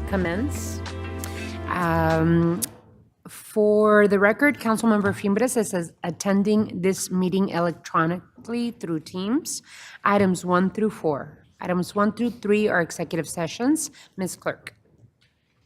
commence. For the record, Councilmember Fimbres is attending this meeting electronically through Teams. Items 1 through 4. Items 1 through 3 are executive sessions. Ms. Clerk.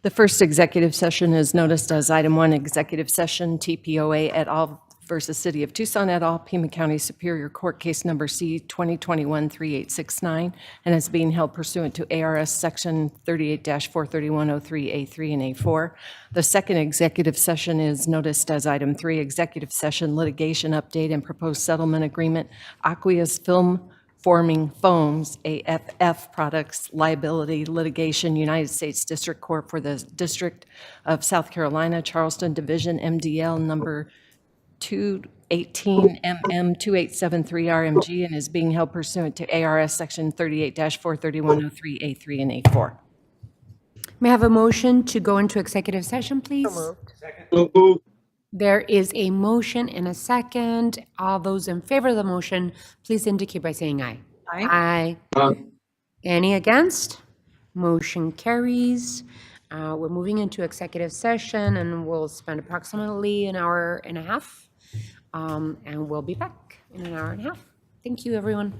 The first executive session is noticed as item 1, executive session, TPOA et al. Versus City of Tucson et al., Pima County Superior Court Case Number C 2021-3869, and is being held pursuant to ARS Section 38-43103A3 and A4. The second executive session is noticed as item 3, executive session, litigation update and proposed settlement agreement, Aqueous Film Forming Foams, AFF Products, Liability, Litigation, United States District Court for the District of South Carolina, Charleston Division, MDL number 218MM2873RMG, and is being held pursuant to ARS Section 38-43103A3 and A4. May I have a motion to go into executive session, please? There is a motion and a second. All those in favor of the motion, please indicate by saying aye. Aye. Aye. Any against? Motion carries. We're moving into executive session, and we'll spend approximately an hour and a half. And we'll be back in an hour and a half. Thank you, everyone.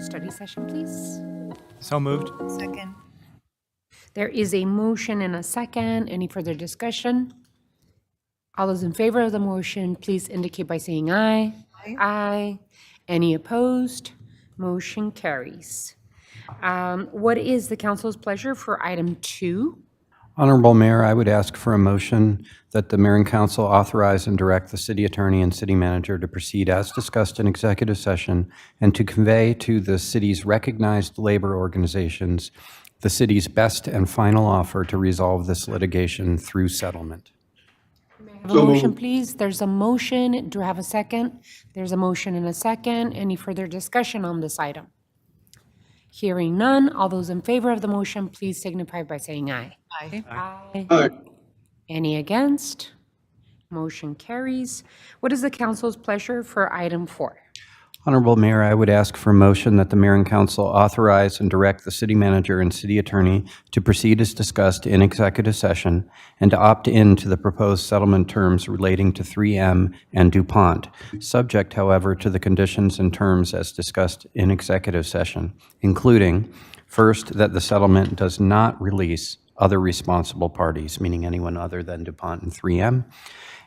Study session, please. So moved. Second. There is a motion and a second. Any further discussion? All those in favor of the motion, please indicate by saying aye. Aye. Aye. Any opposed? Motion carries. What is the council's pleasure for item 2? Honorable Mayor, I would ask for a motion that the mayor and council authorize and direct the city attorney and city manager to proceed as discussed in executive session and to convey to the city's recognized labor organizations the city's best and final offer to resolve this litigation through settlement. Have a motion, please. There's a motion. Do I have a second? There's a motion and a second. Any further discussion on this item? Hearing none. All those in favor of the motion, please signify by saying aye. Aye. Aye. Any against? Motion carries. What is the council's pleasure for item 4? Honorable Mayor, I would ask for a motion that the mayor and council authorize and direct the city manager and city attorney to proceed as discussed in executive session and to opt in to the proposed settlement terms relating to 3M and DuPont, subject, however, to the conditions and terms as discussed in executive session, including, first, that the settlement does not release other responsible parties, meaning anyone other than DuPont and 3M,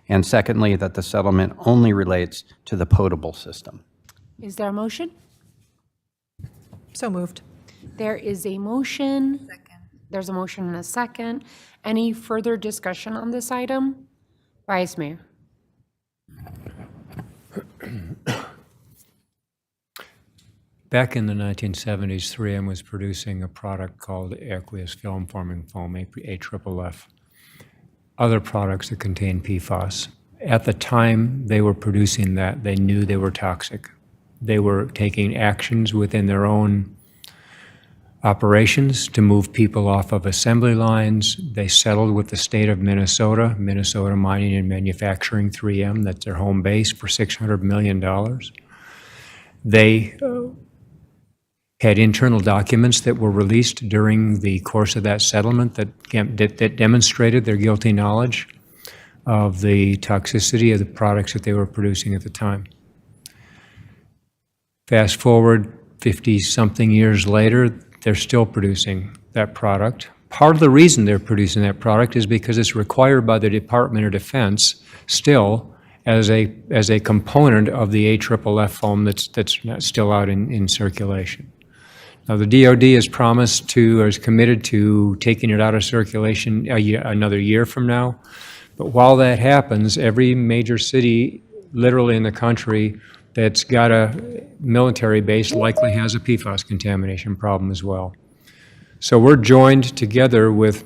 and secondly, that the settlement only relates to the potable system. Is there a motion? So moved. There is a motion. Second. There's a motion and a second. Any further discussion on this item? Vice Mayor. Back in the 1970s, 3M was producing a product called Aqueous film forming foam, AFFF. Other products that contain PFAS. At the time they were producing that, they knew they were toxic. They were taking actions within their own operations to move people off of assembly lines. They settled with the state of Minnesota, Minnesota Mining and Manufacturing 3M, that's their home base, for $600 million. They had internal documents that were released during the course of that settlement that demonstrated their guilty knowledge of the toxicity of the products that they were producing at the time. Fast forward 50-something years later, they're still producing that product. Part of the reason they're producing that product is because it's required by the Department of Defense still as a component of the AFFF foam that's still out in circulation. Now, the DoD has promised to, or is committed to taking it out of circulation another year from now. But while that happens, every major city literally in the country that's got a military base likely has a PFAS contamination problem as well. So we're joined together with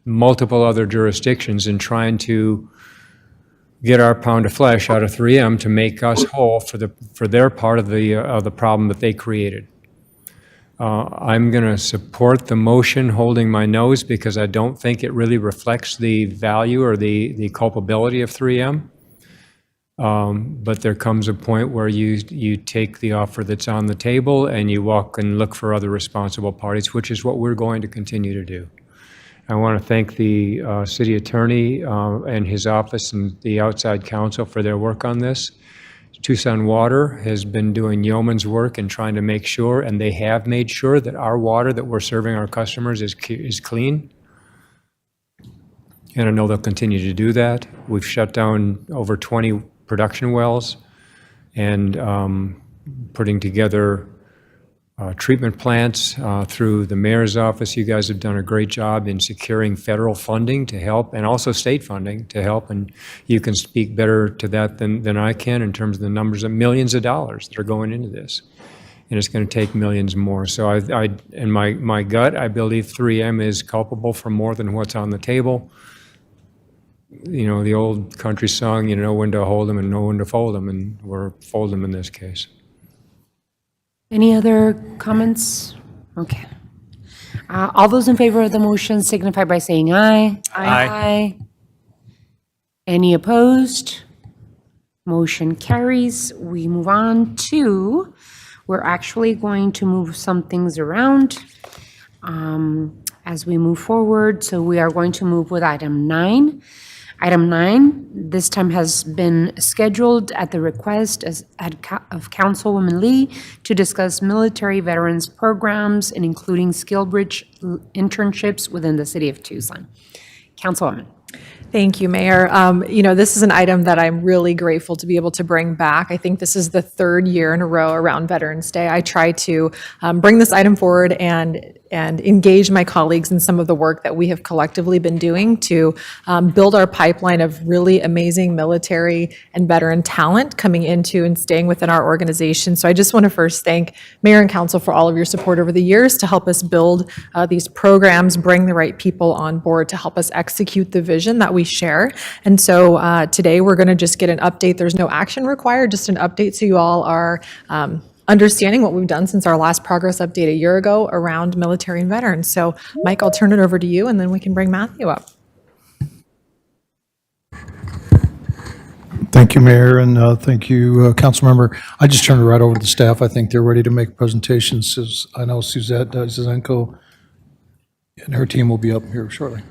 multiple other jurisdictions in trying to get our pound of flesh out of 3M to make us whole for their part of the problem that they created. I'm going to support the motion, holding my nose, because I don't think it really reflects the value or the culpability of 3M. But there comes a point where you take the offer that's on the table and you walk and look for other responsible parties, which is what we're going to continue to do. I want to thank the city attorney and his office and the outside counsel for their work on this. Tucson Water has been doing yeoman's work in trying to make sure, and they have made sure, that our water that we're serving our customers is clean. And I know they'll continue to do that. We've shut down over 20 production wells and putting together treatment plants through the mayor's office. You guys have done a great job in securing federal funding to help, and also state funding to help, and you can speak better to that than I can in terms of the numbers of millions of dollars that are going into this. And it's going to take millions more. So in my gut, I believe 3M is culpable for more than what's on the table. You know, the old country song, you know when to hold them and know when to fold them, and we're fold them in this case. Any other comments? Okay. All those in favor of the motion signify by saying aye. Aye. Any opposed? Motion carries. We move on to, we're actually going to move some things around as we move forward. So we are going to move with item 9. Item 9, this time has been scheduled at the request of Councilwoman Lee to discuss military veterans programs and including SkillBridge internships within the city of Tucson. Councilwoman. Thank you, Mayor. This is an item that I'm really grateful to be able to bring back. I think this is the third year in a row around Veterans Day. I try to bring this item forward and engage my colleagues in some of the work that we have collectively been doing to build our pipeline of really amazing military and veteran talent coming into and staying within our organization. So I just want to first thank Mayor and Council for all of your support over the years to help us build these programs, bring the right people on board to help us execute the vision that we share. And so today we're going to just get an update. There's no action required, just an update so you all are understanding what we've done since our last progress update a year ago around military and veterans. So Mike, I'll turn it over to you and then we can bring Matthew up. Thank you, Mayor, and thank you, Councilmember. I just turned it right over to the staff. I think they're ready to make presentations. I know Suzette Zizenko and her team will be up here shortly.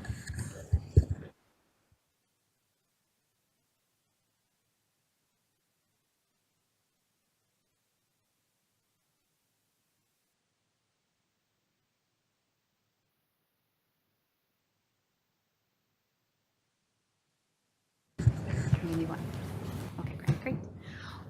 Okay, great.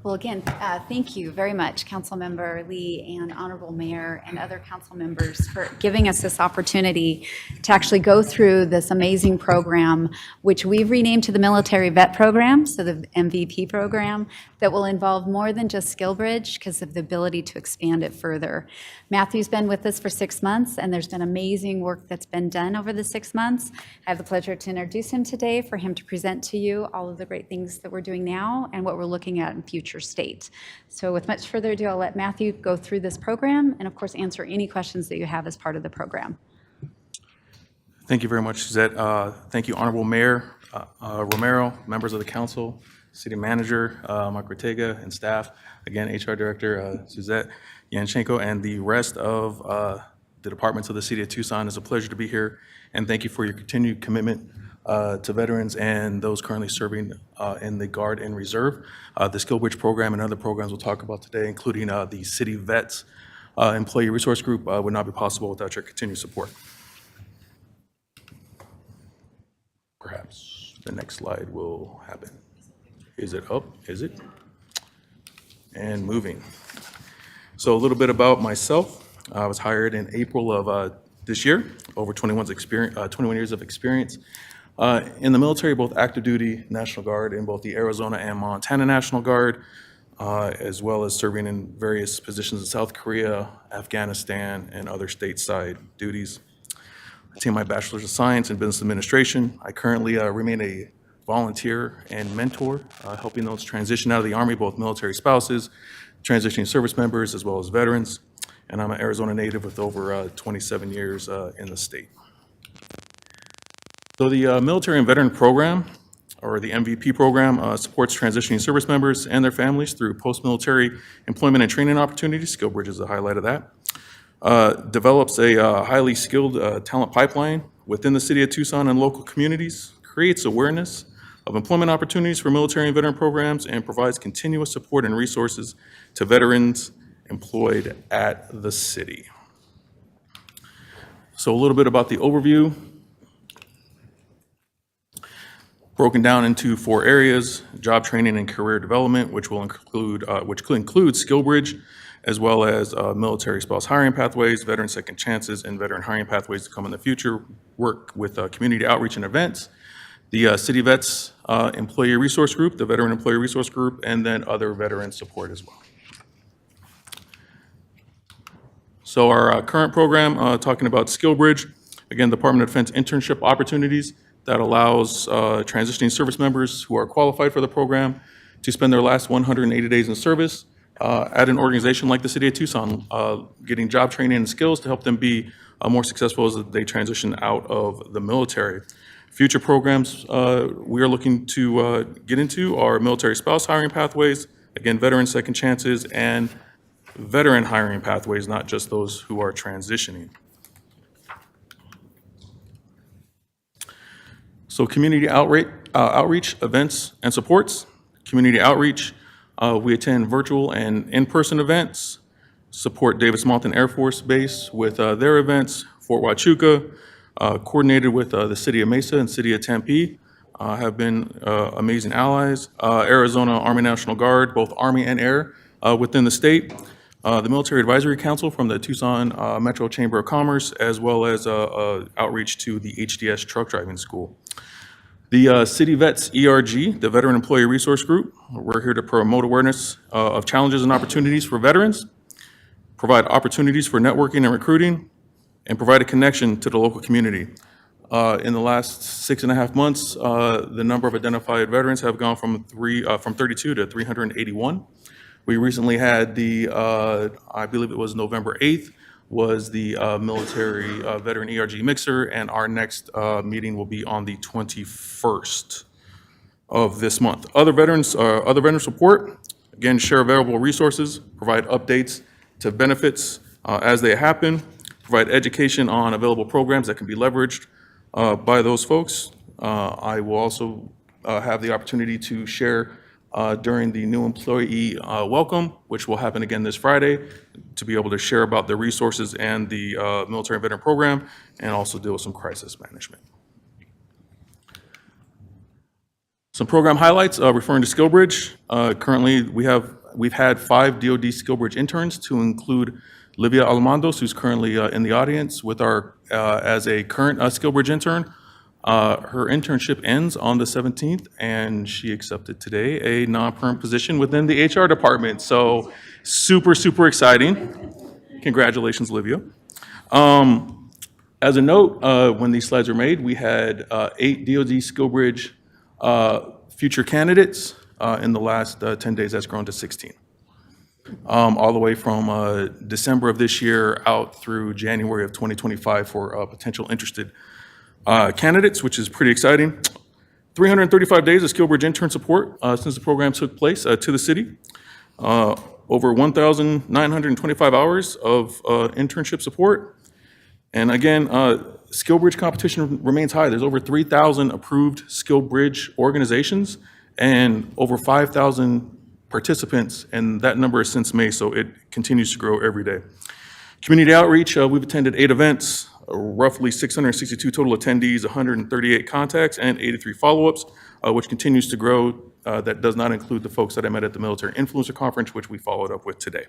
Well, again, thank you very much, Councilmember Lee and Honorable Mayor and other council members for giving us this opportunity to actually go through this amazing program, which we've renamed to the Military Vet Program, so the MVP program, that will involve more than just SkillBridge because of the ability to expand it further. Matthew's been with us for 6 months, and there's been amazing work that's been done over the 6 months. I have the pleasure to introduce him today for him to present to you all of the great things that we're doing now and what we're looking at in future state. So with much further ado, I'll let Matthew go through this program and of course answer any questions that you have as part of the program. Thank you very much, Suzette. Thank you, Honorable Mayor Romero, members of the council, City Manager Mark Ortega, and staff. Again, HR Director Suzette Yanchenko, and the rest of the departments of the City of Tucson. It's a pleasure to be here, and thank you for your continued commitment to veterans and those currently serving in the Guard and Reserve. The SkillBridge program and other programs we'll talk about today, including the City Vets Employee Resource Group, would not be possible without your continued support. Perhaps the next slide will happen. Is it up? Is it? And moving. So a little bit about myself. I was hired in April of this year, over 21 years of experience in the military, both active duty, National Guard, in both the Arizona and Montana National Guard, as well as serving in various positions in South Korea, Afghanistan, and other stateside duties. I obtained my Bachelor's of Science in Business Administration. I currently remain a volunteer and mentor, helping those transition out of the Army, both military spouses, transitioning service members, as well as veterans. And I'm an Arizona native with over 27 years in the state. So the Military and Veteran Program, or the MVP program, supports transitioning service members and their families through post-military employment and training opportunities. SkillBridge is a highlight of that. Develops a highly skilled talent pipeline within the city of Tucson and local communities, creates awareness of employment opportunities for military and veteran programs, and provides continuous support and resources to veterans employed at the city. So a little bit about the overview. Broken down into 4 areas: job training and career development, which include SkillBridge, as well as military spouse hiring pathways, veteran second chances, and veteran hiring pathways to come in the future. Work with community outreach and events, the City Vets Employee Resource Group, the Veteran Employee Resource Group, and then other veteran support as well. So our current program, talking about SkillBridge, again, Department of Defense internship opportunities that allows transitioning service members who are qualified for the program to spend their last 180 days in service at an organization like the City of Tucson, getting job training and skills to help them be more successful as they transition out of the military. Future programs we are looking to get into are military spouse hiring pathways, again, veteran second chances, and veteran hiring pathways, not just those who are transitioning. So community outreach events and supports. Community outreach, we attend virtual and in-person events, support Davis-Monthan Air Force Base with their events, Fort Huachuca, coordinated with the City of Mesa and City of Tempe, have been amazing allies. Arizona Army National Guard, both Army and Air within the state. The Military Advisory Council from the Tucson Metro Chamber of Commerce, as well as outreach to the HDS Truck Driving School. The City Vets ERG, the Veteran Employee Resource Group, we're here to promote awareness of challenges and opportunities for veterans, provide opportunities for networking and recruiting, and provide a connection to the local community. In the last 6.5 months, the number of identified veterans have gone from 32 to 381. We recently had I believe it was November 8th, was the military veteran ERG mixer, and our next meeting will be on the 21st of this month. Other veteran support, again, share available resources, provide updates to benefits as they happen, provide education on available programs that can be leveraged by those folks. I will also have the opportunity to share during the new employee welcome, which will happen again this Friday, to be able to share about the resources and the military and veteran program, and also deal with some crisis management. Some program highlights referring to SkillBridge. Currently, we've had 5 DoD SkillBridge interns, to include Livia Alamandos, who's currently in the audience with our as a current SkillBridge intern. Her internship ends on the 17th, and she accepted today a non-perm position within the HR department. So super, super exciting. Congratulations, Livia. As a note, when these slides were made, we had 8 DoD SkillBridge future candidates. In the last 10 days, that's grown to 16. All the way from December of this year out through January of 2025 for potential interested candidates, which is pretty exciting. 335 days of SkillBridge intern support since the program took place to the city. Over 1,925 hours of internship support. And again, SkillBridge competition remains high. There's over 3,000 approved SkillBridge organizations and over 5,000 participants, and that number is since May, so it continues to grow every day. Community outreach, we've attended 8 events, roughly 662 total attendees, 138 contacts, and 83 follow-ups, which continues to grow. That does not include the folks that I met at the Military Influencer Conference, which we followed up with today.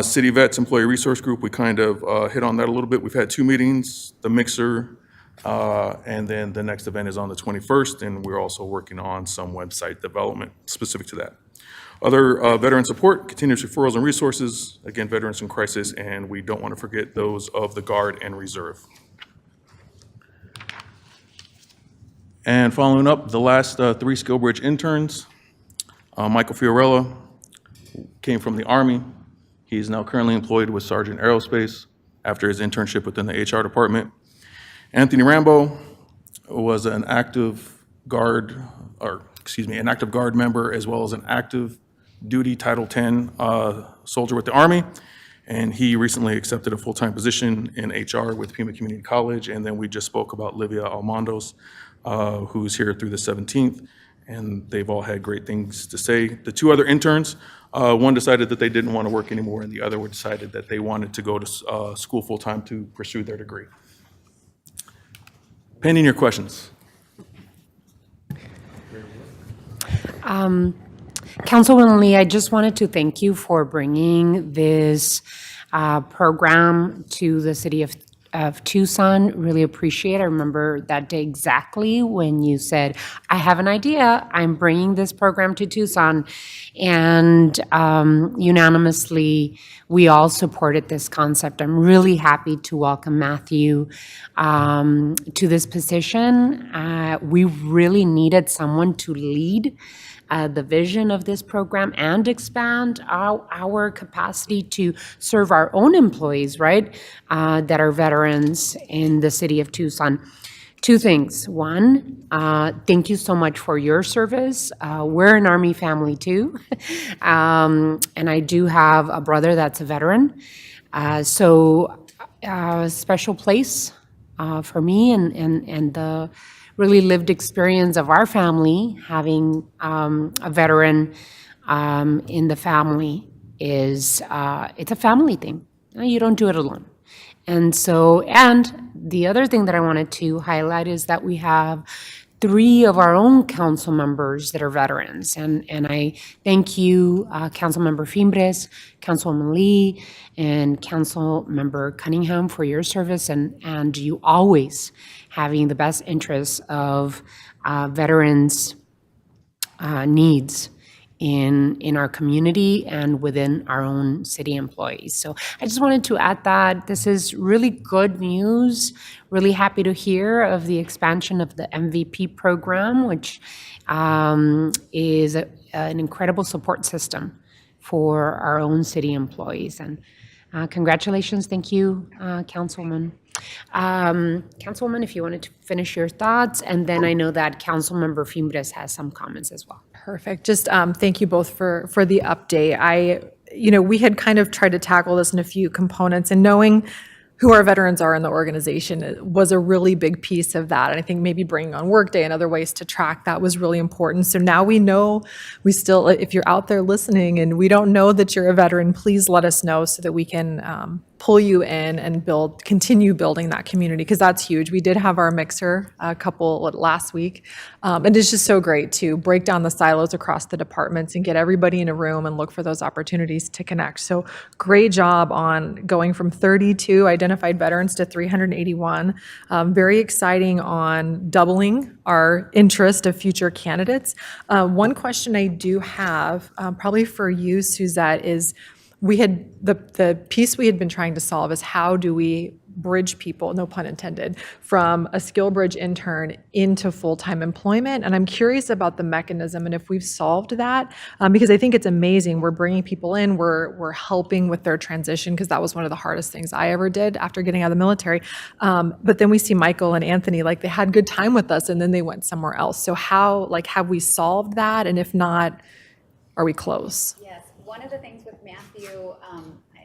City Vets Employee Resource Group, we kind of hit on that a little bit. We've had 2 meetings, the mixer, and then the next event is on the 21st, and we're also working on some website development specific to that. Other veteran support, continuous referrals and resources, again, veterans in crisis, and we don't want to forget those of the Guard and Reserve. And following up, the last 3 SkillBridge interns, Michael Fiorella came from the Army. He's now currently employed with Sergeant Aerospace after his internship within the HR department. Anthony Rambo was an active Guard, an active Guard member, as well as an active duty Title 10 soldier with the Army. And he recently accepted a full-time position in HR with Pima Community College. And then we just spoke about Livia Almondos, who's here through the 17th. And they've all had great things to say. The 2 other interns, one decided that they didn't want to work anymore, and the other one decided that they wanted to go to school full-time to pursue their degree. Pending your questions. Councilwoman Lee, I just wanted to thank you for bringing this program to the city of Tucson. Really appreciate it. I remember that day exactly when you said, I have an idea, I'm bringing this program to Tucson. And unanimously, we all supported this concept. I'm really happy to welcome Matthew to this position. We really needed someone to lead the vision of this program and expand our capacity to serve our own employees, right, that are veterans in the city of Tucson. 2 things. One, thank you so much for your service. We're an Army family too. And I do have a brother that's a veteran. So a special place for me and the really lived experience of our family, having a veteran in the family is, it's a family thing. You don't do it alone. And so, and the other thing that I wanted to highlight is that we have 3 of our own council members that are veterans. And I thank you, Councilmember Fimbres, Councilwoman Lee, and Councilmember Cunningham for your service and you always having the best interests of veterans' needs in our community and within our own city employees. So I just wanted to add that this is really good news. Really happy to hear of the expansion of the MVP program, which is an incredible support system for our own city employees. And congratulations, thank you, Councilwoman. Councilwoman, if you wanted to finish your thoughts, and then I know that Councilmember Fimbres has some comments as well. Perfect. Just thank you both for the update. We had kind of tried to tackle this in a few components, and knowing who our veterans are in the organization was a really big piece of that. And I think maybe bringing on Workday and other ways to track that was really important. So now we know, if you're out there listening and we don't know that you're a veteran, please let us know so that we can pull you in and continue building that community, because that's huge. We did have our mixer last week. And it's just so great to break down the silos across the departments and get everybody in a room and look for those opportunities to connect. So great job on going from 32 identified veterans to 381. Very exciting on doubling our interest of future candidates. One question I do have, probably for you, Suzette, is the piece we had been trying to solve is how do we bridge people, no pun intended, from a SkillBridge intern into full-time employment. And I'm curious about the mechanism and if we've solved that, because I think it's amazing. We're bringing people in, we're helping with their transition, because that was one of the hardest things I ever did after getting out of the military. But then we see Michael and Anthony, they had good time with us and then they went somewhere else. So how, have we solved that? And if not, are we close? Yes, one of the things with Matthew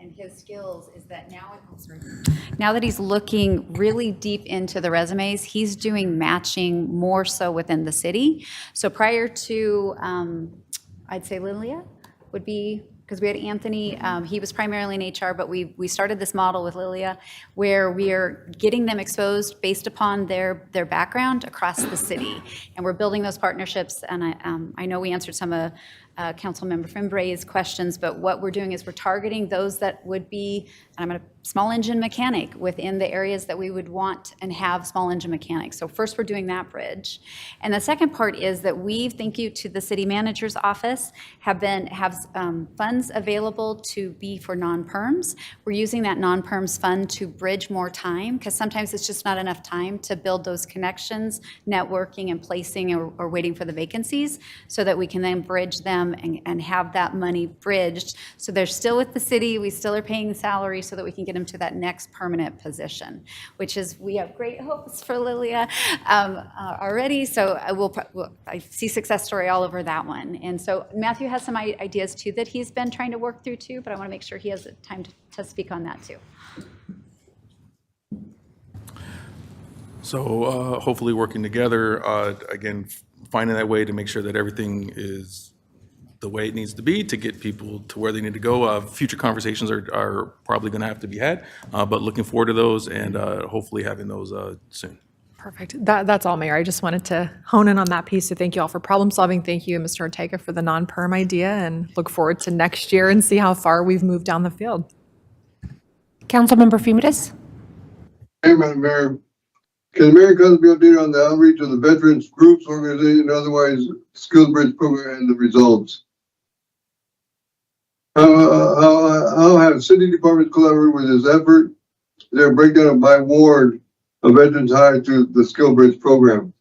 and his skills is that now that he's looking really deep into the resumes, he's doing matching more so within the city. So prior to, I'd say Lilia would be, because we had Anthony, he was primarily in HR, but we started this model with Lilia where we are getting them exposed based upon their background across the city. And we're building those partnerships. And I know we answered some of Councilmember Fimbray's questions, but what we're doing is we're targeting those that would be, and I'm a small engine mechanic within the areas that we would want and have small engine mechanics. So first, we're doing that bridge. And the second part is that we, thank you to the city manager's office, have funds available to be for non-PERMs. We're using that non-PERMs fund to bridge more time, because sometimes it's just not enough time to build those connections, networking and placing or waiting for the vacancies, so that we can then bridge them and have that money bridged. So they're still with the city, we still are paying salary so that we can get them to that next permanent position, which is, we have great hopes for Lilia already. So I see success story all over that one. And so Matthew has some ideas too that he's been trying to work through too, but I want to make sure he has time to speak on that too. So hopefully working together, again, finding that way to make sure that everything is the way it needs to be to get people to where they need to go. Future conversations are probably going to have to be had, but looking forward to those and hopefully having those soon. Perfect. That's all, Mayor. I just wanted to hone in on that piece. So thank you all for problem solving. Thank you, Mr. Ortega, for the non-perm idea, and look forward to next year and see how far we've moved down the field. Councilmember Fimitas? Hey, Madam Mayor. Can the mayor kind of be updated on the outreach of the veterans groups, organization, and otherwise skills bridge program and the results? How have city departments collaborated with this effort? Is there a breakdown by ward of veterans hired to the skill bridge program?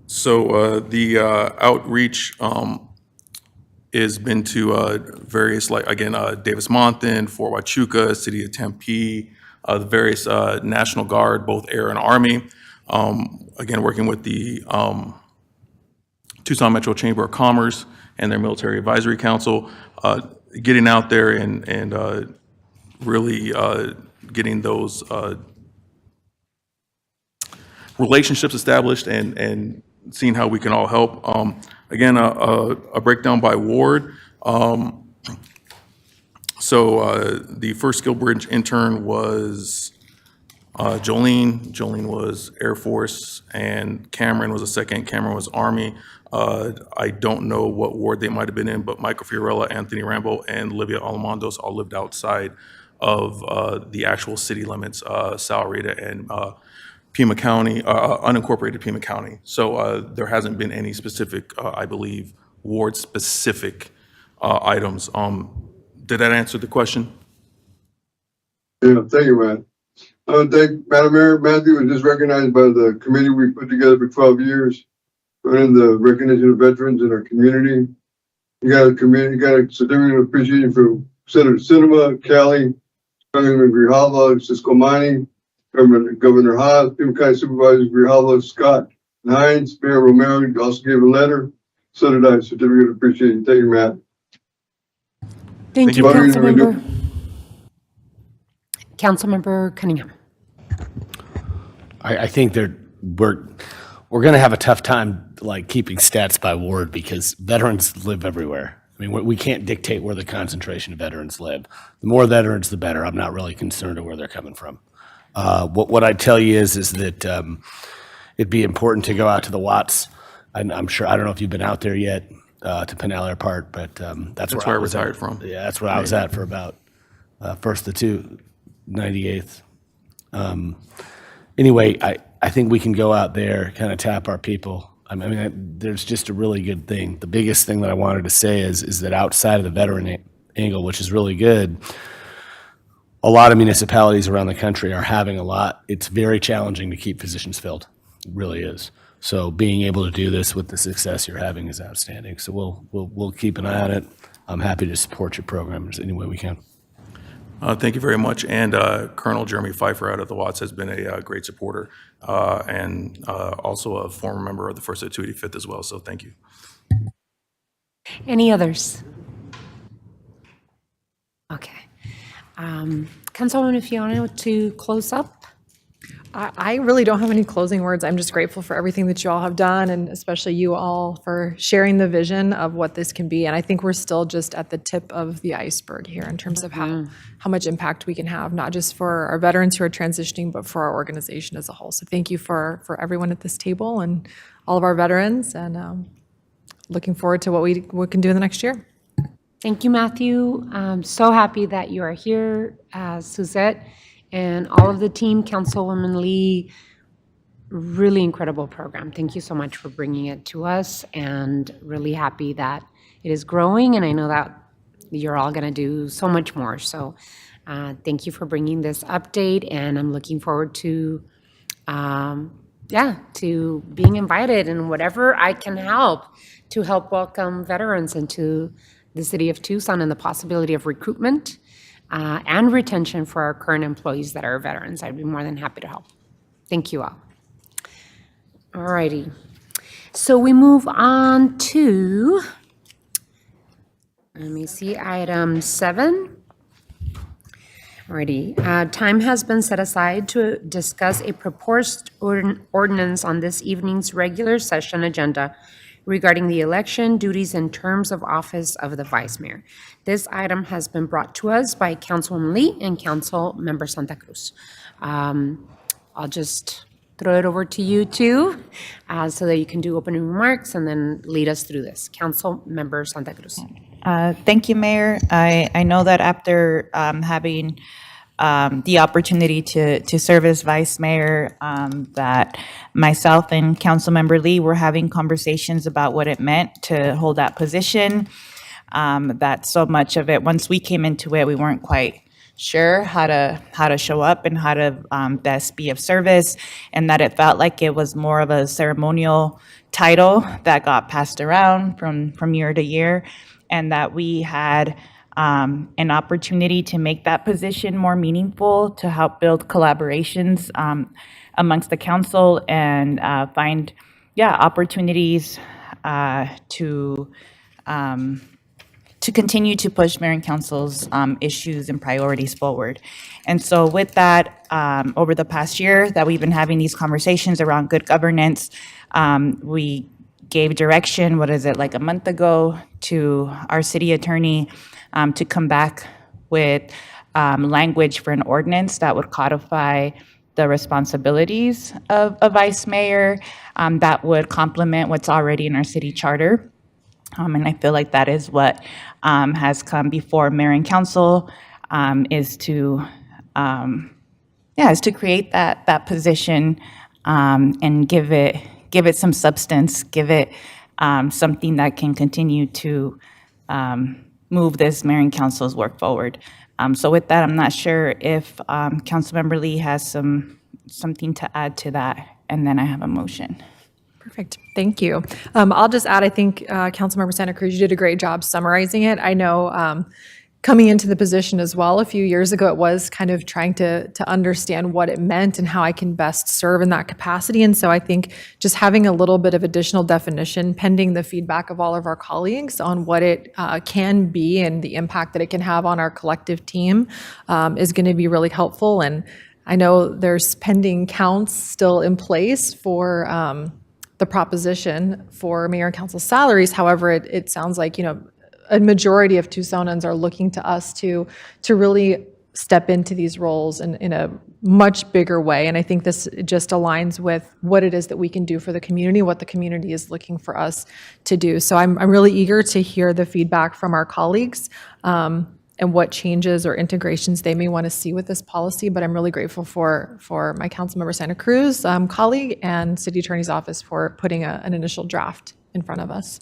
So the outreach has been to various, like, again, Davis-Monthan, Fort Huachuca, City of Tempe, the various National Guard, both Air and Army. Again, working with the Tucson Metro Chamber of Commerce and their Military Advisory Council, getting out there and really getting those relationships established and seeing how we can all help. Again, a breakdown by ward. So the first skill bridge intern was Jolene. Jolene was Air Force, and Cameron was a second. Cameron was Army. I don't know what ward they might have been in, but Michael Fiorella, Anthony Rambo, and Livia Alamondos all lived outside of the actual city limits, Salarita and Pima County, unincorporated Pima County. So there hasn't been any specific, I believe, ward-specific items. Did that answer the question? Yeah, thank you, man. I want to thank Madam Mayor. Matthew was just recognized by the committee we put together for 12 years, running the recognition of veterans in our community. You got a certificate of appreciation from Senator Sinema, Cali, Congressman Grijalva, Cisco Mining, Governor Haas, Pima County Supervisor Grijalva, Scott and Hines, Mayor Romero also gave a letter. So did I, certificate of appreciation. Thank you, Matt. Thank you, you. Councilmember. Councilmember Cunningham. I think we're going to have a tough time like keeping stats by ward because veterans live everywhere. I mean, we can't dictate where the concentration of veterans live. The more veterans, the better. I'm not really concerned of where they're coming from. What I'd tell you is that it'd be important to go out to the Watts. I'm sure, I don't know if you've been out there yet to Pinal Airport, but that's where I retired from. Yeah, that's where I was at for about first to 98th. Anyway, I think we can go out there, kind of tap our people. I mean, there's just a really good thing. The biggest thing that I wanted to say is that outside of the veteran angle, which is really good, a lot of municipalities around the country are having it's very challenging to keep positions filled. It really is. So being able to do this with the success you're having is outstanding. So we'll keep an eye on it. I'm happy to support your program any way we can. Thank you very much. And Colonel Jeremy Pfeiffer out of the Watts has been a great supporter and also a former member of the 1st at 285th as well. So thank you. Any others? Okay. Councilwoman Fiona, to close up? I really don't have any closing words. I'm just grateful for everything that you all have done, and especially you all for sharing the vision of what this can be. And I think we're still just at the tip of the iceberg here in terms of how much impact we can have, not just for our veterans who are transitioning, but for our organization as a whole. So thank you for everyone at this table and all of our veterans. And looking forward to what we can do in the next year. Thank you, Matthew. I'm so happy that you are here, Suzette, and all of the team, Councilwoman Lee. Really incredible program. Thank you so much for bringing it to us, and really happy that it is growing, and I know that you're all going to do so much more. So thank you for bringing this update, and I'm looking forward to, to being invited and whatever I can help to help welcome veterans into the city of Tucson and the possibility of recruitment and retention for our current employees that are veterans. I'd be more than happy to help. Thank you all. All righty. So we move on to, let me see, item 7. Alrighty. Time has been set aside to discuss a proposed ordinance on this evening's regular session agenda regarding the election, duties, and terms of office of the vice mayor. This item has been brought to us by Councilwoman Lee and Councilmember Santa Cruz. I'll just throw it over to you two so that you can do opening remarks and then lead us through this. Councilmember Santa Cruz. Thank you, Mayor. I know that after having the opportunity to serve as vice mayor, that myself and Councilmember Lee were having conversations about what it meant to hold that position. That so much of it, once we came into it, we weren't quite sure how to show up and how to best be of service, and that it felt like it was more of a ceremonial title that got passed around from year to year, and that we had an opportunity to make that position more meaningful, to help build collaborations amongst the council and find opportunities to continue to push mayor and council's issues and priorities forward. And so with that, over the past year that we've been having these conversations around good governance, we gave direction, like a month ago, to our city attorney to come back with language for an ordinance that would codify the responsibilities of a vice mayor that would complement what's already in our city charter. And I feel like that is what has come before mayor and council, is to create that position and give it some substance, give it something that can continue to move this mayor and council's work forward. So with that, I'm not sure if Councilmember Lee has something to add to that, and then I have a motion. Perfect. Thank you. I'll just add, I think Councilmember Santa Cruz, you did a great job summarizing it. I know coming into the position as well a few years ago, it was kind of trying to understand what it meant and how I can best serve in that capacity. And so I think just having a little bit of additional definition pending the feedback of all of our colleagues on what it can be and the impact that it can have on our collective team is going to be really helpful. And I know there's pending counts still in place for the proposition for mayor and council salaries. However, it sounds like, a majority of Tucsonans are looking to us to really step into these roles in a much bigger way. And I think this just aligns with what it is that we can do for the community, what the community is looking for us to do. So I'm really eager to hear the feedback from our colleagues and what changes or integrations they may want to see with this policy. But I'm really grateful for my Councilmember Santa Cruz colleague and City Attorney's Office for putting an initial draft in front of us.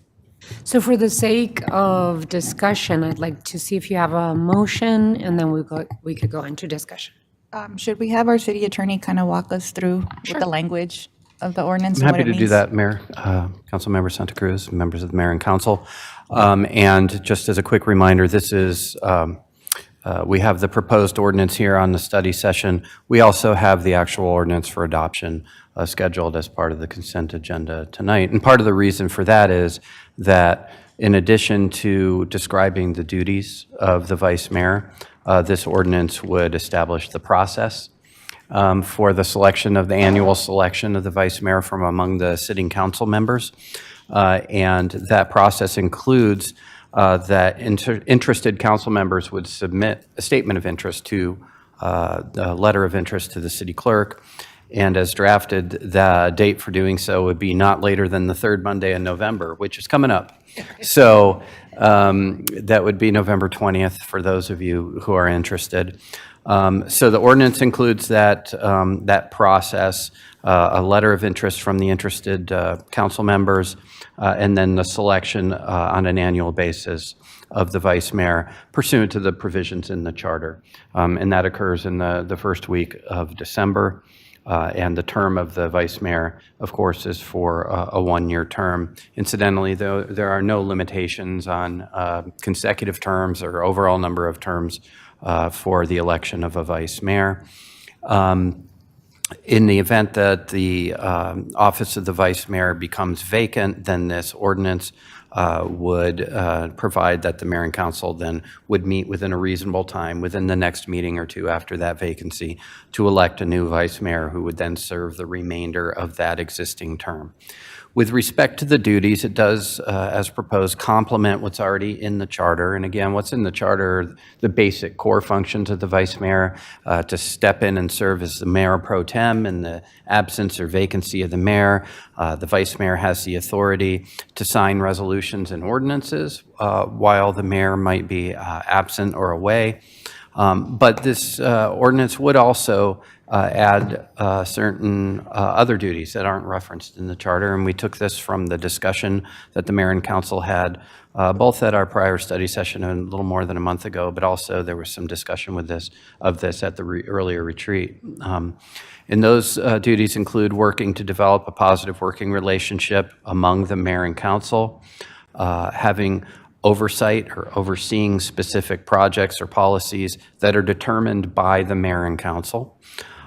So for the sake of discussion, I'd like to see if you have a motion, and then we could go into discussion. Should we have our city attorney kind of walk us through with the language of the ordinance? I'm and what happy it to do means? that, Mayor, Councilmember Santa Cruz, members of the Mayor and Council. And just as a quick reminder, this is, we have the proposed ordinance here on the study session. We also have the actual ordinance for adoption scheduled as part of the consent agenda tonight. And part of the reason for that is that in addition to describing the duties of the vice mayor, this ordinance would establish the process for the selection of the annual selection of the vice mayor from among the sitting council members. And that process includes that interested council members would submit a statement of interest to the letter of interest to the city clerk. And as drafted, the date for doing so would be not later than the third Monday in November, which is coming up. So that would be November 20th for those of you who are interested. So the ordinance includes that process, a letter of interest from the interested council members, and then the selection on an annual basis of the vice mayor pursuant to the provisions in the charter. And that occurs in the first week of December. And the term of the vice mayor, of course, is for a one-year term. Incidentally, though, there are no limitations on consecutive terms or overall number of terms for the election of a vice mayor. In the event that the office of the vice mayor becomes vacant, then this ordinance would provide that the mayor and council then would meet within a reasonable time, within the next meeting or two after that vacancy, to elect a new vice mayor who would then serve the remainder of that existing term. With respect to the duties, it does, as proposed, complement what's already in the charter. And again, what's in the charter, the basic core functions of the vice mayor, to step in and serve as the mayor pro tem in the absence or vacancy of the mayor. The vice mayor has the authority to sign resolutions and ordinances while the mayor might be absent or away. But this ordinance would also add certain other duties that aren't referenced in the charter, and we took this from the discussion that the mayor and council had both at our prior study session a little more than a month ago, but also there was some discussion of this at the earlier retreat. And those duties include working to develop a positive working relationship among the mayor and council, having oversight or overseeing specific projects or policies that are determined by the mayor and council,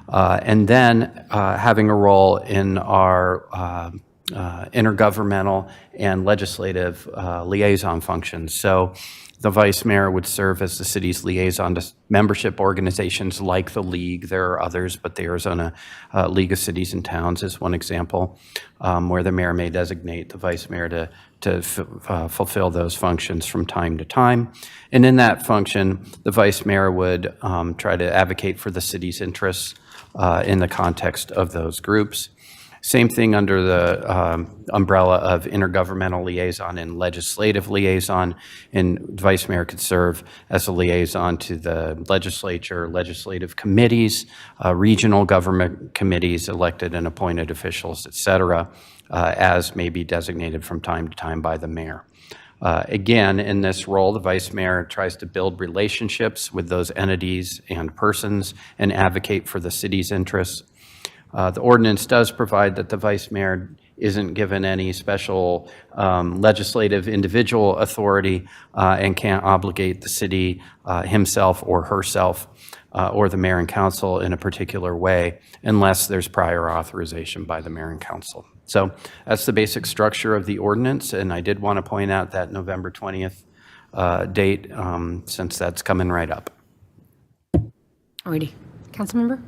and then having a role in our intergovernmental and legislative liaison functions. So the vice mayor would serve as the city's liaison to membership organizations like the League. There are others, but the Arizona League of Cities and Towns is one example where the mayor may designate the vice mayor to fulfill those functions from time to time. And in that function, the vice mayor would try to advocate for the city's interests in the context of those groups. Same thing under the umbrella of intergovernmental liaison and legislative liaison, and vice mayor could serve as a liaison to the legislature, legislative committees, regional government committees, elected and appointed officials, et cetera, as may be designated from time to time by the mayor. Again, in this role, the vice mayor tries to build relationships with those entities and persons and advocate for the city's interests. The ordinance does provide that the vice mayor isn't given any special legislative individual authority and can't obligate the city himself or herself or the mayor and council in a particular way unless there's prior authorization by the mayor and council. So that's the basic structure of the ordinance, and I did want to point out that November 20th date since that's coming right up. Alrighty. Councilmember?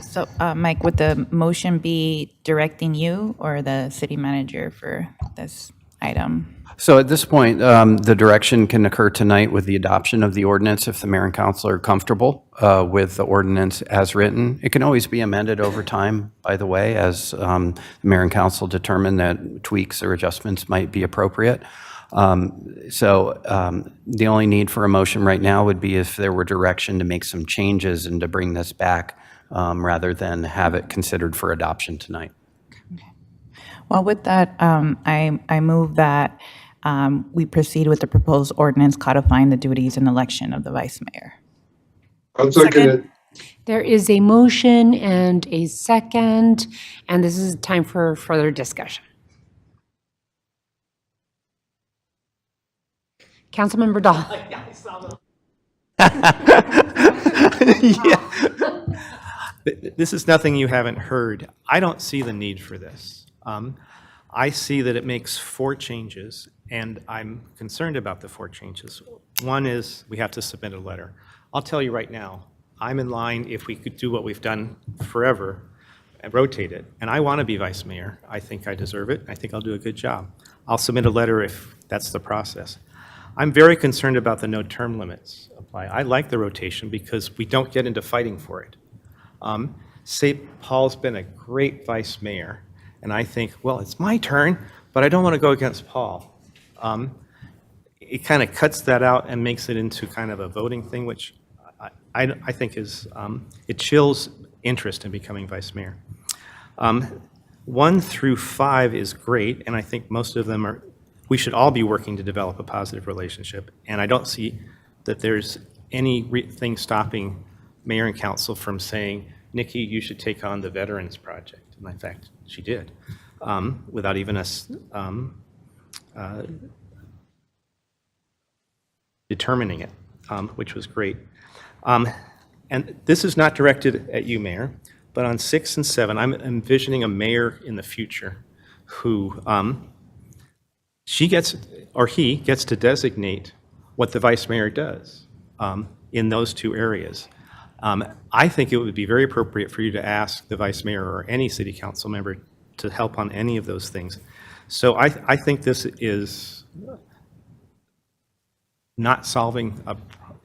So, Mike, would the motion be directing you or the city manager for this item? So at this point, the direction can occur tonight with the adoption of the ordinance if the mayor and council are comfortable with the ordinance as written. It can always be amended over time, by the way, as the mayor and council determine that tweaks or adjustments might be appropriate. So the only need for a motion right now would be if there were direction to make some changes and to bring this back rather than have it considered for adoption tonight. Okay. Well, with that, I move that we proceed with the proposed ordinance codifying the duties and election of the vice mayor. I'll second it. There is a motion and a second, and this is time for further discussion. Councilmember Dahl. This is nothing you haven't heard. I don't see the need for this. I see that it makes 4 changes, and I'm concerned about the 4 changes. One is we have to submit a letter. I'll tell you right now, I'm in line if we could do what we've done forever and rotate it. And I want to be vice mayor. I think I deserve it. I think I'll do a good job. I'll submit a letter if that's the process. I'm very concerned about the no term limits apply. I like the rotation because we don't get into fighting for it. St. Paul's been a great vice mayor, and I think, well, it's my turn, but I don't want to go against Paul. It kind of cuts that out and makes it into kind of a voting thing, which I think is, it chills interest in becoming vice mayor. 1 through 5 is great, and I think most of them are, we should all be working to develop a positive relationship, and I don't see that there's anything stopping mayor and council from saying, Nikki, you should take on the Veterans Project. And in fact, she did, without even us determining it, which was great. And this is not directed at you, Mayor, but on 6 and 7, I'm envisioning a mayor in the future who she gets, or he gets to designate what the vice mayor does in those 2 areas. I think it would be very appropriate for you to ask the vice mayor or any city council member to help on any of those things. So I think this is not solving a,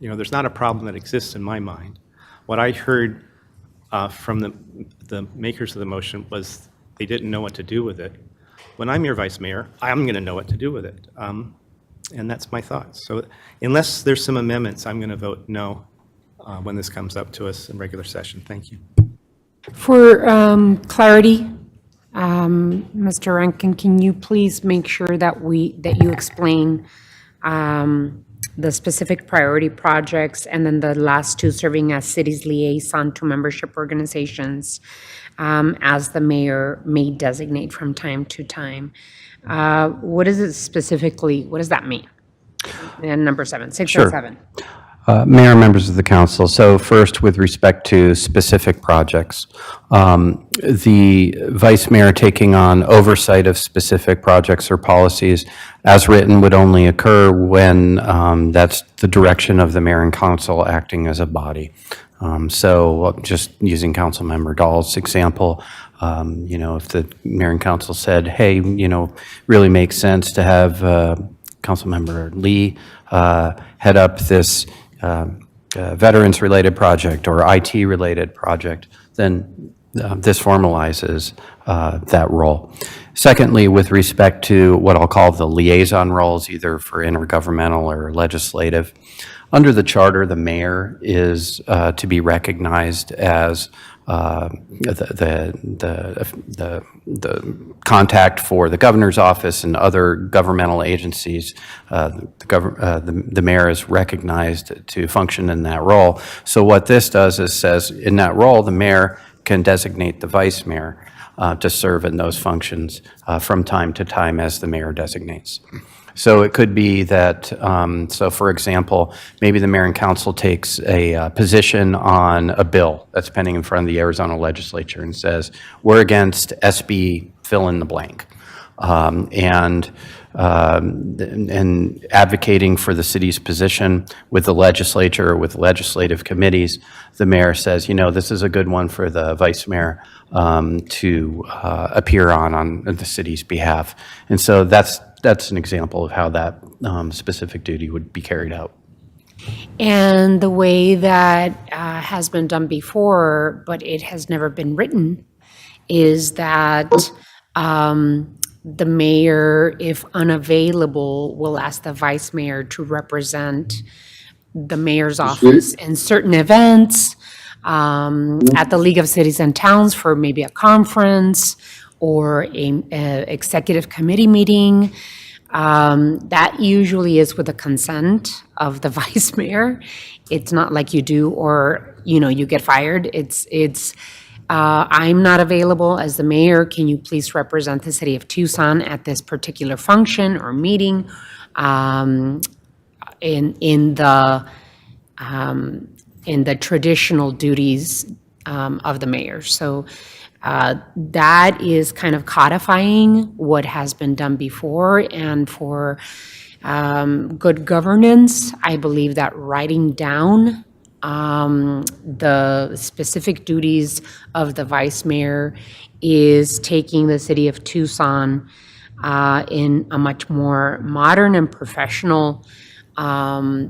there's not a problem that exists in my mind. What I heard from the makers of the motion was they didn't know what to do with it. When I'm your vice mayor, I'm going to know what to do with it. And that's my thoughts. So unless there's some amendments, I'm going to vote no when this comes up to us in regular session. Thank you. For clarity, Mr. Rankin, can you please make sure that you explain the specific priority projects and then the last 2 serving as city's liaison to membership organizations as the mayor may designate from time to time? What is it specifically, what does that mean? And number 7, 6 Sure. and 7. Mayor, members of the council, so first with respect to specific projects, the vice mayor taking on oversight of specific projects or policies as written would only occur when that's the direction of the mayor and council acting as a body. So just using Councilmember Dahl's example, if the mayor and council said, hey, really makes sense to have Councilmember Lee head up this veterans-related project or IT-related project, then this formalizes that role. Secondly, with respect to what I'll call the liaison roles, either for intergovernmental or legislative, under the charter, the mayor is to be recognized as the contact for the governor's office and other governmental agencies. The mayor is recognized to function in that role. So what this does is says in that role, the mayor can designate the vice mayor to serve in those functions from time to time as the mayor designates. So it could be that, so for example, maybe the mayor and council takes a position on a bill that's pending in front of the Arizona legislature and says, we're against SB fill in the blank. And advocating for the city's position with the legislature or with legislative committees, the mayor says, this is a good one for the vice mayor to appear on the city's behalf. And so that's an example of how that specific duty would be carried out. And the way that has been done before, but it has never been written, is that the mayor, if unavailable, will ask the vice mayor to represent the mayor's office in certain events, at the League of Cities and Towns for maybe a conference or a executive committee meeting. That usually is with the consent of the vice mayor. It's not like you do or, you get fired. It's I'm not available as the mayor. Can you please represent the city of Tucson at this particular function or meeting in the traditional duties of the mayor. So that is kind of codifying what has been done before, and for good governance, I believe that writing down the specific duties of the vice mayor is taking the city of Tucson in a much more modern and professional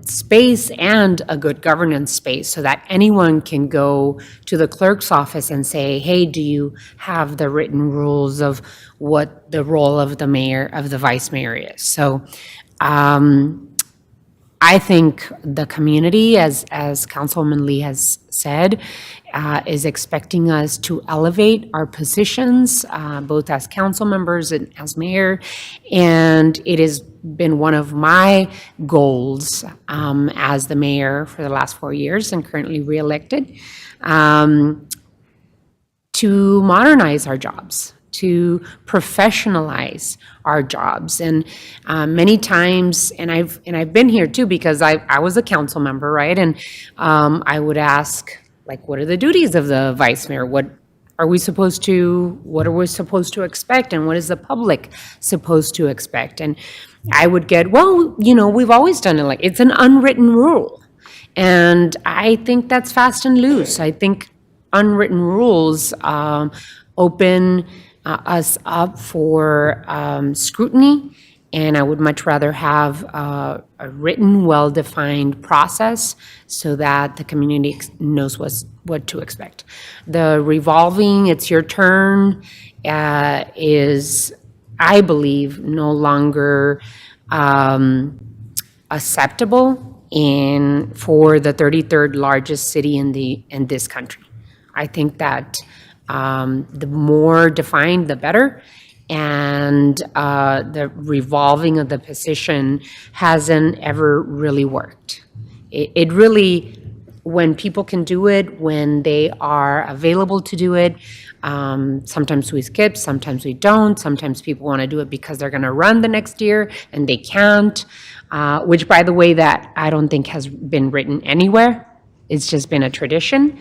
space and a good governance space so that anyone can go to the clerk's office and say, hey, do you have the written rules of what the role of the mayor, of the vice mayor is? So I think the community, as Councilwoman Lee has said, is expecting us to elevate our positions, both as council members and as mayor. And it has been one of my goals as the mayor for the last 4 years and currently reelected, to modernize our jobs, to professionalize our jobs. And many times, and I've been here too, because I was a council member, right? And I would ask, like, what are the duties of the vice mayor? What are we supposed to expect? And what is the public supposed to expect? And I would get, well, we've always done it like, it's an unwritten rule. And I think that's fast and loose. I think unwritten rules open us up for scrutiny, and I would much rather have a written, well-defined process so that the community knows what to expect. The revolving, it's your turn, is, I believe, no longer acceptable for the 33rd largest city in this country. I think that the more defined, the better. And the revolving of the position hasn't ever really worked. It really, when people can do it, when they are available to do it, sometimes we skip, sometimes we don't. Sometimes people want to do it because they're going to run the next year and they can't, which, by the way, that I don't think has been written anywhere. It's just been a tradition.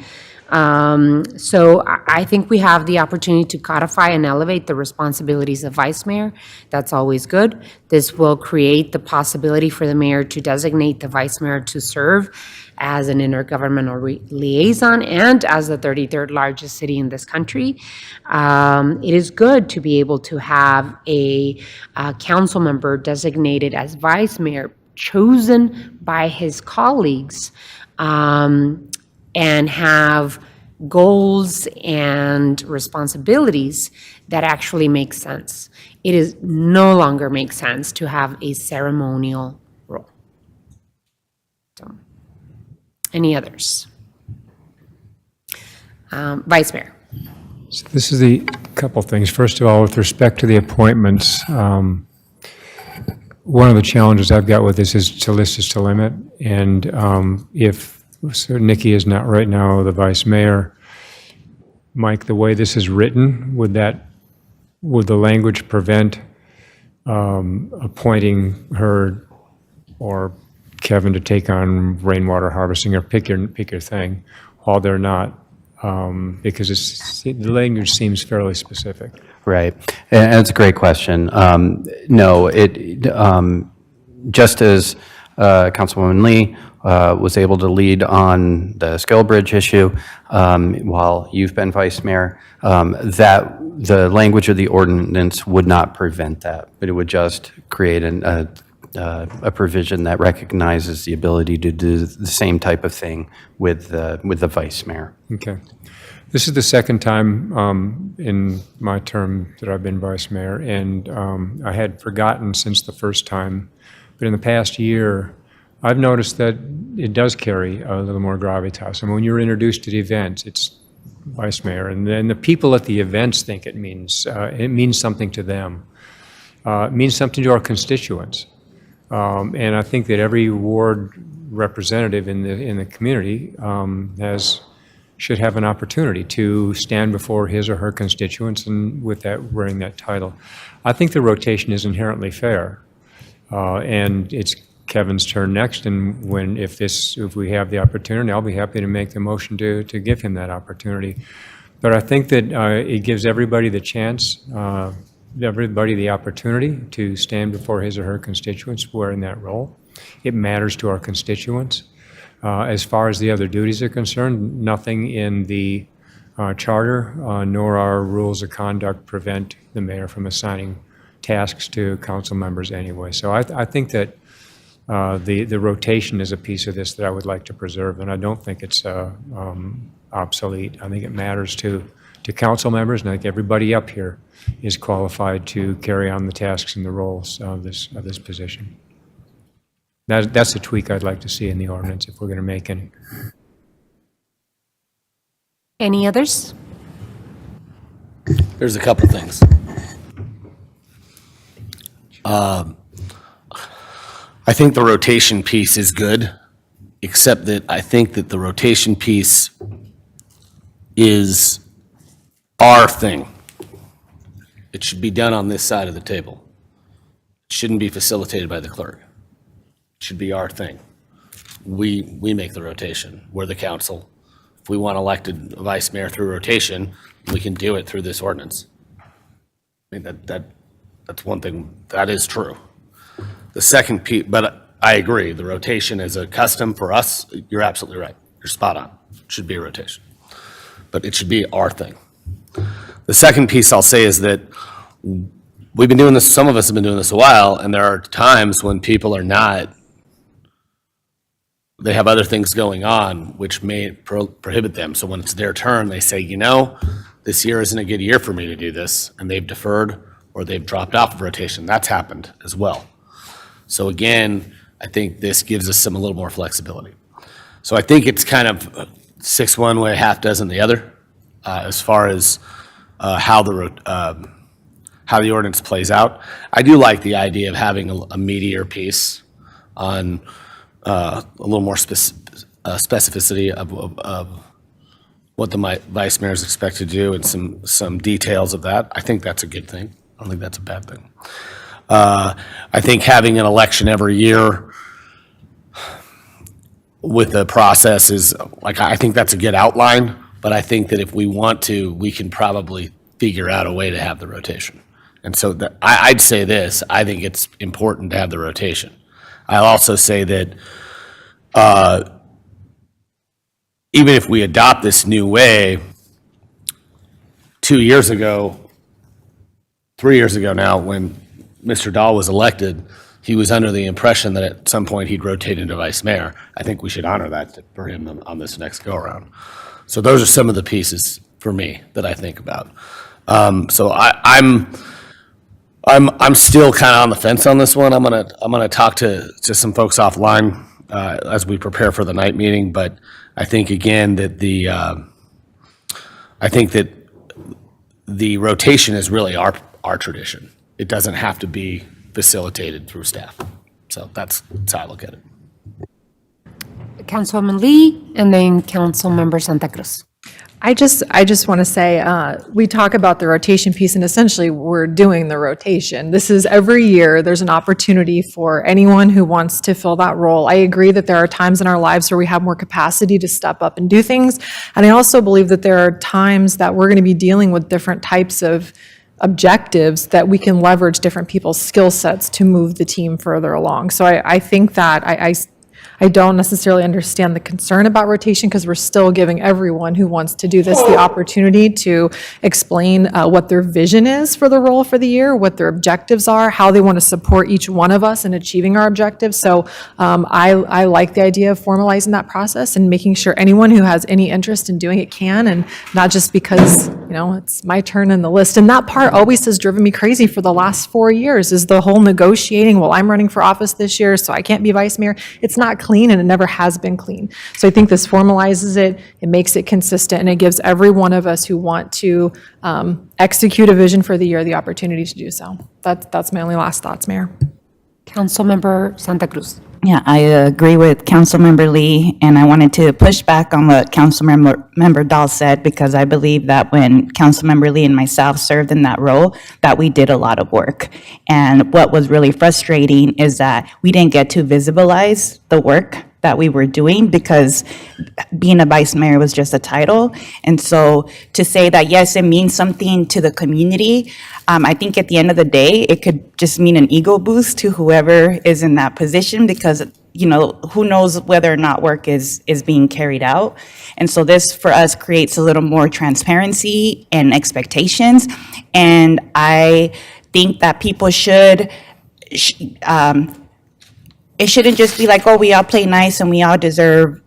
So I think we have the opportunity to codify and elevate the responsibilities of vice mayor. That's always good. This will create the possibility for the mayor to designate the vice mayor to serve as an intergovernmental liaison and as the 33rd largest city in this country. It is good to be able to have a council member designated as vice mayor, chosen by his colleagues, and have goals and responsibilities that actually make sense. It is no longer makes sense to have a ceremonial role. So, any others? Vice Mayor. So this is the couple things. First of all, with respect to the appointments, one of the challenges I've got with this is to list is to limit. And so Nikki is not right now the vice mayor. Mike, the way this is written, would the language prevent appointing her or Kevin to take on rainwater harvesting or pick your thing while they're not? Because the language seems fairly specific. Right. And that's a great question. No, just as Councilwoman Lee was able to lead on the Skill Bridge issue while you've been vice mayor, that the language of the ordinance would not prevent that, but it would just create a provision that recognizes the ability to do the same type of thing with the vice mayor. Okay. This is the second time in my term that I've been vice mayor, and I had forgotten since the first time, but in the past year, I've noticed that it does carry a little more gravitas. And when you're introduced to the events, it's vice mayor, and then the people at the events think it means something to them. It means something to our constituents. And I think that every ward representative in the community should have an opportunity to stand before his or her constituents and with that, wearing that title. I think the rotation is inherently fair. And it's Kevin's turn next, and if we have the opportunity, I'll be happy to make the motion to give him that opportunity. But I think that it gives everybody the chance, everybody the opportunity to stand before his or her constituents wearing that role. It matters to our constituents. As far as the other duties are concerned, nothing in the charter nor our rules of conduct prevent the mayor from assigning tasks to council members anyway. So I think that The rotation is a piece of this that I would like to preserve, and I don't think it's obsolete. I think it matters to council members, and I think everybody up here is qualified to carry on the tasks and the roles of this position. That's the tweak I'd like to see in the ordinance if we're going to make any. Any others? There's a couple things. I think the rotation piece is good, except that I think that the rotation piece is our thing. It should be done on this side of the table. It shouldn't be facilitated by the clerk. It should be our thing. We make the rotation. We're the council. If we want elected vice mayor through rotation, we can do it through this ordinance. I mean, that's one thing, that is true. The second piece, but I agree, the rotation is a custom for us. You're absolutely right. You're spot on. It should be a rotation. But it should be our thing. The second piece I'll say is that we've been doing this, some of us have been doing this a while, and there are times when people are not, they have other things going on which may prohibit them. So when it's their turn, they say, you know, this year isn't a good year for me to do this, and they've deferred or they've dropped off of rotation. That's happened as well. So again, I think this gives us a little more flexibility. So I think it's kind of 6 one way, half dozen the other, as far as how the ordinance plays out. I do like the idea of having a meatier piece on a little more specificity of what the vice mayor is expected to do and some details of that. I think that's a good thing. I don't think that's a bad thing. I think having an election every year with the process is, like, I think that's a good outline, but I think that if we want to, we can probably figure out a way to have the rotation. And so I'd say this, I think it's important to have the rotation. I'll also say that even if we adopt this new way, 2 years ago, 3 years ago now, when Mr. Dahl was elected, he was under the impression that at some point he'd rotate into vice mayor. I think we should honor that for him on this next go-around. So those are some of the pieces for me that I think about. So I'm still kind of on the fence on this one. I'm gonna talk to some folks offline as we prepare for the night meeting. But I think again that the rotation is really our tradition. It doesn't have to be facilitated through staff. So that's how I look at it. Councilwoman Lee, and then Councilmember Santa Cruz. I just want to say, we talk about the rotation piece, and essentially we're doing the rotation. This is every year, there's an opportunity for anyone who wants to fill that role. I agree that there are times in our lives where we have more capacity to step up and do things. And I also believe that there are times that we're going to be dealing with different types of objectives that we can leverage different people's skill sets to move the team further along. So I think that I don't necessarily understand the concern about rotation, because we're still giving everyone who wants to do this the opportunity to explain what their vision is for the role for the year, what their objectives are, how they want to support each one of us in achieving our objectives. So I like the idea of formalizing that process and making sure anyone who has any interest in doing it can, and not just because, it's my turn in the list. And that part always has driven me crazy for the last 4 years, is the whole negotiating, well, I'm running for office this year, so I can't be vice mayor. It's not clean, and it never has been clean. So I think this formalizes it, it makes it consistent, and it gives every one of us who want to execute a vision for the year the opportunity to do so. That's my only last thoughts, Mayor. Councilmember Santa Cruz. Yeah, I agree with Councilmember Lee, and I wanted to push back on what Councilmember Dahl said, because I believe that when Councilmember Lee and myself served in that role, that we did a lot of work. And what was really frustrating is that we didn't get to visualize the work that we were doing, because being a vice mayor was just a title. And so to say that, yes, it means something to the community, I think at the end of the day, it could just mean an ego boost to whoever is in that position, because, who knows whether or not work is being carried out. And so this, for us, creates a little more transparency and expectations. And I think that people should it shouldn't just be like, oh, we all play nice and we all deserve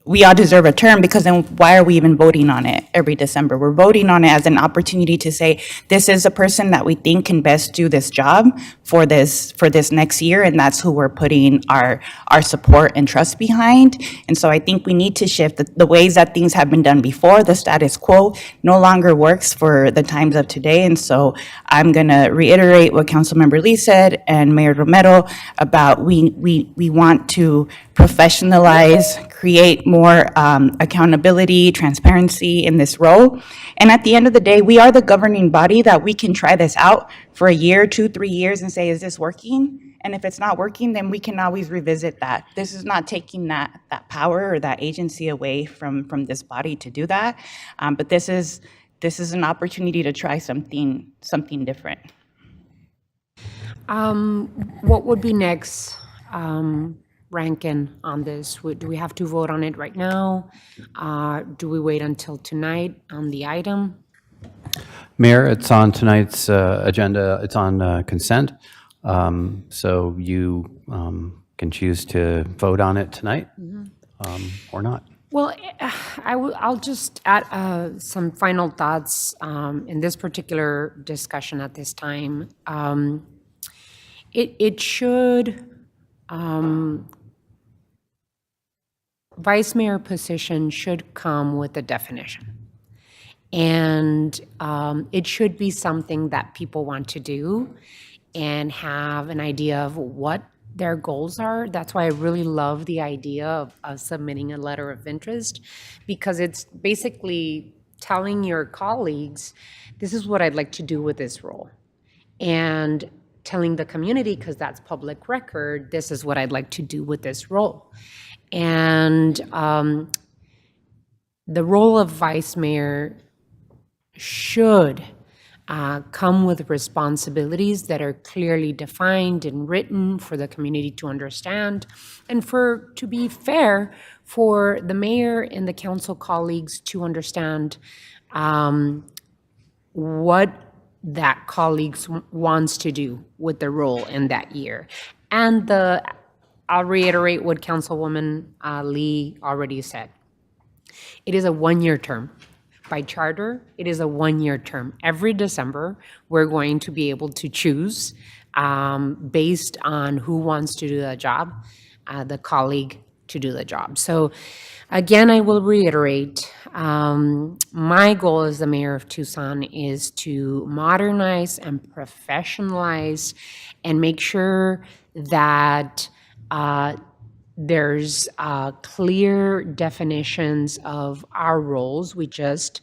we all deserve a term, because then why are we even voting on it every December? We're voting on it as an opportunity to say, this is a person that we think can best do this job for this next year, and that's who we're putting our support and trust behind. And so I think we need to shift the ways that things have been done before. The status quo no longer works for the times of today. And so I'm gonna reiterate what Councilmember Lee said and Mayor Romero about we want to professionalize, create more accountability, transparency in this role. And at the end of the day, we are the governing body that we can try this out for a year, 2, 3 years and say, is this working? And if it's not working, then we can always revisit that. This is not taking that power or that agency away from this body to do that. But this is an opportunity to try something different. What would be next, Rankin, on this? Do we have to vote on it right now? Do we wait until tonight on the item? Mayor, it's on tonight's agenda. It's on consent. So you can choose to vote on it tonight or not. Well, I'll just add some final thoughts in this particular discussion at this time. It should, vice mayor position should come with a definition. And it should be something that people want to do and have an idea of what their goals are. That's why I really love the idea of submitting a letter of interest, because it's basically telling your colleagues, this is what I'd like to do with this role. And telling the community, because that's public record, this is what I'd like to do with this role. And the role of vice mayor should come with responsibilities that are clearly defined and written for the community to understand, and to be fair, for the mayor and the council colleagues to understand what that colleagues wants to do with the role in that year. And I'll reiterate what Councilwoman Lee already said. It is a one-year term. By charter, it is a one-year term. Every December, we're going to be able to choose, based on who wants to do the job, the colleague to do the job. So again, I will reiterate, my goal as the mayor of Tucson is to modernize and professionalize and make sure that there's clear definitions of our roles. We just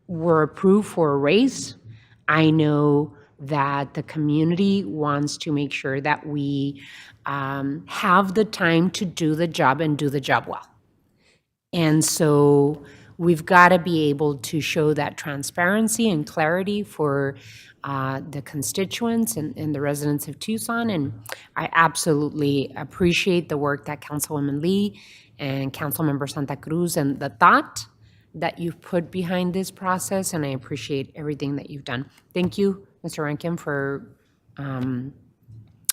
were approved for a raise. I know that the community wants to make sure that we have the time to do the job and do the job well. And so we've got to be able to show that transparency and clarity for the constituents and the residents of Tucson. And I absolutely appreciate the work that Councilwoman Lee and Councilmember Santa Cruz and the thought that you've put behind this process, and I appreciate everything that you've done. Thank you, Mr. Rankin, for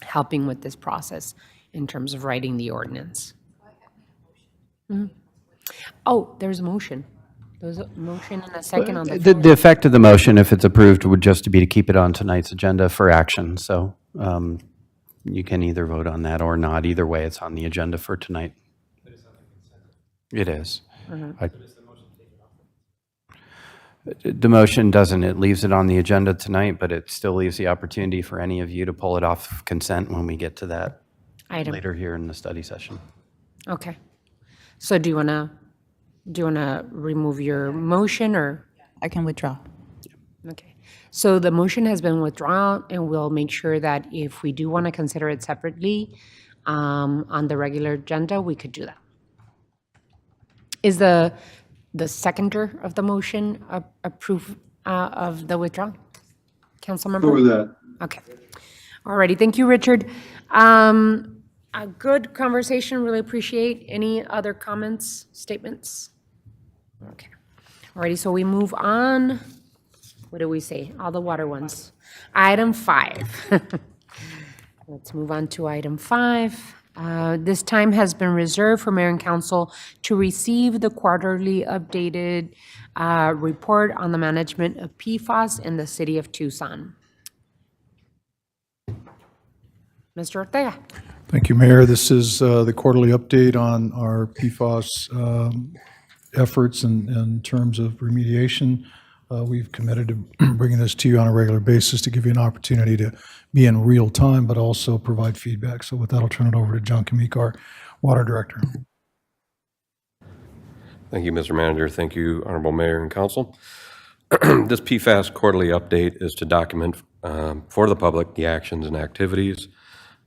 helping with this process in terms of writing the ordinance. Oh, there's a motion. There's a motion and a second on the floor. The effect of the motion, if it's approved, would just be to keep it on tonight's agenda for action. So you can either vote on that or not. Either way, it's on the agenda for tonight. It is. The motion doesn't. It leaves it on the agenda tonight, but it still leaves the opportunity for any of you to pull it off consent when we get to that Item. later here in the study session. Okay. So do you want to remove your motion, or? I can withdraw. Okay. So the motion has been withdrawn, and we'll make sure that if we do want to consider it separately on the regular agenda, we could do that. Is the seconder of the motion approve of the withdrawal? Councilmember? Go with that. Okay. All righty. Thank you, Richard. A good conversation. Really appreciate. Any other comments, statements? Okay. All righty. So we move on What do we say? All the water ones. Item 5. Let's move on to item 5. This time has been reserved for mayor and council to receive the quarterly updated report on the management of PFAS in the city of Tucson. Mr. Ortega. Thank you, Mayor. This is the quarterly update on our PFAS efforts in terms of remediation. We've committed to bringing this to you on a regular basis to give you an opportunity to be in real time, but also provide feedback. So with that, I'll turn it over to John Kamik, our Water Director. Thank you, Mr. Manager. Thank you, Honorable Mayor and Council. This PFAS quarterly update is to document for the public the actions and activities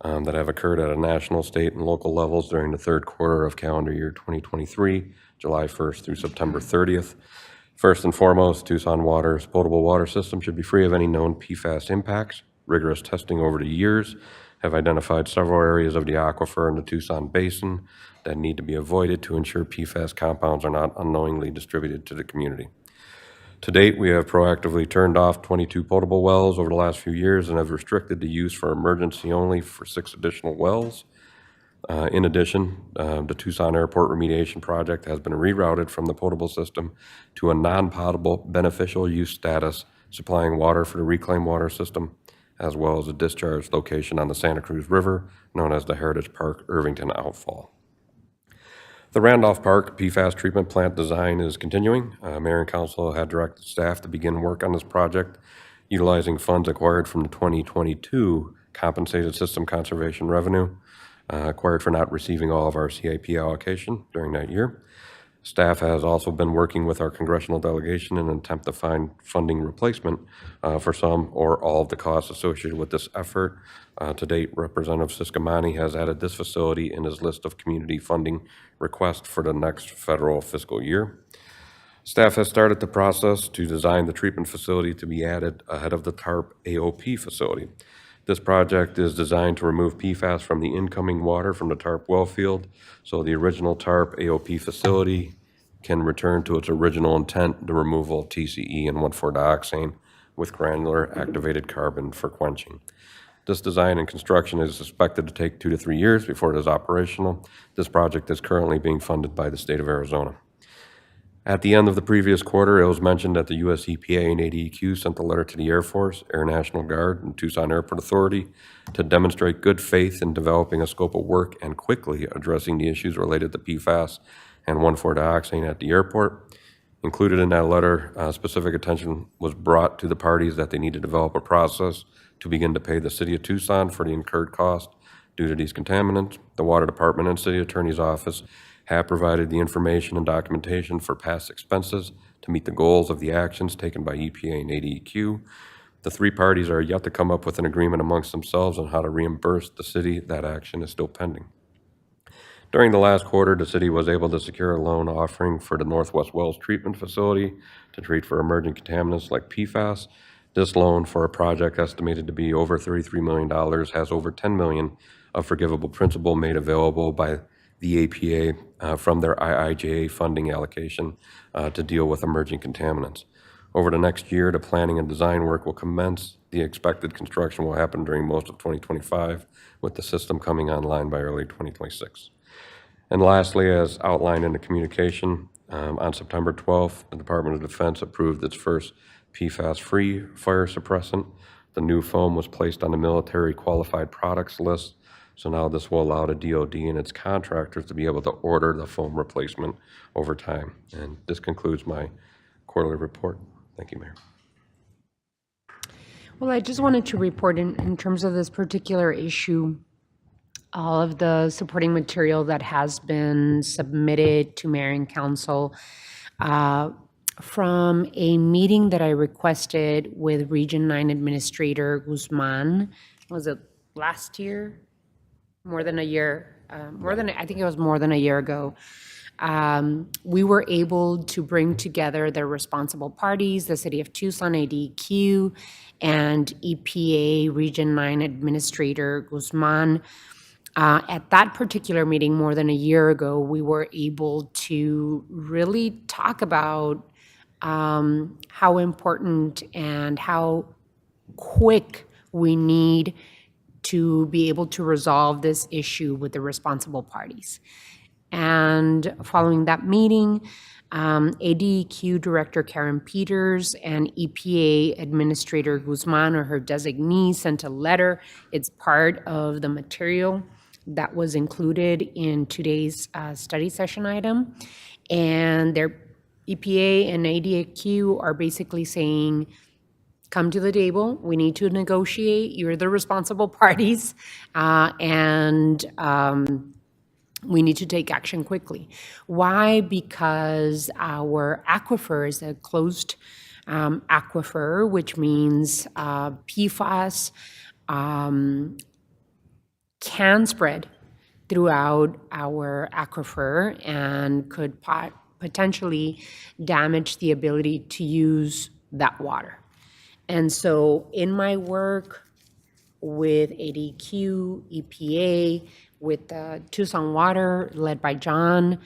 that have occurred at a national, state, and local levels during the third quarter of calendar year 2023, July 1st through September 30th. First and foremost, Tucson Water's potable water system should be free of any known PFAS impacts. Rigorous testing over the years have identified several areas of the aquifer in the Tucson Basin that need to be avoided to ensure PFAS compounds are not unknowingly distributed to the community. To date, we have proactively turned off 22 potable wells over the last few years and have restricted the use for emergency only for 6 additional wells. In addition, the Tucson Airport remediation project has been rerouted from the potable system to a non-potable beneficial use status, supplying water for the reclaimed water system, as well as a discharge location on the Santa Cruz River, known as the Heritage Park Irvington Outfall. The Randolph Park PFAS treatment plant design is continuing. Mayor and Council had directed staff to begin work on this project, utilizing funds acquired from the 2022 compensated system conservation revenue, acquired for not receiving all of our CIP allocation during that year. Staff has also been working with our congressional delegation in an attempt to find funding replacement for some or all of the costs associated with this effort. To date, Representative Siscomani has added this facility in his list of community funding requests for the next federal fiscal year. Staff has started the process to design the treatment facility to be added ahead of the TARP AOP facility. This project is designed to remove PFAS from the incoming water from the TARP well field, so the original TARP AOP facility can return to its original intent, the removal of TCE and 1,4-dioxane with granular activated carbon for quenching. This design and construction is expected to take 2 to 3 years before it is operational. This project is currently being funded by the state of Arizona. At the end of the previous quarter, it was mentioned that the US EPA and ADEQ sent a letter to the Air Force, Air National Guard, and Tucson Airport Authority to demonstrate good faith in developing a scope of work and quickly addressing the issues related to PFAS and 1,4-dioxane at the airport. Included in that letter, specific attention was brought to the parties that they need to develop a process to begin to pay the city of Tucson for the incurred cost due to these contaminants. The Water Department and City Attorney's Office have provided the information and documentation for past expenses to meet the goals of the actions taken by EPA and ADEQ. The 3 parties are yet to come up with an agreement amongst themselves on how to reimburse the city. That action is still pending. During the last quarter, the city was able to secure a loan offering for the Northwest Wells Treatment Facility to treat for emerging contaminants like PFAS. This loan, for a project estimated to be over $33 million, has over $10 million of forgivable principal made available by the APA from their IIJA funding allocation to deal with emerging contaminants. Over the next year, the planning and design work will commence. The expected construction will happen during most of 2025, with the system coming online by early 2026. And lastly, as outlined in the communication, on September 12th, the Department of Defense approved its first PFAS-free fire suppressant. The new foam was placed on the military qualified products list. So now this will allow the DOD and its contractors to be able to order the foam replacement over time. And this concludes my quarterly report. Thank you, Mayor. Well, I just wanted to report in terms of this particular issue, all of the supporting material that has been submitted to Mayor and Council from a meeting that I requested with Region 9 Administrator Guzman. Was it last year? More than a year, I think it was more than a year ago. We were able to bring together the responsible parties, the City of Tucson, ADEQ, and EPA Region 9 Administrator Guzman. At that particular meeting more than a year ago, we were able to really talk about how important and how quick we need to be able to resolve this issue with the responsible parties. And following that meeting, ADEQ Director Karen Peters and EPA Administrator Guzman, or her designee, sent a letter. It's part of the material that was included in today's study session item. And their EPA and ADEQ are basically saying, come to the table, we need to negotiate, you're the responsible parties, and we need to take action quickly. Why? Because our aquifer is a closed aquifer, which means PFAS can spread throughout our aquifer and could potentially damage the ability to use that water. And so in my work with ADQ, EPA, with Tucson Water, led by John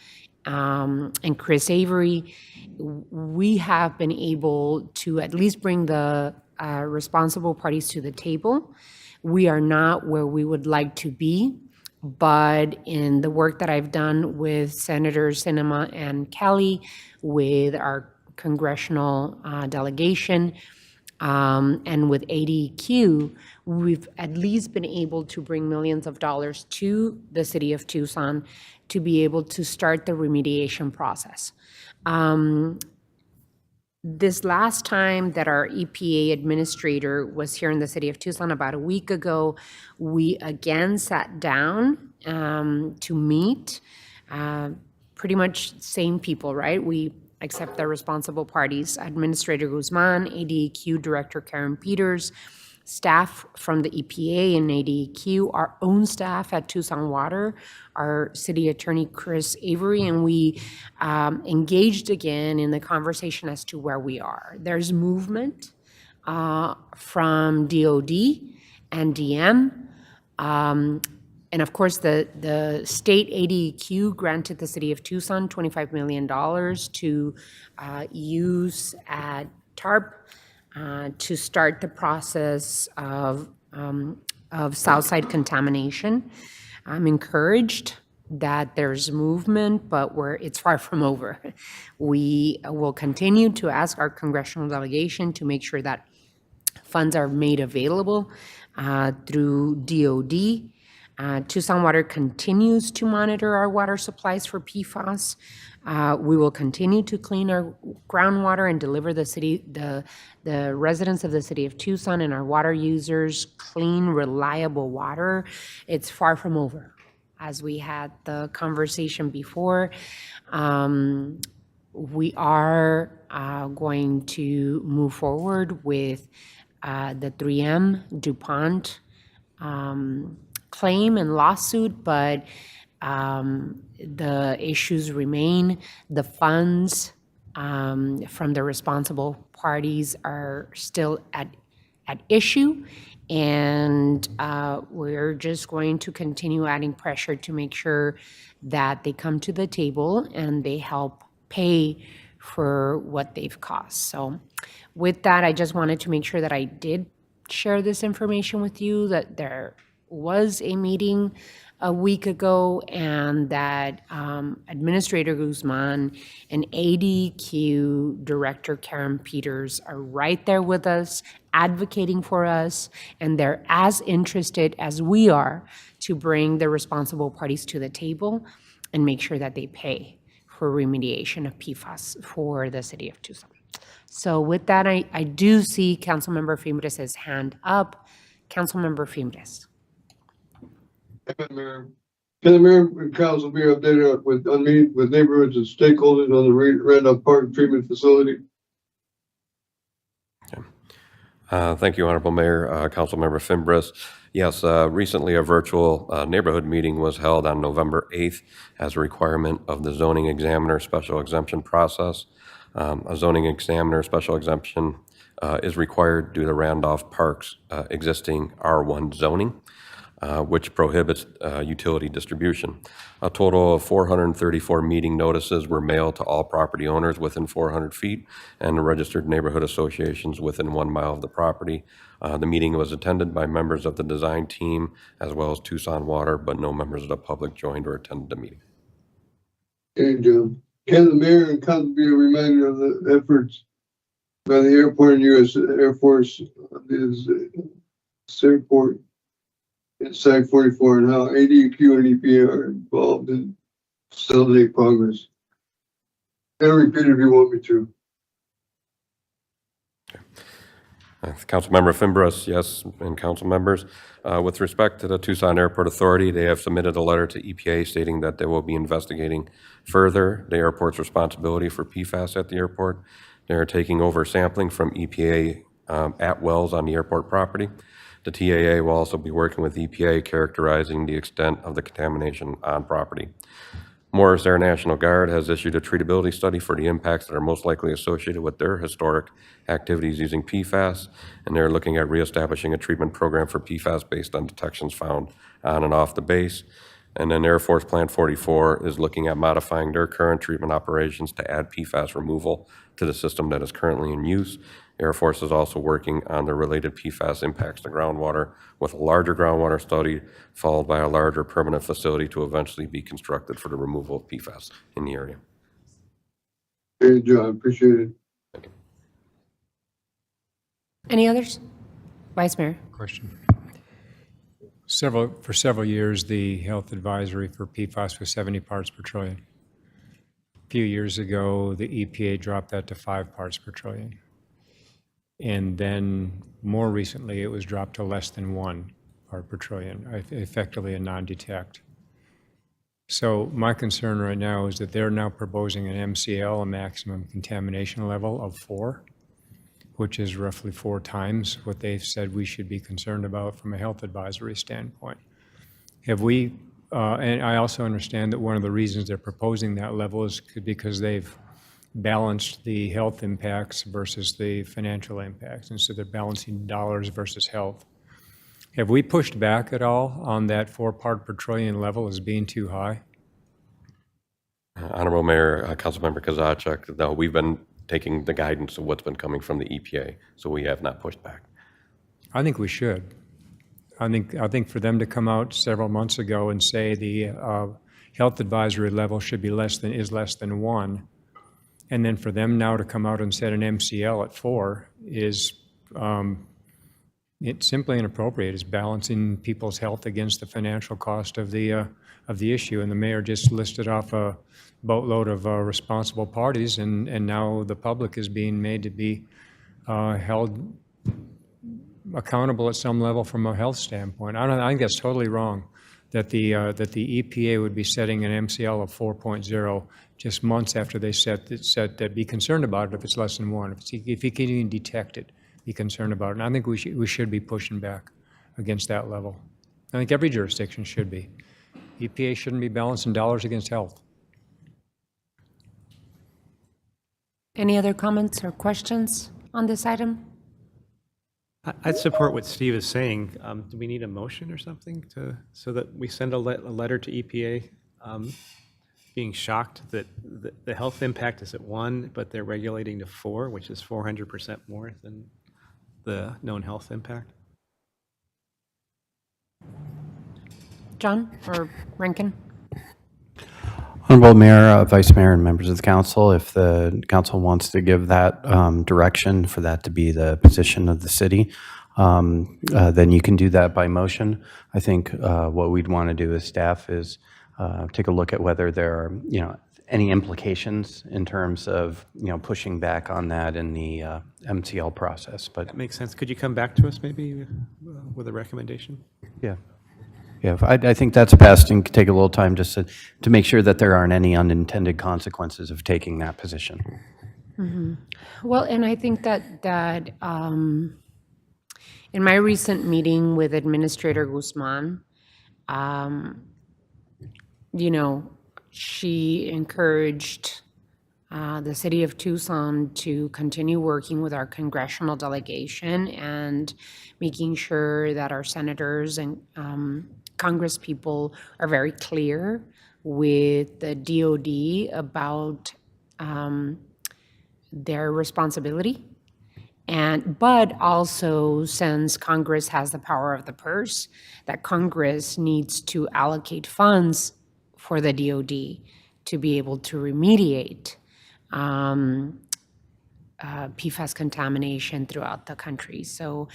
and Chris Avery, we have been able to at least bring the responsible parties to the table. We are not where we would like to be, but in the work that I've done with Senators Sinema and Kelly, with our congressional delegation, and with ADQ, we've at least been able to bring millions of dollars to the city of Tucson to be able to start the remediation process. This last time that our EPA administrator was here in the city of Tucson, about a week ago, we again sat down to meet, pretty much same people, right? We accept the responsible parties, Administrator Guzman, ADEQ Director Karen Peters, staff from the EPA and ADEQ, our own staff at Tucson Water, our city attorney Chris Avery, and we engaged again in the conversation as to where we are. There's movement from DOD and DM. And of course, the state ADEQ granted the city of Tucson $25 million to use at TARP to start the process of Southside contamination. I'm encouraged that there's movement, but it's far from over. We will continue to ask our congressional delegation to make sure that funds are made available through DOD. Tucson Water continues to monitor our water supplies for PFAS. We will continue to clean our groundwater and deliver the residents of the city of Tucson and our water users clean, reliable water. It's far from over. As we had the conversation before, we are going to move forward with the 3M DuPont claim and lawsuit, but the issues remain. The funds from the responsible parties are still at issue, and we're just going to continue adding pressure to make sure that they come to the table and they help pay for what they've cost. So with that, I just wanted to make sure that I did share this information with you, that there was a meeting a week ago and that Administrator Guzman and ADEQ Director Karen Peters are right there with us, advocating for us, and they're as interested as we are to bring the responsible parties to the table and make sure that they pay for remediation of PFAS for the city of Tucson. So with that, I do see Councilmember Fimbres' hand up. Councilmember Fimbres. Madam Mayor, can the mayor and council be updated on meeting with neighborhoods and stakeholders on the Randolph Park treatment facility? Thank you, Honorable Mayor, Councilmember Fimbres. Yes, recently a virtual neighborhood meeting was held on November 8th as a requirement of the zoning examiner special exemption process. A zoning examiner special exemption is required due to Randolph Park's existing R1 zoning. which prohibits utility distribution. A total of 434 meeting notices were mailed to all property owners within 400 feet and the registered neighborhood associations within 1 mile of the property. The meeting was attended by members of the design team as well as Tucson Water, but no members of the public joined or attended the meeting. And can the mayor and council be a reminder of the efforts by the airport and U.S. Air Force, this airport in Site 44, and how ADQ and EPA are involved in facilitate progress? And repeat if you want me to. Councilmember Fimbres, yes, and council members. With respect to the Tucson Airport Authority, they have submitted a letter to EPA stating that they will be investigating further the airport's responsibility for PFAS at the airport. They are taking over sampling from EPA at wells on the airport property. The TAA will also be working with EPA characterizing the extent of the contamination on property. Morris Air National Guard has issued a treatability study for the impacts that are most likely associated with their historic activities using PFAS, and they're looking at reestablishing a treatment program for PFAS based on detections found on and off the base. And then Air Force Plant 44 is looking at modifying their current treatment operations to add PFAS removal to the system that is currently in use. Air Force is also working on the related PFAS impacts to groundwater with a larger groundwater study followed by a larger permanent facility to eventually be constructed for the removal of PFAS in the area. Hey, John, appreciate it. Thank you. Any others? Vice Mayor? Question. For several years, the health advisory for PFAS was 70 parts per trillion. A few years ago, the EPA dropped that to 5 parts per trillion. And then more recently, it was dropped to less than 1 part per trillion, effectively a non-detect. So my concern right now is that they're now proposing an MCL, a maximum contamination level of 4, which is roughly 4 times what they've said we should be concerned about from a health advisory standpoint. Have we, and I also understand that one of the reasons they're proposing that level is because they've balanced the health impacts versus the financial impacts, and so they're balancing dollars versus health. Have we pushed back at all on that 4 part per trillion level as being too high? Honorable Mayor, Councilmember Kozachik, no, we've been taking the guidance of what's been coming from the EPA, so we have not pushed back. I think we should. I think for them to come out several months ago and say the health advisory level should be less than 1, and then for them now to come out and set an MCL at 4 is it's simply inappropriate. It's balancing people's health against the financial cost of the issue. And the mayor just listed off a boatload of responsible parties, and now the public is being made to be held accountable at some level from a health standpoint. I think that's totally wrong. That the EPA would be setting an MCL of 4.0 just months after they said that be concerned about it if it's less than 1. If you can even detect it, be concerned about it. And I think we should be pushing back against that level. I think every jurisdiction should be. EPA shouldn't be balancing dollars against health. Any other comments or questions on this item? I'd support what Steve is saying. Do we need a motion or something so that we send a letter to EPA being shocked that the health impact is at 1, but they're regulating to 4, which is 400% more than the known health impact? John or Rankin? Honorable Mayor, Vice Mayor, and members of the council, if the council wants to give that direction for that to be the position of the city, then you can do that by motion. I think what we'd want to do as staff is take a look at whether there are, any implications in terms of, pushing back on that in the MCL process. But That makes sense. Could you come back to us maybe with a recommendation? yeah. Yeah, I think that's best, and take a little time just to make sure that there aren't any unintended consequences of taking that position. Mm-hmm. Well, and I think that in my recent meeting with Administrator Guzman, she encouraged the city of Tucson to continue working with our congressional delegation and making sure that our senators and Congress people are very clear with the DOD about their responsibility. But also, since Congress has the power of the purse, that Congress needs to allocate funds for the DOD to be able to remediate PFAS contamination throughout the country. So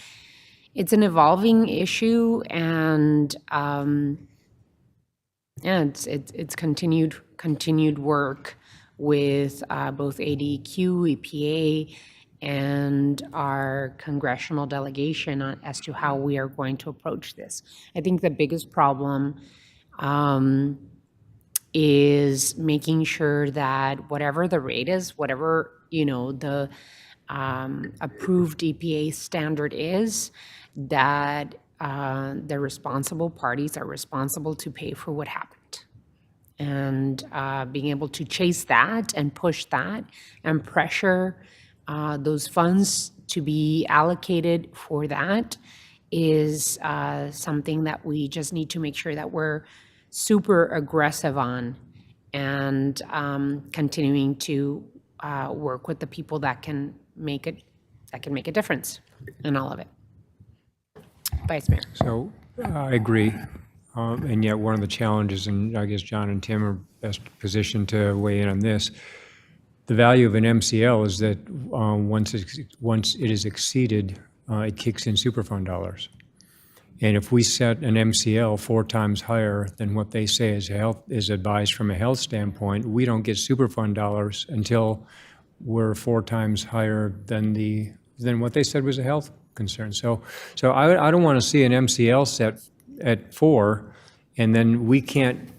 it's an evolving issue, and it's continued work with both ADQ, EPA, and our congressional delegation as to how we are going to approach this. I think the biggest problem is making sure that whatever the rate is, whatever, the approved EPA standard is, that the responsible parties are responsible to pay for what happened. And being able to chase that and push that and pressure those funds to be allocated for that is something that we just need to make sure that we're super aggressive on, and continuing to work with the people that can make a difference in all of it. Vice Mayor. So I agree. And yet one of the challenges, and I guess John and Tim are best positioned to weigh in on this, the value of an MCL is that once it is exceeded, it kicks in Superfund dollars. And if we set an MCL 4 times higher than what they say is advised from a health standpoint, we don't get Superfund dollars until we're 4 times higher than what they said was a health concern. So I don't want to see an MCL set at 4, and then we can't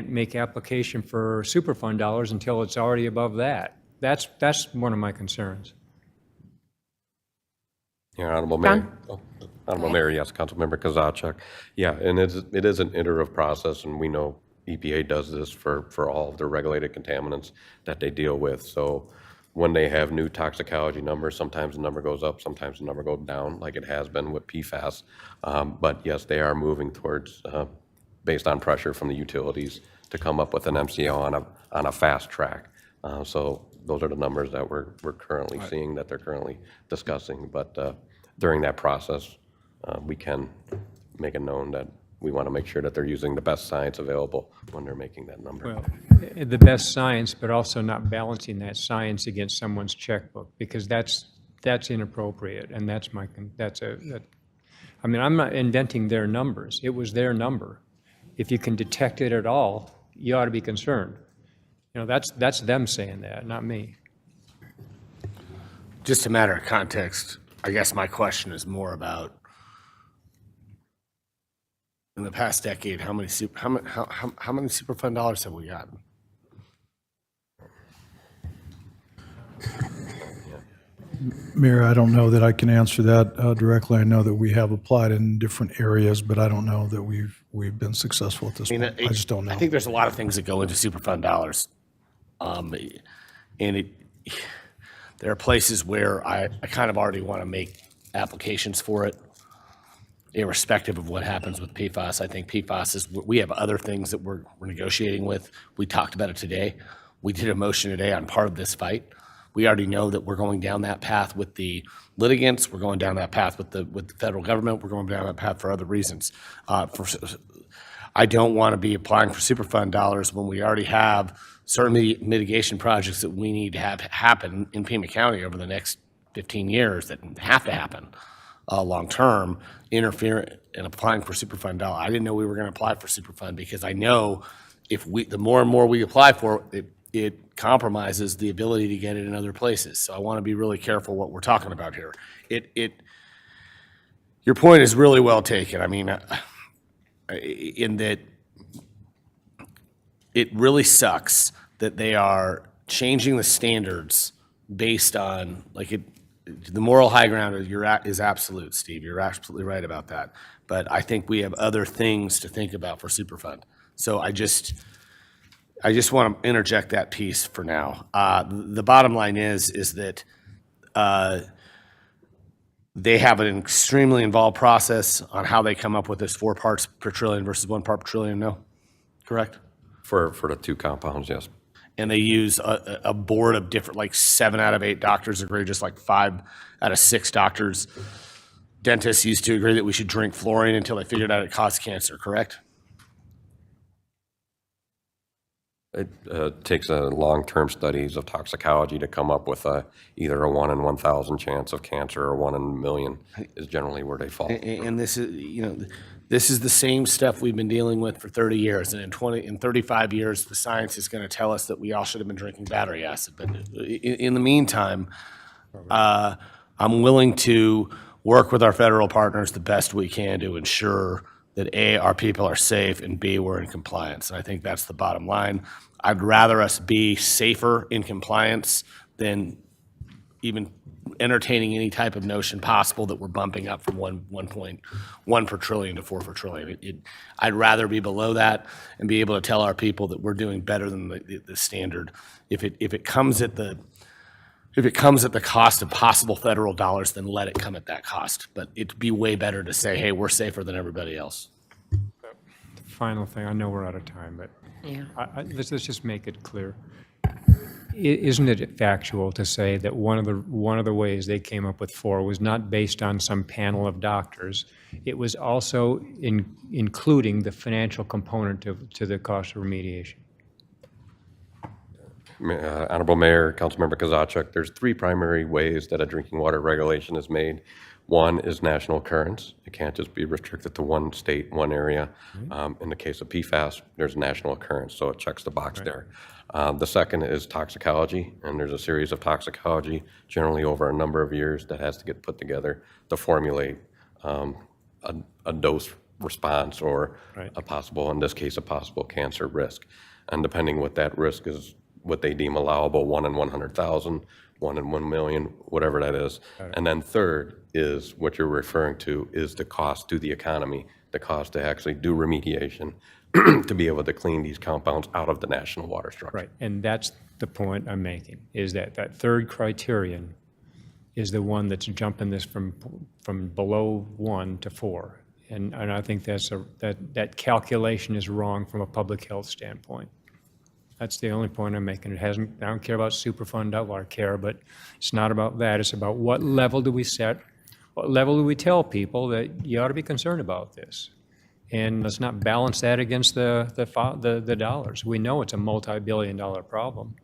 make application for Superfund dollars until it's already above that. That's one of my concerns. Yeah, Honorable Mayor. John? Oh, Honorable Mayor, yes, Councilmember Kozachik. Yeah, and it is an iterative process, and we know EPA does this for all of their regulated contaminants that they deal with. So when they have new toxicology numbers, sometimes the number goes up, sometimes the number goes down, like it has been with PFAS. But yes, they are moving towards, based on pressure from the utilities, to come up with an MCL on a fast track. So those are the numbers that we're currently seeing, that they're currently discussing. But during that process, we can make it known that we want to make sure that they're using the best science available when they're making that number. Well, the best science, but also not balancing that science against someone's checkbook, because that's inappropriate, and I mean, I'm not inventing their numbers. It was their number. If you can detect it at all, you ought to be concerned. That's them saying that, not me. Just a matter of context, I guess my question is more about, in the past decade, how many Superfund dollars have we gotten? Mayor, I don't know that I can answer that directly. I know that we have applied in different areas, but I don't know that we've been successful at this point. I just don't know. I think there's a lot of things that go into Superfund dollars. And there are places where I kind of already want to make applications for it, irrespective of what happens with PFAS. I think PFAS we have other things that we're negotiating with. We talked about it today. We did a motion today on part of this fight. We already know that we're going down that path with the litigants. We're going down that path with the federal government. We're going down that path for other reasons. I don't want to be applying for Superfund dollars when we already have certain mitigation projects that we need to have happen in Pima County over the next 15 years that have to happen long-term, interfere in applying for Superfund dollars. I didn't know we were going to apply for Superfund, because I know the more and more we apply for it compromises the ability to get it in other places. So I want to be really careful what we're talking about here. Your point is really well taken. I mean, in that it really sucks that they are changing the standards based on, the moral high ground is absolute, Steve. You're absolutely right about that. But I think we have other things to think about for Superfund. So I just want to interject that piece for now. The bottom line is that they have an extremely involved process on how they come up with this 4 parts per trillion versus 1 part per trillion, no? Correct? For the 2 compounds, yes. And they use a board of different, like 7 out of 8 doctors agree, just like 5 out of 6 doctors. Dentists used to agree that we should drink fluorine until they figured out it caused cancer, correct? It takes long-term studies of toxicology to come up with either a 1 in 1,000 chance of cancer or 1 in a million is generally where they fall. And this is, this is the same stuff we've been dealing with for 30 years. And in 35 years, the science is going to tell us that we all should have been drinking battery acid. But in the meantime, I'm willing to work with our federal partners the best we can to ensure that A, our people are safe, and B, we're in compliance. And I think that's the bottom line. I'd rather us be safer in compliance than even entertaining any type of notion possible that we're bumping up from 1.1 per trillion to 4 per trillion. I'd rather be below that and be able to tell our people that we're doing better than the standard. If it comes at the cost of possible federal dollars, then let it come at that cost. But it'd be way better to say, hey, we're safer than everybody else. Final thing, I know we're out of time, but Yeah. let's just make it clear. Isn't it factual to say that one of the ways they came up with 4 was not based on some panel of doctors? It was also including the financial component to the cost of remediation. Honorable Mayor, Councilmember Kozachik, there's 3 primary ways that a drinking water regulation is made. One is national occurrence. It can't just be restricted to one state, one area. In the case of PFAS, there's national occurrence, so it checks the box there. The second is toxicology, and there's a series of toxicology, generally over a number of years, that has to get put together to formulate a dose response or a possible, in this case, a possible cancer risk. And depending what that risk is, what they deem allowable, 1 in 100,000, 1 in 1 million, whatever that is. And then third is what you're referring to is the cost to the economy, the cost to actually do remediation to be able to clean these compounds out of the national water structure. Right, and that's the point I'm making, is that third criterion is the one that's jumping this from below 1 to 4. And I think that calculation is wrong from a public health standpoint. That's the only point I'm making. I don't care about Superfund, I care, but it's not about that. It's about what level do we set? What level do we tell people that you ought to be concerned about this? And let's not balance that against the dollars. We know it's a multi-billion-dollar problem.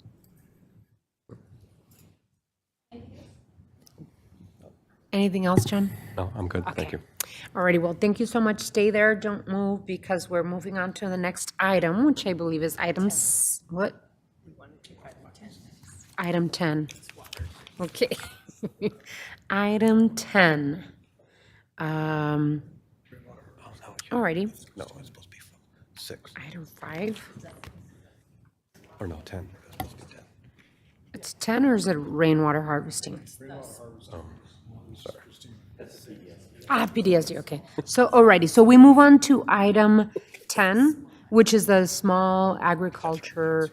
Anything else, John? No, I'm good, thank you. Alrighty, well, thank you so much. Stay there, don't move, because we're moving on to the next item, which I believe is what? Item 10. Okay. Item 10. Alrighty. No, it's supposed to be 6. Item 5. Or no, 10. It's supposed to be 10. It's 10, or is it rainwater harvesting? Sorry. PDSD, okay. So, alrighty, so we move on to item 10, which is the small agriculture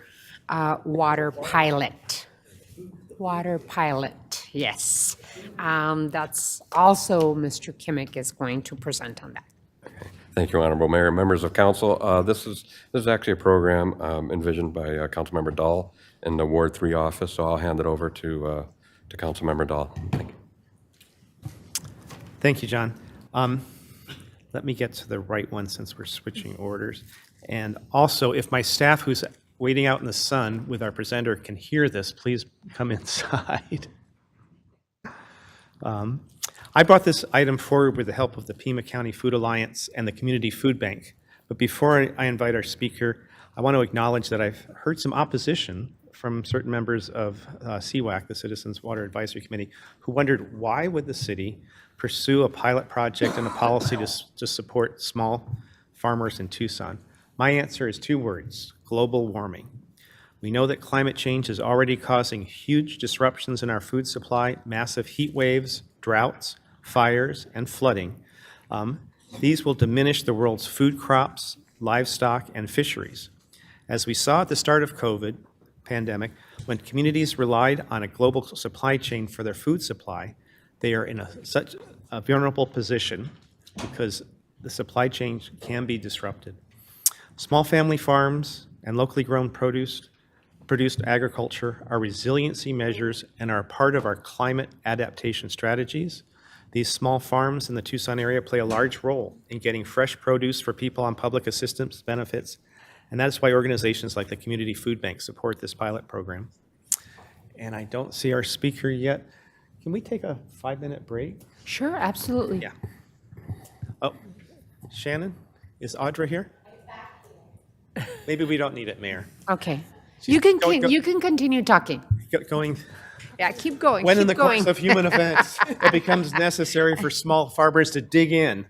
water pilot. Water pilot, yes. That's also Mr. Kimmick is going to present on that. Thank you, Honorable Mayor, members of council. This is actually a program envisioned by Councilmember Dahl in the Ward 3 office, so I'll hand it over to Councilmember Dahl. Thank you. Thank you, John. Let me get to the right one since we're switching orders. And also, if my staff who's waiting out in the sun with our presenter can hear this, please come inside. I brought this item forward with the help of the Pima County Food Alliance and the Community Food Bank. But before I invite our speaker, I want to acknowledge that I've heard some opposition from certain members of CWAC, the Citizens Water Advisory Committee, who wondered why would the city pursue a pilot project and a policy to support small farmers in Tucson. My answer is 2 words: global warming. We know that climate change is already causing huge disruptions in our food supply, massive heat waves, droughts, fires, and flooding. These will diminish the world's food crops, livestock, and fisheries. As we saw at the start of COVID pandemic, when communities relied on a global supply chain for their food supply, they are in such a vulnerable position because the supply chain can be disrupted. Small family farms and locally grown produced agriculture are resiliency measures and are part of our climate adaptation strategies. These small farms in the Tucson area play a large role in getting fresh produce for people on public assistance benefits, and that's why organizations like the Community Food Bank support this pilot program. And I don't see our speaker yet. Can we take a 5-minute break? Sure, absolutely. Yeah. Oh, Shannon, is Audra here? Maybe we don't need it, Mayor. Okay. You can Go- you can continue talking. Going, Yeah, keep going. when keep in the going. course of human events, it becomes necessary for small farmers to dig in.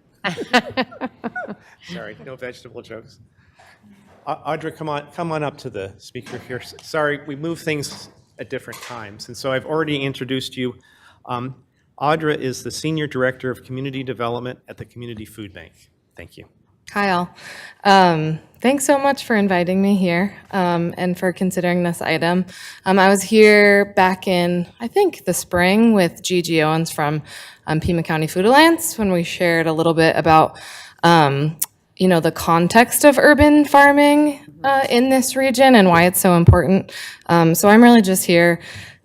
Sorry, no vegetable jokes. Audra, come on up to the speaker here. Sorry, we move things at different times, and so I've already introduced you. Audra is the Senior Director of Community Development at the Community Food Bank. Thank you. Hi, all. Thanks so much for inviting me here and for considering this item. I was here back in, I think, the spring with Gigi Owens from Pima County Food Alliance when we shared a little bit about, the context of urban farming in this region and why it's so important. So I'm really just here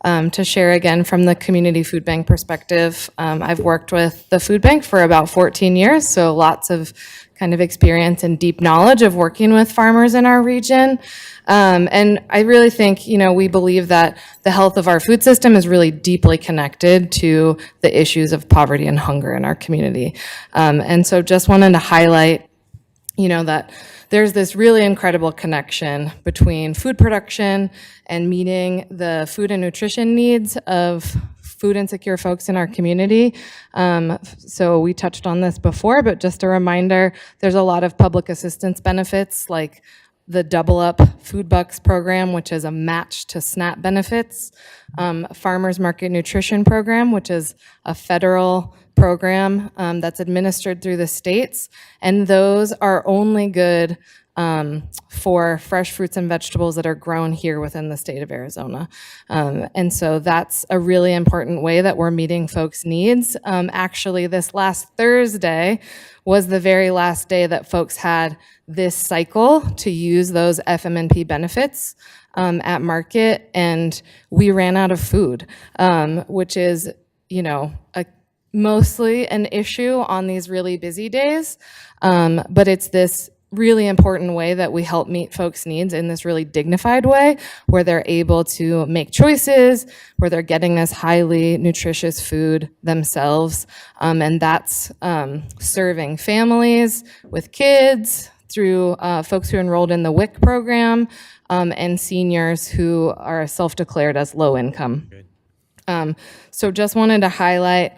to share again from the Community Food Bank perspective. I've worked with the food bank for about 14 years, so lots of kind of experience and deep knowledge of working with farmers in our region. And I really think, we believe that the health of our food system is really deeply connected to the issues of poverty and hunger in our community. And so just wanted to highlight, that there's this really incredible connection between food production and meeting the food and nutrition needs of food insecure folks in our community. So we touched on this before, but just a reminder, there's a lot of public assistance benefits like the Double Up Food Bucks program, which is a match to SNAP benefits, Farmers Market Nutrition Program, which is a federal program that's administered through the states, and those are only good for fresh fruits and vegetables that are grown here within the state of Arizona. And so that's a really important way that we're meeting folks' needs. Actually, this last Thursday was the very last day that folks had this cycle to use those FMNP benefits at market, and we ran out of food, which is, mostly an issue on these really busy days, but it's this really important way that we help meet folks' needs in this really dignified way, where they're able to make choices, where they're getting this highly nutritious food themselves, and that's serving families with kids through folks who are enrolled in the WIC program, and seniors who are self-declared as low income. So just wanted to highlight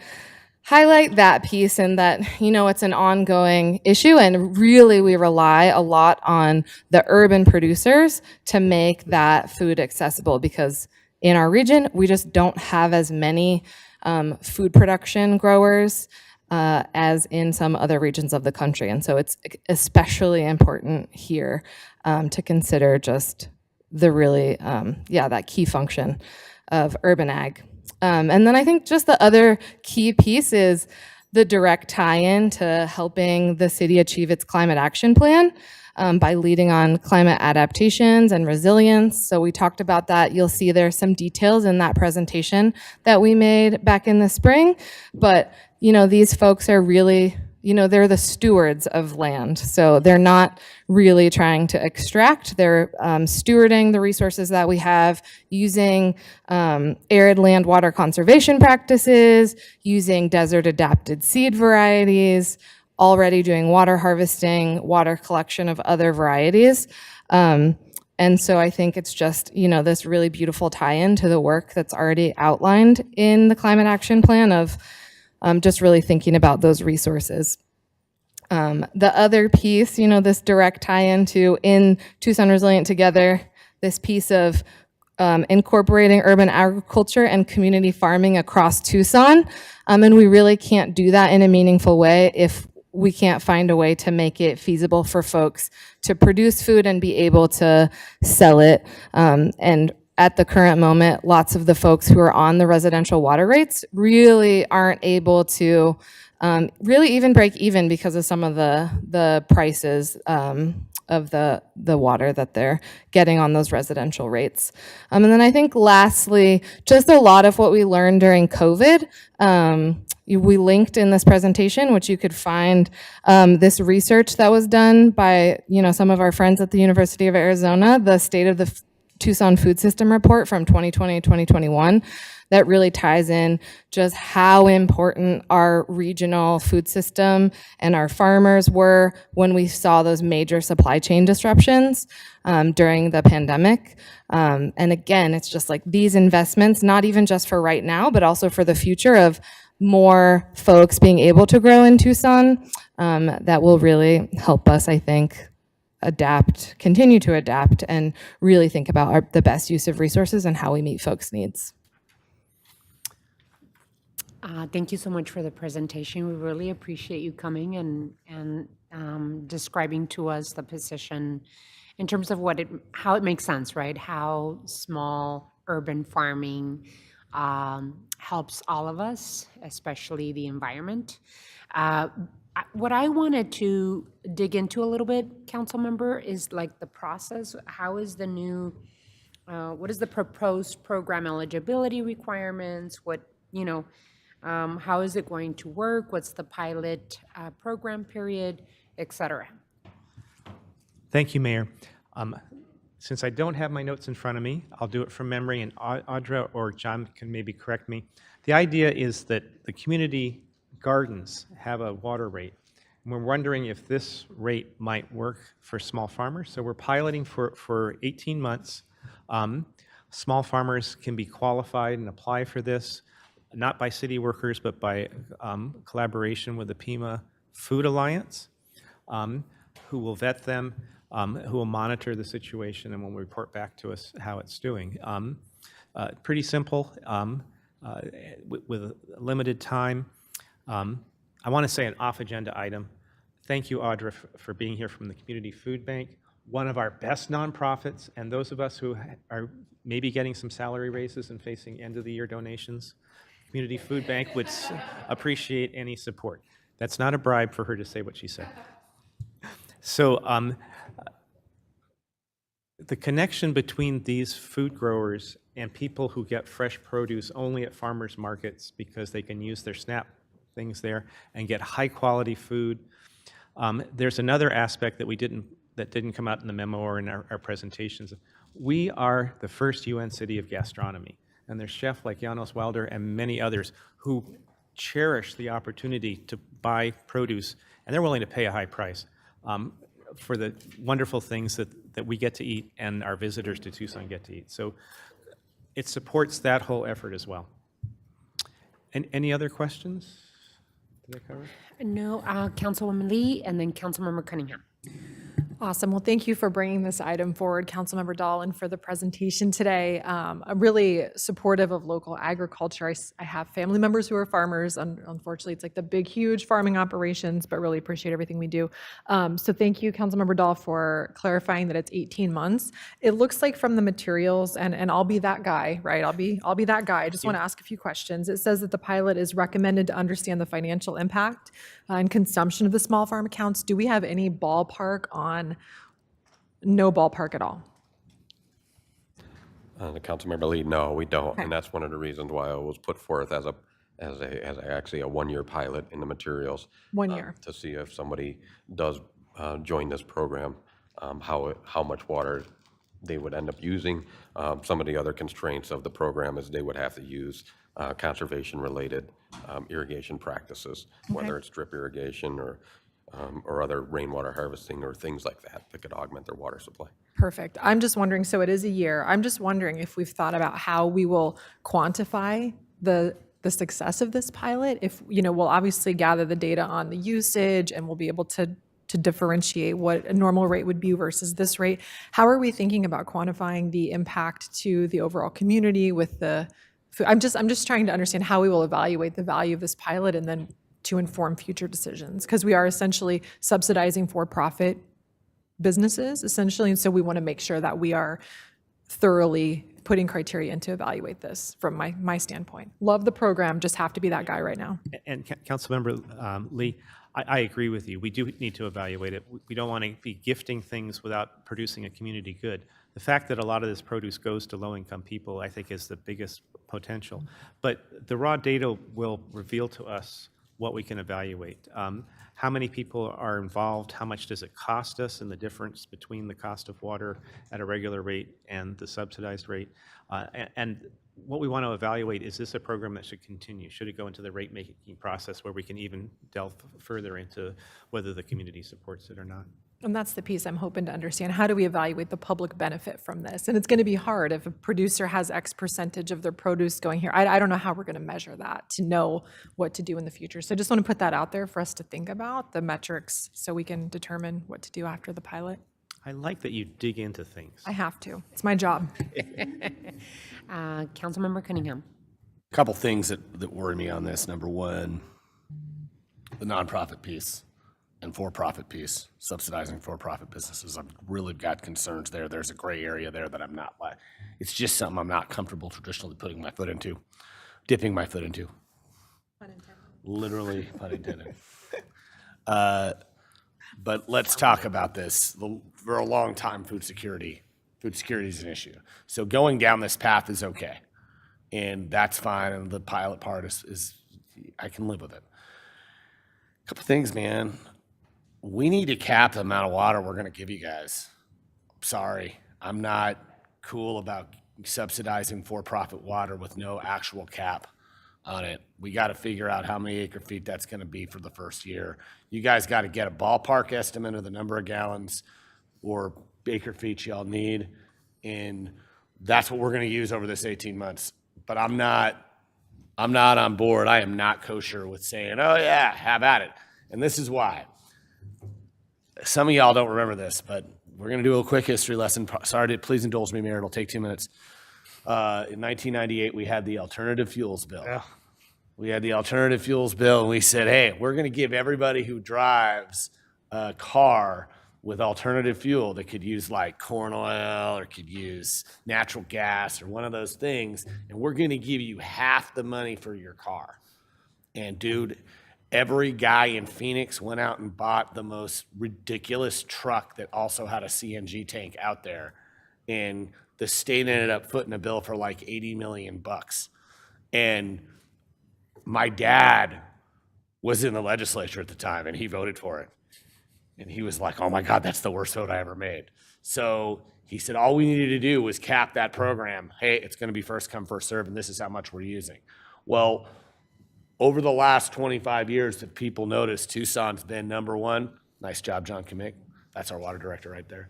that piece, and that, it's an ongoing issue, and really we rely a lot on the urban producers to make that food accessible, because in our region, we just don't have as many food production growers as in some other regions of the country. And so it's especially important here to consider just the really, that key function of urban ag. And then I think just the other key piece is the direct tie-in to helping the city achieve its climate action plan by leading on climate adaptations and resilience. So we talked about that. You'll see there's some details in that presentation that we made back in the spring. But, these folks are really, they're the stewards of land. So they're not really trying to extract. They're stewarding the resources that we have, using arid land water conservation practices, using desert adapted seed varieties, already doing water harvesting, water collection of other varieties. And so I think it's just, this really beautiful tie-in to the work that's already outlined in the Climate Action Plan of just really thinking about those resources. The other piece, this direct tie-in to in Tucson Resilient Together, this piece of incorporating urban agriculture and community farming across Tucson. And we really can't do that in a meaningful way if we can't find a way to make it feasible for folks to produce food and be able to sell it. And at the current moment, lots of the folks who are on the residential water rates really aren't able to really even break even because of some of the prices of the water that they're getting on those residential rates. And then I think lastly, just a lot of what we learned during COVID, we linked in this presentation, which you could find this research that was done by some of our friends at the University of Arizona, the State of the Tucson Food System Report from 2020-2021, that really ties in just how important our regional food system and our farmers were when we saw those major supply chain disruptions during the pandemic. And again, it's just like these investments, not even just for right now, but also for the future of more folks being able to grow in Tucson, that will really help us, I think, continue to adapt, and really think about the best use of resources and how we meet folks' needs. Thank you so much for the presentation. We really appreciate you coming and describing to us the position in terms of how it makes sense, right? How small urban farming helps all of us, especially the environment. What I wanted to dig into a little bit, council member, is like the process. How is the new, what is the proposed program eligibility requirements? How is it going to work? What's the pilot program period, et cetera? Thank you, Mayor. Since I don't have my notes in front of me, I'll do it from memory, and Audra or John can maybe correct me. The idea is that the community gardens have a water rate, and we're wondering if this rate might work for small farmers. So we're piloting for 18 months. Small farmers can be qualified and apply for this, not by city workers, but by collaboration with the Pima Food Alliance, who will vet them, who will monitor the situation, and will report back to us how it's doing. Pretty simple, with a limited time. I want to say an off-agenda item. Thank you, Audra, for being here from the Community Food Bank, one of our best nonprofits, and those of us who are maybe getting some salary raises and facing end-of-the-year donations. Community Food Bank would appreciate any support. That's not a bribe for her to say what she said. So the connection between these food growers and people who get fresh produce only at farmers markets because they can use their SNAP things there and get high quality food. There's another aspect that didn't come out in the memo or in our presentations. We are the first UN city of gastronomy, and there's chefs like Janos Wilder and many others who cherish the opportunity to buy produce, and they're willing to pay a high price for the wonderful things that we get to eat and our visitors to Tucson get to eat. So it supports that whole effort as well. And any other questions? Did I cover? No, Councilwoman Lee, and then Councilmember Cunningham. Awesome. Well, thank you for bringing this item forward, Councilmember Dahl, and for the presentation today. I'm really supportive of local agriculture. I have family members who are farmers. Unfortunately, it's like the big, huge farming operations, but really appreciate everything we do. So thank you, Councilmember Dahl, for clarifying that it's 18 months. It looks like from the materials, and I'll be that guy, right? I'll be that guy. I just want to ask a few questions. It says that the pilot is recommended to understand the financial impact and consumption of the small farm accounts. Do we have any ballpark on? No ballpark at all? The Councilmember Lee, no, we don't, okay. And that's one of the reasons why it was put forth as actually a one-year pilot in the materials. 1 year. To see if somebody does join this program, how much water they would end up using. Some of the other constraints of the program is they would have to use conservation-related irrigation practices, whether it's drip irrigation or other rainwater harvesting or things like that could augment their water supply. Perfect. I'm just wondering, so it is a year. I'm just wondering if we've thought about how we will quantify the success of this pilot. If, we'll obviously gather the data on the usage and we'll be able to differentiate what a normal rate would be versus this rate. How are we thinking about quantifying the impact to the overall community with the food? I'm just trying to understand how we will evaluate the value of this pilot and then to inform future decisions, because we are essentially subsidizing for-profit businesses, essentially, and so we want to make sure that we are thoroughly putting criteria in to evaluate this from my standpoint. Love the program, just have to be that guy right now. And Councilmember Lee, I agree with you. We do need to evaluate it. We don't want to be gifting things without producing a community good. The fact that a lot of this produce goes to low-income people, I think, is the biggest potential. But the raw data will reveal to us what we can evaluate. How many people are involved? How much does it cost us, and the difference between the cost of water at a regular rate and the subsidized rate? And what we want to evaluate, is this a program that should continue? Should it go into the rate-making process where we can even delve further into whether the community supports it or not? And that's the piece I'm hoping to understand. How do we evaluate the public benefit from this? And it's going to be hard if a producer has X percentage of their produce going here. I don't know how we're going to measure that to know what to do in the future. So I just want to put that out there for us to think about, the metrics, so we can determine what to do after the pilot. I like that you dig into things. I have to. It's my job. Councilmember Cunningham. A couple things that worry me on this. Number one, the nonprofit piece and for-profit piece, subsidizing for-profit businesses. I've really got concerns there. There's a gray area there that I'm not like. It's just something I'm not comfortable traditionally putting my foot into, dipping my foot into. Pun intended. Literally, pun intended. But let's talk about this. For a long time, food security is an issue. So going down this path is okay, and that's fine. And the pilot part is I can live with it. A couple things, man. We need to cap the amount of water we're going to give you guys. Sorry, I'm not cool about subsidizing for-profit water with no actual cap on it. We got to figure out how many acre feet that's going to be for the first year. You guys got to get a ballpark estimate of the number of gallons or acre feet y'all need, and that's what we're going to use over this 18 months. But I'm not on board. I am not kosher with saying, oh yeah, have at it. And this is why. Some of y'all don't remember this, but we're going to do a quick history lesson. Sorry, please indulge me, Mayor. It'll take 2 minutes. In 1998, we had the alternative fuels bill. Yeah. We had the alternative fuels bill, and we said, hey, we're going to give everybody who drives a car with alternative fuel that could use like corn oil or could use natural gas or one of those things, and we're going to give you half the money for your car. And dude, every guy in Phoenix went out and bought the most ridiculous truck that also had a CNG tank out there. And the state ended up footing a bill for like $80 million. And my dad was in the legislature at the time, and he voted for it. And he was like, oh my God, that's the worst vote I ever made. So he said, all we needed to do was cap that program. Hey, it's going to be first come, first serve, and this is how much we're using. Well, over the last 25 years, if people notice, Tucson's been number one. Nice job, John Kamick. That's our water director right there.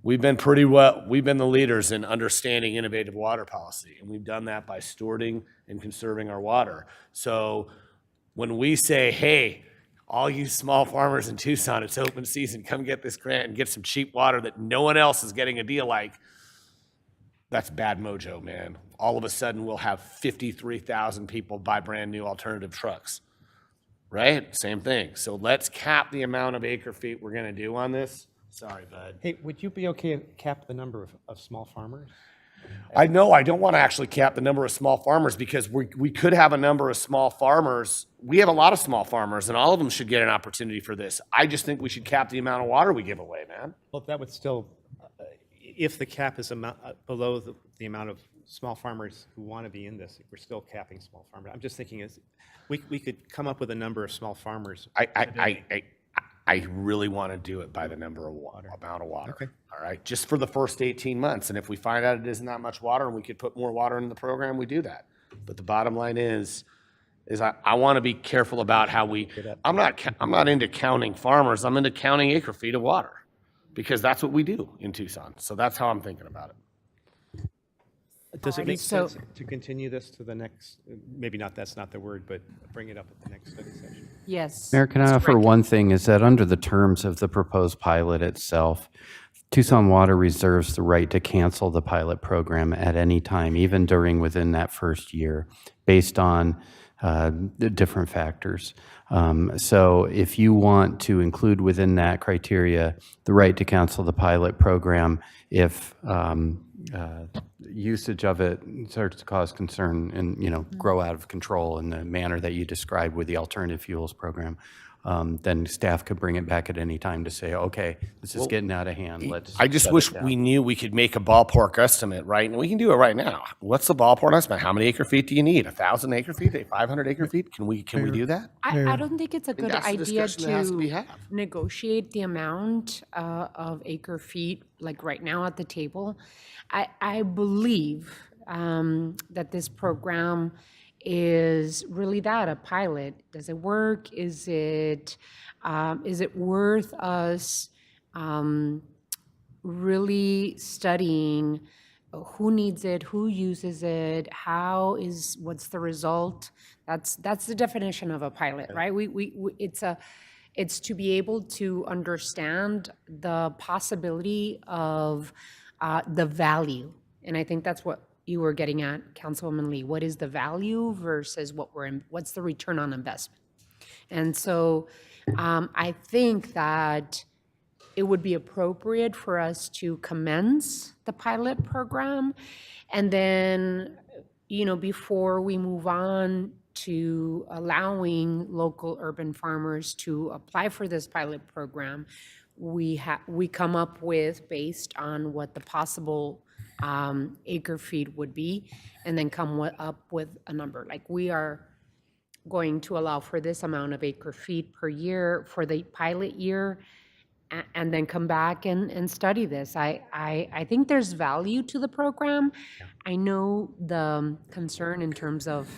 We've been the leaders in understanding innovative water policy, and we've done that by stewarding and conserving our water. So when we say, hey, all you small farmers in Tucson, it's open season, come get this grant and get some cheap water that no one else is getting a deal like, that's bad mojo, man. All of a sudden, we'll have 53,000 people buy brand new alternative trucks, right? Same thing. So let's cap the amount of acre feet we're going to do on this. Sorry, bud. Hey, would you be okay to cap the number of small farmers? I know I don't want to actually cap the number of small farmers because we could have a number of small farmers. We have a lot of small farmers, and all of them should get an opportunity for this. I just think we should cap the amount of water we give away, man. Well, that would still, if the cap is below the amount of small farmers who want to be in this, we're still capping small farmers. I'm just thinking we could come up with a number of small farmers. I really want to do it by the number of amount of water. Okay. All right, just for the first 18 months. And if we find out it isn't that much water and we could put more water in the program, we do that. But the bottom line is I want to be careful about how I'm not into counting farmers. I'm into counting acre feet of water because that's what we do in Tucson. So that's how I'm thinking about it. Does it make So- sense to continue this to the next, maybe not, that's not the word, but bring it up at the next study session? Yes. Mayor, can I offer one thing? Is that under the terms of the proposed pilot itself, Tucson Water reserves the right to cancel the pilot program at any time, even within that first year, based on the different factors. So if you want to include within that criteria the right to cancel the pilot program if usage of it starts to cause concern and, grow out of control in the manner that you described with the alternative fuels program, then staff could bring it back at any time to say, okay, this is getting out of hand. Let's I just shut wish it down. we knew we could make a ballpark estimate, right? And we can do it right now. What's the ballpark estimate? How many acre feet do you need? 1,000 acre feet? 500 acre feet? Can we do that? I don't think it's a good that's the idea discussion that has to be to had. negotiate the amount of acre feet, like right now at the table. I believe that this program is really that, a pilot. Does it work? Is it worth us really studying who needs it, who uses it, what's the result? That's the definition of a pilot, right? It's to be able to understand the possibility of the value. And I think that's what you were getting at, Councilwoman Lee. What is the value versus what's the return on investment? And so I think that it would be appropriate for us to commence the pilot program. And then, before we move on to allowing local urban farmers to apply for this pilot program, we come up with, based on what the possible acre feet would be, and then come up with a number. Like, we are going to allow for this amount of acre feet per year for the pilot year, and then come back and study this. I think there's value to the program. I know the concern in terms of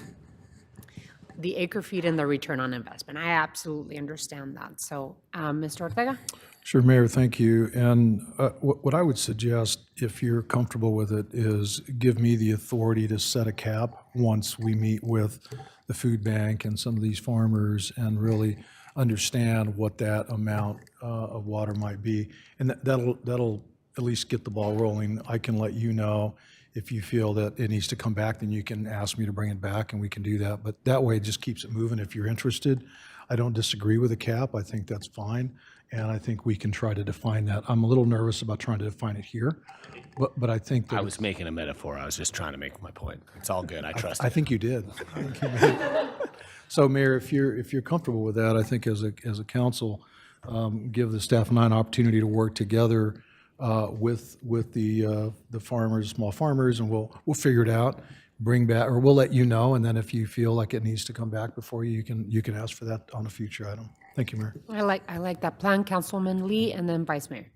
the acre feet and the return on investment. I absolutely understand that. So, Mr. Ortega? Sure, Mayor, thank you. And what I would suggest, if you're comfortable with it, is give me the authority to set a cap once we meet with the food bank and some of these farmers and really understand what that amount of water might be. And that'll at least get the ball rolling. I can let you know if you feel that it needs to come back, then you can ask me to bring it back and we can do that. But that way it just keeps it moving if you're interested. I don't disagree with the cap. I think that's fine. And I think we can try to define that. I'm a little nervous about trying to define it here, but I think that I was making a metaphor. I was just trying to make my point. It's all good. I trust I it. think you did. So, Mayor, if you're comfortable with that, I think as a council, give the staff and I an opportunity to work together with the farmers, small farmers, and we'll figure it out. Bring back, or we'll let you know, and then if you feel like it needs to come back before you can ask for that on a future item. Thank you, Mayor. I like that plan, Councilwoman Lee, and then Vice Mayor.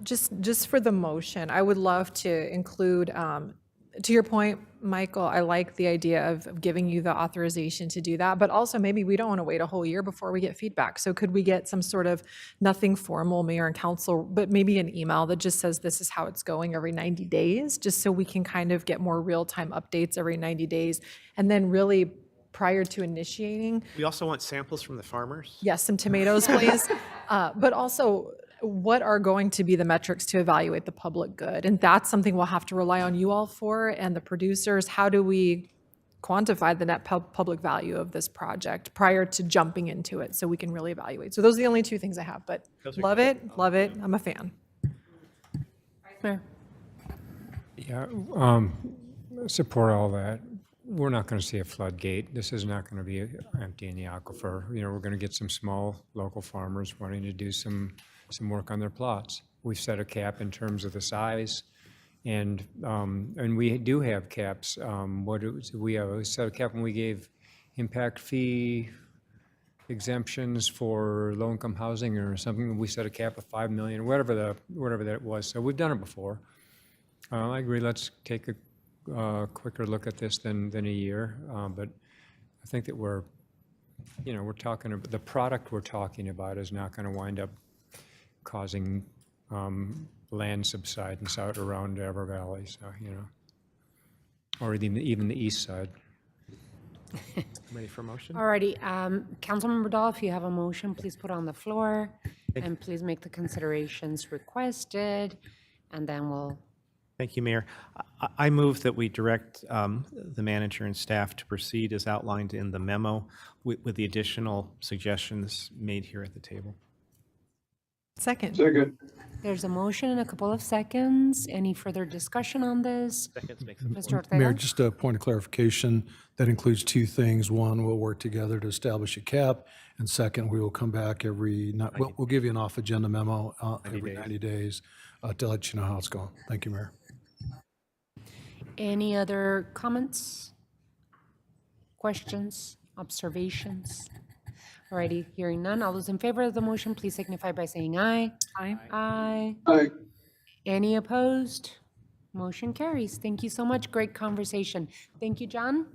Just for the motion, I would love to include, to your point, Michael, I like the idea of giving you the authorization to do that, but also maybe we don't want to wait a whole year before we get feedback. So could we get some sort of, nothing formal, mayor and council, but maybe an email that just says this is how it's going every 90 days, just so we can kind of get more real-time updates every 90 days. And then really, prior to initiating, We also want samples from the farmers. yes, some tomatoes, please. But also, what are going to be the metrics to evaluate the public good? And that's something we'll have to rely on you all for and the producers. How do we quantify the net public value of this project prior to jumping into it so we can really evaluate? So those are the only two things I have, but love it. I'm a fan. Mayor. Yeah, support all that. We're not going to see a floodgate. This is not going to be empty in the aquifer. We're going to get some small local farmers wanting to do some work on their plots. We've set a cap in terms of the size, and we do have caps. We set a cap when we gave impact fee exemptions for low-income housing or something. We set a cap of 5 million, or whatever that was. So we've done it before. I agree. Let's take a quicker look at this than a year, but I think that we're talking about the product we're talking about is not going to wind up causing land subsidence out around Ever Valley, so or even the east side. Ready for motion? All righty, Councilmember Dahl, if you have a motion, please put it on the floor, and please make the considerations requested, and then we'll Thank you, Mayor. I move that we direct the manager and staff to proceed as outlined in the memo with the additional suggestions made here at the table. Second. Second. There's a motion in a couple of seconds. Any further discussion on this? Seconds makes it Mr. Ortega? Mayor, just a point of clarification. That includes two things. One, we'll work together to establish a cap. And second, we will come back we'll give you an off-agenda memo every 90 days to let you know how it's going. Thank you, Mayor. Any other comments, questions, observations? Alrighty, hearing none. All those in favor of the motion, please signify by saying aye. Aye. Aye. Aye. Any opposed? Motion carries. Thank you so much. Great conversation. Thank you, John.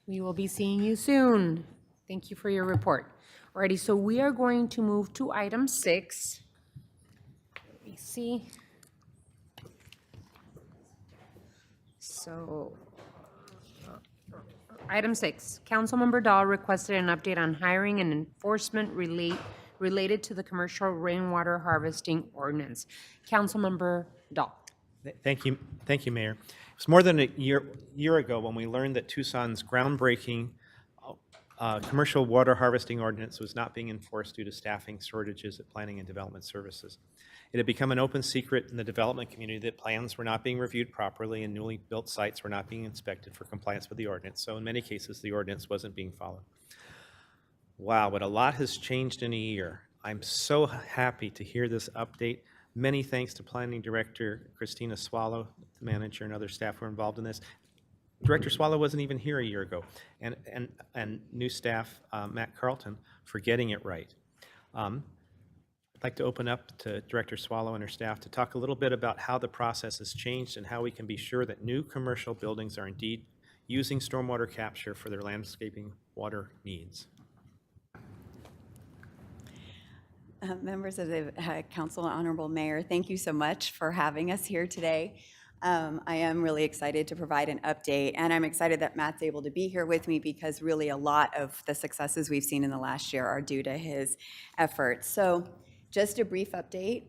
We will be seeing you soon. Thank you for your report. Alrighty, so we are going to move to item 6. Let me see. So, item 6, Councilmember Dahl requested an update on hiring and enforcement related to the commercial rainwater harvesting ordinance. Councilmember Dahl. Thank you, Mayor. It was more than a year ago when we learned that Tucson's groundbreaking commercial water harvesting ordinance was not being enforced due to staffing shortages at Planning and Development Services. It had become an open secret in the development community that plans were not being reviewed properly and newly built sites were not being inspected for compliance with the ordinance. So in many cases, the ordinance wasn't being followed. Wow, but a lot has changed in a year. I'm so happy to hear this update. Many thanks to Planning Director Christina Swallow, the manager, and other staff who were involved in this. Director Swallow wasn't even here a year ago, and new staff, Matt Carlton, for getting it right. I'd like to open up to Director Swallow and her staff to talk a little bit about how the process has changed and how we can be sure that new commercial buildings are indeed using stormwater capture for their landscaping water needs. Members of the Council, Honorable Mayor, thank you so much for having us here today. I am really excited to provide an update, and I'm excited that Matt's able to be here with me because really a lot of the successes we've seen in the last year are due to his efforts. So just a brief update.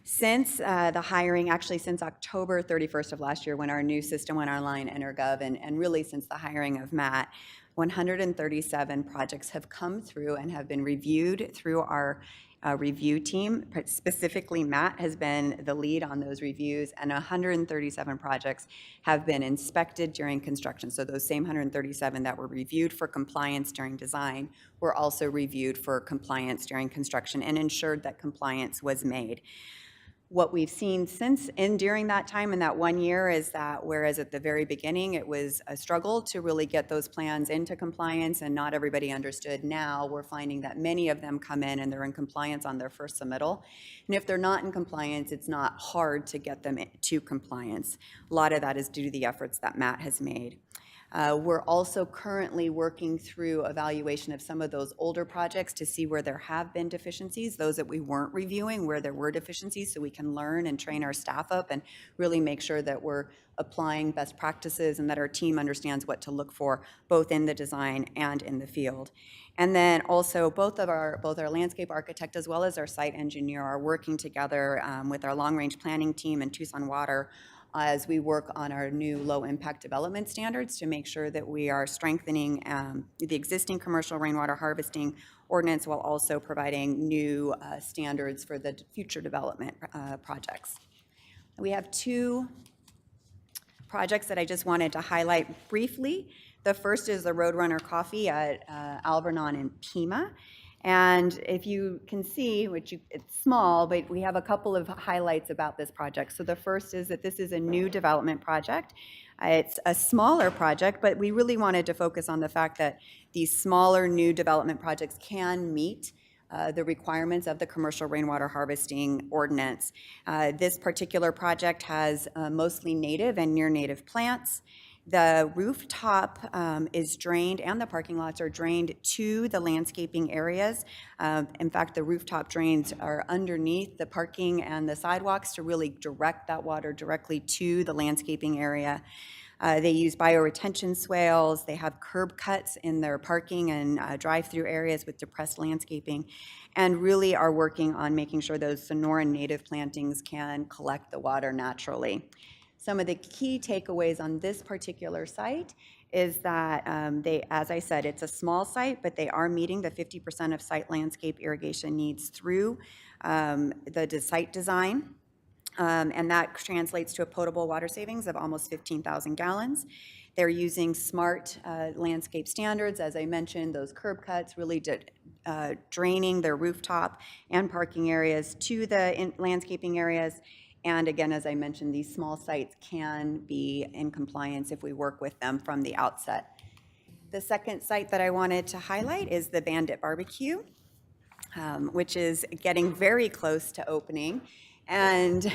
Since the hiring, actually since October 31st of last year when our new system went online, EnerGov, and really since the hiring of Matt, 137 projects have come through and have been reviewed through our review team. Specifically, Matt has been the lead on those reviews, and 137 projects have been inspected during construction. So those same 137 that were reviewed for compliance during design were also reviewed for compliance during construction and ensured that compliance was made. What we've seen since and during that time in that 1 year is that whereas at the very beginning it was a struggle to really get those plans into compliance and not everybody understood, now we're finding that many of them come in and they're in compliance on their first submittal. And if they're not in compliance, it's not hard to get them to compliance. A lot of that is due to the efforts that Matt has made. We're also currently working through evaluation of some of those older projects to see where there have been deficiencies, those that we weren't reviewing, where there were deficiencies, so we can learn and train our staff up and really make sure that we're applying best practices and that our team understands what to look for, both in the design and in the field. And then also both our landscape architect as well as our site engineer are working together with our long-range planning team and Tucson Water as we work on our new low-impact development standards to make sure that we are strengthening the existing commercial rainwater harvesting ordinance while also providing new standards for the future development projects. We have two projects that I just wanted to highlight briefly. The first is the Roadrunner Coffee at Alvernon and Pima. And if you can see, it's small, but we have a couple of highlights about this project. So the first is that this is a new development project. It's a smaller project, but we really wanted to focus on the fact that these smaller new development projects can meet the requirements of the commercial rainwater harvesting ordinance. This particular project has mostly native and near native plants. The rooftop is drained and the parking lots are drained to the landscaping areas. In fact, the rooftop drains are underneath the parking and the sidewalks to really direct that water directly to the landscaping area. They use bioretention swales. They have curb cuts in their parking and drive-through areas with depressed landscaping, and really are working on making sure those Sonoran native plantings can collect the water naturally. Some of the key takeaways on this particular site is that they, as I said, it's a small site, but they are meeting the 50% of site landscape irrigation needs through the site design. And that translates to a potable water savings of almost 15,000 gallons. They're using smart landscape standards, as I mentioned, those curb cuts, really draining their rooftop and parking areas to the landscaping areas. And again, as I mentioned, these small sites can be in compliance if we work with them from the outset. The second site that I wanted to highlight is the Bandit Barbecue, which is getting very close to opening. And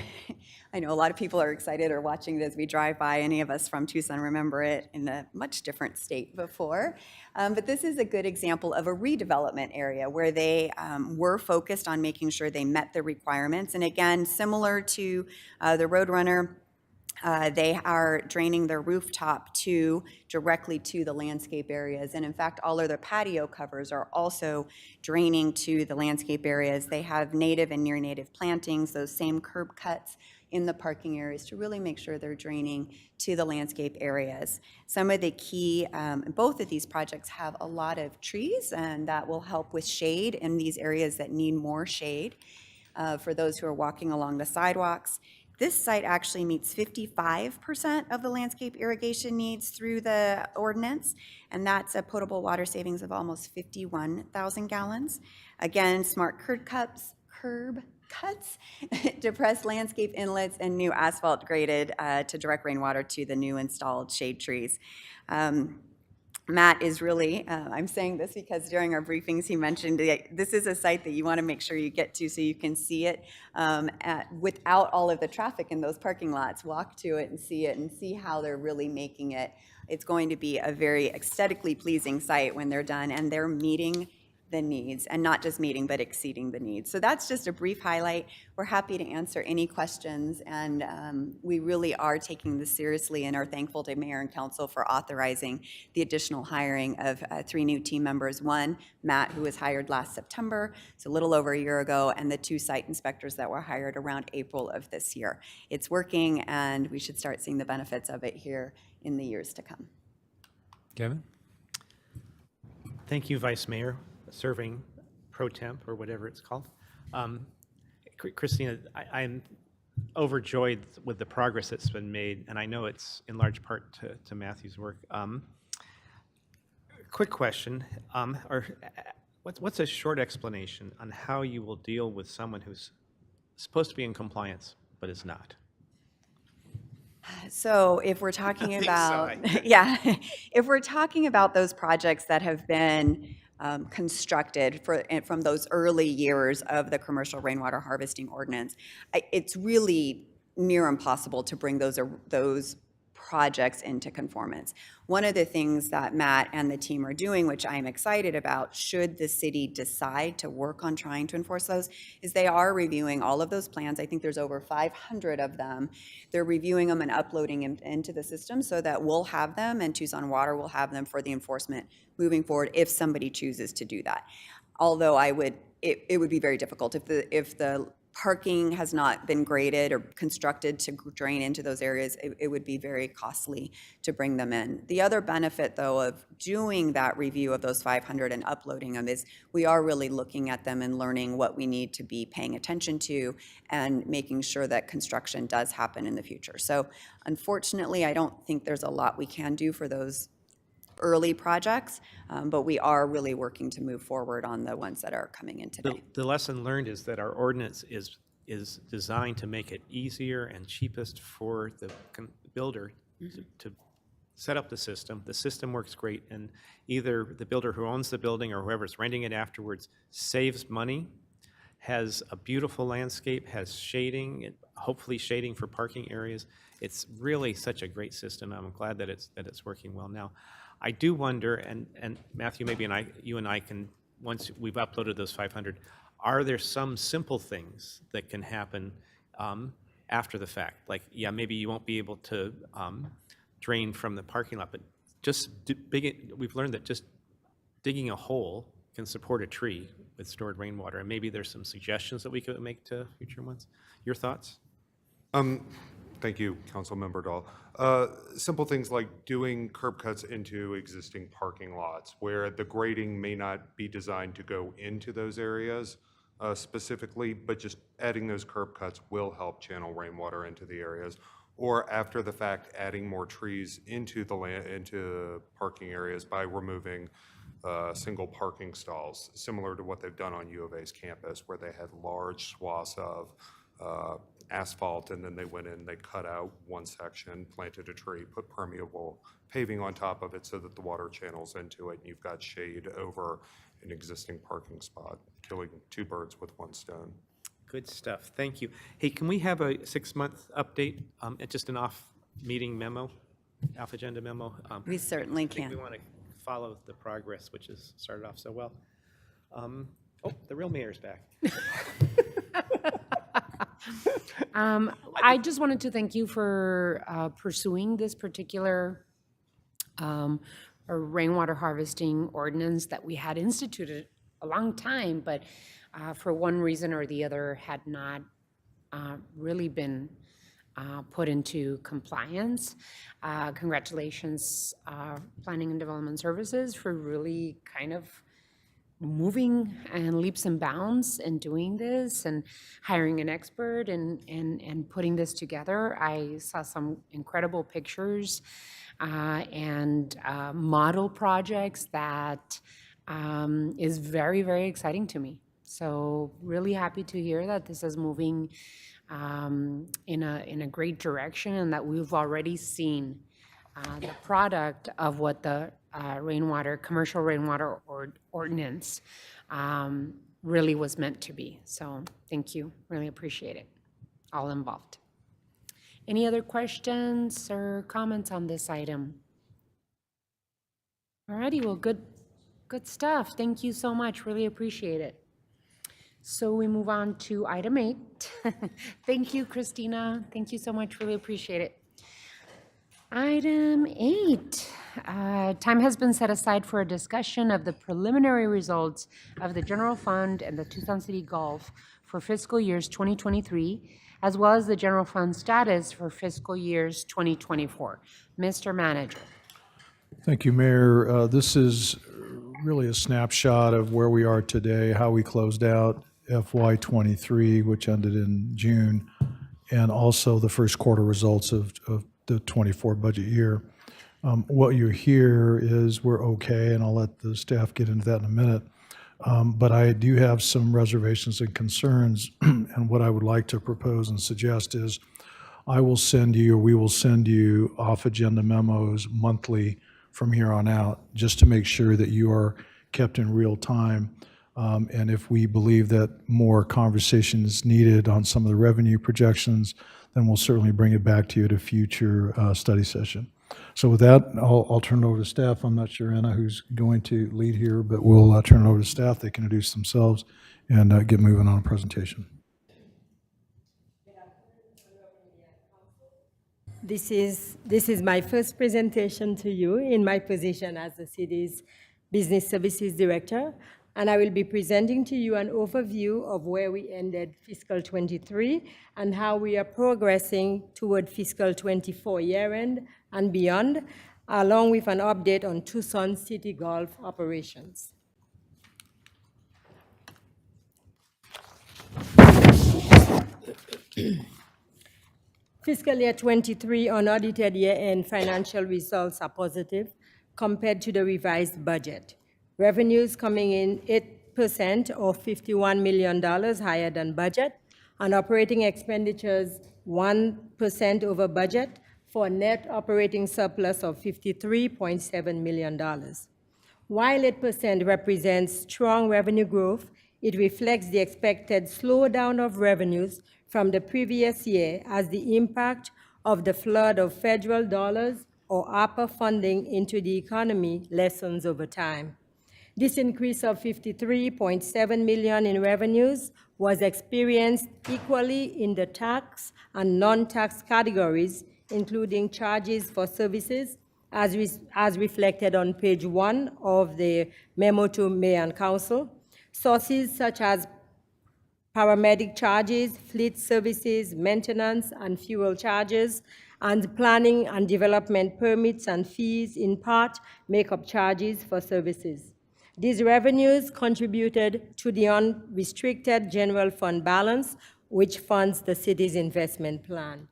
I know a lot of people are excited or watching it as we drive by. Any of us from Tucson remember it in a much different state before. But this is a good example of a redevelopment area where they were focused on making sure they met the requirements. And again, similar to the Roadrunner, they are draining their rooftop directly to the landscape areas. And in fact, all of their patio covers are also draining to the landscape areas. They have native and near native plantings, those same curb cuts in the parking areas to really make sure they're draining to the landscape areas. Some of the key, both of these projects have a lot of trees, and that will help with shade in these areas that need more shade for those who are walking along the sidewalks. This site actually meets 55% of the landscape irrigation needs through the ordinance, and that's a potable water savings of almost 51,000 gallons. Again, smart curb cuts, depressed landscape inlets, and new asphalt graded to direct rainwater to the new installed shade trees. Matt is really, I'm saying this because during our briefings he mentioned this is a site that you want to make sure you get to so you can see it without all of the traffic in those parking lots. Walk to it and see how they're really making it. It's going to be a very aesthetically pleasing site when they're done, and they're meeting the needs, and not just meeting, but exceeding the needs. So that's just a brief highlight. We're happy to answer any questions, and we really are taking this seriously and are thankful to Mayor and Council for authorizing the additional hiring of 3 new team members. One, Matt, who was hired last September, so a little over a year ago, and the 2 site inspectors that were hired around April of this year. It's working, and we should start seeing the benefits of it here in the years to come. Kevin? Thank you, Vice Mayor, serving pro temp or whatever it's called. Christina, I'm overjoyed with the progress that's been made, and I know it's in large part to Matthew's work. Quick question, what's a short explanation on how you will deal with someone who's supposed to be in compliance but is not? So if we're talking about, yeah, if we're talking about those projects that have been constructed from those early years of the commercial rainwater harvesting ordinance, it's really near impossible to bring those projects into conformance. One of the things that Matt and the team are doing, which I'm excited about, should the city decide to work on trying to enforce those, is they are reviewing all of those plans. I think there's over 500 of them. They're reviewing them and uploading them into the system so that we'll have them, and Tucson Water will have them for the enforcement moving forward if somebody chooses to do that. Although it would be very difficult if the parking has not been graded or constructed to drain into those areas. It would be very costly to bring them in. The other benefit, though, of doing that review of those 500 and uploading them is we are really looking at them and learning what we need to be paying attention to and making sure that construction does happen in the future. So unfortunately, I don't think there's a lot we can do for those early projects, but we are really working to move forward on the ones that are coming in today. The lesson learned is that our ordinance is designed to make it easier and cheapest for the builder to set up the system. The system works great, and either the builder who owns the building or whoever's renting it afterwards saves money, has a beautiful landscape, has shading, hopefully shading for parking areas. It's really such a great system. I'm glad that it's working well now. I do wonder, and Matthew, maybe you and I can, once we've uploaded those 500, are there some simple things that can happen after the fact? Like, yeah, maybe you won't be able to drain from the parking lot, but just we've learned that just digging a hole can support a tree with stored rainwater, and maybe there's some suggestions that we could make to future ones. Your thoughts? Thank you, Councilmember Dahl. Simple things like doing curb cuts into existing parking lots where the grading may not be designed to go into those areas specifically, but just adding those curb cuts will help channel rainwater into the areas. Or after the fact, adding more trees into into parking areas by removing single parking stalls, similar to what they've done on U of A's campus, where they had large swaths of asphalt, and then they went in, they cut out one section, planted a tree, put permeable paving on top of it so that the water channels into it, and you've got shade over an existing parking spot, killing two birds with one stone. Good stuff. Thank you. Hey, can we have a 6-month update? Just an off-meeting memo, off-agenda memo? We certainly I think can. we want to follow the progress, which has started off so well. Oh, the real mayor's back. I just wanted to thank you for pursuing this particular rainwater harvesting ordinance that we had instituted a long time, but for one reason or the other had not really been put into compliance. Congratulations, Planning and Development Services, for really kind of moving and leaps and bounds in doing this and hiring an expert and putting this together. I saw some incredible pictures and model projects that is very, very exciting to me. So really happy to hear that this is moving in a great direction, and that we've already seen the product of what the commercial rainwater ordinance really was meant to be. So thank you, really appreciate it, all involved. Any other questions or comments on this item? All righty, well, good stuff. Thank you so much, really appreciate it. So we move on to item 8. Thank you, Christina. Thank you so much, really appreciate it. Item 8, time has been set aside for a discussion of the preliminary results of the general fund and the Tucson City Golf for fiscal years 2023, as well as the general fund status for fiscal years 2024. Mr. Manager. Thank you, Mayor. This is really a snapshot of where we are today, how we closed out FY23, which ended in June, and also the first quarter results of the 24 budget year. What you hear is we're okay, and I'll let the staff get into that in a minute. But I do have some reservations and concerns, and what I would like to propose and suggest is we will send you off-agenda memos monthly from here on out, just to make sure that you are kept in real time. And if we believe that more conversation is needed on some of the revenue projections, then we'll certainly bring it back to you at a future study session. So with that, I'll turn it over to staff. I'm not sure, Anna, who's going to lead here, but we'll turn it over to staff. They can introduce themselves and get moving on a presentation. This is my first presentation to you in my position as the city's Business Services Director, and I will be presenting to you an overview of where we ended fiscal 23 and how we are progressing toward fiscal 24 year-end and beyond, along with an update on Tucson City Golf operations. Fiscal year 23 unaudited year-end financial results are positive compared to the revised budget. Revenues coming in 8% or $51 million higher than budget, and operating expenditures 1% over budget for a net operating surplus of $53.7 million. While 8% represents strong revenue growth, it reflects the expected slowdown of revenues from the previous year as the impact of the flood of federal dollars or AFFF funding into the economy lessens over time. This increase of $53.7 million in revenues was experienced equally in the tax and non-tax categories, including charges for services, as reflected on page 1 of the memo to Mayor and Council. Sources such as paramedic charges, fleet services, maintenance and fuel charges, and planning and development permits and fees in part make up charges for services. These revenues contributed to the unrestricted general fund balance, which funds the city's investment plan.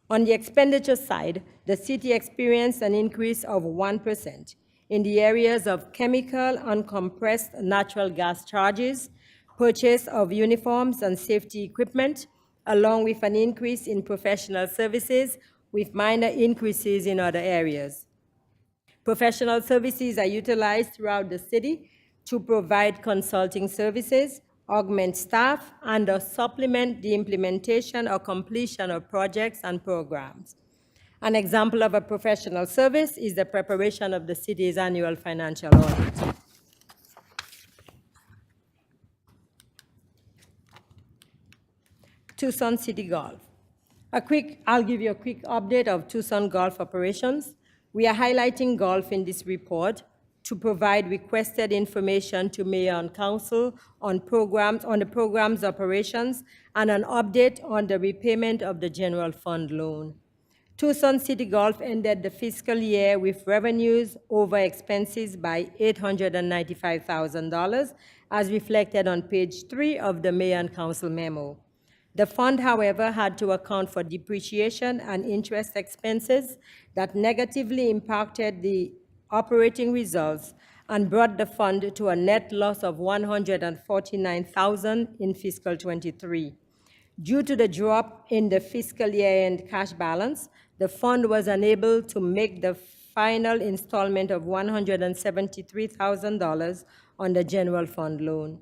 On the expenditure side, the city experienced an increase of 1% in the areas of chemical and compressed natural gas charges, purchase of uniforms and safety equipment, along with an increase in professional services, with minor increases in other areas. Professional services are utilized throughout the city to provide consulting services, augment staff, and or supplement the implementation or completion of projects and programs. An example of a professional service is the preparation of the city's annual financial audit. Tucson City Golf. I'll give you a quick update of Tucson golf operations. We are highlighting golf in this report to provide requested information to Mayor and Council on the program's operations and an update on the repayment of the general fund loan. Tucson City Golf ended the fiscal year with revenues over expenses by $895,000, as reflected on page 3 of the Mayor and Council memo. The fund, however, had to account for depreciation and interest expenses that negatively impacted the operating results and brought the fund to a net loss of $149,000 in fiscal '23. Due to the drop in the fiscal year-end cash balance, the fund was unable to make the final installment of $173,000 on the general fund loan.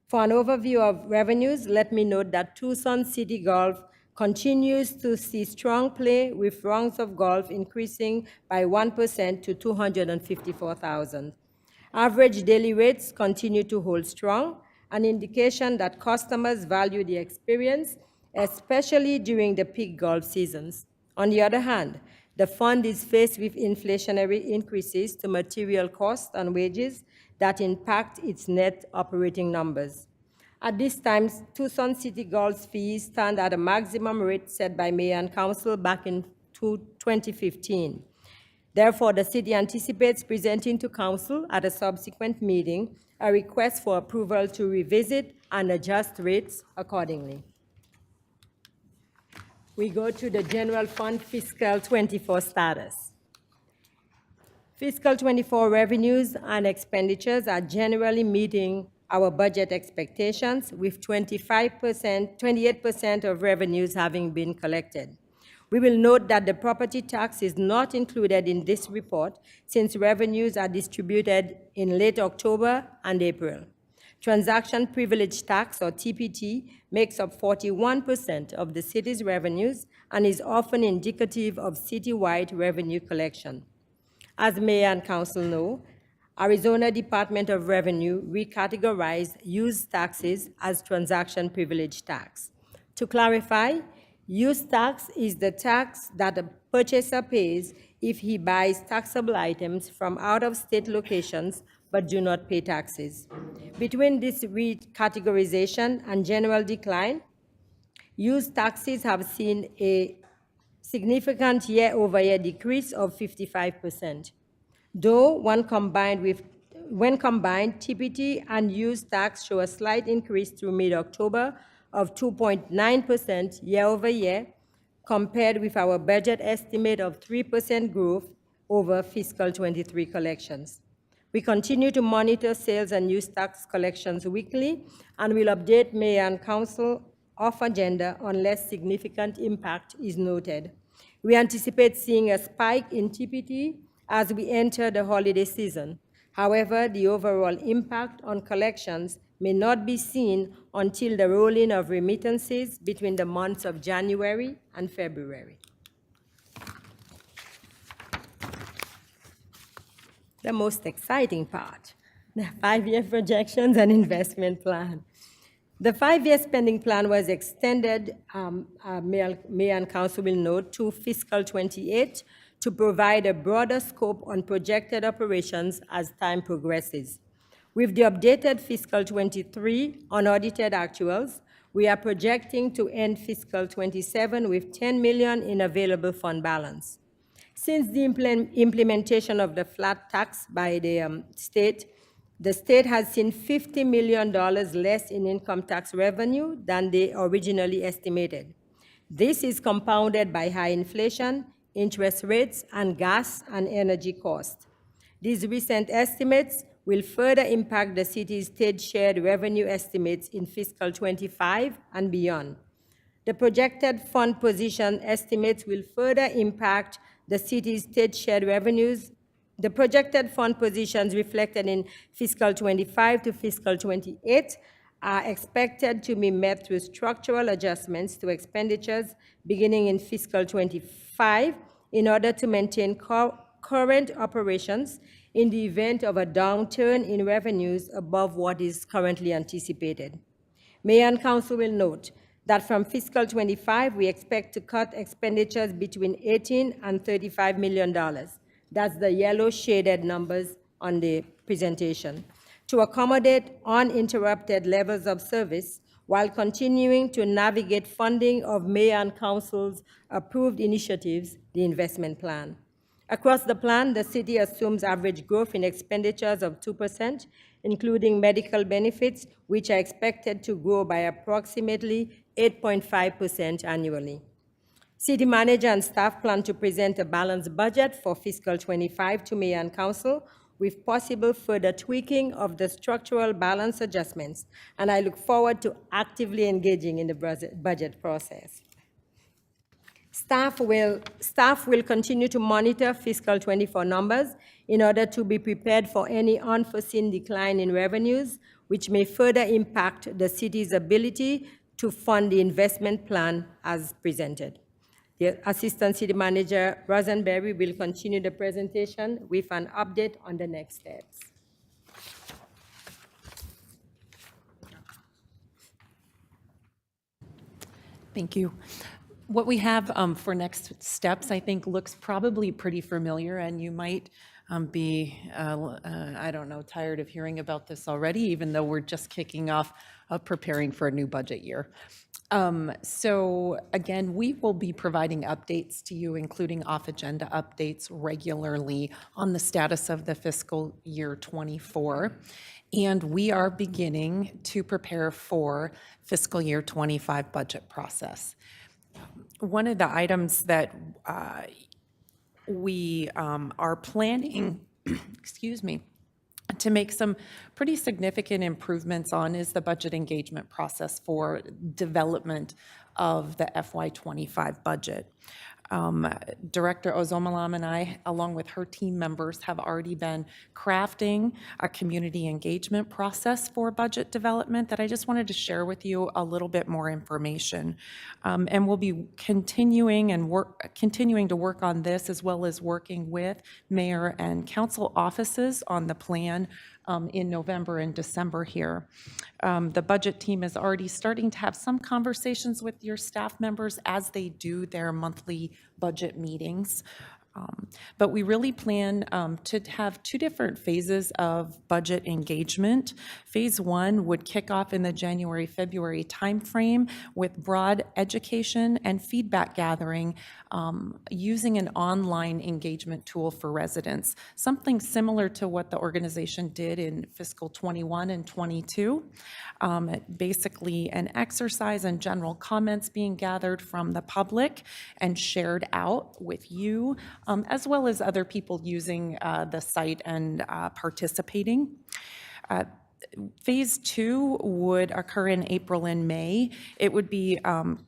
For an overview of revenues, let me note that Tucson City Golf continues to see strong play, with rounds of golf increasing by 1% to 254,000. Average daily rates continue to hold strong, an indication that customers value the experience, especially during the peak golf seasons. On the other hand, the fund is faced with inflationary increases to material costs and wages that impact its net operating numbers. At this time, Tucson City Golf's fees stand at a maximum rate set by Mayor and Council back in 2015. Therefore, the city anticipates presenting to Council at a subsequent meeting a request for approval to revisit and adjust rates accordingly. We go to the General Fund Fiscal '24 status. Fiscal '24 revenues and expenditures are generally meeting our budget expectations, with 28% of revenues having been collected. We will note that the property tax is not included in this report, since revenues are distributed in late October and April. Transaction privilege tax, or TPT, makes up 41% of the city's revenues and is often indicative of citywide revenue collection. As Mayor and Council know, Arizona Department of Revenue recategorized use taxes as transaction privilege tax. To clarify, use tax is the tax that a purchaser pays if he buys taxable items from out-of-state locations but do not pay taxes. Between this recategorization and general decline, use taxes have seen a significant year-over-year decrease of 55%. Though when combined, TPT and use tax show a slight increase through mid-October of 2.9% year-over-year, compared with our budget estimate of 3% growth over fiscal '23 collections. We continue to monitor sales and use tax collections weekly, and will update Mayor and Council off agenda unless significant impact is noted. We anticipate seeing a spike in TPT as we enter the holiday season. However, the overall impact on collections may not be seen until the rolling of remittances between the months of January and February. The most exciting part, the 5-year projections and investment plan. The 5-year spending plan was extended, Mayor and Council will note, to fiscal '28 to provide a broader scope on projected operations as time progresses. With the updated fiscal '23 unaudited actuals, we are projecting to end fiscal '27 with $10 million in available fund balance. Since the implementation of the flat tax by the state has seen $50 million less in income tax revenue than they originally estimated. This is compounded by high inflation, interest rates, and gas and energy costs. These recent estimates will further impact the city's state-shared revenue estimates in fiscal '25 and beyond. The projected fund position estimates will further impact the city's state-shared revenues. The projected fund positions reflected in fiscal '25 to fiscal '28 are expected to be met through structural adjustments to expenditures beginning in fiscal '25 in order to maintain current operations in the event of a downturn in revenues above what is currently anticipated. Mayor and Council will note that from fiscal '25, we expect to cut expenditures between $18 and $35 million. That's the yellow shaded numbers on the presentation, to accommodate uninterrupted levels of service while continuing to navigate funding of Mayor and Council's approved initiatives, the investment plan. Across the plan, the city assumes average growth in expenditures of 2%, including medical benefits, which are expected to grow by approximately 8.5% annually. City manager and staff plan to present a balanced budget for fiscal '25 to Mayor and Council with possible further tweaking of the structural balance adjustments, and I look forward to actively engaging in the budget process. Staff will continue to monitor fiscal '24 numbers in order to be prepared for any unforeseen decline in revenues, which may further impact the city's ability to fund the investment plan as presented. The Assistant City Manager, Rosenberry, will continue the presentation with an update on the next steps. Thank you. What we have for next steps, I think, looks probably pretty familiar, and you might be, I don't know, tired of hearing about this already, even though we're just kicking off preparing for a new budget year. So again, we will be providing updates to you, including off-agenda updates regularly on the status of the fiscal year '24. And we are beginning to prepare for fiscal year '25 budget process. One of the items that we are planning, excuse me, to make some pretty significant improvements on is the budget engagement process for development of the FY25 budget. Director Ozomalam and I, along with her team members, have already been crafting a community engagement process for budget development that I just wanted to share with you a little bit more information. And we'll be continuing to work on this, as well as working with mayor and council offices on the plan in November and December here. The budget team is already starting to have some conversations with your staff members as they do their monthly budget meetings. But we really plan to have two different phases of budget engagement. Phase one would kick off in the January-February timeframe with broad education and feedback gathering using an online engagement tool for residents, something similar to what the organization did in fiscal '21 and '22. Basically an exercise and general comments being gathered from the public and shared out with you, as well as other people using the site and participating. Phase two would occur in April and May. It would be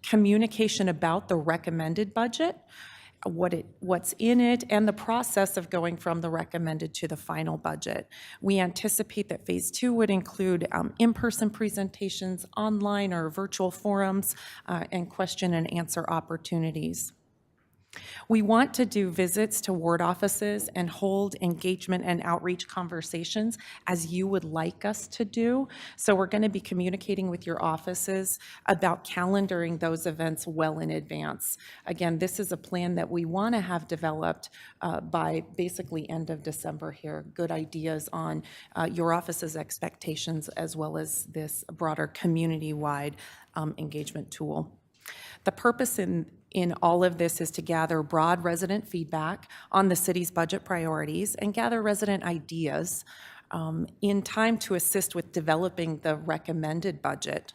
communication about the recommended budget, what's in it, and the process of going from the recommended to the final budget. We anticipate that phase two would include in-person presentations, online or virtual forums, and question and answer opportunities. We want to do visits to ward offices and hold engagement and outreach conversations as you would like us to do. So we're going to be communicating with your offices about calendaring those events well in advance. Again, this is a plan that we want to have developed by basically end of December here. Good ideas on your office's expectations as well as this broader community-wide engagement tool. The purpose in all of this is to gather broad resident feedback on the city's budget priorities and gather resident ideas in time to assist with developing the recommended budget,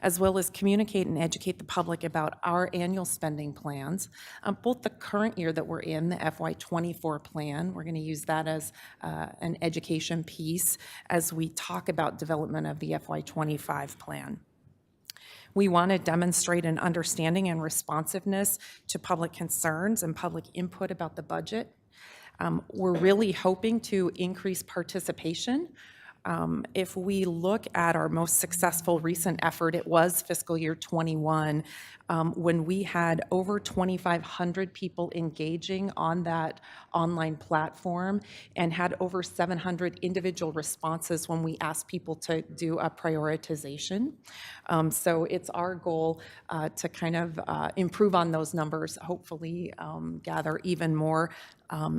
as well as communicate and educate the public about our annual spending plans, both the current year that we're in, the FY24 plan. We're going to use that as an education piece as we talk about development of the FY25 plan. We want to demonstrate an understanding and responsiveness to public concerns and public input about the budget. We're really hoping to increase participation. If we look at our most successful recent effort, it was fiscal year 21, when we had over 2,500 people engaging on that online platform and had over 700 individual responses when we asked people to do a prioritization. So it's our goal to kind of improve on those numbers, hopefully gather even more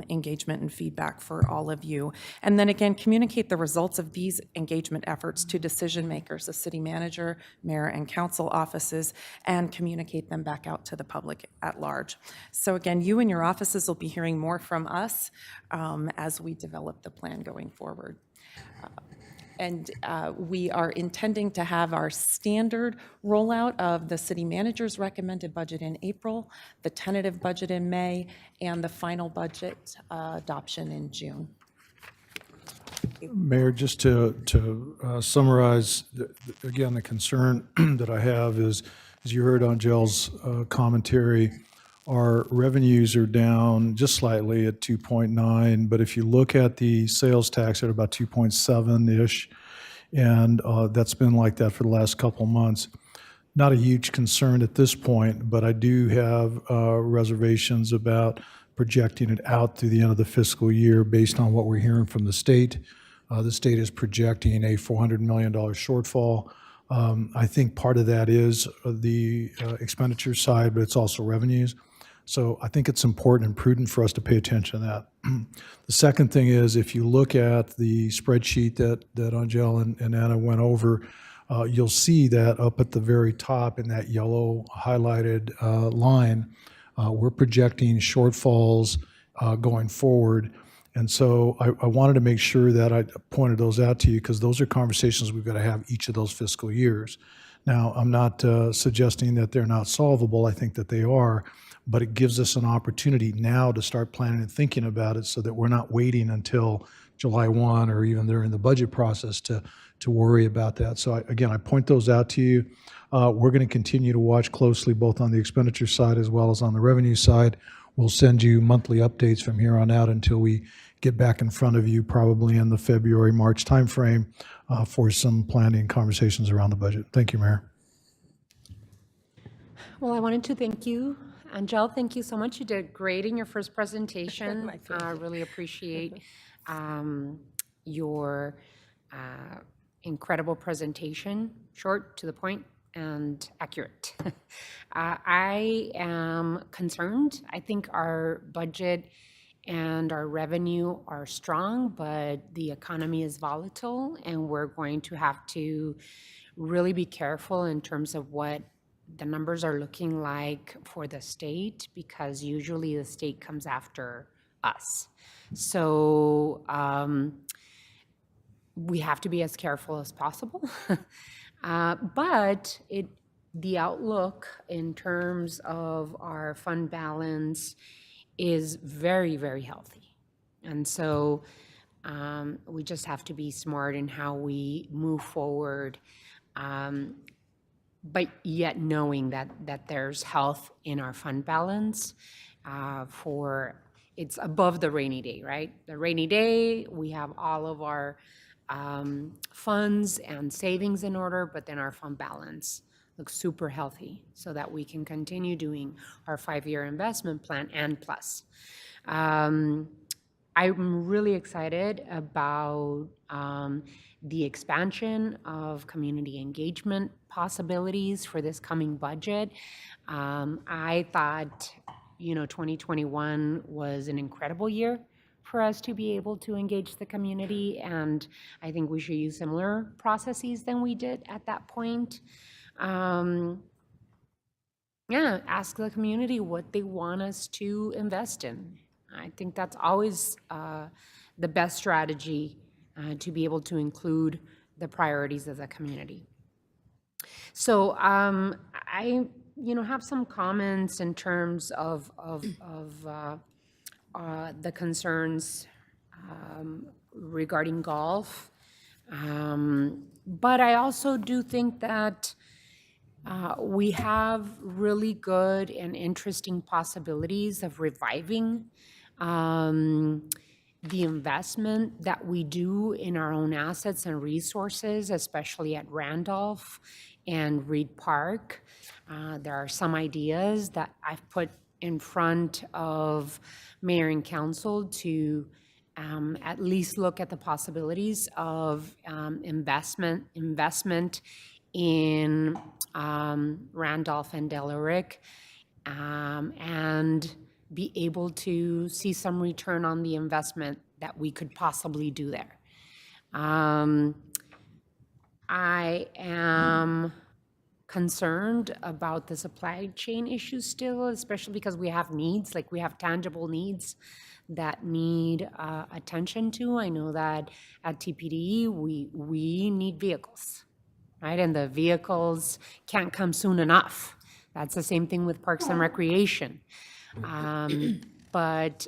engagement and feedback for all of you. And then again, communicate the results of these engagement efforts to decision makers, the city manager, mayor, and council offices, and communicate them back out to the public at large. So again, you and your offices will be hearing more from us as we develop the plan going forward. And we are intending to have our standard rollout of the city manager's recommended budget in April, the tentative budget in May, and the final budget adoption in June. Mayor, just to summarize, again, the concern that I have is, as you heard on Jell's commentary, our revenues are down just slightly at 2.9, but if you look at the sales tax at about 2.7-ish, and that's been like that for the last couple of months. Not a huge concern at this point, but I do have reservations about projecting it out to the end of the fiscal year based on what we're hearing from the state. The state is projecting a $400 million shortfall. I think part of that is the expenditure side, but it's also revenues. So I think it's important and prudent for us to pay attention to that. The second thing is, if you look at the spreadsheet that Angel and Anna went over, you'll see that up at the very top in that yellow highlighted line, we're projecting shortfalls going forward. And so I wanted to make sure that I pointed those out to you, because those are conversations we've got to have each of those fiscal years. Now, I'm not suggesting that they're not solvable. I think that they are, but it gives us an opportunity now to start planning and thinking about it so that we're not waiting until July 1 or even during the budget process to worry about that. So again, I point those out to you. We're going to continue to watch closely both on the expenditure side as well as on the revenue side. We'll send you monthly updates from here on out until we get back in front of you, probably in the February, March timeframe, for some planning conversations around the budget. Thank you, Mayor. Well, I wanted to thank you. Angel, thank you so much. You did great in your first presentation. I really appreciate your incredible presentation, short, to the point, and accurate. I am concerned. I think our budget and our revenue are strong, but the economy is volatile, and we're going to have to really be careful in terms of what the numbers are looking like for the state, because usually the state comes after us. So we have to be as careful as possible. But the outlook in terms of our fund balance is very, very healthy. And so we just have to be smart in how we move forward, but yet knowing that there's health in our fund balance it's above the rainy day, right? The rainy day, we have all of our funds and savings in order, but then our fund balance look super healthy so that we can continue doing our 5-year investment plan and plus. I'm really excited about the expansion of community engagement possibilities for this coming budget. I thought, 2021 was an incredible year for us to be able to engage the community, and I think we should use similar processes than we did at that point. Ask the community what they want us to invest in. I think that's always the best strategy to be able to include the priorities of the community. So I, have some comments in terms of the concerns regarding golf, but I also do think that we have really good and interesting possibilities of reviving the investment that we do in our own assets and resources, especially at Randolph and Reed Park. There are some ideas that I've put in front of Mayor and Council to at least look at the possibilities of investment in Randolph and Delaware, and be able to see some return on the investment that we could possibly do there. I am concerned about the supply chain issues still, especially because we have needs, like we have tangible needs that need attention to. I know that at TPDE, we need vehicles, right? And the vehicles can't come soon enough. That's the same thing with Parks and Recreation. But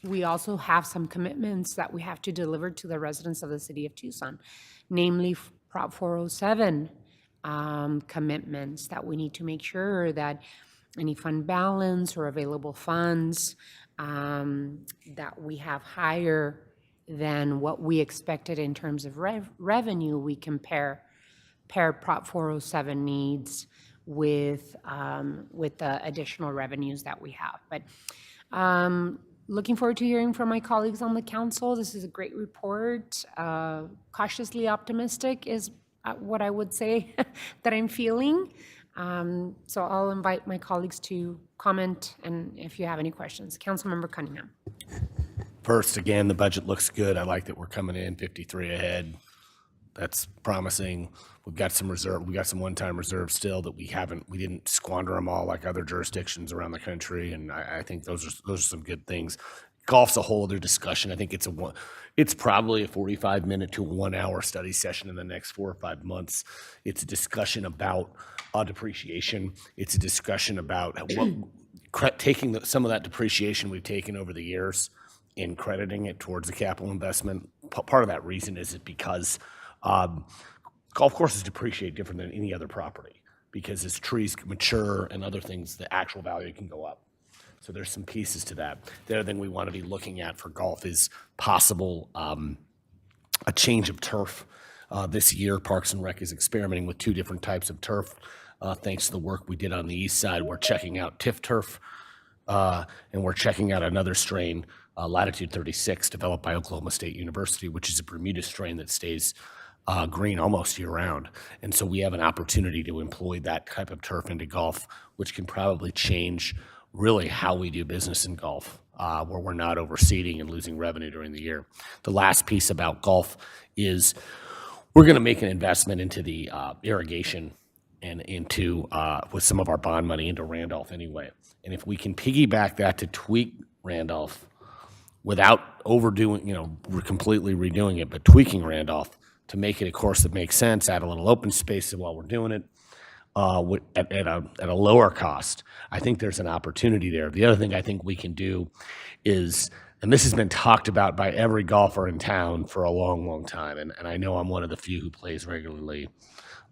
we also have some commitments that we have to deliver to the residents of the city of Tucson, namely Prop 407 commitments that we need to make sure that any fund balance or available funds that we have higher than what we expected in terms of revenue, we can pair Prop 407 needs with the additional revenues that we have. But looking forward to hearing from my colleagues on the council. This is a great report. Cautiously optimistic is what I would say that I'm feeling. So I'll invite my colleagues to comment, and if you have any questions. Councilmember Cunningham. First, again, the budget looks good. I like that we're coming in 53 ahead. That's promising. We've got some reserve. We got some one-time reserves still that we didn't squander them all like other jurisdictions around the country, and I think those are some good things. Golf's a whole other discussion. I think it's probably a 45-minute to 1-hour study session in the next 4 or 5 months. It's a discussion about depreciation. It's a discussion about taking some of that depreciation we've taken over the years and crediting it towards the capital investment. Part of that reason is because golf courses depreciate different than any other property, because as trees mature and other things, the actual value can go up. So there's some pieces to that. The other thing we want to be looking at for golf is possible a change of turf. This year, Parks and Rec is experimenting with 2 different types of turf. Thanks to the work we did on the east side, we're checking out TIF turf, and we're checking out another strain, Latitude 36, developed by Oklahoma State University, which is a Bermuda strain that stays green almost year-round. And so we have an opportunity to employ that type of turf into golf, which can probably change really how we do business in golf, where we're not overseeding and losing revenue during the year. The last piece about golf is we're going to make an investment into the irrigation and into, with some of our bond money, into Randolph anyway. And if we can piggyback that to tweak Randolph without overdoing, we're completely redoing it, but tweaking Randolph to make it a course that makes sense, add a little open space while we're doing it, at a lower cost, I think there's an opportunity there. The other thing I think we can do is, and this has been talked about by every golfer in town for a long, long time, and I know I'm one of the few who plays regularly,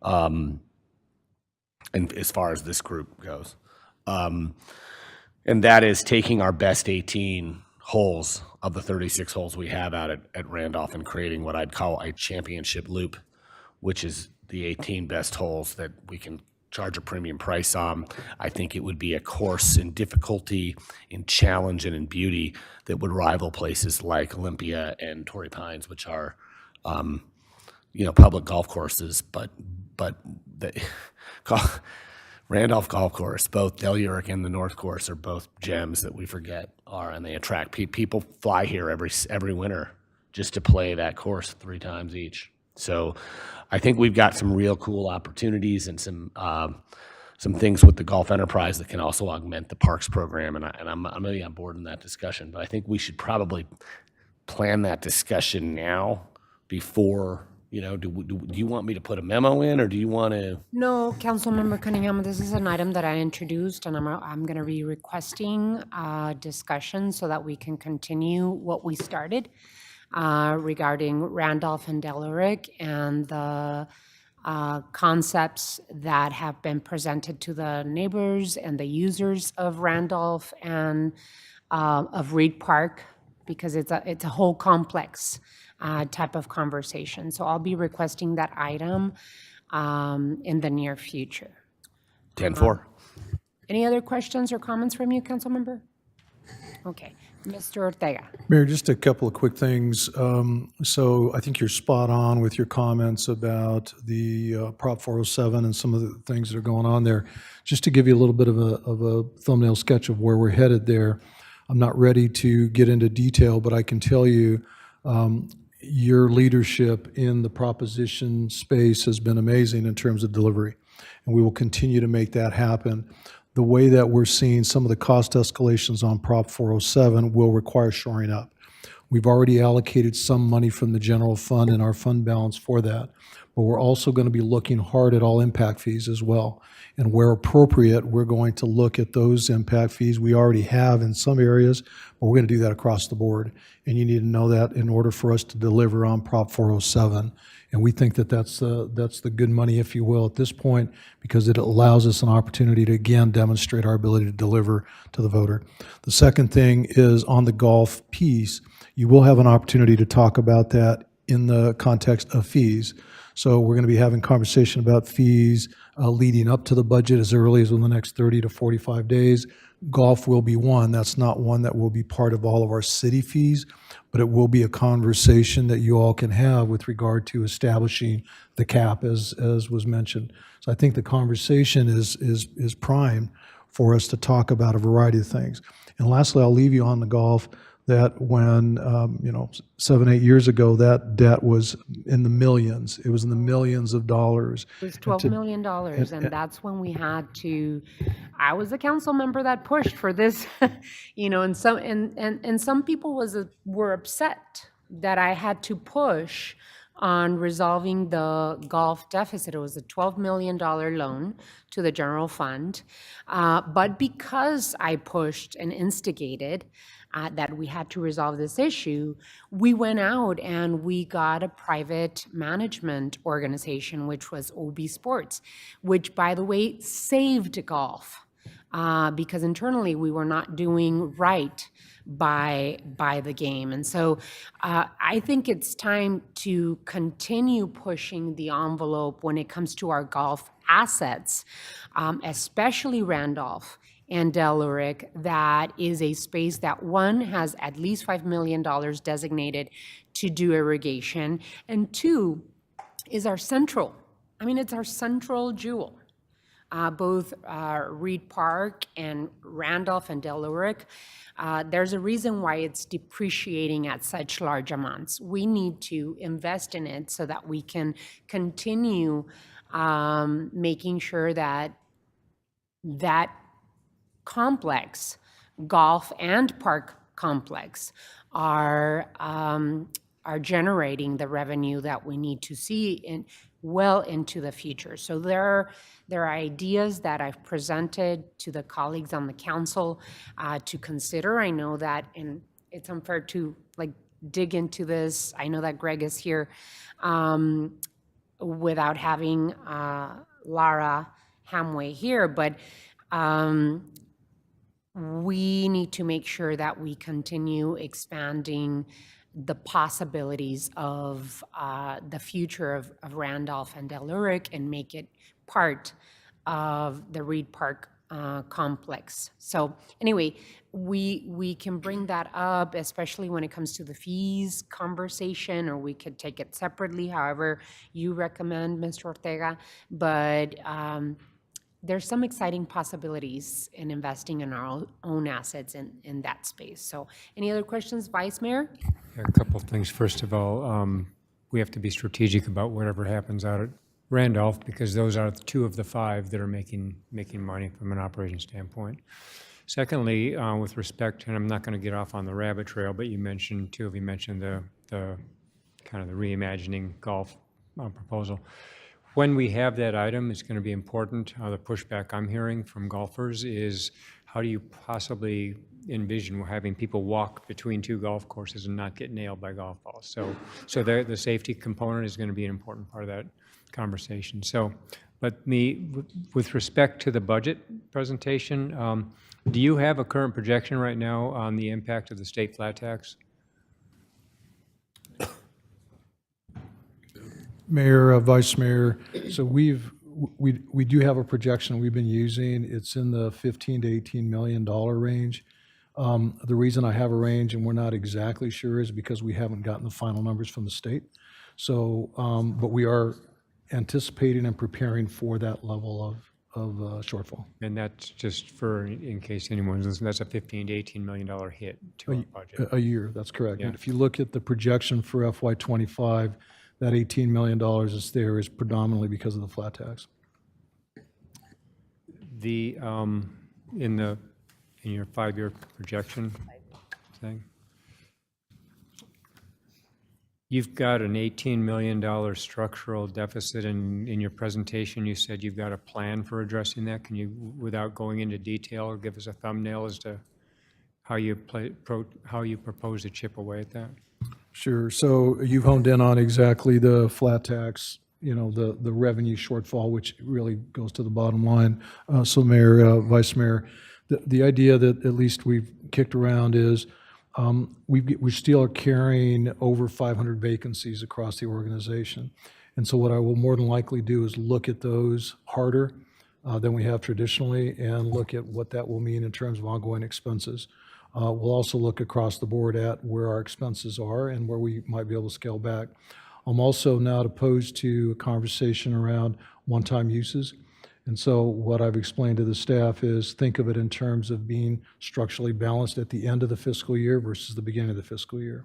and as far as this group goes, and that is taking our best 18 holes of the 36 holes we have out at Randolph and creating what I'd call a championship loop, which is the 18 best holes that we can charge a premium price on. I think it would be a course in difficulty, in challenge, and in beauty that would rival places like Olympia and Torrey Pines, which are, public golf courses. But the Randolph Golf Course, both Del Uric and the North Course, are both gems that we forget and they attract people. Fly here every winter just to play that course 3 times each. So I think we've got some real cool opportunities and some things with the golf enterprise that can also augment the parks program, and I'm really on board in that discussion. But I think we should probably plan that discussion now before, do you want me to put a memo in, or do you want to? No, Councilmember Cunningham, this is an item that I introduced, and I'm going to be requesting discussion so that we can continue what we started regarding Randolph and Del Uric and the concepts that have been presented to the neighbors and the users of Randolph and of Reed Park, because it's a whole complex type of conversation. So I'll be requesting that item in the near future. 10-4. Any other questions or comments from you, Councilmember? Okay, Mr. Ortega. Mayor, just a couple of quick things. So I think you're spot on with your comments about the Prop 407 and some of the things that are going on there. Just to give you a little bit of a thumbnail sketch of where we're headed there, I'm not ready to get into detail, but I can tell you your leadership in the proposition space has been amazing in terms of delivery, and we will continue to make that happen. The way that we're seeing some of the cost escalations on Prop 407 will require shoring up. We've already allocated some money from the general fund and our fund balance for that, but we're also going to be looking hard at all impact fees as well. And where appropriate, we're going to look at those impact fees we already have in some areas, but we're going to do that across the board. And you need to know that in order for us to deliver on Prop 407. And we think that that's the good money, if you will, at this point, because it allows us an opportunity to, again, demonstrate our ability to deliver to the voter. The second thing is on the golf piece, you will have an opportunity to talk about that in the context of fees. So we're going to be having conversation about fees leading up to the budget as early as in the next 30 to 45 days. Golf will be one. That's not one that will be part of all of our city fees, but it will be a conversation that you all can have with regard to establishing the cap, as was mentioned. So I think the conversation is primed for us to talk about a variety of things. And lastly, I'll leave you on the golf that when, 7-8 years ago, that debt was in the millions. It was in the millions of dollars. It was $12 million, and that's when we had to, I was a council member that pushed for this, and some people were upset that I had to push on resolving the golf deficit. It was a $12 million loan to the general fund, but because I pushed and instigated that we had to resolve this issue, we went out and we got a private management organization, which was OB Sports, which, by the way, saved golf because internally we were not doing right by the game. And so I think it's time to continue pushing the envelope when it comes to our golf assets, especially Randolph and Del Uric. That is a space that, one, has at least $5 million designated to do irrigation, and two, is our central, it's our central jewel. Both Reed Park and Randolph and Del Uric, there's a reason why it's depreciating at such large amounts. We need to invest in it so that we can continue making sure that complex, golf and park complex, are generating the revenue that we need to see well into the future. So there are ideas that I've presented to the colleagues on the council to consider. I know that, and it's unfair to dig into this. I know that Greg is here without having Lara Hamway here, but we need to make sure that we continue expanding the possibilities of the future of Randolph and Deluric and make it part of the Reed Park complex. So anyway, we can bring that up, especially when it comes to the fees conversation, or we could take it separately, however you recommend, Mr. Ortega. But there's some exciting possibilities in investing in our own assets in that space. So any other questions, Vice Mayor? Yeah, a couple of things. First of all, we have to be strategic about whatever happens out at Randolph, because those are 2 of the 5 that are making money from an operation standpoint. Secondly, with respect, and I'm not going to get off on the rabbit trail, but you mentioned, 2 of you mentioned the kind of the reimagining golf proposal. When we have that item, it's going to be important. The pushback I'm hearing from golfers is, how do you possibly envision having people walk between 2 golf courses and not get nailed by golf balls? So the safety component is going to be an important part of that conversation. So, but with respect to the budget presentation, do you have a current projection right now on the impact of the state flat tax? Mayor, Vice Mayor, so we do have a projection we've been using. It's in the $15 to $18 million range. The reason I have a range and we're not exactly sure is because we haven't gotten the final numbers from the state. So, but we are anticipating and preparing for that level of shortfall. And that's just for, in case anyone's listening, that's a $15 to $18 million hit to our budget. A year, that's correct. Yeah. And if you look at the projection for FY25, that $18 million is there is predominantly because of the flat tax. The, in your 5-year projection thing, you've got an $18 million structural deficit, and in your presentation, you said you've got a plan for addressing that. Can you, without going into detail, give us a thumbnail as to how you propose to chip away at that? Sure. So you've honed in on exactly the flat tax, the revenue shortfall, which really goes to the bottom line. So Mayor, Vice Mayor, the idea that at least we've kicked around is we still are carrying over 500 vacancies across the organization. And so what I will more than likely do is look at those harder than we have traditionally and look at what that will mean in terms of ongoing expenses. We'll also look across the board at where our expenses are and where we might be able to scale back. I'm also not opposed to a conversation around one-time uses. And so what I've explained to the staff is think of it in terms of being structurally balanced at the end of the fiscal year versus the beginning of the fiscal year.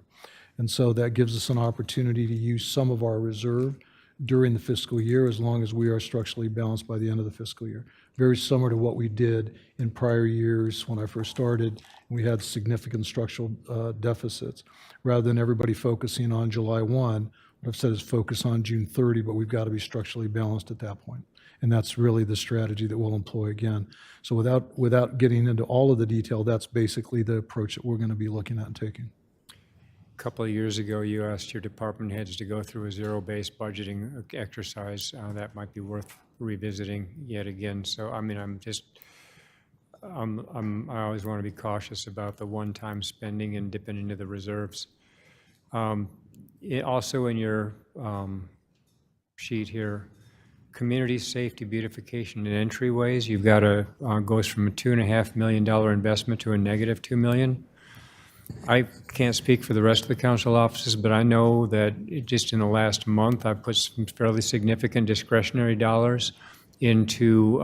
And so that gives us an opportunity to use some of our reserve during the fiscal year as long as we are structurally balanced by the end of the fiscal year. Very similar to what we did in prior years when I first started. We had significant structural deficits. Rather than everybody focusing on July 1, what I've said is focus on June 30, but we've got to be structurally balanced at that point. And that's really the strategy that we'll employ again. So without getting into all of the detail, that's basically the approach that we're going to be looking at and taking. A couple of years ago, you asked your department heads to go through a zero-based budgeting exercise. That might be worth revisiting yet again. So, I mean, I always want to be cautious about the one-time spending and dipping into the reserves. Also in your sheet here, community safety beautification and entryways, you've got goes from a $2.5 million investment to a negative $2 million. I can't speak for the rest of the council offices, but I know that just in the last month, I've put some fairly significant discretionary dollars into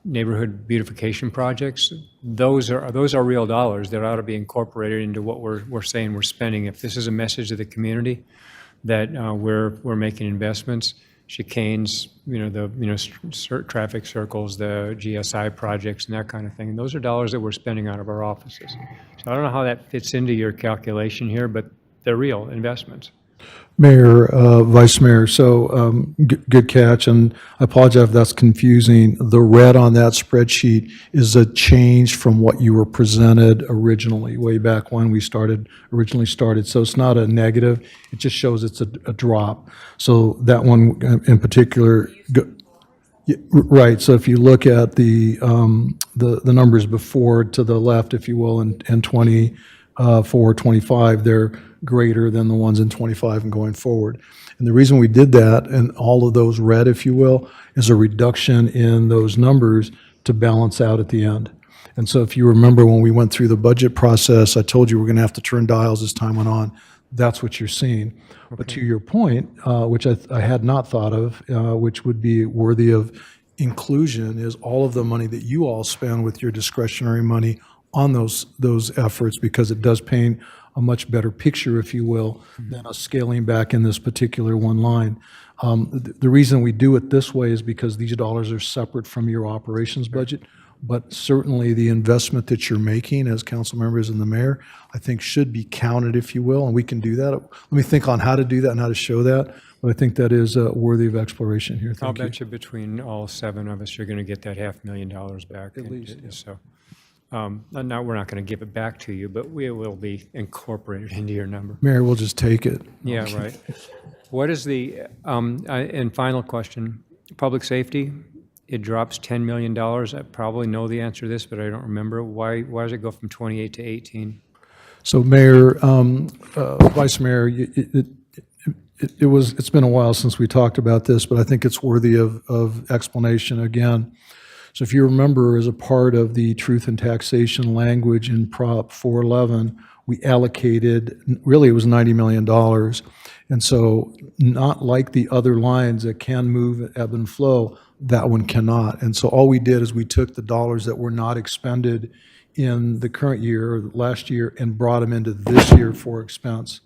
neighborhood beautification projects. Those are real dollars that ought to be incorporated into what we're saying we're spending. If this is a message to the community that we're making investments, chicanes, traffic circles, the GSI projects and that kind of thing. And those are dollars that we're spending out of our offices. So I don't know how that fits into your calculation here, but they're real investments. Mayor, Vice Mayor, so good catch, and I apologize if that's confusing. The red on that spreadsheet is a change from what you were presented originally, way back when we originally started. So it's not a negative, it just shows it's a drop. So that one in particular, right, so if you look at the numbers before to the left, if you will, in 20, for '25, they're greater than the ones in '25 and going forward. And the reason we did that, and all of those red, if you will, is a reduction in those numbers to balance out at the end. And so if you remember when we went through the budget process, I told you we're going to have to turn dials as time went on. That's what you're seeing. But to your point, which I had not thought of, which would be worthy of inclusion, is all of the money that you all spend with your discretionary money on those efforts, because it does paint a much better picture, if you will, than us scaling back in this particular one line. The reason we do it this way is because these dollars are separate from your operations budget, but certainly the investment that you're making as council members and the mayor, I think should be counted, if you will, and we can do that. Let me think on how to do that and how to show that, but I think that is worthy of exploration here. I'll Thank you. bet you between all 7 of us, you're going to get that $500,000 back. At least, yeah. So, now we're not going to give it back to you, but we will be incorporated into your number. Mayor, we'll just take it. Yeah, right. What is the, and final question, public safety, it drops $10 million. I probably know the answer to this, but I don't remember. Why does it go from 28 to 18? So Mayor, Vice Mayor, it's been a while since we talked about this, but I think it's worthy of explanation again. So if you remember, as a part of the truth and taxation language in Prop 411, we allocated, really it was $90 million. And so not like the other lines that can move, ebb and flow, that one cannot. And so all we did is we took the dollars that were not expended in the current year or last year and brought them into this year for expense.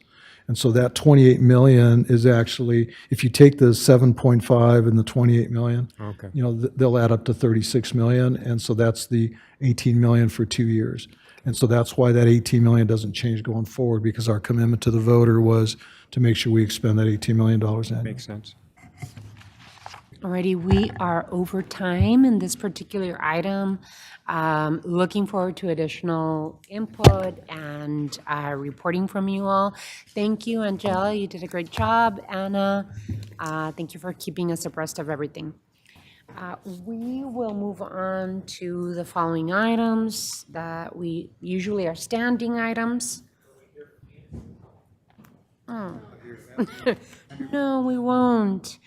And so that 28 million is actually, if you take the 7.5 and the 28 million, Okay. you know, they'll add up to 36 million. And so that's the 18 million for 2 years. And so that's why that 18 million doesn't change going forward, because our commitment to the voter was to make sure we expend that $18 million annually. Makes sense. Alrighty, we are over time in this particular item. Looking forward to additional input and reporting from you all. Thank you, Angela. You did a great job. Anna, thank you for keeping us abreast of everything. We will move on to the following items that we usually are standing items. Oh. No, we won't.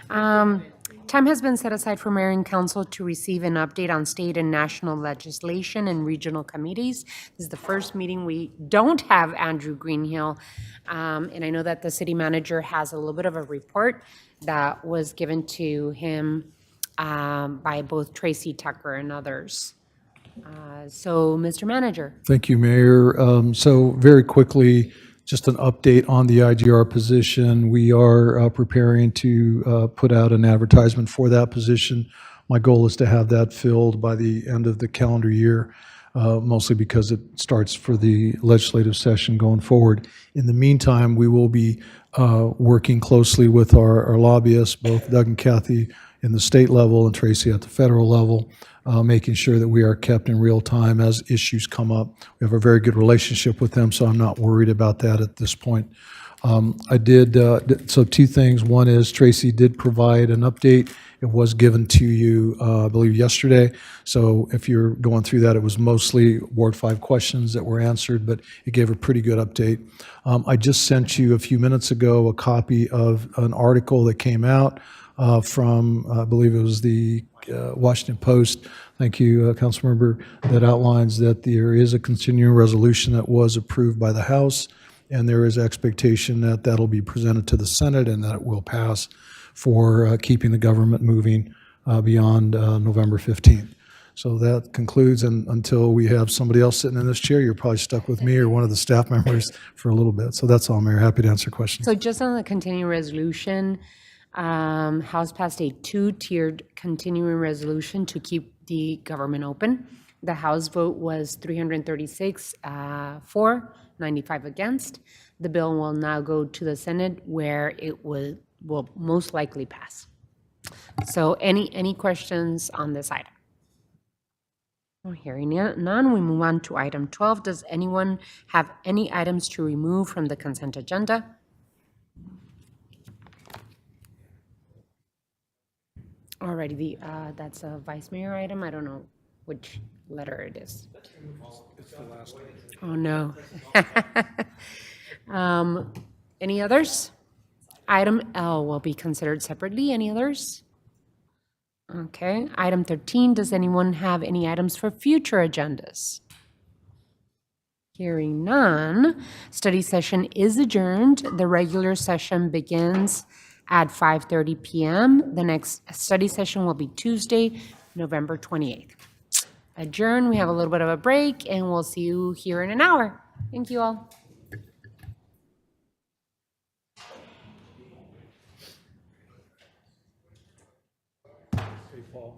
Time has been set aside for mayor and council to receive an update on state and national legislation and regional committees. This is the first meeting we don't have Andrew Greenhill. And I know that the city manager has a little bit of a report that was given to him by both Tracy Tucker and others. So, Mr. Manager. Thank you, Mayor. So very quickly, just an update on the IGR position. We are preparing to put out an advertisement for that position. My goal is to have that filled by the end of the calendar year, mostly because it starts for the legislative session going forward. In the meantime, we will be working closely with our lobbyists, both Doug and Kathy in the state level and Tracy at the federal level, making sure that we are kept in real time as issues come up. We have a very good relationship with them, so I'm not worried about that at this point. So 2 things. One is Tracy did provide an update. It was given to you, I believe, yesterday. So if you're going through that, it was mostly Ward 5 questions that were answered, but it gave a pretty good update. I just sent you a few minutes ago a copy of an article that came out from, I believe it was the Washington Post, thank you, Councilmember, that outlines that there is a continuing resolution that was approved by the House, and there is expectation that that'll be presented to the Senate and that it will pass for keeping the government moving beyond November 15th. So that concludes, and until we have somebody else sitting in this chair, you're probably stuck with me or one of the staff members for a little bit. So that's all, Mayor. Happy to answer questions. So just on the continuing resolution, House passed a 2-tiered continuing resolution to keep the government open. The House vote was 336 for, 95 against. The bill will now go to the Senate, where it will most likely pass. So any questions on this item? Oh, hearing none, we move on to item 12. Does anyone have any items to remove from the consent agenda? Alrighty, that's a vice mayor item. I don't know. which letter it is. It's the last one. Oh, no. Any others? Item L will be considered separately. Any others? Okay. Item 13, does anyone have any items for future agendas? Hearing none, study session is adjourned. The regular session begins at 5:30 PM. The next study session will be Tuesday, November 28th. Adjourn, we have a little bit of a break, and we'll see you here in an hour. Thank you all. Hey, Paul.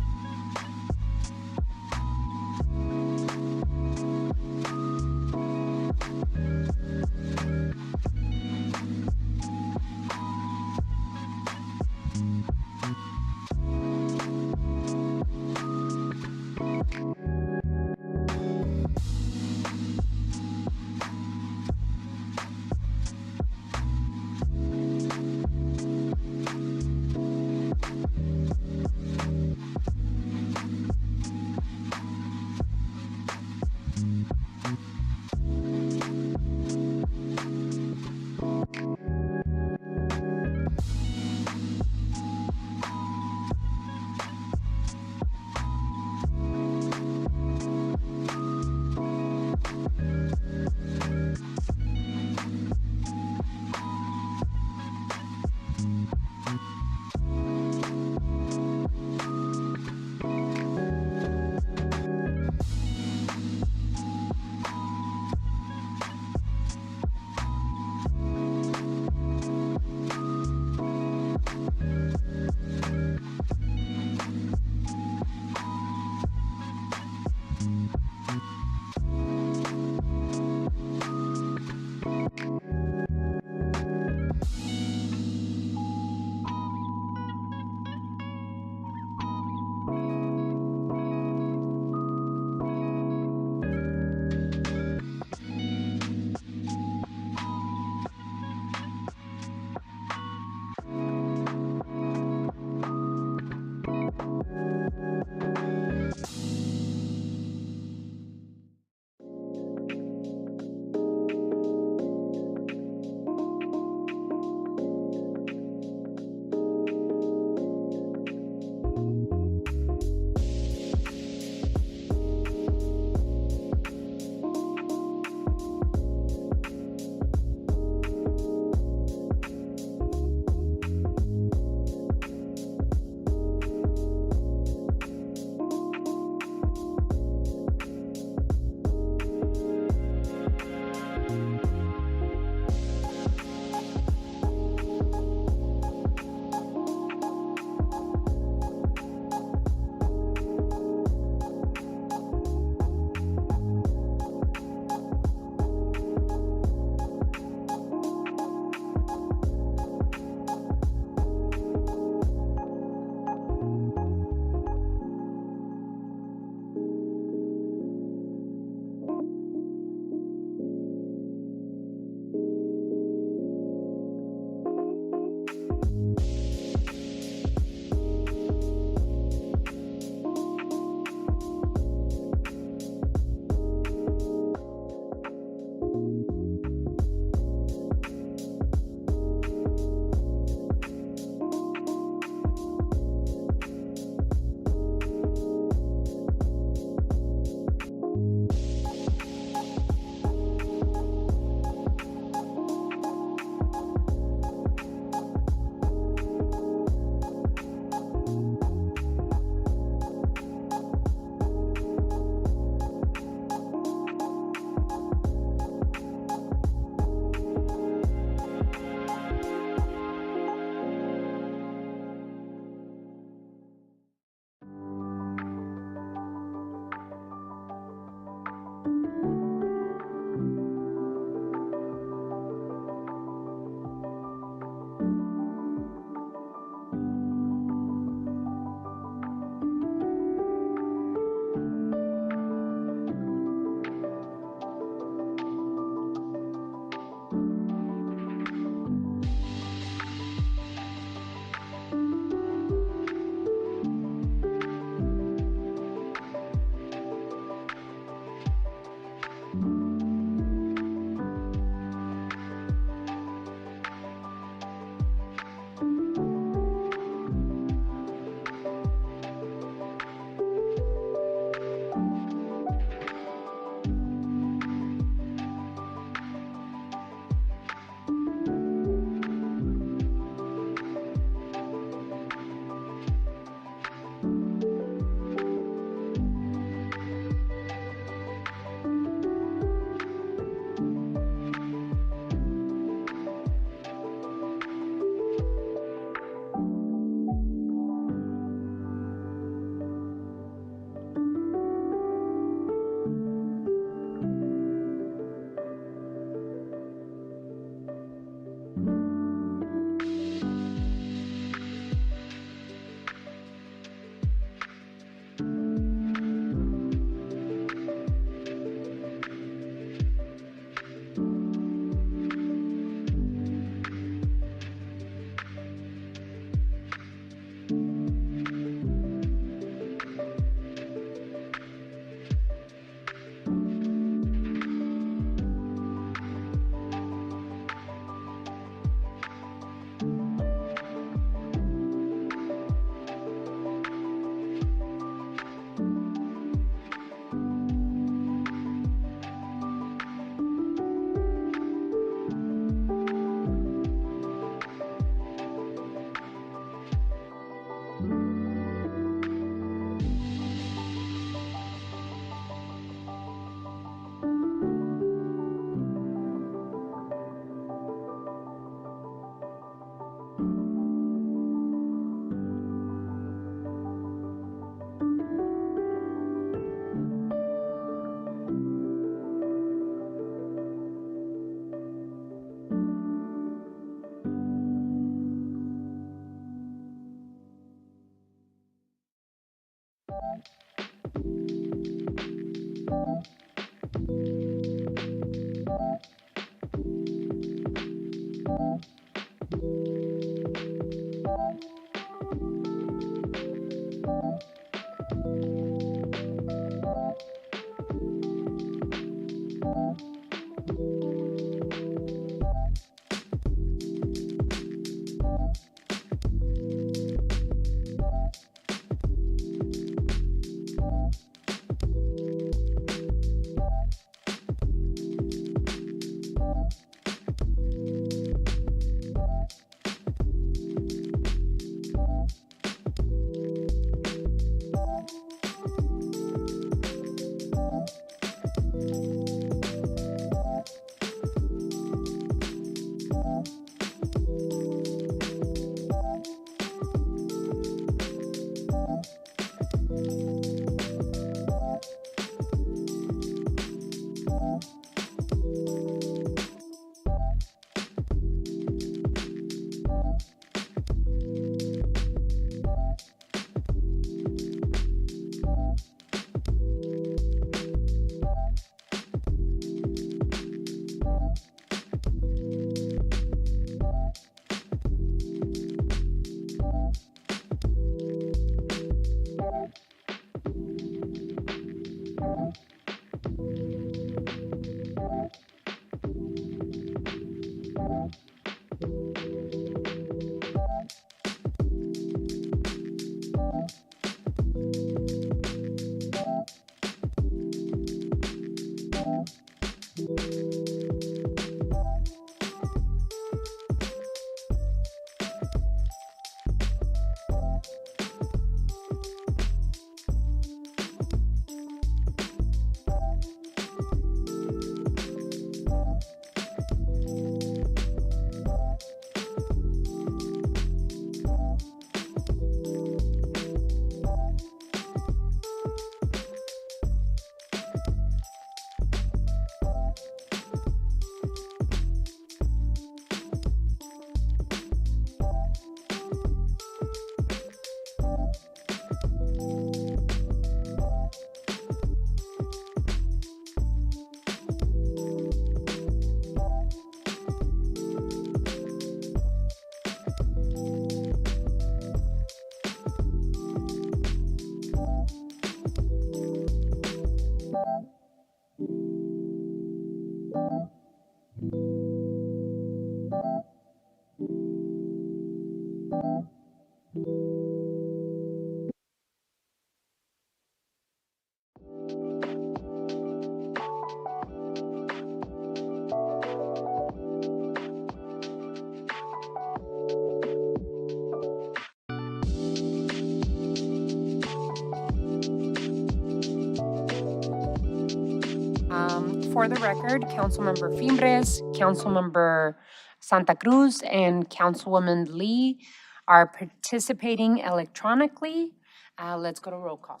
For the record, Councilmember Fimbres, Councilmember Santa Cruz, and Councilwoman Lee are participating electronically. Let's go to roll call.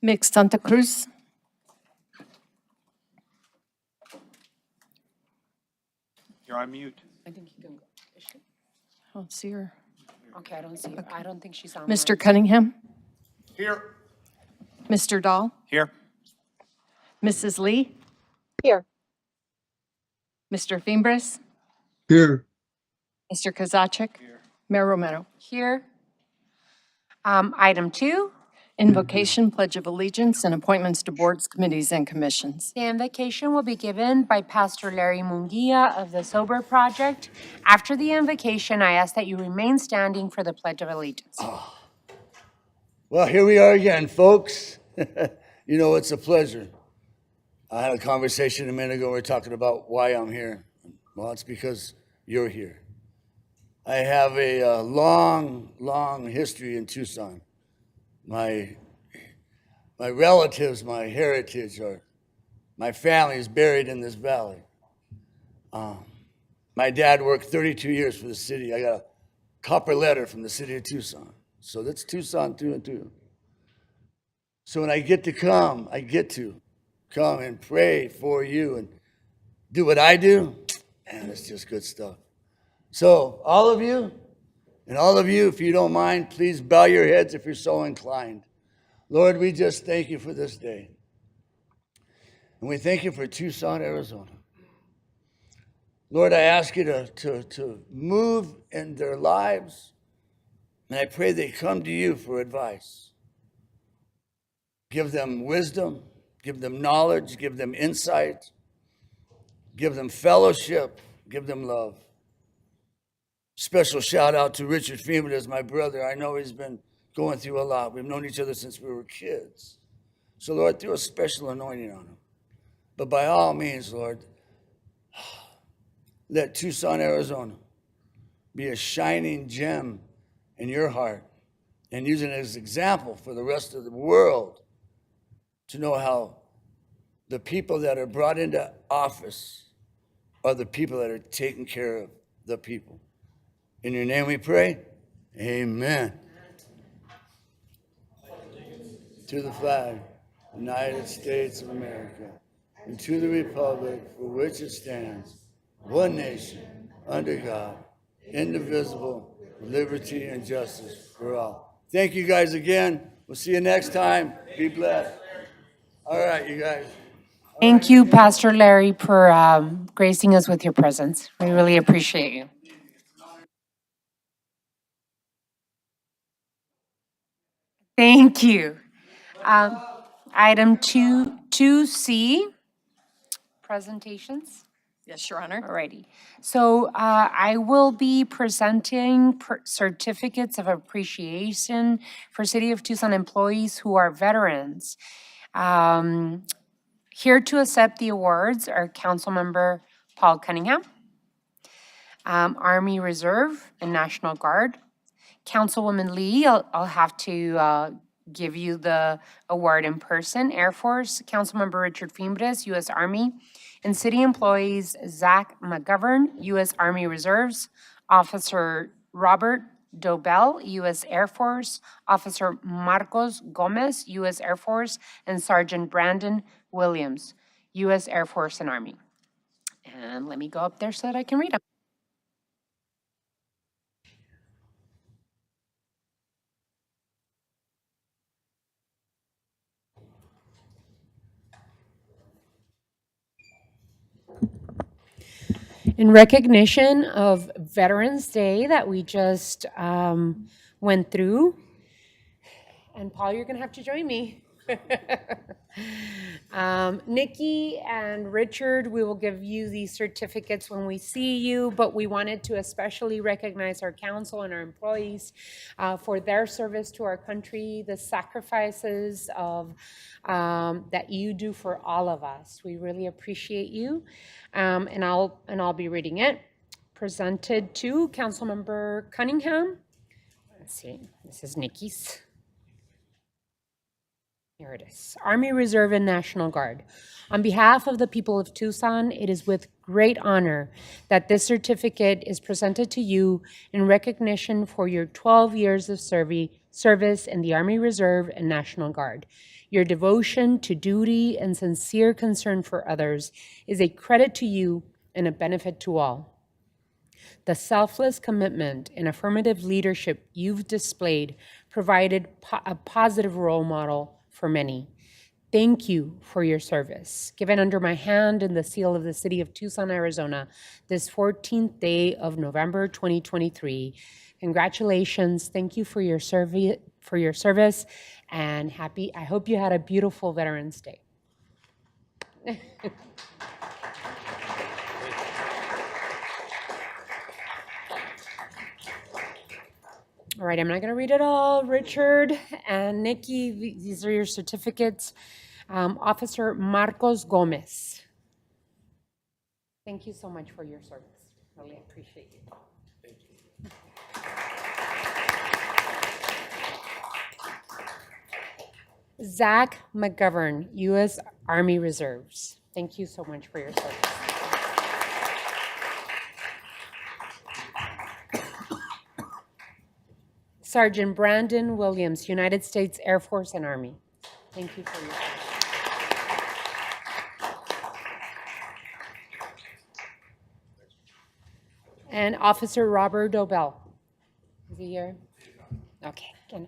Mix Santa Cruz. You're on mute. I think you can go. Is she? I don't see her. Okay, I don't see her. I don't think she's on. Mr. Cunningham. Here. Mr. Dahl. Here. Mrs. Lee. Here. Mr. Fimbres. Here. Mr. Kozaczek. Mayor Romero. Here. Item 2, Invocation, Pledge of Allegiance, and appointments to boards, committees, and commissions. the invocation will be given by Pastor Larry Munguia of the Sober Project. After the invocation, I ask that you remain standing for the Pledge of Allegiance. Well, here we are again, folks. You know, it's a pleasure. I had a conversation a minute ago. We were talking about why I'm here. Well, it's because you're here. I have a long history in Tucson. My relatives, my heritage, or my family is buried in this valley. My dad worked 32 years for the city. I got a copper letter from the city of Tucson. So that's Tucson through and through. So when I get to come and pray for you and do what I do, man, it's just good stuff. So all of you, if you don't mind, please bow your heads if you're so inclined. Lord, we just thank you for this day. And we thank you for Tucson, Arizona. Lord, I ask you to move in their lives, and I pray they come to you for advice. Give them wisdom, give them knowledge, give them insight, give them fellowship, give them love. Special shout out to Richard Freeman as my brother. I know he's been going through a lot. We've known each other since we were kids. So Lord, throw a special anointing on him. But by all means, Lord, let Tucson, Arizona be a shining gem in your heart and use it as an example for the rest of the world to know how the people that are brought into office are the people that are taking care of the people. In your name we pray, amen. To the flag, United States of America, and to the republic for which it stands, one nation, under God, indivisible, with liberty and justice for all. Thank you guys again. We'll see you next time. Be blessed. All right, you guys. Thank you, Pastor Larry, for gracing us with your presence. We really appreciate you. Thank you. Item 2C, presentations. Yes, Your Honor. Alrighty. So I will be presenting certificates of appreciation for City of Tucson employees who are veterans. Here to accept the awards are Councilmember Paul Cunningham, Army Reserve and National Guard. Councilwoman Lee, I'll have to give you the award in person. Air Force, Councilmember Richard Fimbres, U.S. Army. And city employees, Zach McGovern, U.S. Army Reserves. Officer Robert Dobell, U.S. Air Force. Officer Marcos Gomez, U.S. Air Force. And Sergeant Brandon Williams, U.S. Air Force and Army. And let me go up there so that I can read them. In recognition of Veterans Day that we just went through, and Paul, you're gonna have to join me. Nikki and Richard, we will give you these certificates when we see you, but we wanted to especially recognize our council and our employees for their service to our country, the sacrifices of that you do for all of us. We really appreciate you, and I'll be reading it. Presented to Councilmember Cunningham. Let's see, this is Nikki's. Here it is. Army Reserve and National Guard. On behalf of the people of Tucson, it is with great honor that this certificate is presented to you in recognition for your 12 years of service in the Army Reserve and National Guard. Your devotion to duty and sincere concern for others is a credit to you and a benefit to all. The selfless commitment and affirmative leadership you've displayed provided a positive role model for many. Thank you for your service. Given under my hand and the seal of the City of Tucson, Arizona, this 14th day of November 2023. Congratulations. Thank you for your service, and I hope you had a beautiful Veterans Day. All right, I'm not going to read it all. Richard and Nikki, these are your certificates. Officer Marcos Gomez. Thank you so much for your service. Really appreciate you. Thank you. Zach McGovern, U.S. Army Reserves. Thank you so much for your service. Sergeant Brandon Williams, United States Air Force and Army. Thank you for your service. And Officer Robert Dobell. Is he here? Okay. Yes.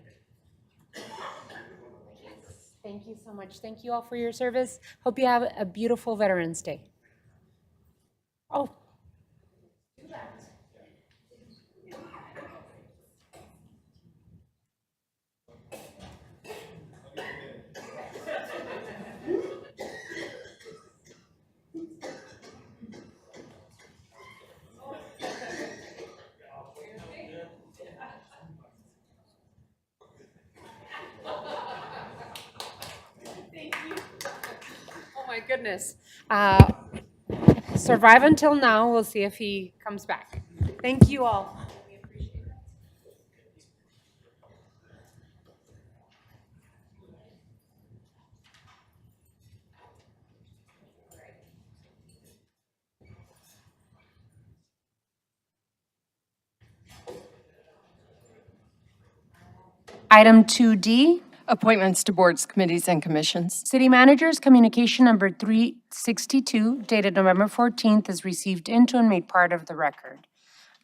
Thank you so much. Thank you all for your service. Hope you have a beautiful Veterans Day. Oh. My goodness. Survive until now. We'll see if he comes back. Thank you all. We appreciate it. Item 2D. Appointments to boards, committees, and commissions. City Manager's Communication Number 362, dated November 14th, is received into and made part of the record.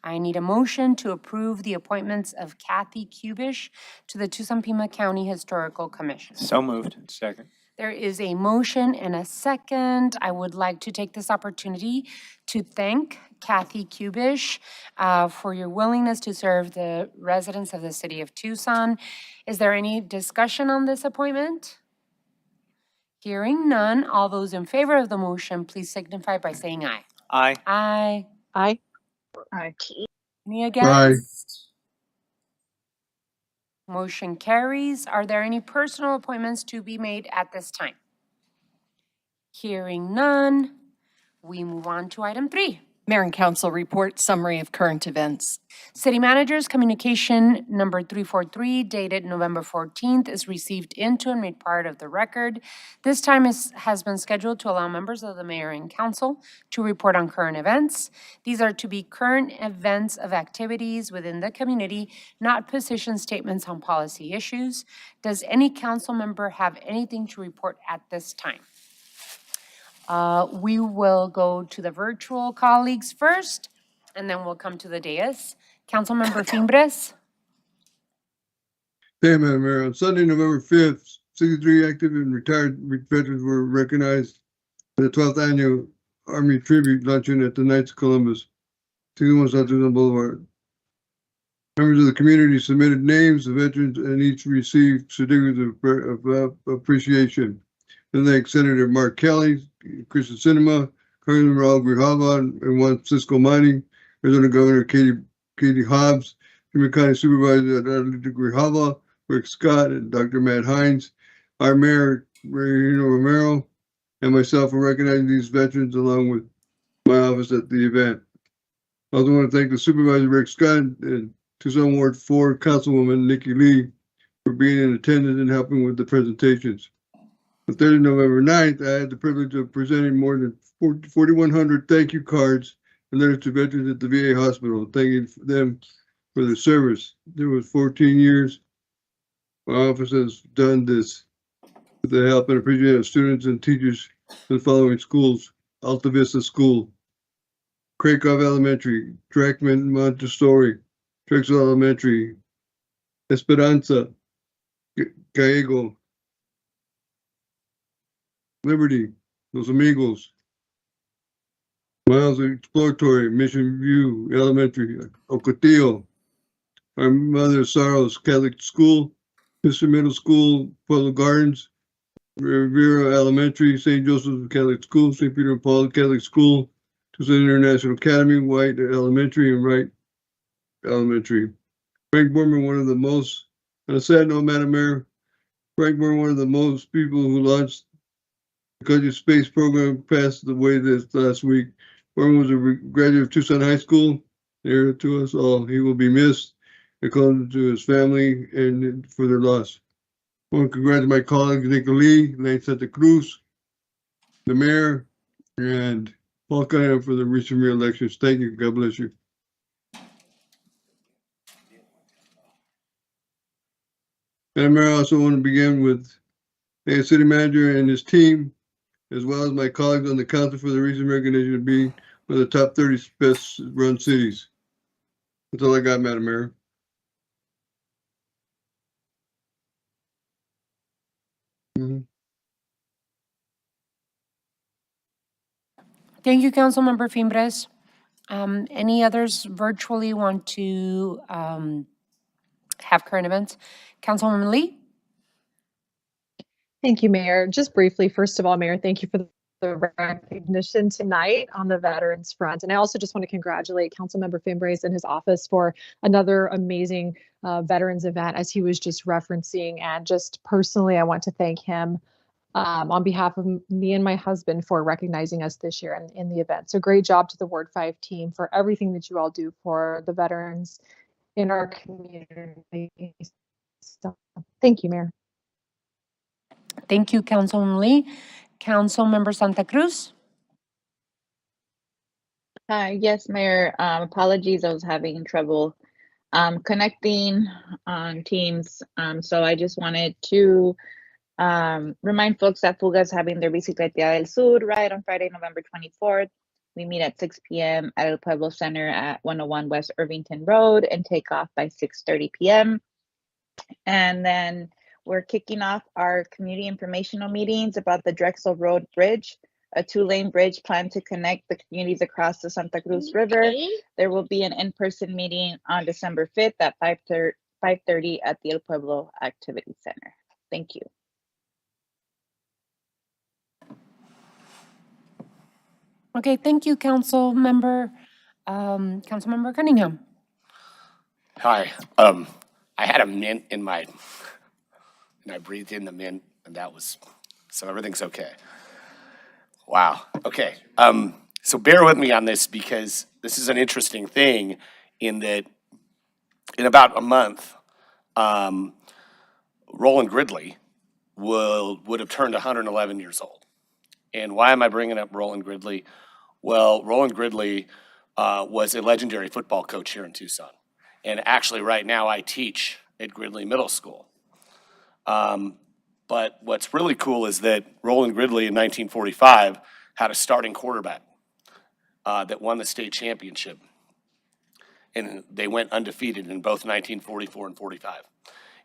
I need a motion to approve the appointments of Kathy Kubish to the Tucson Pima County Historical Commission. So moved. Second. There is a motion and a second. I would like to take this opportunity to thank Kathy Kubish for your willingness to serve the residents of the city of Tucson. Is there any discussion on this appointment? Hearing none, all those in favor of the motion, please signify by saying aye. Aye. Aye. Aye. Any Aye. against? Motion carries. Are there any personal appointments to be made at this time? Hearing none, we move on to item 3. Mayor and council report summary of current events. City Manager's communication number 343 dated November 14th is received into and made part of the record. This time has been scheduled to allow members of the mayor and council to report on current events. These are to be current events of activities within the community, not position statements on policy issues. Does any council member have anything to report at this time? We will go to the virtual colleagues first, and then we'll come to the dais. Councilmember Fimbres. Hey, Madam Mayor, on Sunday, November 5th, 63 active and retired veterans were recognized at the 12th Annual Army Tribute Luncheon at the Knights of Columbus, 61 South Tucson Boulevard. Members of the community submitted names of veterans and each received certificates of appreciation. Then thank Senator Mark Kelly, Kristen Sinema, Congressman Raul Grijalva, and Juan Cisco Mining, Arizona Governor Katie Hobbs, Pima County Supervisor Grijalva, Rick Scott, and Dr. Matt Hines. Our Mayor, Marino Romero, and myself for recognizing these veterans along with my office at the event. I also want to thank the Supervisor Rick Scott and Tucson Ward 4 Councilwoman Nikki Lee for being in attendance and helping with the presentations. On Thursday, November 9th, I had the privilege of presenting more than 4,100 thank you cards and letters to veterans at the VA hospital, thanking them for their service. There was 14 years. My office has done this with the help and appreciation of students and teachers in the following schools: Alta Vista School, Krakow Elementary, Drackman Montessori, Drexel Elementary, Esperanza, Gallego, Liberty, Los Amigos, Miles Exploratory, Mission View Elementary, Ocotillo, our Mother Sorrow's Catholic School, Mr. Middle School, Pueblo Gardens, Rivera Elementary, St. Joseph's Catholic School, St. Peter and Paul Catholic School, Tucson International Academy, White Elementary, and Wright Elementary. Frank Borman, one of the most, on a sad note, Madam Mayor, Frank Borman, one of the most people who launched the country's space program, passed away this last week. Borman was a graduate of Tucson High School, dear to us all. He will be missed. I call to his family and for their loss. I want to congratulate my colleagues, Nico Lee, Lane Santa Cruz, the mayor, and Paul Cunningham for the recent re-elections. Thank you. God bless you. Madam Mayor, I also want to begin with the city manager and his team, as well as my colleagues on the council for the recent recognition of being one of the top 30 best run cities. That's all I got, Madam Mayor. Thank you, Councilmember Fimbres. Any others virtually want to have current events? Councilwoman Lee? Thank you, Mayor. Just briefly, first of all, Mayor, thank you for the recognition tonight on the veterans front. And I also just want to congratulate Councilmember Fimbres and his office for another amazing veterans event, as he was just referencing. And just personally, I want to thank him on behalf of me and my husband for recognizing us this year in the event. So great job to the Ward 5 team for everything that you all do for the veterans in our community. So, thank you, Mayor. Thank you, Councilwoman Lee. Councilmember Santa Cruz? Hi, yes, Mayor. Apologies, I was having trouble connecting on Teams. So I just wanted to remind folks that Fuga is having their Bicicletea del Sur ride on Friday, November 24th. We meet at 6 p.m. at El Pueblo Center at 101 West Irvington Road and take off by 6:30 p.m. And then we're kicking off our community informational meetings about the Drexel Road Bridge, a 2-lane bridge planned to connect the communities across the Santa Cruz River. There will be an in-person meeting on December 5th at 5:30 at the El Pueblo Activity Center. Thank you. Okay, thank you, Councilmember Cunningham. Hi. I had a mint in my, and I breathed in the mint, and that was, so everything's okay. Wow. Okay. So bear with me on this because this is an interesting thing in that in about a month, Roland Gridley would have turned 111 years old. And why am I bringing up Roland Gridley? Well, Roland Gridley was a legendary football coach here in Tucson. And actually right now I teach at Gridley Middle School. But what's really cool is that Roland Gridley in 1945 had a starting quarterback that won the state championship. And they went undefeated in both 1944 and 45.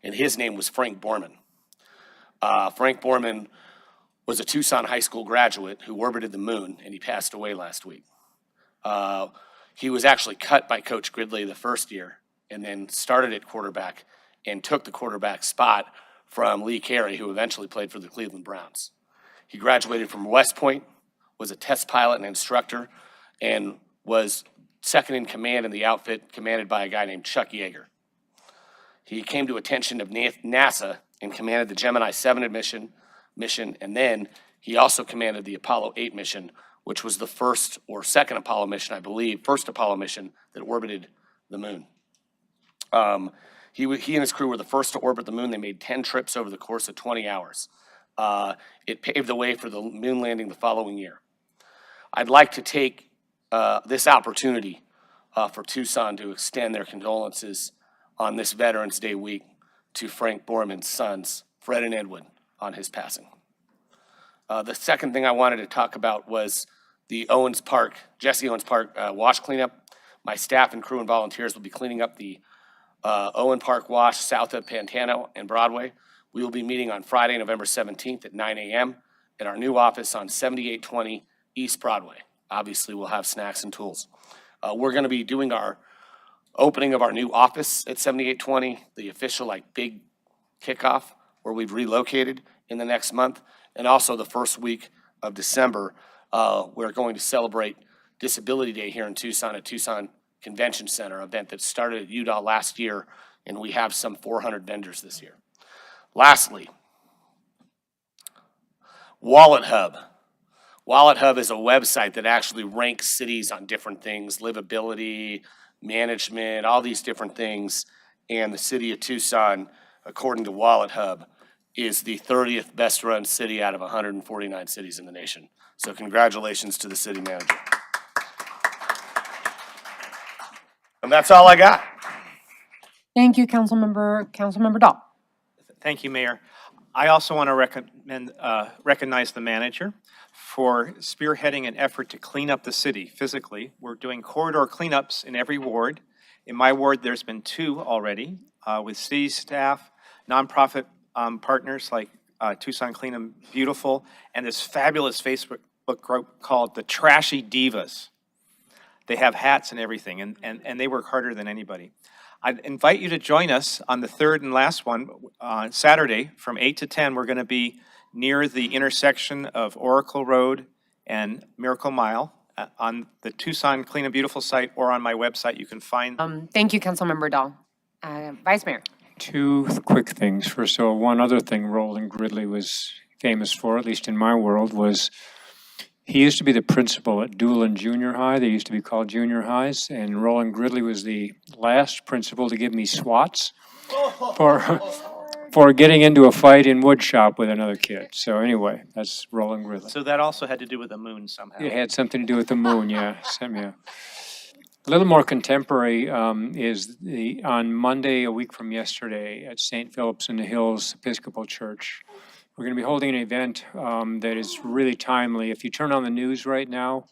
And his name was Frank Borman. Frank Borman was a Tucson high school graduate who orbited the moon, and he passed away last week. He was actually cut by Coach Gridley the first year and then started at quarterback and took the quarterback spot from Lee Carey, who eventually played for the Cleveland Browns. He graduated from West Point, was a test pilot and instructor, and was second in command in the outfit commanded by a guy named Chuck Yeager. He came to attention of NASA and commanded the Gemini 7 mission, and then he also commanded the Apollo 8 mission, which was the first or second Apollo mission, I believe, first Apollo mission that orbited the moon. He and his crew were the first to orbit the moon. They made 10 trips over the course of 20 hours. It paved the way for the moon landing the following year. I'd like to take this opportunity for Tucson to extend their condolences on this Veterans Day week to Frank Borman's sons, Fred and Edwin, on his passing. The second thing I wanted to talk about was the Jesse Owens Park wash cleanup. My staff and crew and volunteers will be cleaning up the Owen Park wash south of Pantano and Broadway. We will be meeting on Friday, November 17th at 9 a.m. at our new office on 7820 East Broadway. Obviously, we'll have snacks and tools. We're going to be doing our opening of our new office at 7820, the official big kickoff where we've relocated in the next month. And also the first week of December, we're going to celebrate Disability Day here in Tucson at Tucson Convention Center, event that started at UDOL last year, and we have some 400 vendors this year. Lastly, Wallet Hub. Wallet Hub is a website that actually ranks cities on different things, livability, management, all these different things. And the city of Tucson, according to Wallet Hub, is the 30th best run city out of 149 cities in the nation. So congratulations to the city manager. And that's all I got. Thank you, Councilmember Dahl. Thank you, Mayor. I also want to recognize the manager for spearheading an effort to clean up the city physically. We're doing corridor cleanups in every ward. In my ward, there's been 2 already with city staff, nonprofit partners like Tucson Clean and Beautiful, and this fabulous Facebook group called the Trashy Divas. They have hats and everything, and they work harder than anybody. I'd invite you to join us on the third and last one, on Saturday from 8 to 10. We're going to be near the intersection of Oracle Road and Miracle Mile on the Tucson Clean and Beautiful site or on my website. You can find. Thank you, Councilmember Dahl. Vice Mayor. 2 quick things. First of all, one other thing Roland Gridley was famous for, at least in my world, was he used to be the principal at Doolin Junior High. They used to be called junior highs, and Roland Gridley was the last principal to give me swats for getting into a fight in wood shop with another kid. So anyway, that's Roland Gridley. So that also had to do with the moon somehow. It had something to do with the moon, yeah. A little more contemporary is on Monday, a week from yesterday, at St. Philip's in the Hills Episcopal Church. We're going to be holding an event that is really timely. If you turn on the news right now,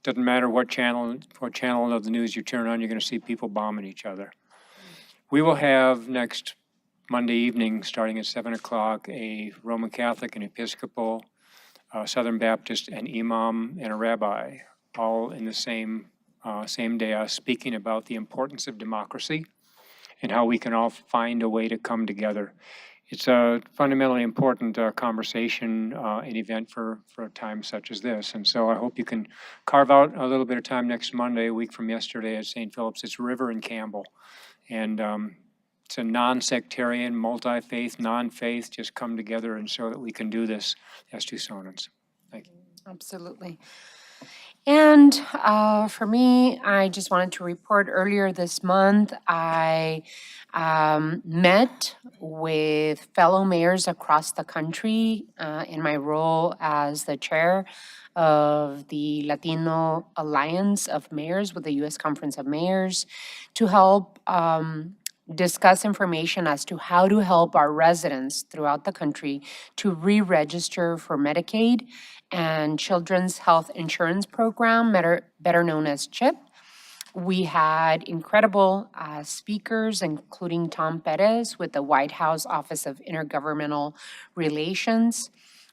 doesn't matter what channel of the news you turn on, you're going to see people bombing each other. We will have next Monday evening, starting at 7 o'clock, a Roman Catholic, an Episcopal, Southern Baptist, an imam, and a rabbi, all in the same dais, speaking about the importance of democracy and how we can all find a way to come together. It's a fundamentally important conversation and event for a time such as this. And so I hope you can carve out a little bit of time next Monday, a week from yesterday at St. Philip's. It's River and Campbell. And it's a non-sectarian, multi-faith, non-faith, just come together and so that we can do this as Tucsonans. Thank you. Absolutely. And for me, I just wanted to report earlier this month, I met with fellow mayors across the country in my role as the chair of the Latino Alliance of Mayors with the U.S. Conference of Mayors to help discuss information as to how to help our residents throughout the country to re-register for Medicaid and Children's Health Insurance Program, better known as CHIP. We had incredible speakers, including Tom Perez with the White House Office of Intergovernmental Relations.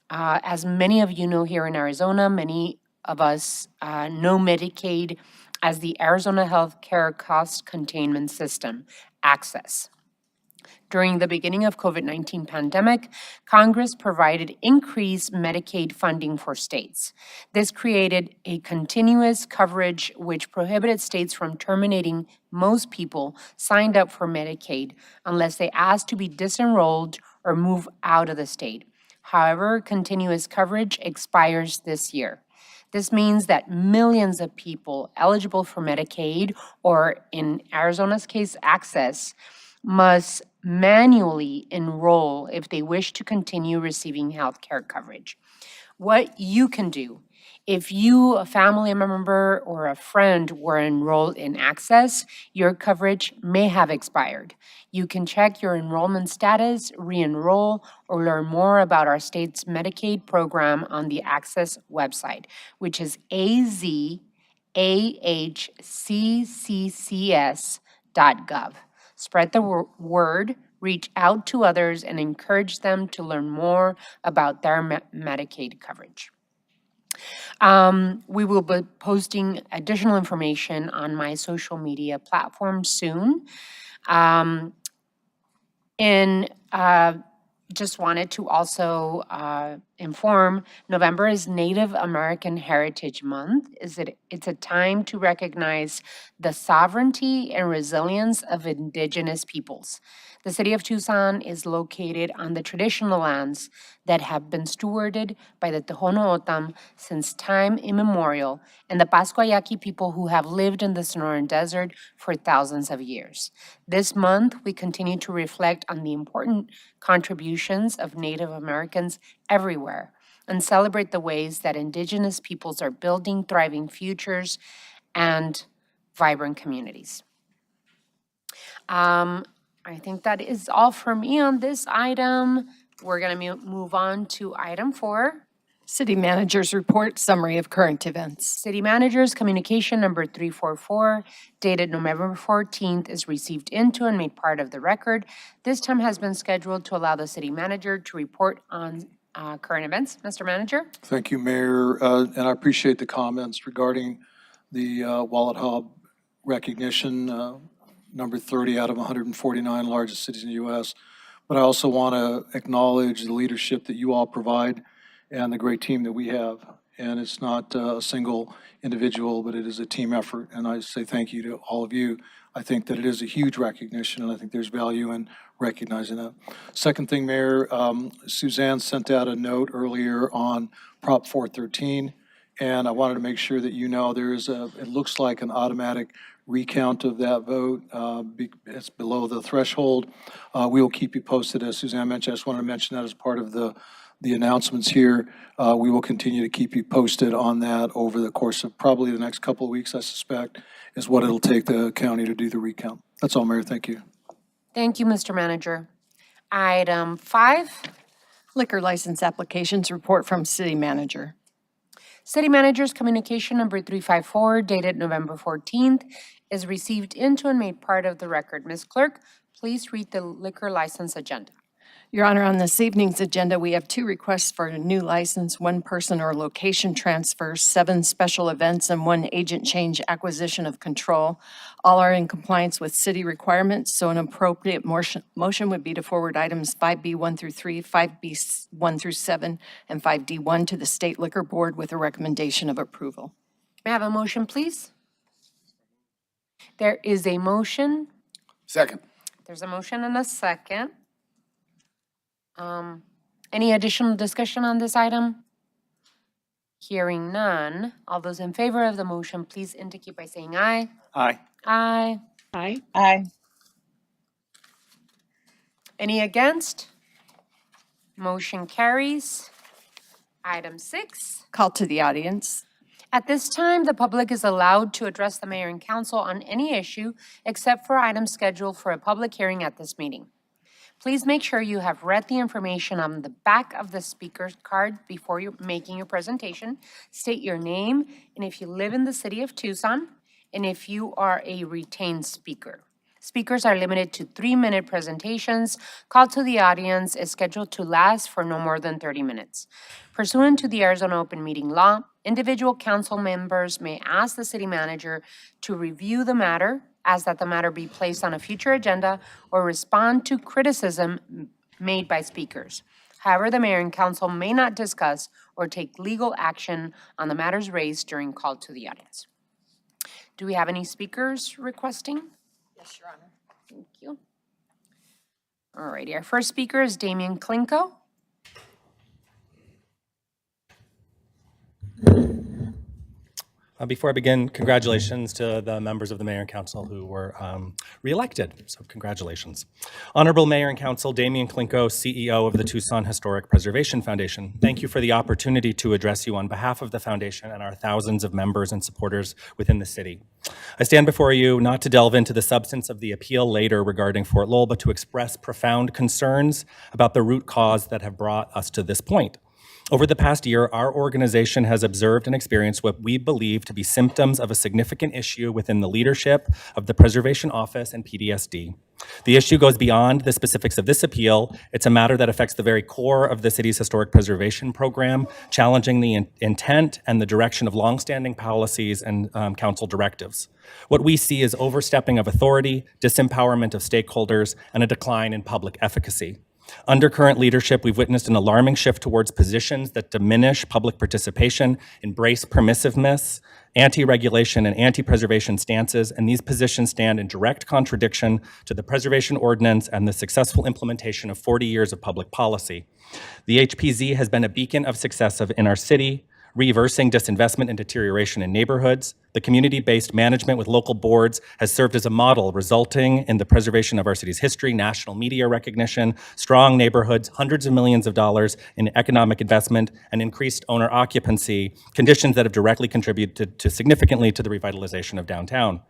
As many of you know, here in Arizona, many of us know Medicaid as the Arizona Healthcare Cost Containment System, ACCESS. During the beginning of COVID-19 pandemic, Congress provided increased Medicaid funding for states. This created a continuous coverage which prohibited states from terminating most people signed up for Medicaid unless they asked to be disenrolled or move out of the state. However, continuous coverage expires this year. This means that millions of people eligible for Medicaid, or in Arizona's case, ACCESS, must manually enroll if they wish to continue receiving health care coverage. What you can do, if you, a family member, or a friend were enrolled in ACCESS, your coverage may have expired. You can check your enrollment status, re-enroll, or learn more about our state's Medicaid program on the ACCESS website, which is azahcccs.gov. Spread the word, reach out to others, and encourage them to learn more about their Medicaid coverage. We will be posting additional information on my social media platform soon. Just wanted to also inform, November is Native American Heritage Month. It's a time to recognize the sovereignty and resilience of indigenous peoples. The city of Tucson is located on the traditional lands that have been stewarded by the Tohono O'odham since time immemorial, and the Pascuayaqui people who have lived in the Sonoran Desert for thousands of years. This month, we continue to reflect on the important contributions of Native Americans everywhere and celebrate the ways that indigenous peoples are building thriving futures and vibrant communities. I think that is all for me on this item. We're going to move on to item 4. City Manager's Report, Summary of Current Events. City Manager's Communication Number 344, dated November 14th, is received into and made part of the record. This time has been scheduled to allow the City Manager to report on current events. Mr. Manager? Thank you, Mayor, and I appreciate the comments regarding the Wallet Hub recognition, number 30 out of 149 largest cities in the U.S. But I also want to acknowledge the leadership that you all provide and the great team that we have. And it's not a single individual, but it is a team effort. And I say thank you to all of you. I think that it is a huge recognition, and I think there's value in recognizing that. Second thing, Mayor, Suzanne sent out a note earlier on Prop 413, and I wanted to make sure that you know there is it looks like an automatic recount of that vote. It's below the threshold. We will keep you posted, as Suzanne mentioned. I just wanted to mention that as part of the announcements here. We will continue to keep you posted on that over the course of probably the next couple of weeks, I suspect, is what it'll take the county to do the recount. That's all, Mayor. Thank you. Thank you, Mr. Manager. Item 5. Liquor License Applications Report from City Manager. City Manager's Communication Number 354, dated November 14th, is received into and made part of the record. Ms. Clerk, please read the liquor license agenda. Your Honor, on this evening's agenda, we have 2 requests for a new license, 1 person or location transfer, 7 special events, and 1 agent change acquisition of control. All are in compliance with city requirements, so an appropriate motion would be to forward items 5B1 through 3, 5B1 through 7, and 5D1 to the State Liquor Board with a recommendation of approval. May I have a motion, please? There is a motion. Second. There's a motion and a second. Any additional discussion on this item? Hearing none. All those in favor of the motion, please indicate by saying aye. Aye. Aye. Aye. Aye. Any against? Motion carries. Item 6. Call to the audience. At this time, the public is allowed to address the mayor and council on any issue except for items scheduled for a public hearing at this meeting. Please make sure you have read the information on the back of the speaker's card before you're making your presentation. State your name, and if you live in the city of Tucson, and if you are a retained speaker. Speakers are limited to 3-minute presentations. Call to the audience is scheduled to last for no more than 30 minutes. Pursuant to the Arizona Open Meeting Law, individual council members may ask the city manager to review the matter, ask that the matter be placed on a future agenda, or respond to criticism made by speakers. However, the mayor and council may not discuss or take legal action on the matters raised during call to the audience. Do we have any speakers requesting? Yes, Your Honor. Thank you. All righty, our first speaker is Damian Klinko. Before I begin, congratulations to the members of the Mayor and Council who were reelected. So congratulations. Honorable Mayor and Council, Damian Klinko, CEO of the Tucson Historic Preservation Foundation. Thank you for the opportunity to address you on behalf of the foundation and our thousands of members and supporters within the city. I stand before you not to delve into the substance of the appeal later regarding Fort Lowell, but to express profound concerns about the root cause that have brought us to this point. Over the past year, our organization has observed and experienced what we believe to be symptoms of a significant issue within the leadership of the Preservation Office and PDSD. The issue goes beyond the specifics of this appeal. It's a matter that affects the very core of the city's historic preservation program, challenging the intent and the direction of longstanding policies and council directives. What we see is overstepping of authority, disempowerment of stakeholders, and a decline in public efficacy. Under current leadership, we've witnessed an alarming shift towards positions that diminish public participation, embrace permissiveness, anti-regulation, and anti-preservation stances, and these positions stand in direct contradiction to the preservation ordinance and the successful implementation of 40 years of public policy. The HPZ has been a beacon of success in our city, reversing disinvestment and deterioration in neighborhoods. The community-based management with local boards has served as a model, resulting in the preservation of our city's history, national media recognition, strong neighborhoods, hundreds of millions of dollars in economic investment, and increased owner occupancy, conditions that have directly contributed significantly to the revitalization of downtown.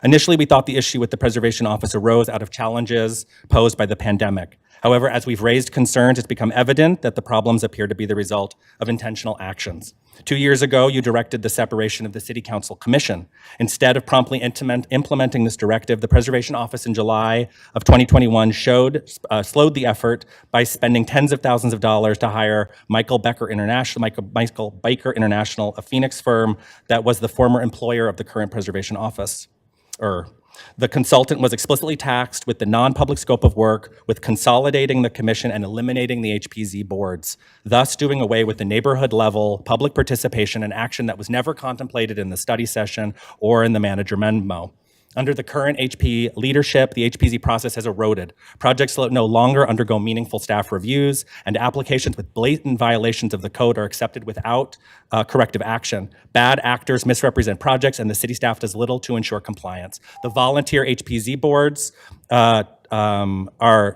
Initially, we thought the issue with the Preservation Office arose out of challenges posed by the pandemic. However, as we've raised concerns, it's become evident that the problems appear to be the result of intentional actions. 2 years ago, you directed the separation of the City Council Commission. Instead of promptly implementing this directive, the Preservation Office in July of 2021 slowed the effort by spending tens of thousands of dollars to hire Michael Baker International, a Phoenix firm that was the former employer of the current Preservation Office. The consultant was explicitly tasked with the non-public scope of work, with consolidating the commission and eliminating the HPZ boards, thus doing away with the neighborhood level public participation and action that was never contemplated in the study session or in the manager memo. Under the current HP leadership, the HPZ process has eroded. Projects no longer undergo meaningful staff reviews, and applications with blatant violations of the code are accepted without corrective action. Bad actors misrepresent projects, and the city staff does little to ensure compliance. The volunteer HPZ boards are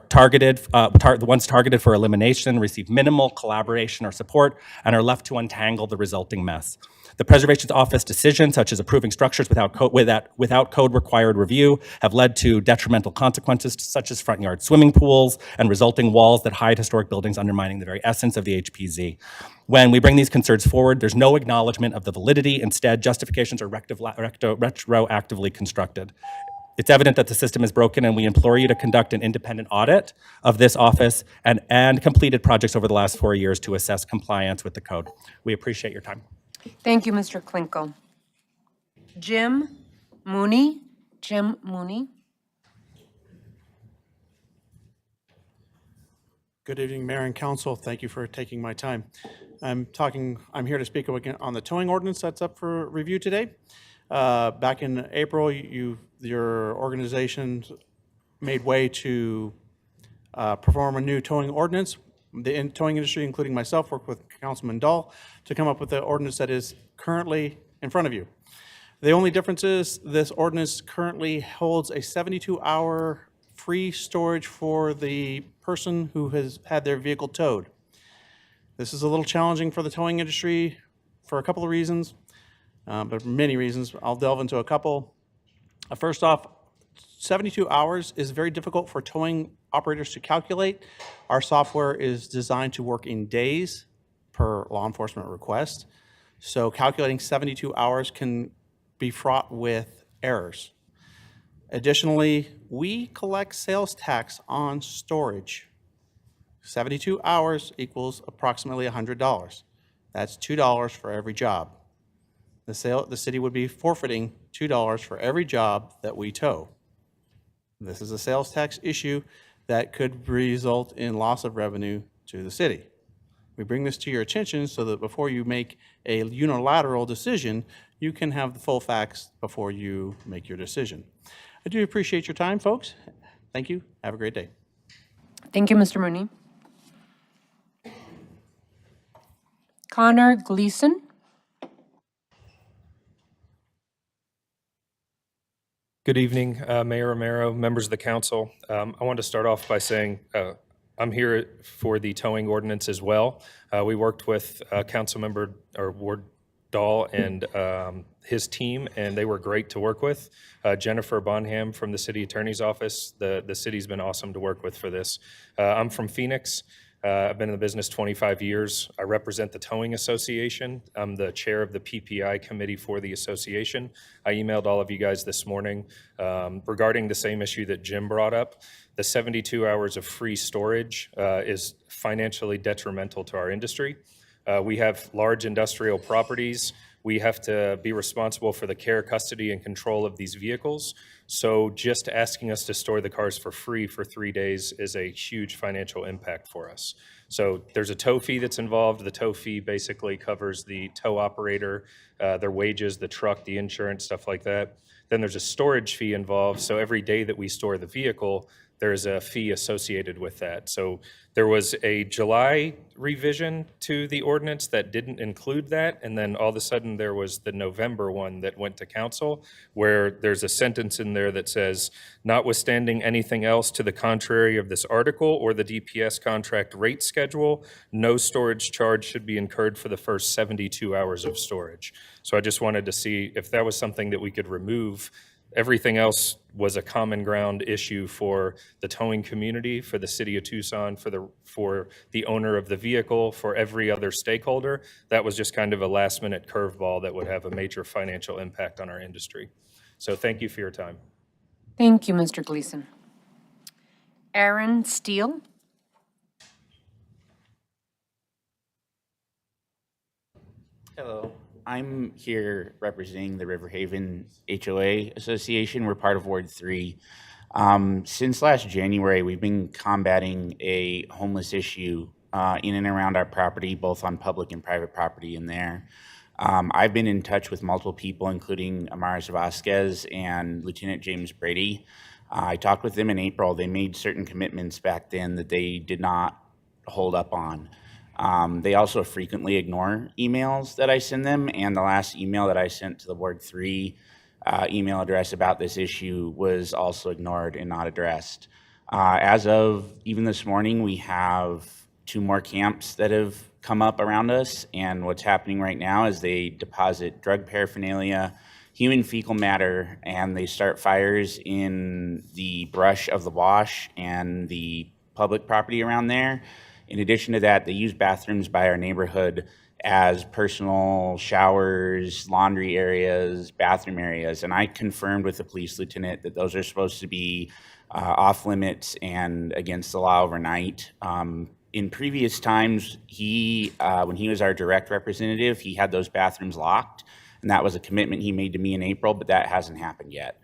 targeted, the ones targeted for elimination receive minimal collaboration or support and are left to untangle the resulting mess. The Preservation Office decisions, such as approving structures without code required review, have led to detrimental consequences, such as front yard swimming pools and resulting walls that hide historic buildings, undermining the very essence of the HPZ. When we bring these concerns forward, there's no acknowledgement of the validity. Instead, justifications are retroactively constructed. It's evident that the system is broken, and we implore you to conduct an independent audit of this office and completed projects over the last 4 years to assess compliance with the code. We appreciate your time. Thank you, Mr. Klinko. Jim Mooney. Jim Mooney. Good evening, Mayor and Council. Thank you for taking my time. I'm here to speak on the towing ordinance that's up for review today. Back in April, your organization made way to perform a new towing ordinance. The towing industry, including myself, worked with Councilman Dahl to come up with the ordinance that is currently in front of you. The only difference is this ordinance currently holds a 72-hour free storage for the person who has had their vehicle towed. This is a little challenging for the towing industry for a couple of reasons, but many reasons. I'll delve into a couple. First off, 72 hours is very difficult for towing operators to calculate. Our software is designed to work in days per law enforcement request. So calculating 72 hours can be fraught with errors. Additionally, we collect sales tax on storage. 72 hours equals approximately $100. That's $2 for every job. The city would be forfeiting $2 for every job that we tow. This is a sales tax issue that could result in loss of revenue to the city. We bring this to your attention so that before you make a unilateral decision, you can have the full facts before you make your decision. I do appreciate your time, folks. Thank you. Have a great day. Thank you, Mr. Mooney. Connor Gleason. Good evening, Mayor Romero, members of the council. I wanted to start off by saying I'm here for the towing ordinance as well. We worked with Councilmember or Ward Dahl and his team, and they were great to work with. Jennifer Bonham from the City Attorney's Office, the city's been awesome to work with for this. I'm from Phoenix. I've been in the business 25 years. I represent the Towing Association. I'm the chair of the PPI committee for the association. I emailed all of you guys this morning regarding the same issue that Jim brought up. The 72 hours of free storage is financially detrimental to our industry. We have large industrial properties. We have to be responsible for the care, custody, and control of these vehicles. So just asking us to store the cars for free for 3 days is a huge financial impact for us. So there's a tow fee that's involved. The tow fee basically covers the tow operator, their wages, the truck, the insurance, stuff like that. Then there's a storage fee involved. So every day that we store the vehicle, there's a fee associated with that. So there was a July revision to the ordinance that didn't include that, and then all of a sudden there was the November one that went to council, where there's a sentence in there that says, notwithstanding anything else to the contrary of this article or the DPS contract rate schedule, no storage charge should be incurred for the first 72 hours of storage. So I just wanted to see if that was something that we could remove. Everything else was a common ground issue for the towing community, for the city of Tucson, for the owner of the vehicle, for every other stakeholder. That was just kind of a last minute curveball that would have a major financial impact on our industry. So thank you for your time. Thank you, Mr. Gleason. Aaron Steele. Hello. I'm here representing the River Haven HOA Association. We're part of Ward 3. Since last January, we've been combating a homeless issue in and around our property, both on public and private property in there. I've been in touch with multiple people, including Amaris Vasquez and Lieutenant James Brady. I talked with them in April. They made certain commitments back then that they did not hold up on. They also frequently ignore emails that I send them, and the last email that I sent to the Ward 3 email address about this issue was also ignored and not addressed. As of even this morning, we have 2 more camps that have come up around us, and what's happening right now is they deposit drug paraphernalia, human fecal matter, and they start fires in the brush of the wash and the public property around there. In addition to that, they use bathrooms by our neighborhood as personal showers, laundry areas, bathroom areas. And I confirmed with the police lieutenant that those are supposed to be off limits and against the law overnight. In previous times, when he was our direct representative, he had those bathrooms locked, and that was a commitment he made to me in April, but that hasn't happened yet.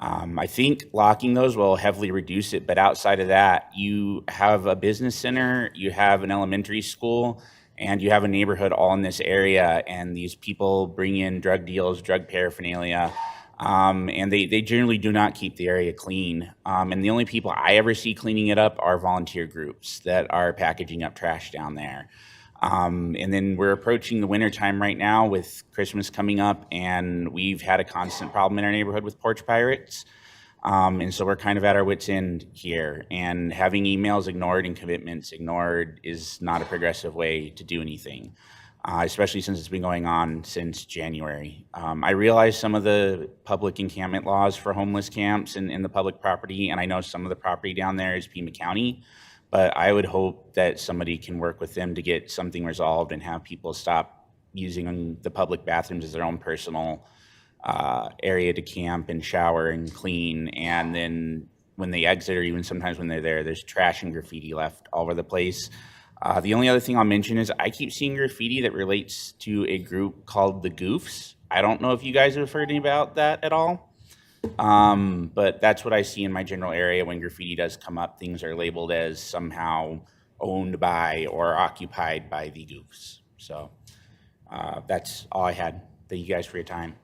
I think locking those will heavily reduce it, but outside of that, you have a business center, you have an elementary school, and you have a neighborhood all in this area, and these people bring in drug deals, drug paraphernalia, and they generally do not keep the area clean. And the only people I ever see cleaning it up are volunteer groups that are packaging up trash down there. And then we're approaching the winter time right now with Christmas coming up, and we've had a constant problem in our neighborhood with porch pirates. And so we're kind of at our wits' end here, and having emails ignored and commitments ignored is not a progressive way to do anything, especially since it's been going on since January. I realize some of the public encampment laws for homeless camps and in the public property, and I know some of the property down there is Pima County, but I would hope that somebody can work with them to get something resolved and have people stop using the public bathrooms as their own personal area to camp and shower and clean. And then when they exit, or even sometimes when they're there, there's trash and graffiti left all over the place. The only other thing I'll mention is I keep seeing graffiti that relates to a group called the Goofs. I don't know if you guys have heard about that at all. But that's what I see in my general area. When graffiti does come up, things are labeled as somehow owned by or occupied by the Goofs. So that's all I had. Thank you guys for your time.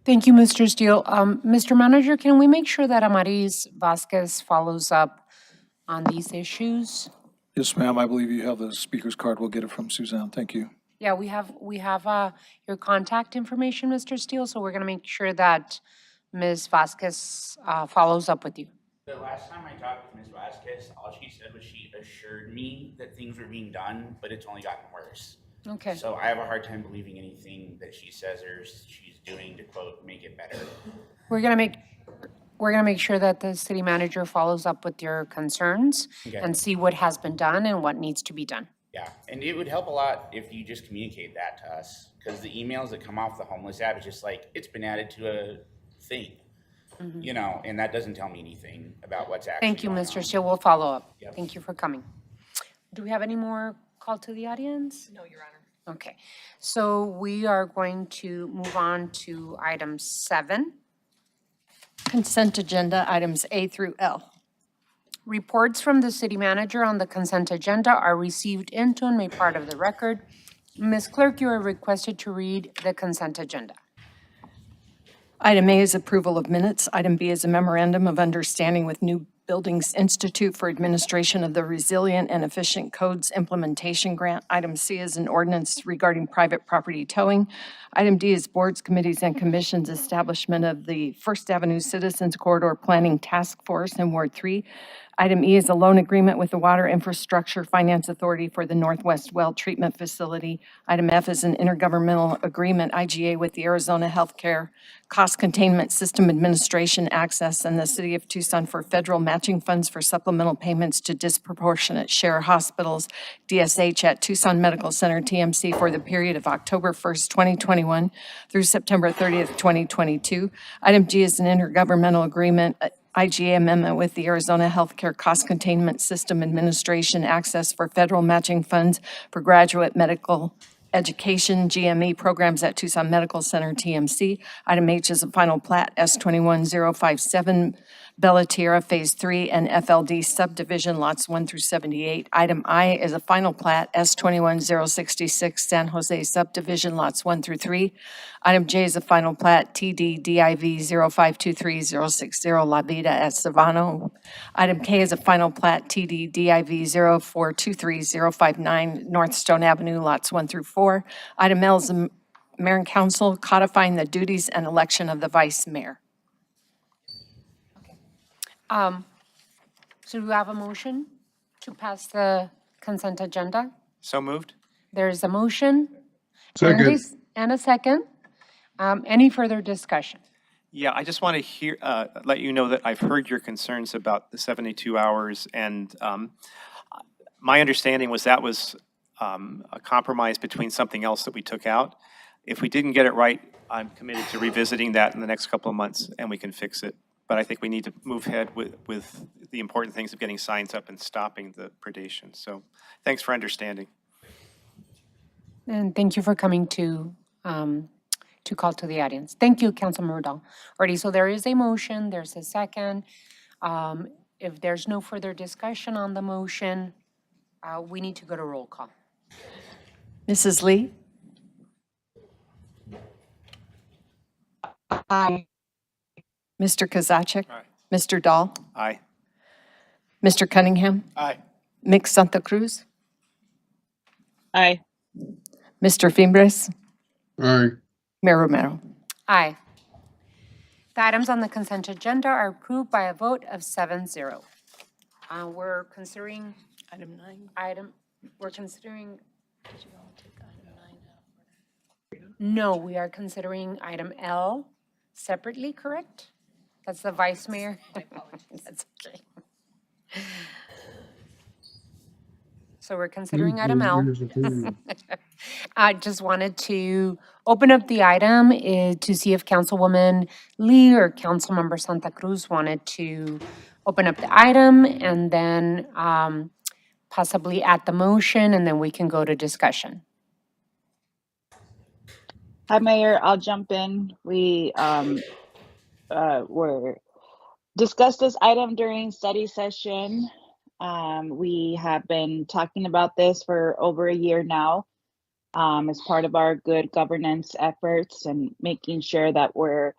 Thank you, Mr. Steele. Mr. Manager, can we make sure that Amaris Vasquez follows up on these issues? Yes, ma'am. I believe you have the speaker's card. We'll get it from Suzanne. Thank you. Yeah, we have your contact information, Mr. Steele, so we're going to make sure that Ms. Vasquez follows up with you. The last time I talked with Ms. Vasquez, all she said was she assured me that things were being done, but it's only gotten worse. Okay. So I have a hard time believing anything that she says or she's doing to, quote, make it better. We're gonna make sure that the city manager follows up with your concerns Okay. and see what has been done and what needs to be done. Yeah, and it would help a lot if you just communicate that to us, because the emails that come off the homeless app is just like, it's been added to a thing, you know, and that doesn't tell me anything about what's actually Thank you, going Mr. on. Steele. We'll follow up. Yep. Thank you for coming. Do we have any more call to the audience? No, Your Honor. Okay, so we are going to move on to item 7. Consent agenda, items A through L. Reports from the city manager on the consent agenda are received into and made part of the record. Ms. Clerk, you are requested to read the consent agenda. Item A is approval of minutes. Item B is a memorandum of understanding with New Buildings Institute for administration of the Resilient and Efficient Codes Implementation Grant. Item C is an ordinance regarding private property towing. Item D is boards, committees, and commissions establishment of the First Avenue Citizens Corridor Planning Task Force in Ward 3. Item E is a loan agreement with the Water Infrastructure Finance Authority for the Northwest Well Treatment Facility. Item F is an intergovernmental agreement, IGA, with the Arizona Healthcare Cost Containment System Administration Access and the City of Tucson for federal matching funds for supplemental payments to disproportionate share hospitals, DSH, at Tucson Medical Center, TMC, for the period of October 1st, 2021 through September 30th, 2022. Item G is an intergovernmental agreement, IGA amendment with the Arizona Healthcare Cost Containment System Administration Access for federal matching funds for graduate medical education, GME programs at Tucson Medical Center, TMC. Item H is a final plat, S21057, Bella Tierra Phase 3 and FLD subdivision lots 1 through 78. Item I is a final plat, S21066, San Jose subdivision lots 1 through 3. Item J is a final plat, TD DIV 0523060, La Vida at Savano. Item K is a final plat, TD DIV 0423059, North Stone Avenue, lots 1 through 4. Item L is the mayor and council codifying the duties and election of the vice mayor. So do we have a motion to pass the consent agenda? So moved? There is a motion. Second. And a second. Any further discussion? Yeah, I just want to let you know that I've heard your concerns about the 72 hours, and my understanding was that was a compromise between something else that we took out. If we didn't get it right, I'm committed to revisiting that in the next couple of months, and we can fix it. But I think we need to move ahead with the important things of getting signs up and stopping the predation. So thanks for understanding. And thank you for coming to call to the audience. Thank you, Councilmember Dahl. Alrighty, so there is a motion, there's a second. If there's no further discussion on the motion, we need to go to roll call. Mrs. Lee? Aye. Mr. Kozaczek? Aye. Mr. Dahl? Aye. Mr. Cunningham? Aye. Mix Santa Cruz? Aye. Mr. Fimbres? Aye. Mayor Romero? Aye. The items on the consent agenda are approved by a vote of 7-0. We're considering we're considering, no, we are considering item L separately, correct? That's the vice mayor. That's okay. So we're considering item L. I just wanted to open up the item to see if Councilwoman Lee or Councilmember Santa Cruz wanted to open up the item and then possibly add the motion, and then we can go to discussion. Hi, Mayor. I'll jump in. We were discussed this item during study session. We have been talking about this for over a year now as part of our good governance efforts and making sure that we're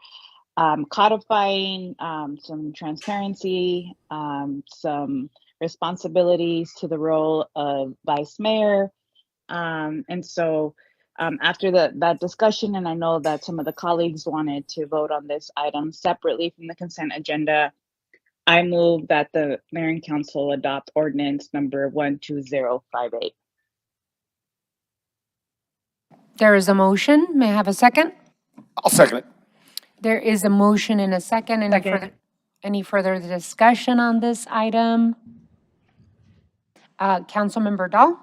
codifying some transparency, some responsibilities to the role of vice mayor. And so after that discussion, and I know that some of the colleagues wanted to vote on this item separately from the consent agenda, I move that the mayor and council adopt ordinance number 12058. There is a motion. May I have a second? I'll second it. There is a motion and a second. Any further discussion on this item? Councilmember Dahl?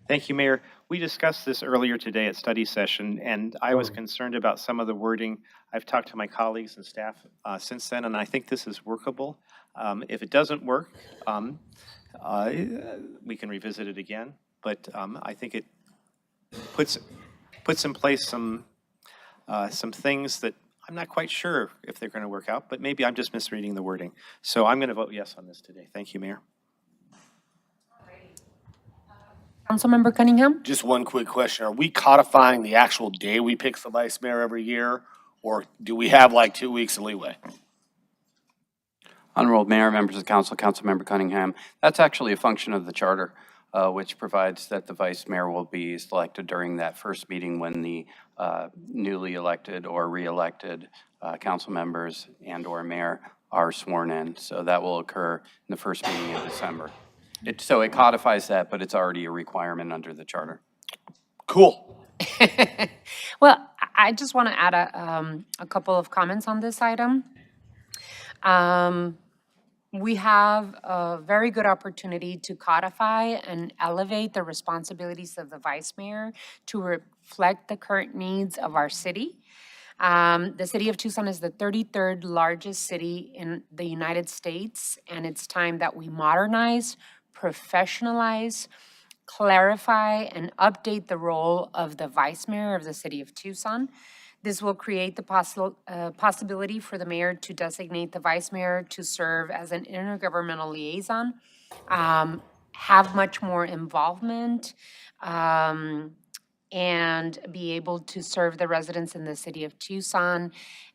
Thank you, Mayor. We discussed this earlier today at study session, and I was concerned about some of the wording. I've talked to my colleagues and staff since then, and I think this is workable. If it doesn't work, we can revisit it again, but I think it puts in place some things that I'm not quite sure if they're going to work out, but maybe I'm just misreading the wording. So I'm going to vote yes on this today. Thank you, Mayor. Councilmember Cunningham? Just one quick question. Are we codifying the actual day we pick the vice mayor every year, or do we have like 2 weeks of leeway? Honorable Mayor, members of the council, Councilmember Cunningham, that's actually a function of the charter, which provides that the vice mayor will be selected during that first meeting when the newly elected or re-elected council members and or mayor are sworn in. So that will occur in the first meeting in December. So it codifies that, but it's already a requirement under the charter. Cool. Well, I just want to add a couple of comments on this item. We have a very good opportunity to codify and elevate the responsibilities of the vice mayor to reflect the current needs of our city. The city of Tucson is the 33rd largest city in the United States, and it's time that we modernize, professionalize, clarify, and update the role of the vice mayor of the city of Tucson. This will create the possibility for the mayor to designate the vice mayor to serve as an intergovernmental liaison, have much more involvement, and be able to serve the residents in the city of Tucson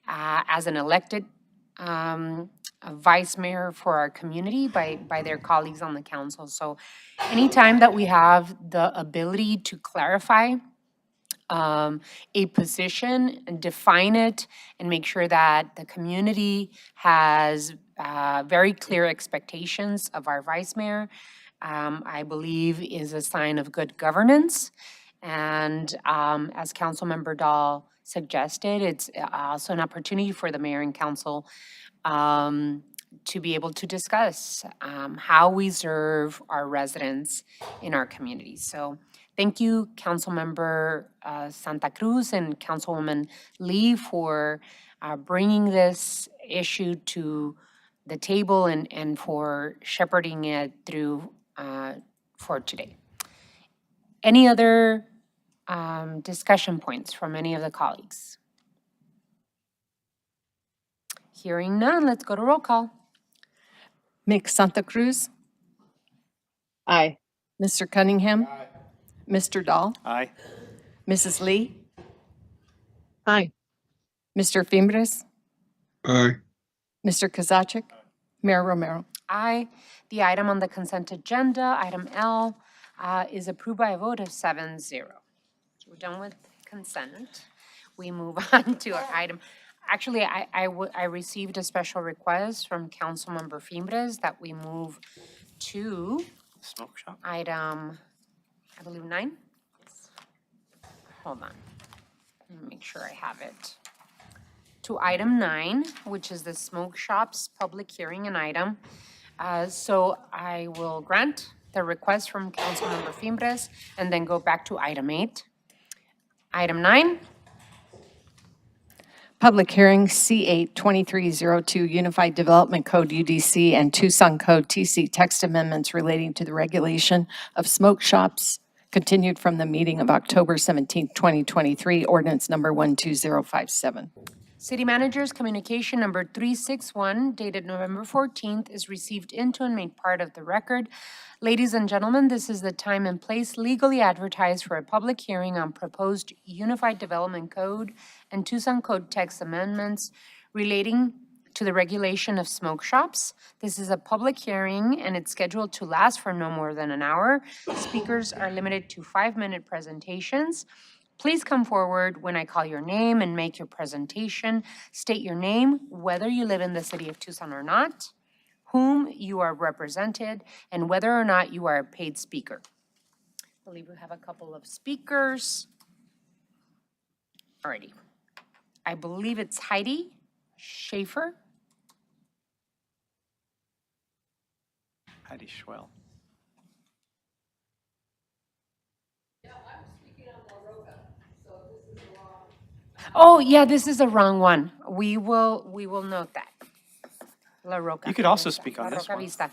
as an elected vice mayor for our community by their colleagues on the council. So anytime that we have the ability to clarify a position and define it and make sure that the community has very clear expectations of our vice mayor, I believe is a sign of good governance. And as Councilmember Dahl suggested, it's also an opportunity for the mayor and council to be able to discuss how we serve our residents in our community. So thank you, Councilmember Santa Cruz and Councilwoman Lee, for bringing this issue to the table and for shepherding it through for today. Any other discussion points from any of the colleagues? Hearing none, let's go to roll call. Ms. Santa Cruz? Aye. Mr. Cunningham? Mr. Dahl? Aye. Mrs. Lee? Aye. Mr. Fimbres? Aye. Mr. Kozaczek? Mayor Romero? Aye. The item on the consent agenda, item L, is approved by a vote of 7-0. We're done with consent. We move on to our item. Actually, I received a special request from Councilmember Fimbres that we move to Smoke shop. item, I believe 9. Yes. Hold on. Let me make sure I have it. To item 9, which is the smoke shops public hearing and item. So I will grant the request from Councilmember Fimbres and then go back to item 8. Item 9. Public hearing C8-2302 Unified Development Code UDC and Tucson Code TC text amendments relating to the regulation of smoke shops continued from the meeting of October 17, 2023, ordinance number 12057. City Manager's communication number 361 dated November 14th is received into and made part of the record. Ladies and gentlemen, this is the time and place legally advertised for a public hearing on proposed Unified Development Code and Tucson Code text amendments relating to the regulation of smoke shops. This is a public hearing and it's scheduled to last for no more than an hour. Speakers are limited to 5-minute presentations. Please come forward when I call your name and make your presentation. State your name, whether you live in the city of Tucson or not, whom you are represented, and whether or not you are a paid speaker. I believe we have a couple of speakers. Alrighty. I believe it's Heidi Schaefer. Heidi Schwell. Oh, yeah, this is the wrong one. We will note that. La Roca. You could also speak on La this Roca one. Vista.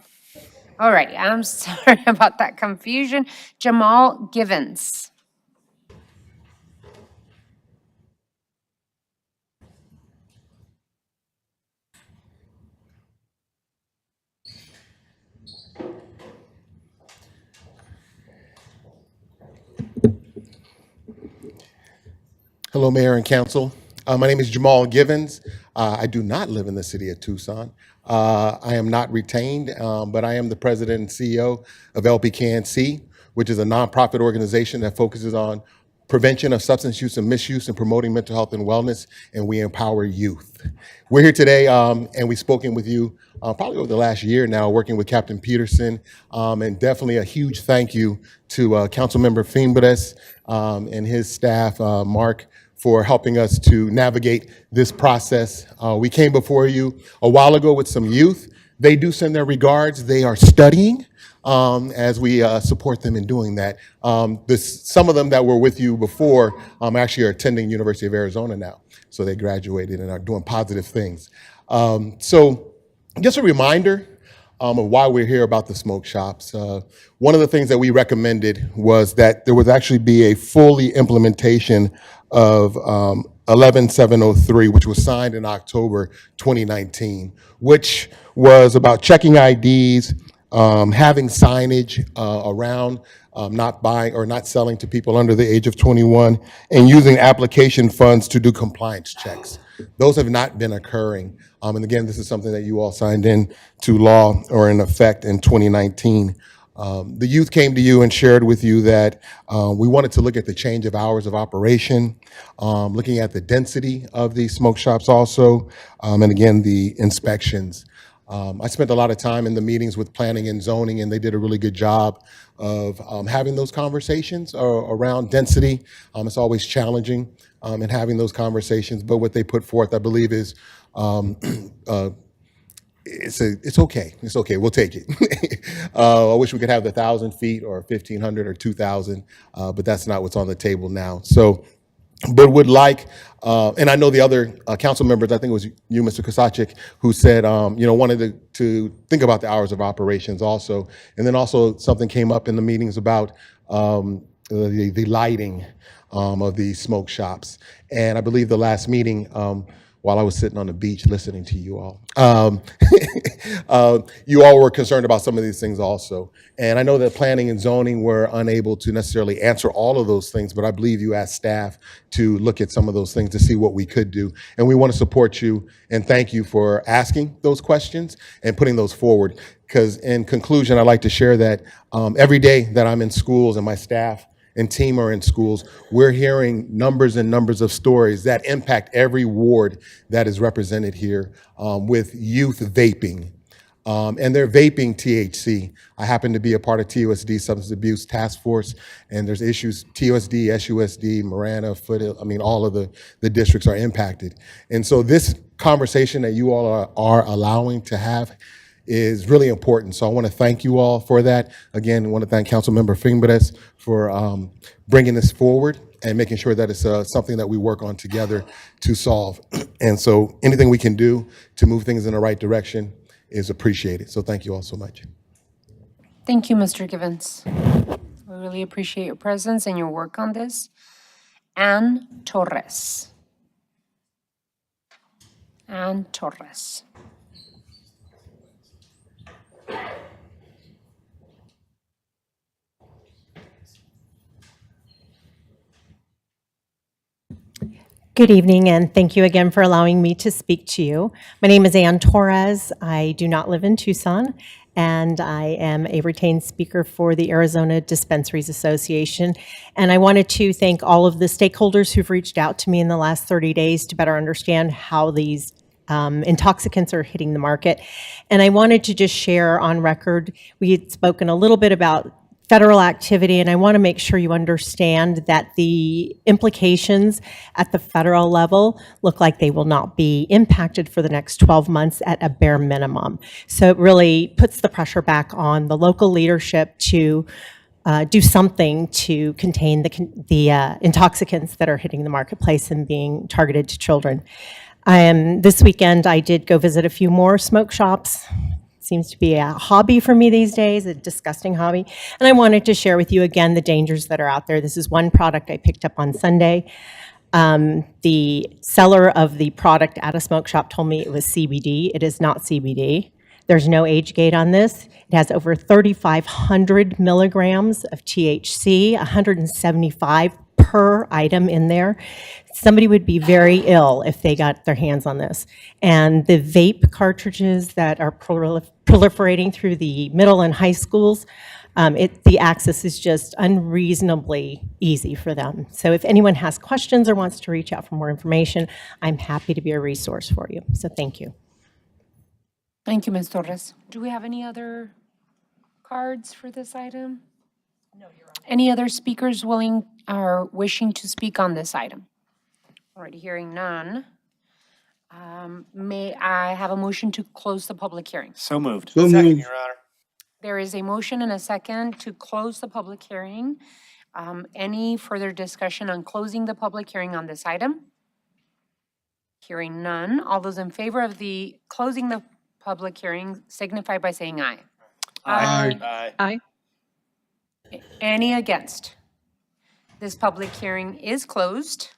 All right, I'm sorry about that confusion. Jamal Givens. Hello, Mayor and Council. My name is Jamal Givens. I do not live in the city of Tucson. I am not retained, but I am the president and CEO of LPCAN-C, which is a nonprofit organization that focuses on prevention of substance use and misuse and promoting mental health and wellness, and we empower youth. We're here today, and we've spoken with you probably over the last year now, working with Captain Peterson, and definitely a huge thank you to Councilmember Fimbres and his staff, Mark, for helping us to navigate this process. We came before you a while ago with some youth. They do send their regards. They are studying as we support them in doing that. Some of them that were with you before actually are attending University of Arizona now. So they graduated and are doing positive things. So just a reminder of why we're here about the smoke shops. One of the things that we recommended was that there would actually be a fully implementation of 11703, which was signed in October 2019, which was about checking IDs, having signage around not buying or not selling to people under the age of 21, and using application funds to do compliance checks. Those have not been occurring. And again, this is something that you all signed in to law or in effect in 2019. The youth came to you and shared with you that we wanted to look at the change of hours of operation, looking at the density of these smoke shops also, and again, the inspections. I spent a lot of time in the meetings with planning and zoning, and they did a really good job of having those conversations around density. It's always challenging in having those conversations, but what they put forth, I believe, is it's okay. It's okay. We'll take it. I wish we could have the 1,000 feet or 1,500 or 2,000, but that's not what's on the table now. So, but would like, and I know the other council members, I think it was you, Mr. Kosachik, who said, wanted to think about the hours of operations also. And then also something came up in the meetings about the lighting of the smoke shops. And I believe the last meeting, while I was sitting on the beach listening to you all, you all were concerned about some of these things also. And I know that planning and zoning were unable to necessarily answer all of those things, but I believe you asked staff to look at some of those things to see what we could do. And we want to support you and thank you for asking those questions and putting those forward. Because in conclusion, I'd like to share that every day that I'm in schools and my staff and team are in schools, we're hearing numbers and numbers of stories that impact every ward that is represented here with youth vaping. And they're vaping THC. I happen to be a part of TUSD, Substance Abuse Task Force, and there's issues, TUSD, SUSD, Marana, Foothill, all of the districts are impacted. And so this conversation that you all are allowing to have is really important. So I want to thank you all for that. Again, I want to thank Councilmember Fimbres for bringing this forward and making sure that it's something that we work on together to solve. And so anything we can do to move things in the right direction is appreciated. So thank you all so much. Thank you, Mr. Givens. We really appreciate your presence and your work on this. Ann Torres. Ann Torres. Good evening, and thank you again for allowing me to speak to you. My name is Ann Torres. I do not live in Tucson, and I am a retained speaker for the Arizona Dispensaries Association. And I wanted to thank all of the stakeholders who've reached out to me in the last 30 days to better understand how these intoxicants are hitting the market. And I wanted to just share on record, we had spoken a little bit about federal activity, and I want to make sure you understand that the implications at the federal level look like they will not be impacted for the next 12 months at a bare minimum. So it really puts the pressure back on the local leadership to do something to contain the intoxicants that are hitting the marketplace and being targeted to children. This weekend, I did go visit a few more smoke shops. Seems to be a hobby for me these days, a disgusting hobby. And I wanted to share with you again the dangers that are out there. This is one product I picked up on Sunday. The seller of the product at a smoke shop told me it was CBD. It is not CBD. There's no age gate on this. It has over 3,500 milligrams of THC, 175 per item in there. Somebody would be very ill if they got their hands on this. And the vape cartridges that are proliferating through the middle and high schools, the access is just unreasonably easy for them. So if anyone has questions or wants to reach out for more information, I'm happy to be a resource for you. So thank you. Thank you, Ms. Torres. Do we have any other cards for this item? No, you're on. Any other speakers willing or wishing to speak on this item? Already hearing none. May I have a motion to close the public hearing? So moved. So Second, moved. Your Honor. There is a motion and a second to close the public hearing. Any further discussion on closing the public hearing on this item? Hearing none. All those in favor of the closing the public hearing signify by saying aye. Aye. Aye. Any against? This public hearing is closed.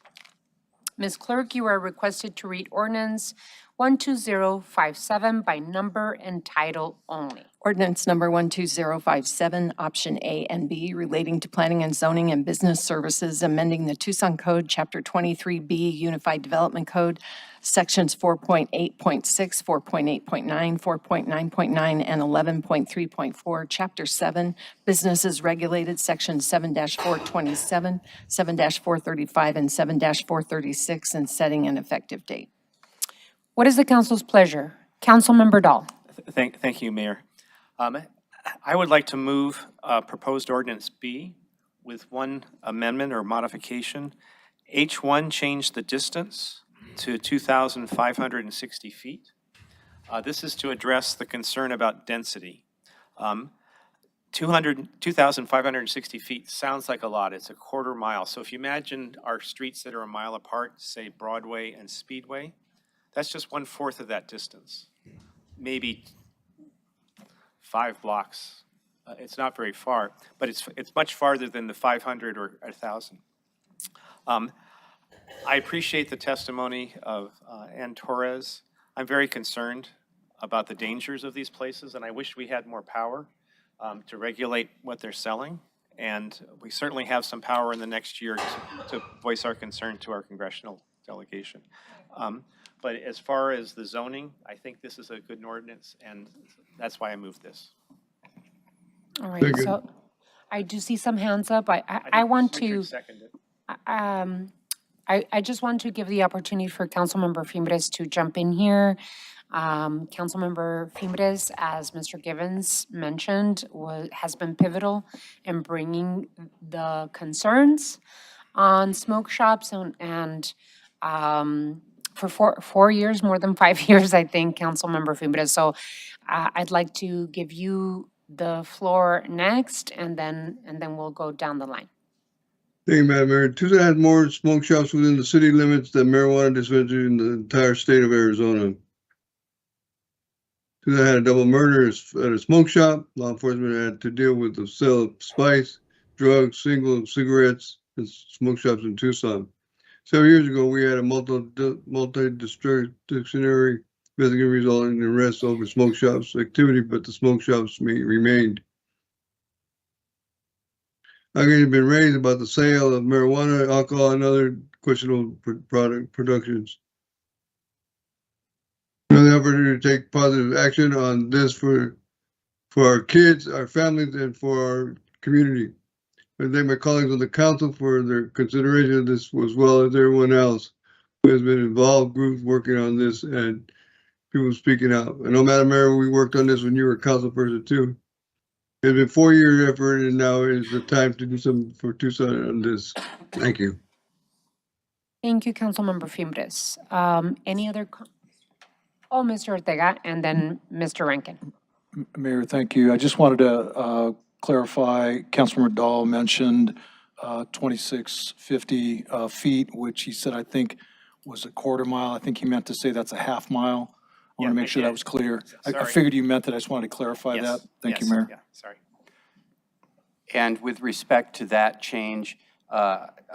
Ms. Clerk, you are requested to read ordinance 12057 by number and title only. Ordinance number 12057, option A and B, relating to planning and zoning and business services, amending the Tucson Code, Chapter 23B, Unified Development Code, Sections 4.8.6, 4.8.9, 4.9.9, and 11.3.4, Chapter 7, Businesses Regulated, Section 7-427, 7-435, and 7-436, and setting an effective date. What is the council's pleasure? Councilmember Dahl. Thank you, Mayor. I would like to move proposed ordinance B with one amendment or modification. H1 change the distance to 2,560 feet. This is to address the concern about density. 2,560 feet sounds like a lot. It's a quarter mile. So if you imagine our streets that are a mile apart, say Broadway and Speedway, that's just 1/4 of that distance. Maybe 5 blocks. It's not very far, but it's much farther than the 500 or 1,000. I appreciate the testimony of Ann Torres. I'm very concerned about the dangers of these places, and I wish we had more power to regulate what they're selling. And we certainly have some power in the next year to voice our concern to our congressional delegation. But as far as the zoning, I think this is a good ordinance, and that's why I moved this. All right, so I do see some hands up. I want to, Richard seconded. I just want to give the opportunity for Councilmember Fimbres to jump in here. Councilmember Fimbres, as Mr. Givens mentioned, has been pivotal in bringing the concerns on smoke shops and for 4 years, more than 5 years, I think, Councilmember Fimbres. So I'd like to give you the floor next, and then we'll go down the line. Thank you, Madam Mayor. Tucson has more smoke shops within the city limits than marijuana dispensaries in the entire state of Arizona. Tucson had a double murder at a smoke shop. Law enforcement had to deal with the sale of spice, drugs, single cigarettes, and smoke shops in Tucson. Several years ago, we had a multidisciplinary investigation resulting in arrests over smoke shops activity, but the smoke shops remained. Arguments have been raised about the sale of marijuana, alcohol, and other questionable product productions. Another opportunity to take positive action on this for our kids, our families, and for our community. I thank my colleagues on the council for their consideration of this, as well as everyone else who has been involved, groups working on this, and people speaking out. I know, Madam Mayor, we worked on this when you were a council person too. It's been 4-year effort, and now is the time to do something for Tucson on this. Thank you. Thank you, Councilmember Fimbres. Any other? Mr. Ortega, and then Mr. Rankin. Mayor, thank you. I just wanted to clarify, Councilmember Dahl mentioned 2650 feet, which he said, I think, was a quarter mile. I think he meant to say that's a half mile. I want to make sure that was clear. I figured you meant that. I just wanted to clarify that. Thank you, Mayor. Yeah, sorry. And with respect to that change,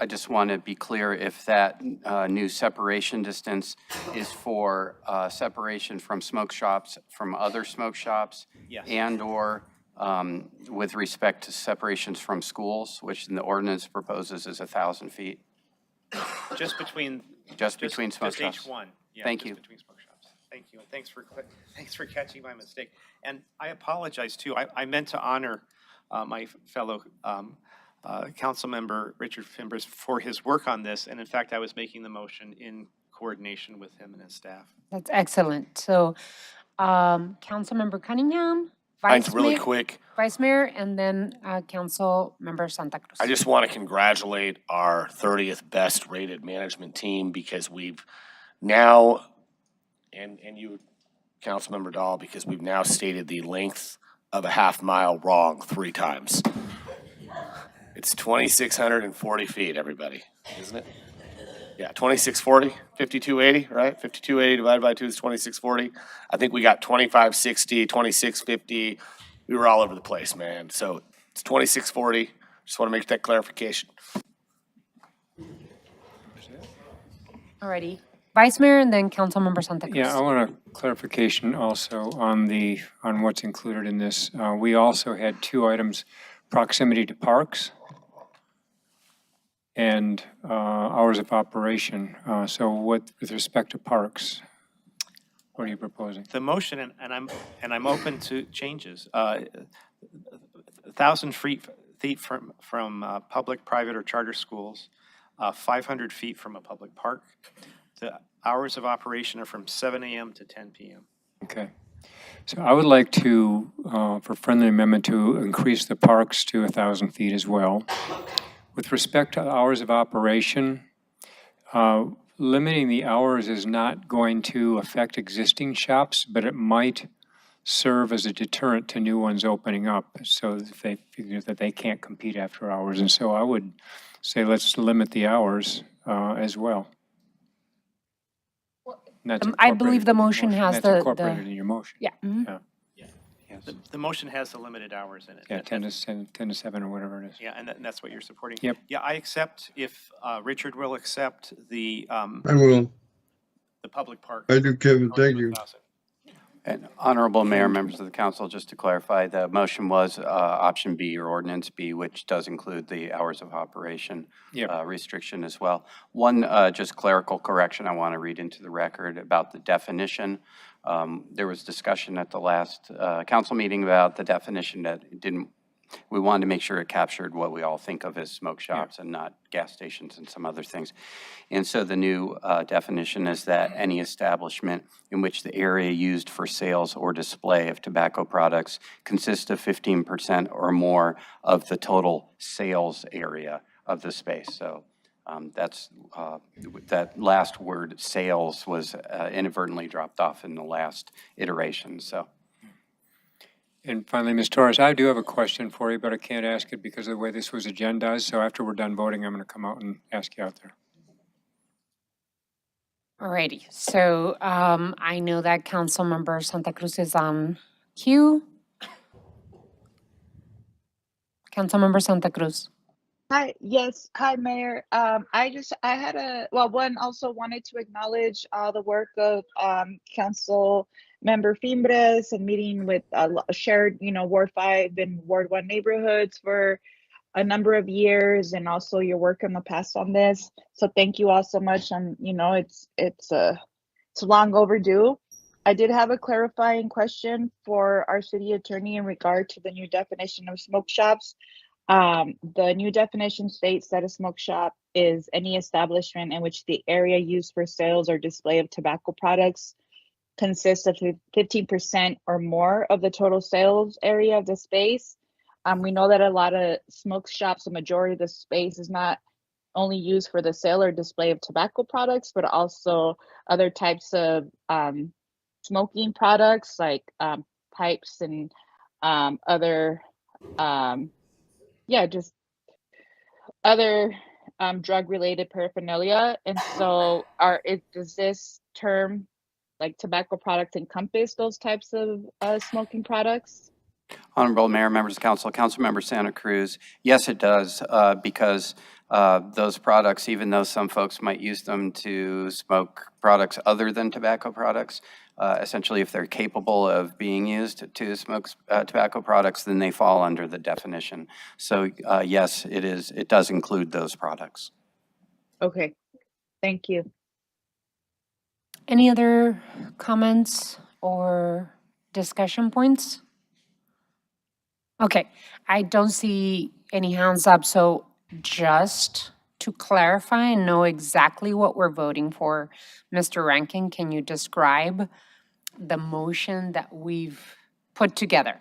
I just want to be clear if that new separation distance is for separation from smoke shops, from other smoke shops, Yes. and/or with respect to separations from schools, which in the ordinance proposes is 1,000 feet. Just between smoke just shops. each one. Yeah, Thank just you. Between smoke shops. Thank you. And thanks for catching my mistake. And I apologize too. I meant to honor my fellow council member Richard Fimbres for his work on this, and in fact, I was making the motion in coordination with him and his staff. That's excellent. So, Councilmember Cunningham, Mine's really quick. Vice Mayor, and then Councilmember Santa Cruz. I just want to congratulate our 30th best rated management team because we've now, and you, Councilmember Dahl, because we've now stated the length of a half mile wrong 3 times. It's 2,640 feet, everybody, isn't it? Yeah, 2,640, 5,280, right? 5,280 divided by 2 is 2,640. I think we got 2,560, 2,650. We were all over the place, man. So it's 2,640. Just want to make that clarification. Alrighty. Vice Mayor and then Councilmember Santa Cruz. Yeah, I want a clarification also on what's included in this. We also had 2 items, proximity to parks and hours of operation. So with respect to parks, what are you proposing? The motion, and I'm open to changes. 1,000 feet from public, private, or charter schools, 500 feet from a public park. The hours of operation are from 7 a.m. to 10 p.m. Okay. So I would like to, for friendly amendment, to increase the parks to 1,000 feet as well. With respect to hours of operation, limiting the hours is not going to affect existing shops, but it might serve as a deterrent to new ones opening up, so if they figure that they can't compete after hours. And so I would say let's limit the hours as well. And that's I believe incorporated the in your motion has That's the. incorporated in your motion. Yeah. mhm. Yeah. The motion has the limited hours in it. Yeah, 10 to 7 or whatever it is. Yeah, and that's what you're supporting? Yep. Yeah, I accept, if Richard will accept the I will. public park. I do, Kevin. Thank you. And Honorable Mayor, members of the council, just to clarify, the motion was option B or ordinance B, which does include the hours of operation restriction as well. One just clerical correction I want to read into the record about the definition. There was discussion at the last council meeting about the definition that it didn't, we wanted to make sure it captured what we all think of as smoke shops and not gas stations and some other things. And so the new definition is that any establishment in which the area used for sales or display of tobacco products consists of 15% or more of the total sales area of the space. So that's that last word, sales, was inadvertently dropped off in the last iteration. So. And finally, Ms. Torres, I do have a question for you, but I can't ask it because of the way this was agendized. So after we're done voting, I'm going to come out and ask you out there. Alrighty, so I know that Councilmember Santa Cruz is on queue. Councilmember Santa Cruz. Hi, yes, hi, Mayor. I also wanted to acknowledge the work of Council Member Fimbres and meeting with shared, Ward 5 and Ward 1 neighborhoods for a number of years, and also your work in the past on this. So thank you all so much. It's long overdue. I did have a clarifying question for our city attorney in regard to the new definition of smoke shops. The new definition states that a smoke shop is any establishment in which the area used for sales or display of tobacco products consists of 15% or more of the total sales area of the space. We know that a lot of smoke shops, the majority of the space is not only used for the sale or display of tobacco products, but also other types of smoking products like pipes and other just other drug-related paraphernalia. And so does this term, like tobacco products, encompass those types of smoking products? Honorable Mayor, members of council, Councilmember Santa Cruz, yes, it does, because those products, even though some folks might use them to smoke products other than tobacco products, essentially if they're capable of being used to smoke tobacco products, then they fall under the definition. So yes, it does include those products. Okay, thank you. Any other comments or discussion points? Okay, I don't see any hands up, so just to clarify and know exactly what we're voting for, Mr. Rankin, can you describe the motion that we've put together?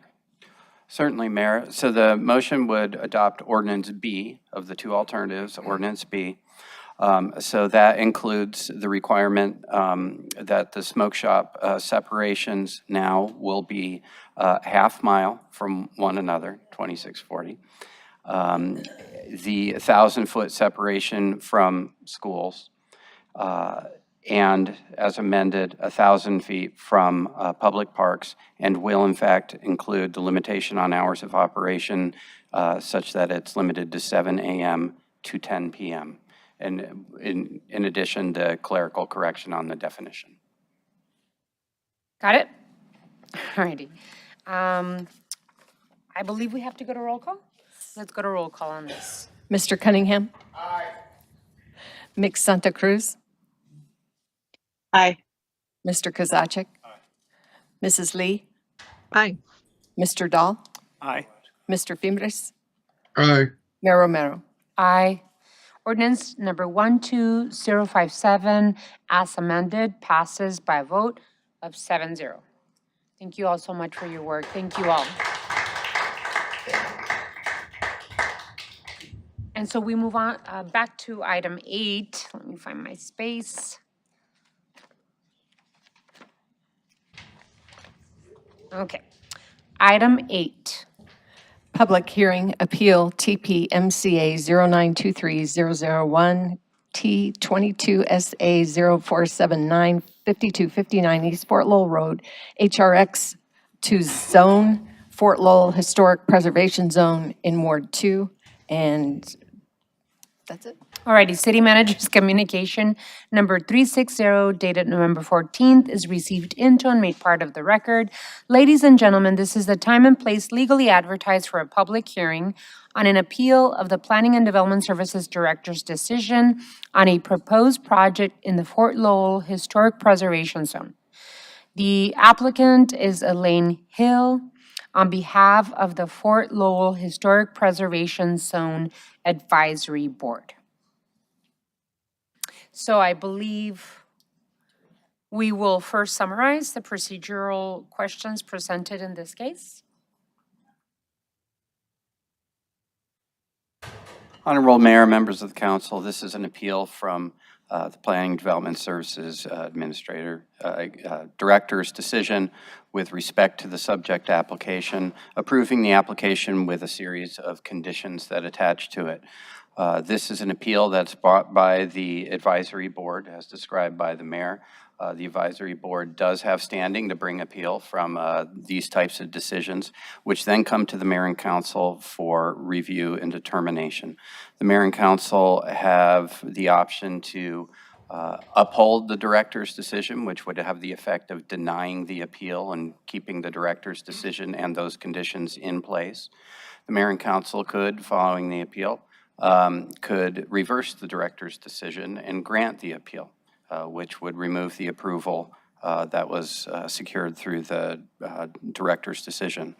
Certainly, Mayor. So the motion would adopt Ordinance B of the two alternatives, Ordinance B. So that includes the requirement that the smoke shop separations now will be half mile from one another, 2640. The 1,000-foot separation from schools, and as amended, 1,000 feet from public parks, and will in fact include the limitation on hours of operation such that it's limited to 7 a.m. to 10 p.m. And in addition, the clerical correction on the definition. Got it? Alrighty. I believe we have to go to roll call. Let's go to roll call on this. Mr. Cunningham? Aye. Ms. Santa Cruz? Aye. Mr. Kozaczek? Aye. Mrs. Lee? Aye. Mr. Dahl? Aye. Mr. Fimbres? Aye. Mayor Romero? Aye. Ordinance number 12057, as amended, passes by a vote of 7-0. Thank you all so much for your work. Thank you all. And so we move on back to item 8. Let me me find my space. Okay. Item 8. Public hearing, appeal TPMCA 0923-001, T22SA 0479, 5259 East Fort Lowell Road, HRX to zone Fort Lowell Historic Preservation Zone in Ward 2. And that's it. Alrighty, City Manager's communication number 360 dated November 14th is received into and made part of the record. Ladies and gentlemen, this is the time and place legally advertised for a public hearing on an appeal of the Planning and Development Services Director's decision on a proposed project in the Fort Lowell Historic Preservation Zone. The applicant is Elaine Hill on behalf of the Fort Lowell Historic Preservation Zone Advisory Board. So I believe we will first summarize the procedural questions presented in this case. Honorable Mayor, members of the council, this is an appeal from the Planning and Development Services Director's decision with respect to the subject application, approving the application with a series of conditions that attach to it. This is an appeal that's brought by the advisory board, as described by the mayor. The advisory board does have standing to bring appeal from these types of decisions, which then come to the mayor and council for review and determination. The mayor and council have the option to uphold the director's decision, which would have the effect of denying the appeal and keeping the director's decision and those conditions in place. The mayor and council could, following the appeal, could reverse the director's decision and grant the appeal, which would remove the approval that was secured through the director's decision.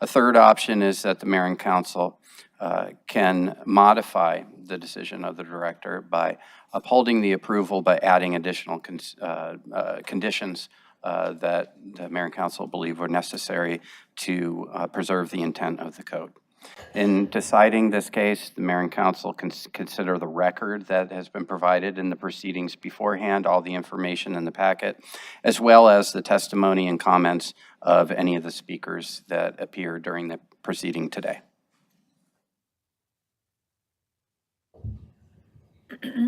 A third option is that the mayor and council can modify the decision of the director by upholding the approval by adding additional conditions that the mayor and council believe were necessary to preserve the intent of the code. In deciding this case, the mayor and council can consider the record that has been provided in the proceedings beforehand, all the information in the packet, as well as the testimony and comments of any of the speakers that appear during the proceeding today.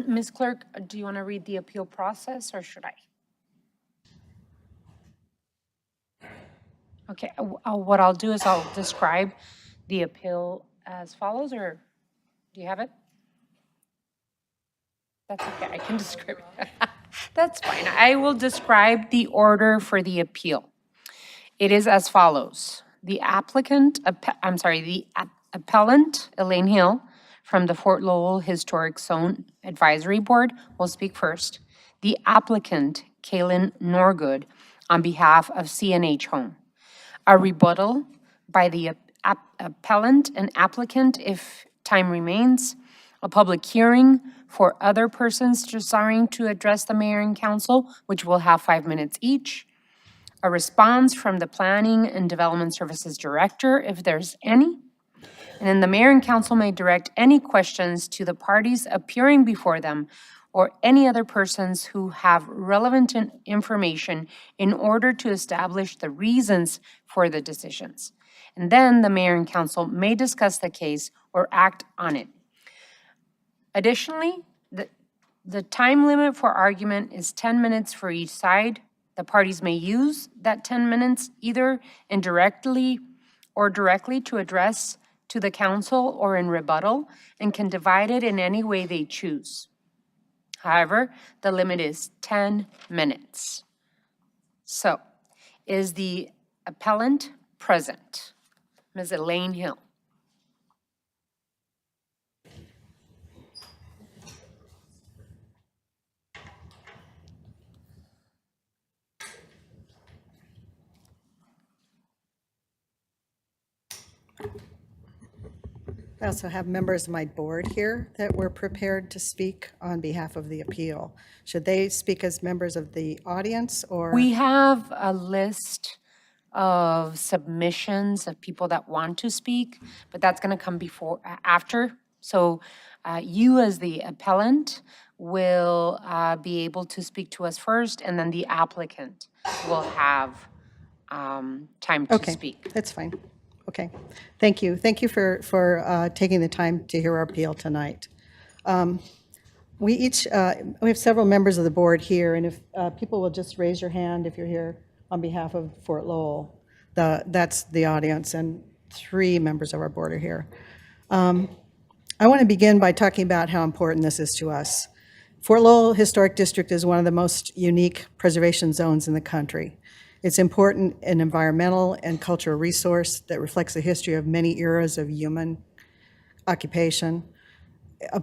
Ms. Clerk, do you want to read the appeal process or should I? Okay, what I'll do is I'll describe the appeal as follows, or do you have it? That's okay, I can describe it. That's fine. I will describe the order for the appeal. It is as follows. The appellant, Elaine Hill, from the Fort Lowell Historic Zone Advisory Board, will speak first. The applicant, Kaylin Norgood, on behalf of CNH Home. A rebuttal by the appellant and applicant if time remains. A public hearing for other persons desiring to address the mayor and council, which will have 5 minutes each. A response from the Planning and Development Services Director, if there's any. And then the mayor and council may direct any questions to the parties appearing before them or any other persons who have relevant information in order to establish the reasons for the decisions. And then the mayor and council may discuss the case or act on it. Additionally, the time limit for argument is 10 minutes for each side. The parties may use that 10 minutes either indirectly or directly to address to the council or in rebuttal, and can divide it in any way they choose. However, the limit is 10 minutes. So, is the appellant present? Ms. Elaine Hill. I also have members of my board here that were prepared to speak on behalf of the appeal. Should they speak as members of the audience or? We have a list of submissions of people that want to speak, but that's going to come after. So you as the appellant will be able to speak to us first, and then the applicant will have time to Okay, speak. that's fine. Okay, thank you. Thank you for taking the time to hear our appeal tonight. We have several members of the board here, and if people will just raise your hand if you're here on behalf of Fort Lowell, that's the audience, and 3 members of our board are here. I want to begin by talking about how important this is to us. Fort Lowell Historic District is one of the most unique preservation zones in the country. It's important an environmental and cultural resource that reflects the history of many eras of human occupation.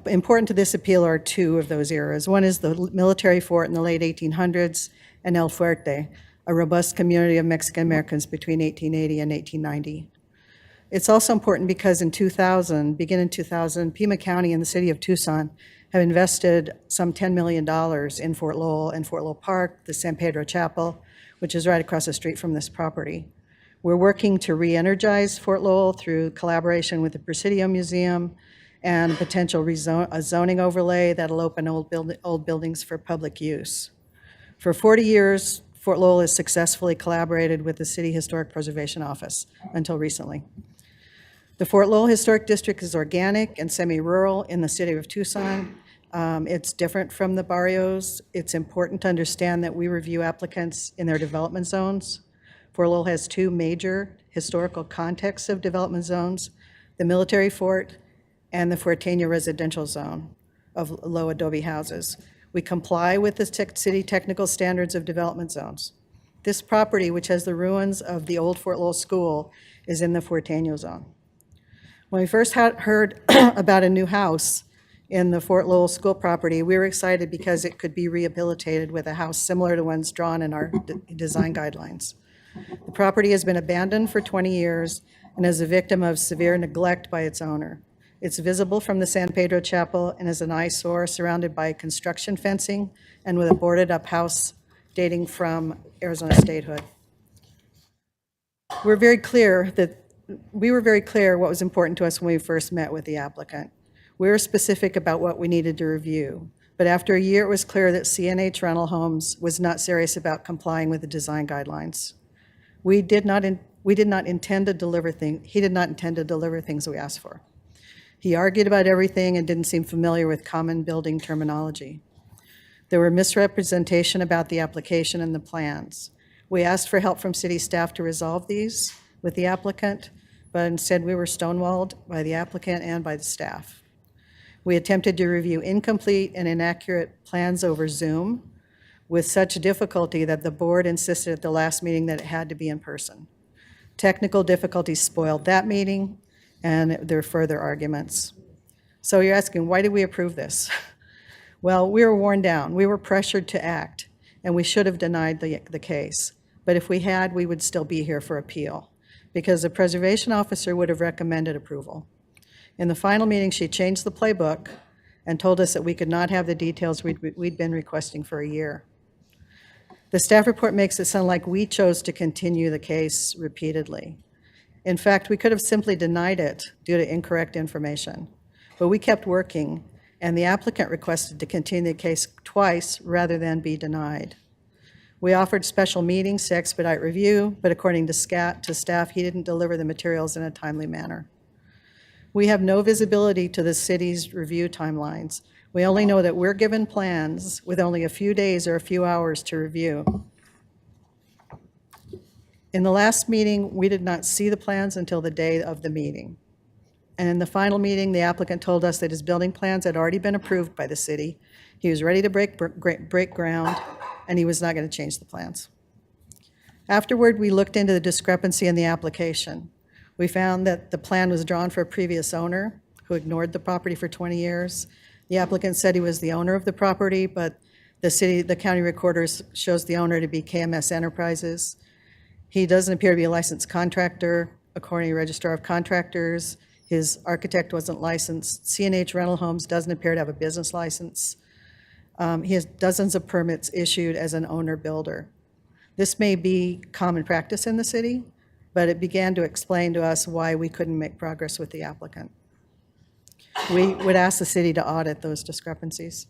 Important to this appeal are 2 of those eras. One is the military fort in the late 1800s, and El Fuerte, a robust community of Mexican Americans between 1880 and 1890. It's also important because in 2000, Pima County and the city of Tucson have invested some $10 million in Fort Lowell and Fort Lowell Park, the San Pedro Chapel, which is right across the street from this property. We're working to re-energize Fort Lowell through collaboration with the Presidio Museum and potential zoning overlay that'll open old buildings for public use. For 40 years, Fort Lowell has successfully collaborated with the City Historic Preservation Office until recently. The Fort Lowell Historic District is organic and semi-rural in the city of Tucson. It's different from the barrios. It's important to understand that we review applicants in their development zones. Fort Lowell has 2 major historical contexts of development zones, the military fort and the Forteño residential zone of low adobe houses. We comply with the city technical standards of development zones. This property, which has the ruins of the old Fort Lowell School, is in the Forteño zone. When we first heard about a new house in the Fort Lowell School property, we were excited because it could be rehabilitated with a house similar to ones drawn in our design guidelines. The property has been abandoned for 20 years and is a victim of severe neglect by its owner. It's visible from the San Pedro Chapel and is an eyesore surrounded by construction fencing and with a boarded-up house dating from Arizona statehood. We were very clear what was important to us when we first met with the applicant. We were specific about what we needed to review, but after a year, it was clear that CNH Rental Homes was not serious about complying with the design guidelines. He did not intend to deliver things we asked for. He argued about everything and didn't seem familiar with common building terminology. There were misrepresentation about the application and the plans. We asked for help from city staff to resolve these with the applicant, but instead we were stonewalled by the applicant and by the staff. We attempted to review incomplete and inaccurate plans over Zoom with such difficulty that the board insisted at the last meeting that it had to be in person. Technical difficulties spoiled that meeting, and there were further arguments. So you're asking, why did we approve this? Well, we were worn down. We were pressured to act, and we should have denied the case. But if we had, we would still be here for appeal, because the preservation officer would have recommended approval. In the final meeting, she changed the playbook and told us that we could not have the details we'd been requesting for a year. The staff report makes it sound like we chose to continue the case repeatedly. In fact, we could have simply denied it due to incorrect information, but we kept working, and the applicant requested to continue the case twice rather than be denied. We offered special meetings to expedite review, but according to staff, he didn't deliver the materials in a timely manner. We have no visibility to the city's review timelines. We only know that we're given plans with only a few days or a few hours to review. In the last meeting, we did not see the plans until the day of the meeting. And in the final meeting, the applicant told us that his building plans had already been approved by the city. He was ready to break ground, and he was not going to change the plans. Afterward, we looked into the discrepancy in the application. We found that the plan was drawn for a previous owner who ignored the property for 20 years. The applicant said he was the owner of the property, but the county recorder shows the owner to be KMS Enterprises. He doesn't appear to be a licensed contractor, according to Registrar of Contractors. His architect wasn't licensed. CNH Rental Homes doesn't appear to have a business license. He has dozens of permits issued as an owner-builder. This may be common practice in the city, but it began to explain to us why we couldn't make progress with the applicant. We would ask the city to audit those discrepancies.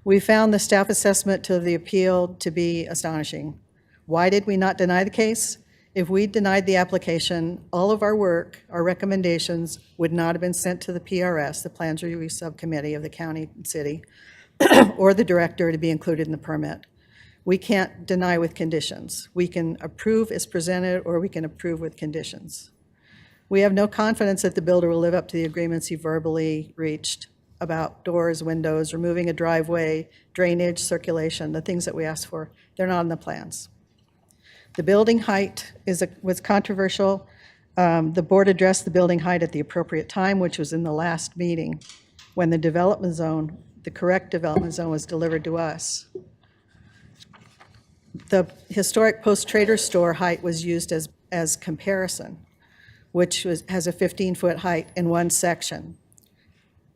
We found the staff assessment to the appeal to be astonishing. Why did we not deny the case? If we denied the application, all of our work, our recommendations, would not have been sent to the PRS, the Plans Review Subcommittee of the county and city, or the director to be included in the permit. We can't deny with conditions. We can approve as presented, or we can approve with conditions. We have no confidence that the builder will live up to the agreements he verbally reached about doors, windows, removing a driveway, drainage, circulation, the things that we asked for. They're not in the plans. The building height was controversial. The board addressed the building height at the appropriate time, which was in the last meeting, when the development zone, the correct development zone, was delivered to us. The historic post-trader store height was used as comparison, which has a 15-foot height in one section.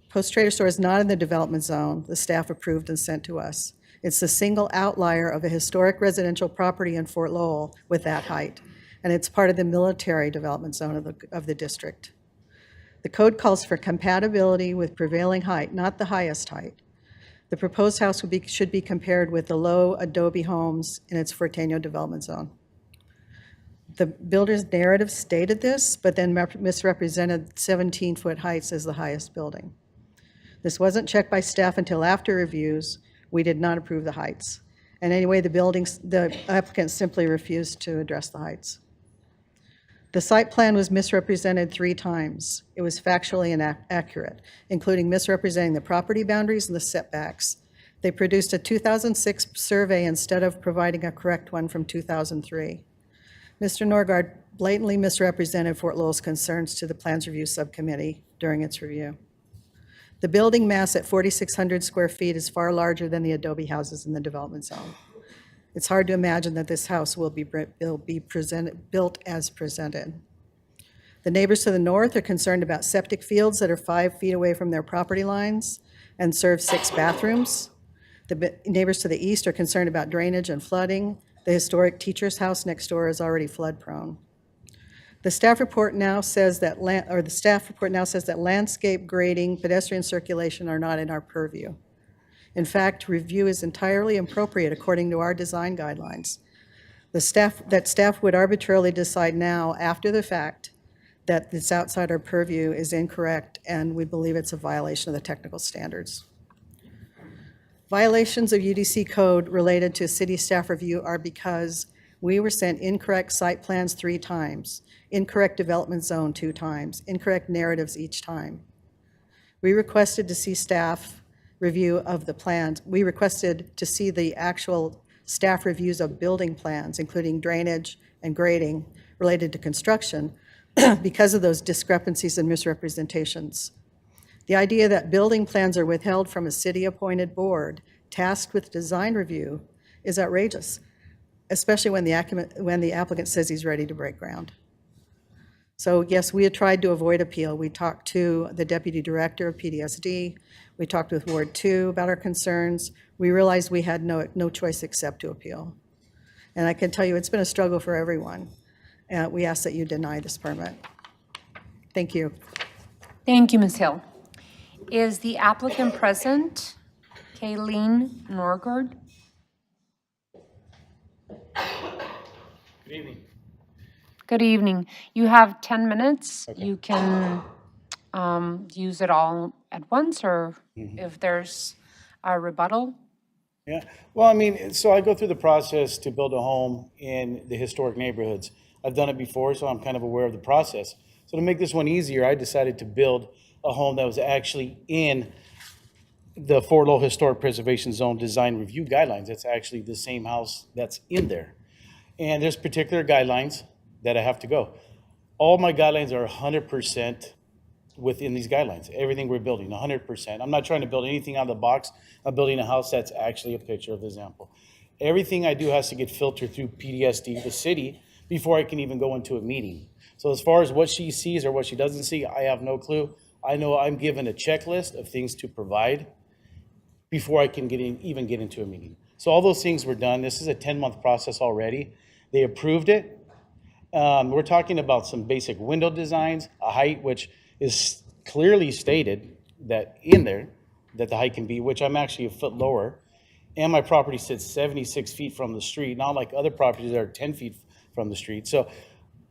Post-trader store is not in the development zone the staff approved and sent to us. It's the single outlier of a historic residential property in Fort Lowell with that height, and it's part of the military development zone of the district. The code calls for compatibility with prevailing height, not the highest height. The proposed house should be compared with the low adobe homes in its Forteño development zone. The builder's narrative stated this, but then misrepresented 17-foot heights as the highest building. This wasn't checked by staff until after reviews. We did not approve the heights. And anyway, the applicant simply refused to address the heights. The site plan was misrepresented 3 times. It was factually inaccurate, including misrepresenting the property boundaries and the setbacks. They produced a 2006 survey instead of providing a correct one from 2003. Mr. Norgard blatantly misrepresented Fort Lowell's concerns to the Plans Review Subcommittee during its review. The building mass at 4,600 square feet is far larger than the adobe houses in the development zone. It's hard to imagine that this house will be built as presented. The neighbors to the north are concerned about septic fields that are 5 feet away from their property lines and serve 6 bathrooms. The neighbors to the east are concerned about drainage and flooding. The historic teacher's house next door is already flood prone. The staff report now says that landscape grading, pedestrian circulation are not in our purview. In fact, review is entirely appropriate according to our design guidelines. Staff would arbitrarily decide now, after the fact, that it's outside our purview is incorrect, and we believe it's a violation of the technical standards. Violations of UDC code related to city staff review are because we were sent incorrect site plans 3 times, incorrect development zone 2 times, incorrect narratives each time. We requested to see staff review of the plans. We requested to see the actual staff reviews of building plans, including drainage and grading related to construction, because of those discrepancies and misrepresentations. The idea that building plans are withheld from a city-appointed board tasked with design review is outrageous, especially when the applicant says he's ready to break ground. So yes, we had tried to avoid appeal. We talked to the deputy director of PDSD. We talked with Ward 2 about our concerns. We realized we had no choice except to appeal. And I can tell you it's been a struggle for everyone. We ask that you deny this permit. Thank you. Thank you, Ms. Hill. Is the applicant present? Kayleen Norgard? Good evening. Good evening. You have 10 minutes. Okay. You can use it all at once, or if there's a rebuttal. Yeah, well, I mean, so I go through the process to build a home in the historic neighborhoods. I've done it before, so I'm kind of aware of the process. So to make this one easier, I decided to build a home that was actually in the Fort Lowell Historic Preservation Zone Design Review Guidelines. It's actually the same house that's in there. And there's particular guidelines that I have to go. All my guidelines are 100% within these guidelines. Everything we're building, 100%. I'm not trying to build anything out of the box. I'm building a house that's actually a picture of the example. Everything I do has to get filtered through PDSD, the city, before I can even go into a meeting. So as far as what she sees or what she doesn't see, I have no clue. I know I'm given a checklist of things to provide before I can even get into a meeting. So all those things were done. This is a 10-month process already. They approved it. We're talking about some basic window designs, a height which is clearly stated that in there, that the height can be, which I'm actually a foot lower. And my property sits 76 feet from the street, not like other properties that are 10 feet from the street. So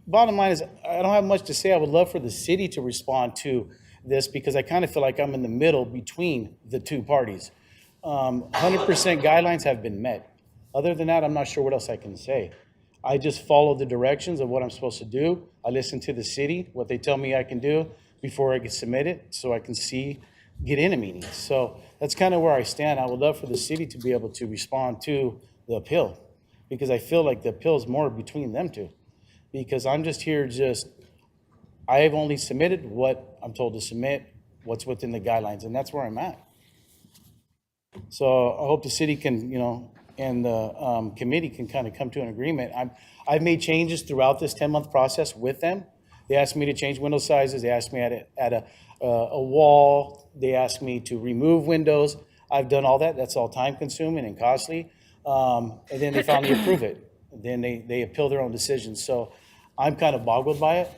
bottom line is, I don't have much to say. I would love for the city to respond to this because I kind of feel like I'm in the middle between the two parties. 100% guidelines have been met. Other than that, I'm not sure what else I can say. I just follow the directions of what I'm supposed to do. I listen to the city, what they tell me I can do before I get submitted so I can get in a meeting. So that's kind of where I stand. I would love for the city to be able to respond to the appeal because I feel like the appeal is more between them two. Because I'm just here I have only submitted what I'm told to submit, what's within the guidelines, and that's where I'm at. So I hope the city can, and the committee can kind of come to an agreement. I've made changes throughout this 10-month process with them. They asked me to change window sizes. They asked me to add a wall. They asked me to remove windows. I've done all that. That's all time consuming and costly. And then they finally approve it. Then they appeal their own decisions. So I'm kind of boggled by it.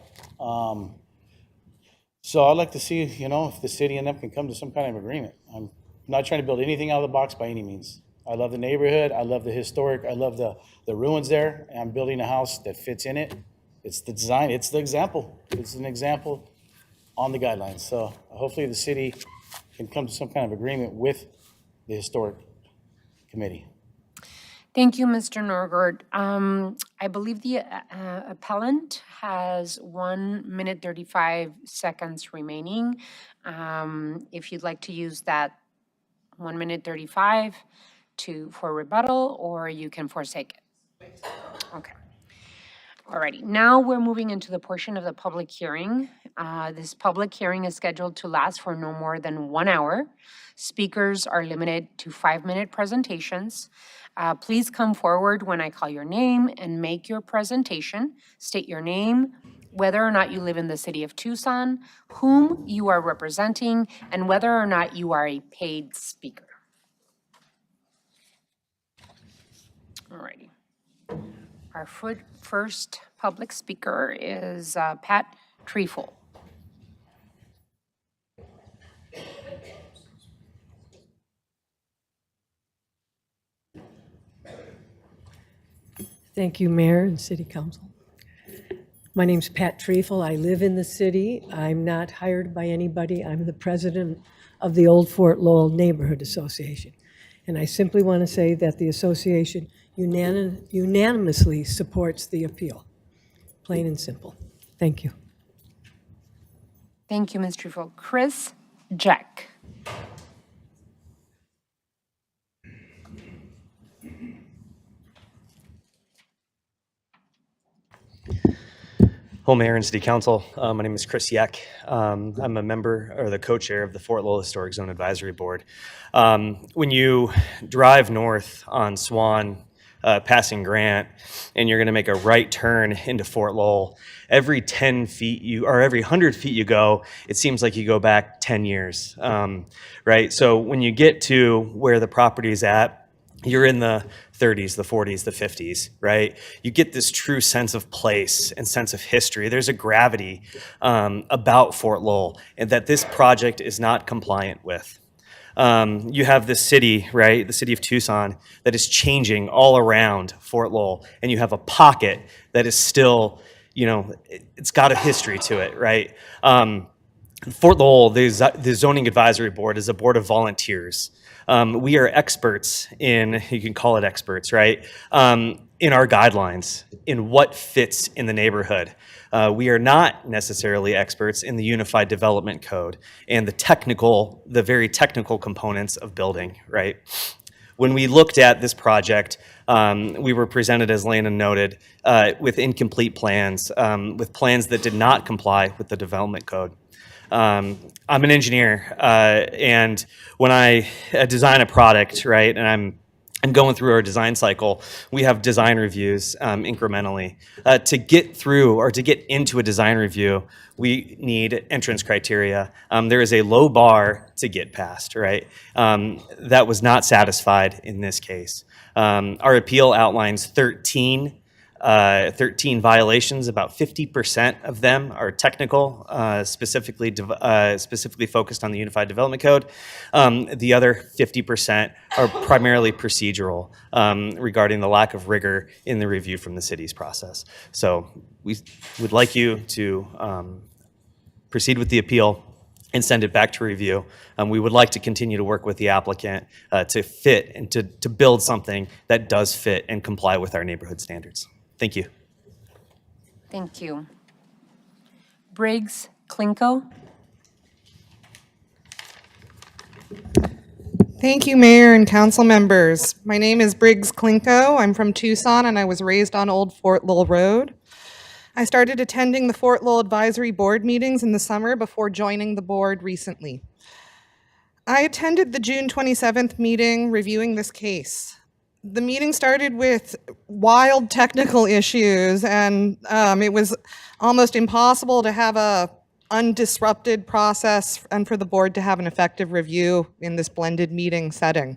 So I'd like to see, if the city and them can come to some kind of agreement. I'm not trying to build anything out of the box by any means. I love the neighborhood. I love the historic. I love the ruins there. And I'm building a house that fits in it. It's the design. It's the example. It's an example on the guidelines. So hopefully the city can come to some kind of agreement with the historic committee. Thank you, Mr. Norgard. I believe the appellant has 1 minute 35 seconds remaining. If you'd like to use that 1 minute 35 for rebuttal, or you can forsake it. Okay. Alrighty, now we're moving into the portion of the public hearing. This public hearing is scheduled to last for no more than 1 hour. Speakers are limited to 5-minute presentations. Please come forward when I call your name and make your presentation. State your name, whether or not you live in the city of Tucson, whom you are representing, and whether or not you are a paid speaker. Alrighty. Our first public speaker is Pat Treeful. Thank you, Mayor and City Council. My name's Pat Treeful. I live in the city. I'm not hired by anybody. I'm the president of the Old Fort Lowell Neighborhood Association. And I simply want to say that the association unanimously supports the appeal. Plain and simple. Thank you. Thank you, Ms. Treeful. Chris Jack. Hello, Mayor and City Council. My name is Chris Yeck. I'm a member or the co-chair of the Fort Lowell Historic Zone Advisory Board. When you drive north on Swan, passing Grant, and you're going to make a right turn into Fort Lowell, every 10 feet or every 100 feet you go, it seems like you go back 10 years, right? So when you get to where the property is at, you're in the 30s, the 40s, the 50s, right? You get this true sense of place and sense of history. There's a gravity about Fort Lowell and that this project is not compliant with. You have this city, right, the city of Tucson, that is changing all around Fort Lowell, and you have a pocket that is still, it's got a history to it, right? Fort Lowell, the Zoning Advisory Board is a board of volunteers. We are experts you can call it experts, right? In our guidelines, in what fits in the neighborhood. We are not necessarily experts in the Unified Development Code and the very technical components of building, right? When we looked at this project, we were presented, as Lana noted, with incomplete plans, with plans that did not comply with the development code. I'm an engineer, and when I design a product, right, and I'm going through our design cycle, we have design reviews incrementally. To get through or to get into a design review, we need entrance criteria. There is a low bar to get past, right? That was not satisfied in this case. Our appeal outlines 13 13 violations. About 50% of them are technical, specifically focused on the Unified Development Code. The other 50% are primarily procedural, regarding the lack of rigor in the review from the city's process. So we would like you to proceed with the appeal and send it back to review. We would like to continue to work with the applicant to fit and to build something that does fit and comply with our neighborhood standards. Thank you. Thank you. Briggs Klinko. Thank you, Mayor and council members. My name is Briggs Klinko. I'm from Tucson and I was raised on Old Fort Lowell Road. I started attending the Fort Lowell Advisory Board meetings in the summer before joining the board recently. I attended the June 27th meeting reviewing this case. The meeting started with wild technical issues, and it was almost impossible to have a undisrupted process and for the board to have an effective review in this blended meeting setting.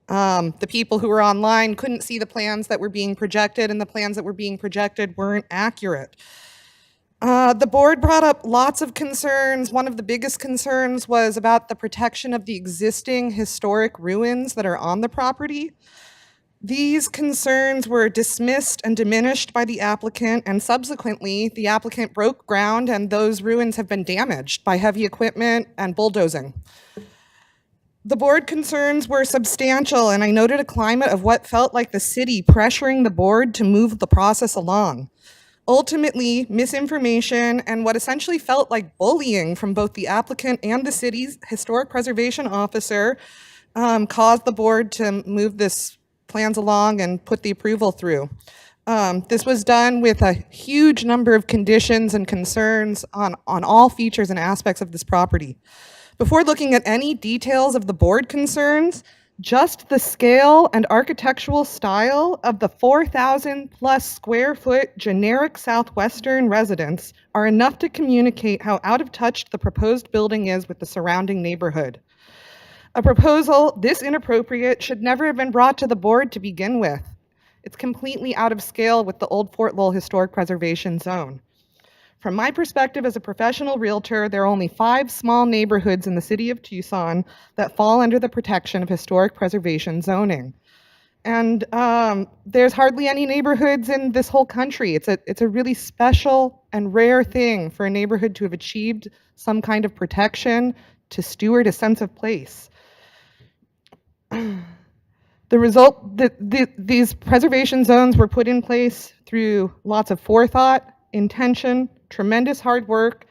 The people who were online couldn't see the plans that were being projected, and the plans that were being projected weren't accurate. The board brought up lots of concerns. One of the biggest concerns was about the protection of the existing historic ruins that are on the property. These concerns were dismissed and diminished by the applicant, and subsequently, the applicant broke ground and those ruins have been damaged by heavy equipment and bulldozing. The board concerns were substantial, and I noted a climate of what felt like the city pressuring the board to move the process along. Ultimately, misinformation and what essentially felt like bullying from both the applicant and the city's historic preservation officer caused the board to move this plans along and put the approval through. This was done with a huge number of conditions and concerns on all features and aspects of this property. Before looking at any details of the board concerns, just the scale and architectural style of the 4,000 plus square foot generic southwestern residence are enough to communicate how out of touch the proposed building is with the surrounding neighborhood. A proposal this inappropriate should never have been brought to the board to begin with. It's completely out of scale with the Old Fort Lowell Historic Preservation Zone. From my perspective as a professional realtor, there are only 5 small neighborhoods in the city of Tucson that fall under the protection of historic preservation zoning. And there's hardly any neighborhoods in this whole country. It's a really special and rare thing for a neighborhood to have achieved some kind of protection to steward a sense of place. The result, these preservation zones were put in place through lots of forethought, intention, tremendous hard work,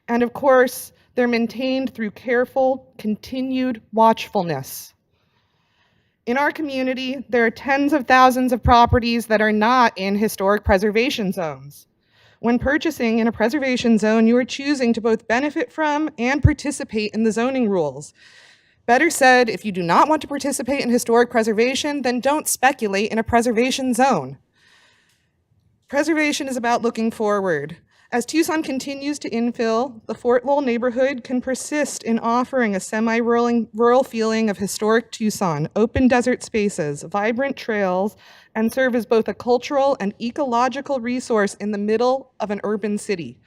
and of course, they're maintained through careful, continued watchfulness. In our community, there are tens of thousands of properties that are not in historic preservation zones. When purchasing in a preservation zone, you are choosing to both benefit from and participate in the zoning rules. Better said, if you do not want to participate in historic preservation, then don't speculate in a preservation zone. Preservation is about looking forward. As Tucson continues to infill, the Fort Lowell neighborhood can persist in offering a semi-rural feeling of historic Tucson, open desert spaces, vibrant trails, and serve as both a cultural and ecological resource in the middle of an urban city.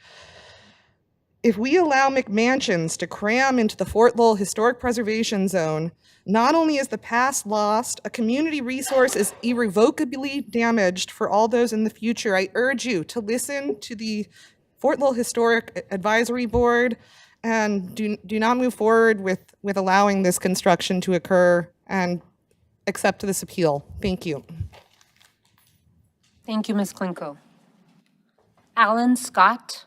If we allow McMansions to cram into the Fort Lowell Historic Preservation Zone, not only is the past lost, a community resource is irrevocably damaged for all those in the future. I urge you to listen to the Fort Lowell Historic Advisory Board and do not move forward with allowing this construction to occur, and accept this appeal. Thank you. Thank you, Ms. Klinko. Alan Scott.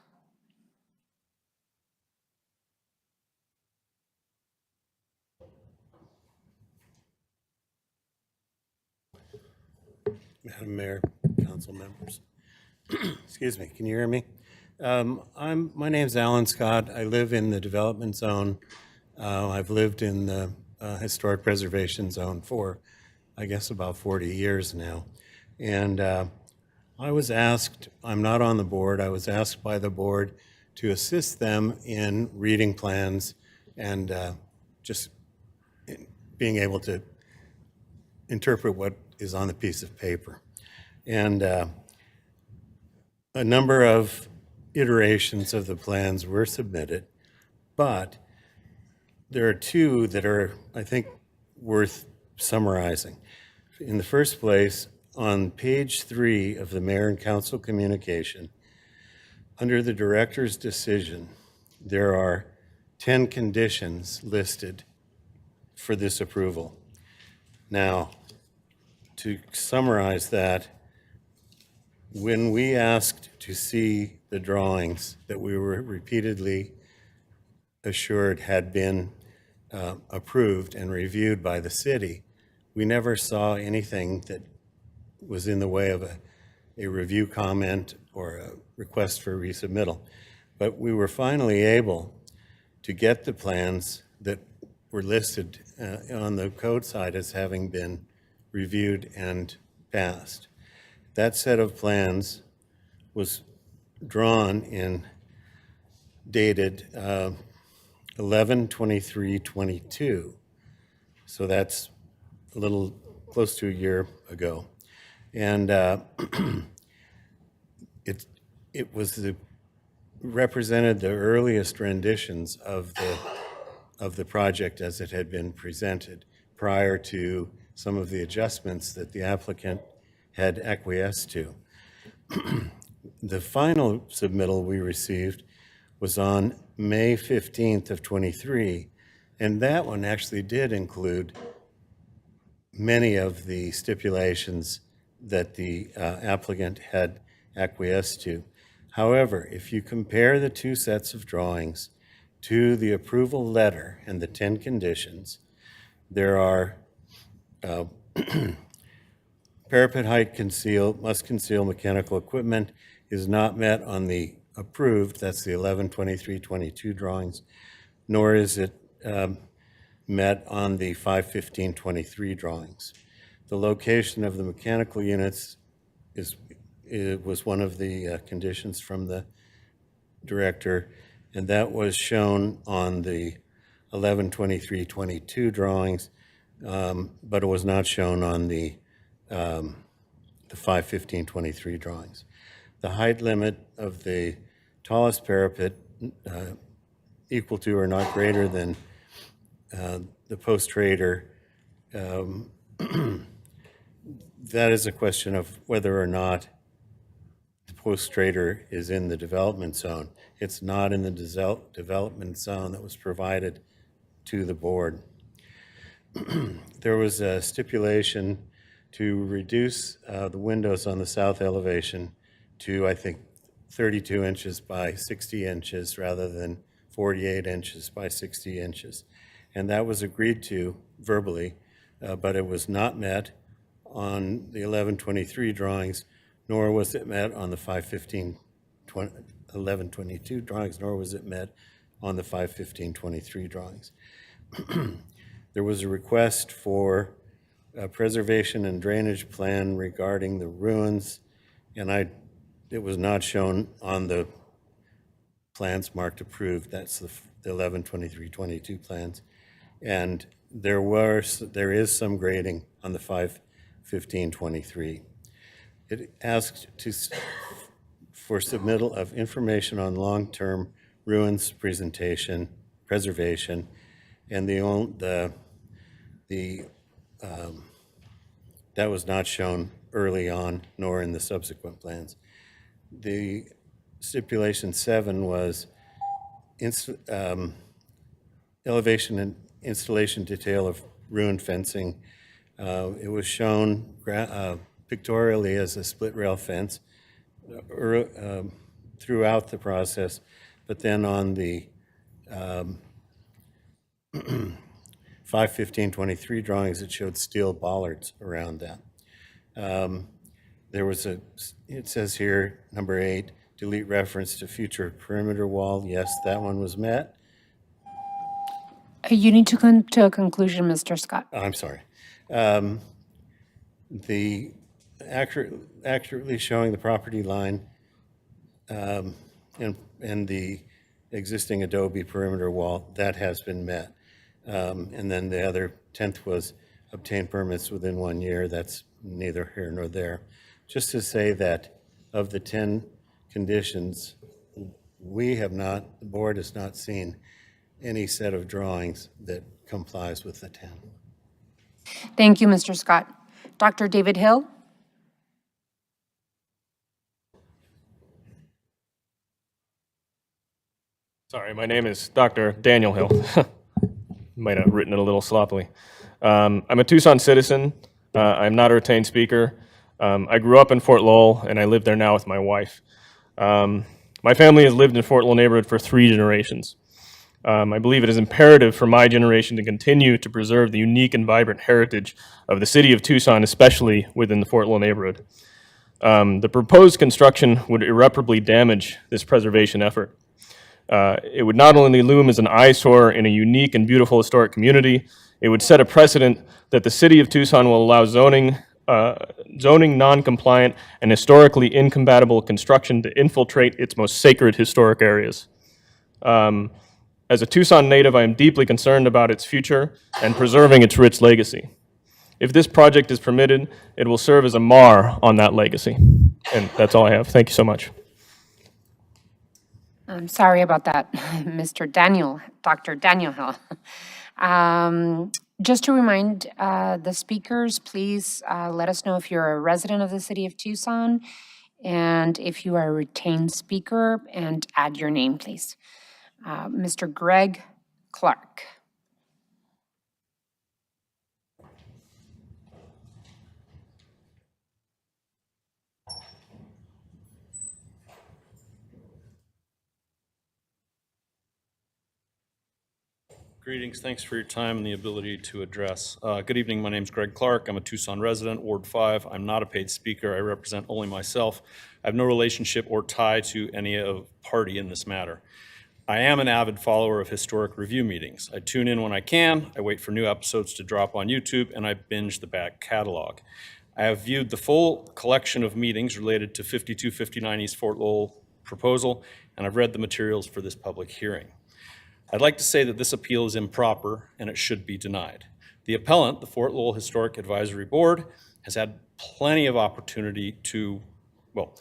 Madam Mayor, council members. Excuse me, can you hear me? My name's Alan Scott. I live in the development zone. I've lived in the historic preservation zone for, I guess, about 40 years now. And I was asked, I'm not on the board, I was asked by the board to assist them in reading plans and just being able to interpret what is on the piece of paper. And a number of iterations of the plans were submitted, but there are two that are, I think, worth summarizing. In the first place, on page 3 of the mayor and council communication, under the director's decision, there are 10 conditions listed for this approval. Now, to summarize that, when we asked to see the drawings that we were repeatedly assured had been approved and reviewed by the city, we never saw anything that was in the way of a review comment or a request for resubmittal. But we were finally able to get the plans that were listed on the code side as having been reviewed and passed. That set of plans was drawn in dated 11/23/22. So that's a little close to a year ago. And it was represented the earliest renditions of the project as it had been presented prior to some of the adjustments that the applicant had acquiesced to. The final submittal we received was on May 15th of 23, and that one actually did include many of the stipulations that the applicant had acquiesced to. However, if you compare the two sets of drawings to the approval letter and the 10 conditions, there are parapet height must conceal mechanical equipment is not met on the approved, that's the 11/23/22 drawings, nor is it met on the 5/15/23 drawings. The location of the mechanical units was one of the conditions from the director, and that was shown on the 11/23/22 drawings, but it was not shown on the 5/15/23 drawings. The height limit of the tallest parapet equal to or not greater than the post-trader, that is a question of whether or not the post-trader is in the development zone. It's not in the development zone that was provided to the board. There was a stipulation to reduce the windows on the south elevation to, I think, 32 inches by 60 inches rather than 48 inches by 60 inches. And that was agreed to verbally, but it was not met on the 11/23 drawings, nor was it met on the 11/22 drawings, nor was it met on the 5/15/23 drawings. There was a request for a preservation and drainage plan regarding the ruins, and it was not shown on the plans marked approved. That's the 11/23/22 plans. And there is some grading on the 5/15/23. It asked for submittal of information on long-term ruins preservation, and that was not shown early on, nor in the subsequent plans. The stipulation 7 was elevation and installation detail of ruined fencing. It was shown pictorially as a split rail fence throughout the process, but then on the 5/15/23 drawings, it showed steel bollards around that. It says here, number 8, delete reference to future perimeter wall. Yes, that one was met. You need to come to a conclusion, Mr. Scott. I'm sorry. The accurately showing the property line and the existing adobe perimeter wall, that has been met. And then the other 10th was obtain permits within 1 year. That's neither here nor there. Just to say that of the 10 conditions, we have not, the board has not seen any set of drawings that complies with the 10. Thank you, Mr. Scott. Dr. David Hill? Sorry, my name is Dr. Daniel Hill. Might have written it a little sloppily. I'm a Tucson citizen. I'm not a retained speaker. I grew up in Fort Lowell, and I live there now with my wife. My family has lived in Fort Lowell neighborhood for 3 generations. I believe it is imperative for my generation to continue to preserve the unique and vibrant heritage of the city of Tucson, especially within the Fort Lowell neighborhood. The proposed construction would irreparably damage this preservation effort. It would not only loom as an eyesore in a unique and beautiful historic community, it would set a precedent that the city of Tucson will allow zoning non-compliant and historically incompatible construction to infiltrate its most sacred historic areas. As a Tucson native, I am deeply concerned about its future and preserving its rich legacy. If this project is permitted, it will serve as a mar on that legacy. And that's all I have. Thank you so much. I'm sorry about that, Dr. Daniel Hill. Just to remind the speakers, please let us know if you're a resident of the city of Tucson and if you are a retained speaker, and add your name, please. Mr. Greg Clark. Greetings, thanks for your time and the ability to address. Good evening, my name is Greg Clark. I'm a Tucson resident, Ward 5. I'm not a paid speaker. I represent only myself. I have no relationship or tie to any party in this matter. I am an avid follower of historic review meetings. I tune in when I can, I wait for new episodes to drop on YouTube, and I binge the back catalog. I have viewed the full collection of meetings related to 5259 East Fort Lowell proposal, and I've read the materials for this public hearing. I'd like to say that this appeal is improper and it should be denied. The appellant, the Fort Lowell Historic Advisory Board, has had plenty of opportunity to, well,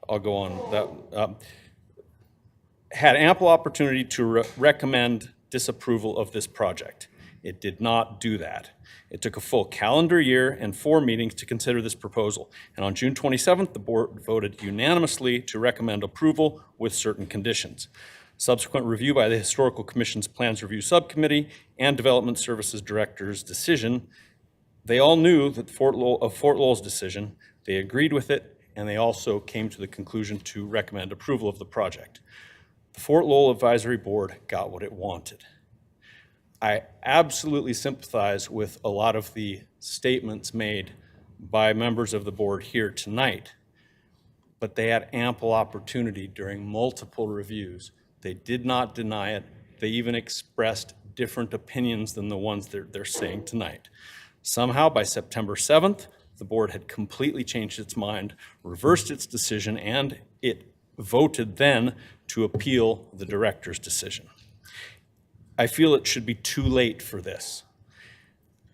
I'll go on that, had ample opportunity to recommend disapproval of this project. It did not do that. It took a full calendar year and 4 meetings to consider this proposal. And on June 27th, the board voted unanimously to recommend approval with certain conditions. Subsequent review by the Historical Commission's Plans Review Subcommittee and Development Services Director's decision, they all knew that Fort Lowell's decision, they agreed with it, and they also came to the conclusion to recommend approval of the project. The Fort Lowell Advisory Board got what it wanted. I absolutely sympathize with a lot of the statements made by members of the board here tonight, but they had ample opportunity during multiple reviews. They did not deny it. They even expressed different opinions than the ones they're saying tonight. Somehow, by September 7th, the board had completely changed its mind, reversed its decision, and it voted then to appeal the director's decision. I feel it should be too late for this.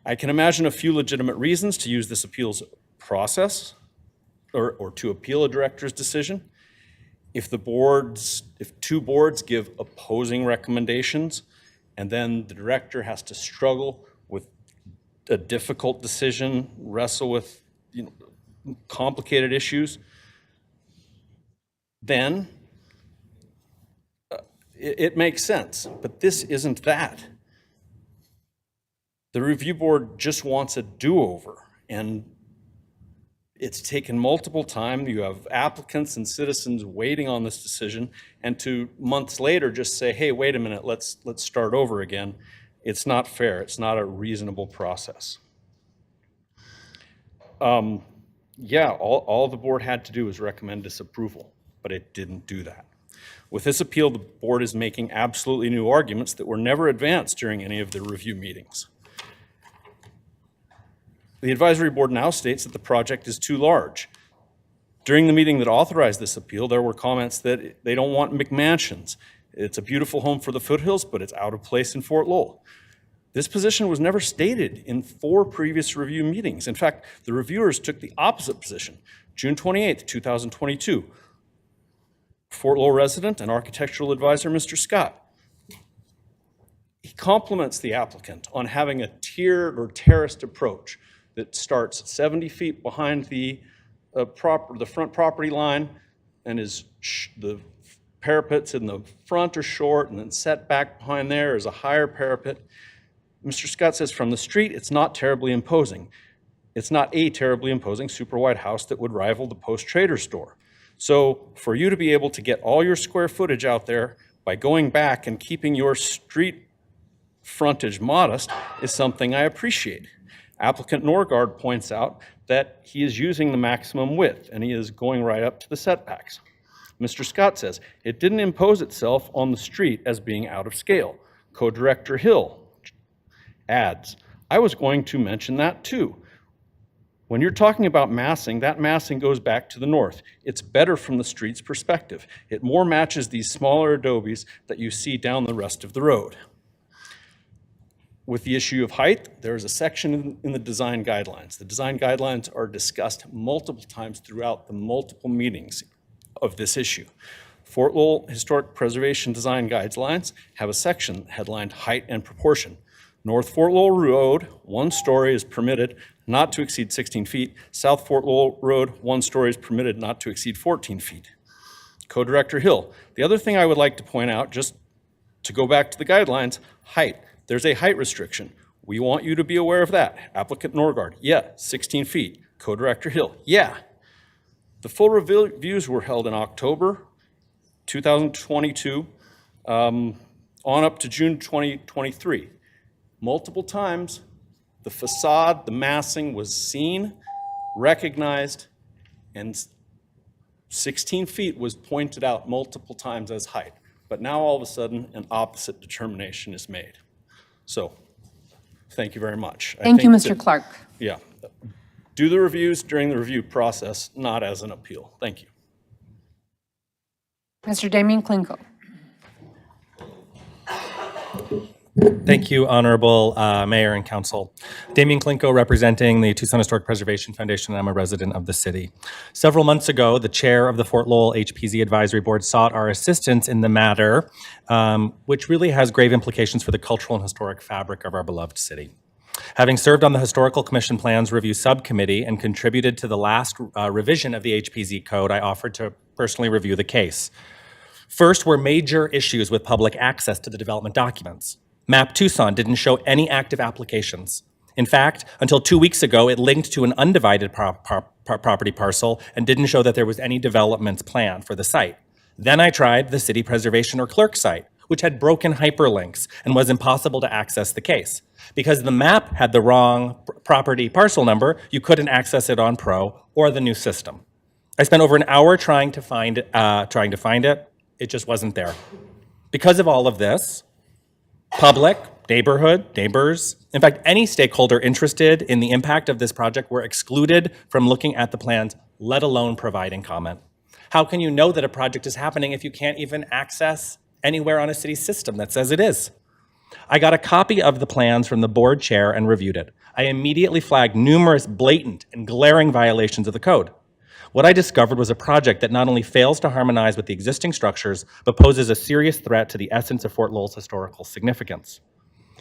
I can imagine a few legitimate reasons to use this appeals process or to appeal a director's decision. If 2 boards give opposing recommendations and then the director has to struggle with a difficult decision, wrestle with complicated issues, then it makes sense. But this isn't that. The review board just wants a do-over, and it's taken multiple times. You have applicants and citizens waiting on this decision, and to months later just say, hey, wait a minute, let's start over again. It's not fair. It's not a reasonable process. Yeah, all the board had to do was recommend disapproval, but it didn't do that. With this appeal, the board is making absolutely new arguments that were never advanced during any of the review meetings. The advisory board now states that the project is too large. During the meeting that authorized this appeal, there were comments that they don't want McMansions. It's a beautiful home for the foothills, but it's out of place in Fort Lowell. This position was never stated in 4 previous review meetings. In fact, the reviewers took the opposite position. June 28th, 2022, Fort Lowell resident and architectural advisor, Mr. Scott. He compliments the applicant on having a tiered or terraced approach that starts 70 feet behind the front property line, and the parapets in the front are short, and then set back behind there is a higher parapet. Mr. Scott says from the street, it's not terribly imposing. It's not a terribly imposing super wide house that would rival the Post Trader store. So for you to be able to get all your square footage out there by going back and keeping your street frontage modest is something I appreciate. Applicant Norgard points out that he is using the maximum width and he is going right up to the setbacks. Mr. Scott says it didn't impose itself on the street as being out of scale. Co-Director Hill adds, I was going to mention that too. When you're talking about massing, that massing goes back to the north. It's better from the street's perspective. It more matches these smaller adobes that you see down the rest of the road. With the issue of height, there is a section in the design guidelines. The design guidelines are discussed multiple times throughout the multiple meetings of this issue. Fort Lowell Historic Preservation Design Guidelines have a section headlined Height and Proportion. North Fort Lowell Road, 1 story is permitted not to exceed 16 feet. South Fort Lowell Road, 1 story is permitted not to exceed 14 feet. Co-Director Hill, the other thing I would like to point out, just to go back to the guidelines, height. There's a height restriction. We want you to be aware of that. Applicant Norgard, yeah, 16 feet. Co-Director Hill, yeah. The full reviews were held in October 2022 on up to June 2023. Multiple times, the facade, the massing was seen, recognized, and 16 feet was pointed out multiple times as height. But now all of a sudden, an opposite determination is made. So, thank you very much. Thank you, Mr. Clark. Yeah. Do the reviews during the review process, not as an appeal. Thank you. Mr. Damien Klinko. Thank you, Honorable Mayor and Council. Damien Klinko representing the Tucson Historic Preservation Foundation, and I'm a resident of the city. Several months ago, the chair of the Fort Lowell HPZ Advisory Board sought our assistance in the matter, which really has grave implications for the cultural and historic fabric of our beloved city. Having served on the Historical Commission Plans Review Subcommittee and contributed to the last revision of the HPZ code, I offered to personally review the case. First were major issues with public access to the development documents. Map Tucson didn't show any active applications. In fact, until 2 weeks ago, it linked to an undivided property parcel and didn't show that there was any developments planned for the site. Then I tried the city preservation or clerk site, which had broken hyperlinks and was impossible to access the case. Because the map had the wrong property parcel number, you couldn't access it on Pro or the new system. I spent over an hour trying to find it. It just wasn't there. Because of all of this, public, neighborhood, neighbors, in fact, any stakeholder interested in the impact of this project were excluded from looking at the plans, let alone providing comment. How can you know that a project is happening if you can't even access anywhere on a city system that says it is? I got a copy of the plans from the board chair and reviewed it. I immediately flagged numerous blatant and glaring violations of the code. What I discovered was a project that not only fails to harmonize with the existing structures, but poses a serious threat to the essence of Fort Lowell's historical significance.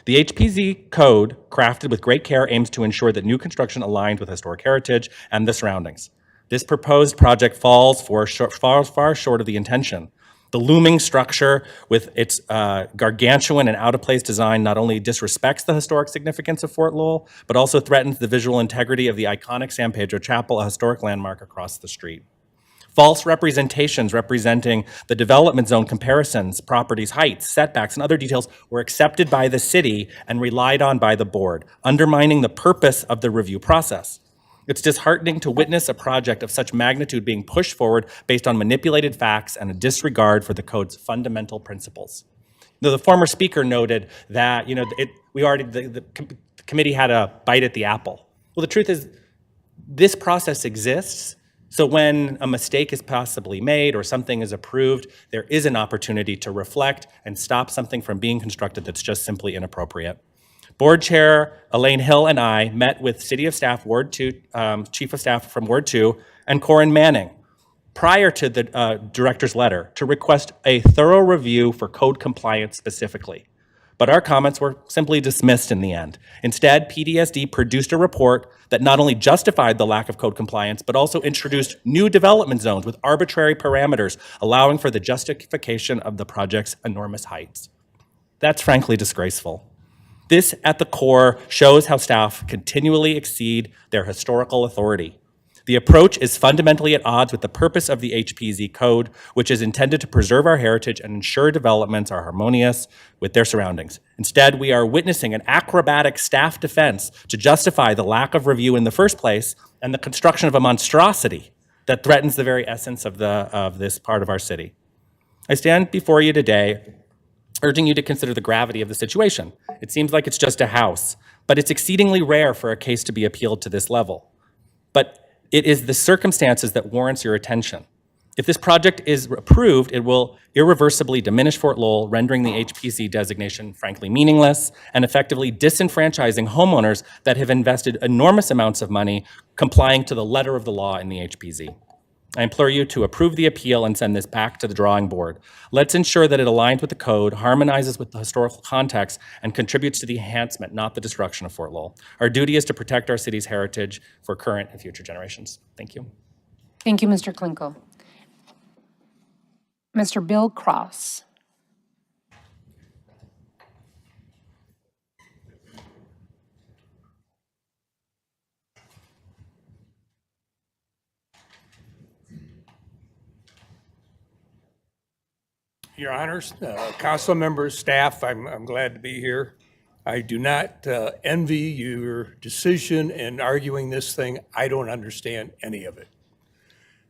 The HPZ code, crafted with great care, aims to ensure that new construction aligns with historic heritage and the surroundings. This proposed project falls far short of the intention. The looming structure with its gargantuan and out-of-place design not only disrespects the historic significance of Fort Lowell, but also threatens the visual integrity of the iconic San Pedro Chapel, a historic landmark across the street. False representations representing the development zone comparisons, properties, heights, setbacks, and other details were accepted by the city and relied on by the board, undermining the purpose of the review process. It's disheartening to witness a project of such magnitude being pushed forward based on manipulated facts and a disregard for the code's fundamental principles. The former speaker noted that the committee had a bite at the apple. Well, the truth is, this process exists, so when a mistake is possibly made or something is approved, there is an opportunity to reflect and stop something from being constructed that's just simply inappropriate. Board Chair Elaine Hill and I met with City of Staff, Ward 2, Chief of Staff from Ward 2, and Corin Manning, prior to the director's letter to request a thorough review for code compliance specifically. But our comments were simply dismissed in the end. Instead, PDSD produced a report that not only justified the lack of code compliance, but also introduced new development zones with arbitrary parameters, allowing for the justification of the project's enormous heights. That's frankly disgraceful. This, at the core, shows how staff continually exceed their historical authority. The approach is fundamentally at odds with the purpose of the HPZ code, which is intended to preserve our heritage and ensure developments are harmonious with their surroundings. Instead, we are witnessing an acrobatic staff defense to justify the lack of review in the first place and the construction of a monstrosity that threatens the very essence of this part of our city. I stand before you today urging you to consider the gravity of the situation. It seems like it's just a house, but it's exceedingly rare for a case to be appealed to this level. But it is the circumstances that warrants your attention. If this project is approved, it will irreversibly diminish Fort Lowell, rendering the HPZ designation frankly meaningless and effectively disenfranchising homeowners that have invested enormous amounts of money complying to the letter of the law in the HPZ. I implore you to approve the appeal and send this back to the drawing board. Let's ensure that it aligns with the code, harmonizes with the historical context, and contributes to the enhancement, not the destruction of Fort Lowell. Our duty is to protect our city's heritage for current and future generations. Thank you. Thank you, Mr. Klinko. Mr. Bill Cross. Your Honors, council members, staff, I'm glad to be here. I do not envy your decision in arguing this thing. I don't understand any of it.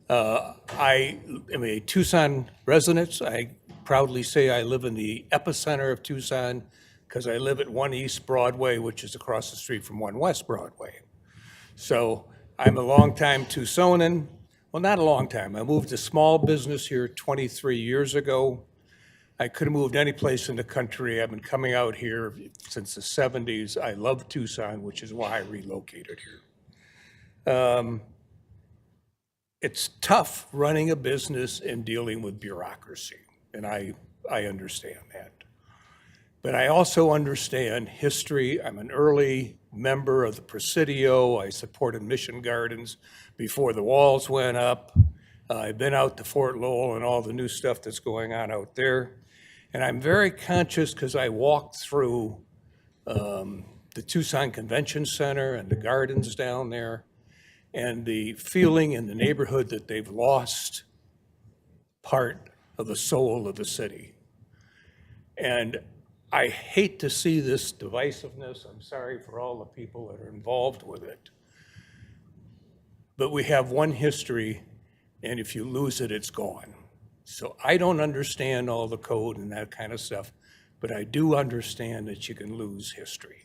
I am a Tucson resident. I proudly say I live in the epicenter of Tucson because I live at 1 East Broadway, which is across the street from 1 West Broadway. So I'm a longtime Tucsonan. Well, not a long time. I moved a small business here 23 years ago. I could have moved any place in the country. I've been coming out here since the 70s. I love Tucson, which is why I relocated here. It's tough running a business and dealing with bureaucracy, and I understand that. But I also understand history. I'm an early member of the Presidio. I supported Mission Gardens before the walls went up. I've been out to Fort Lowell and all the new stuff that's going on out there. And I'm very conscious because I walked through the Tucson Convention Center and the gardens down there, and the feeling in the neighborhood that they've lost part of the soul of the city. And I hate to see this divisiveness. I'm sorry for all the people that are involved with it. But we have one history, and if you lose it, it's gone. So I don't understand all the code and that kind of stuff, but I do understand that you can lose history.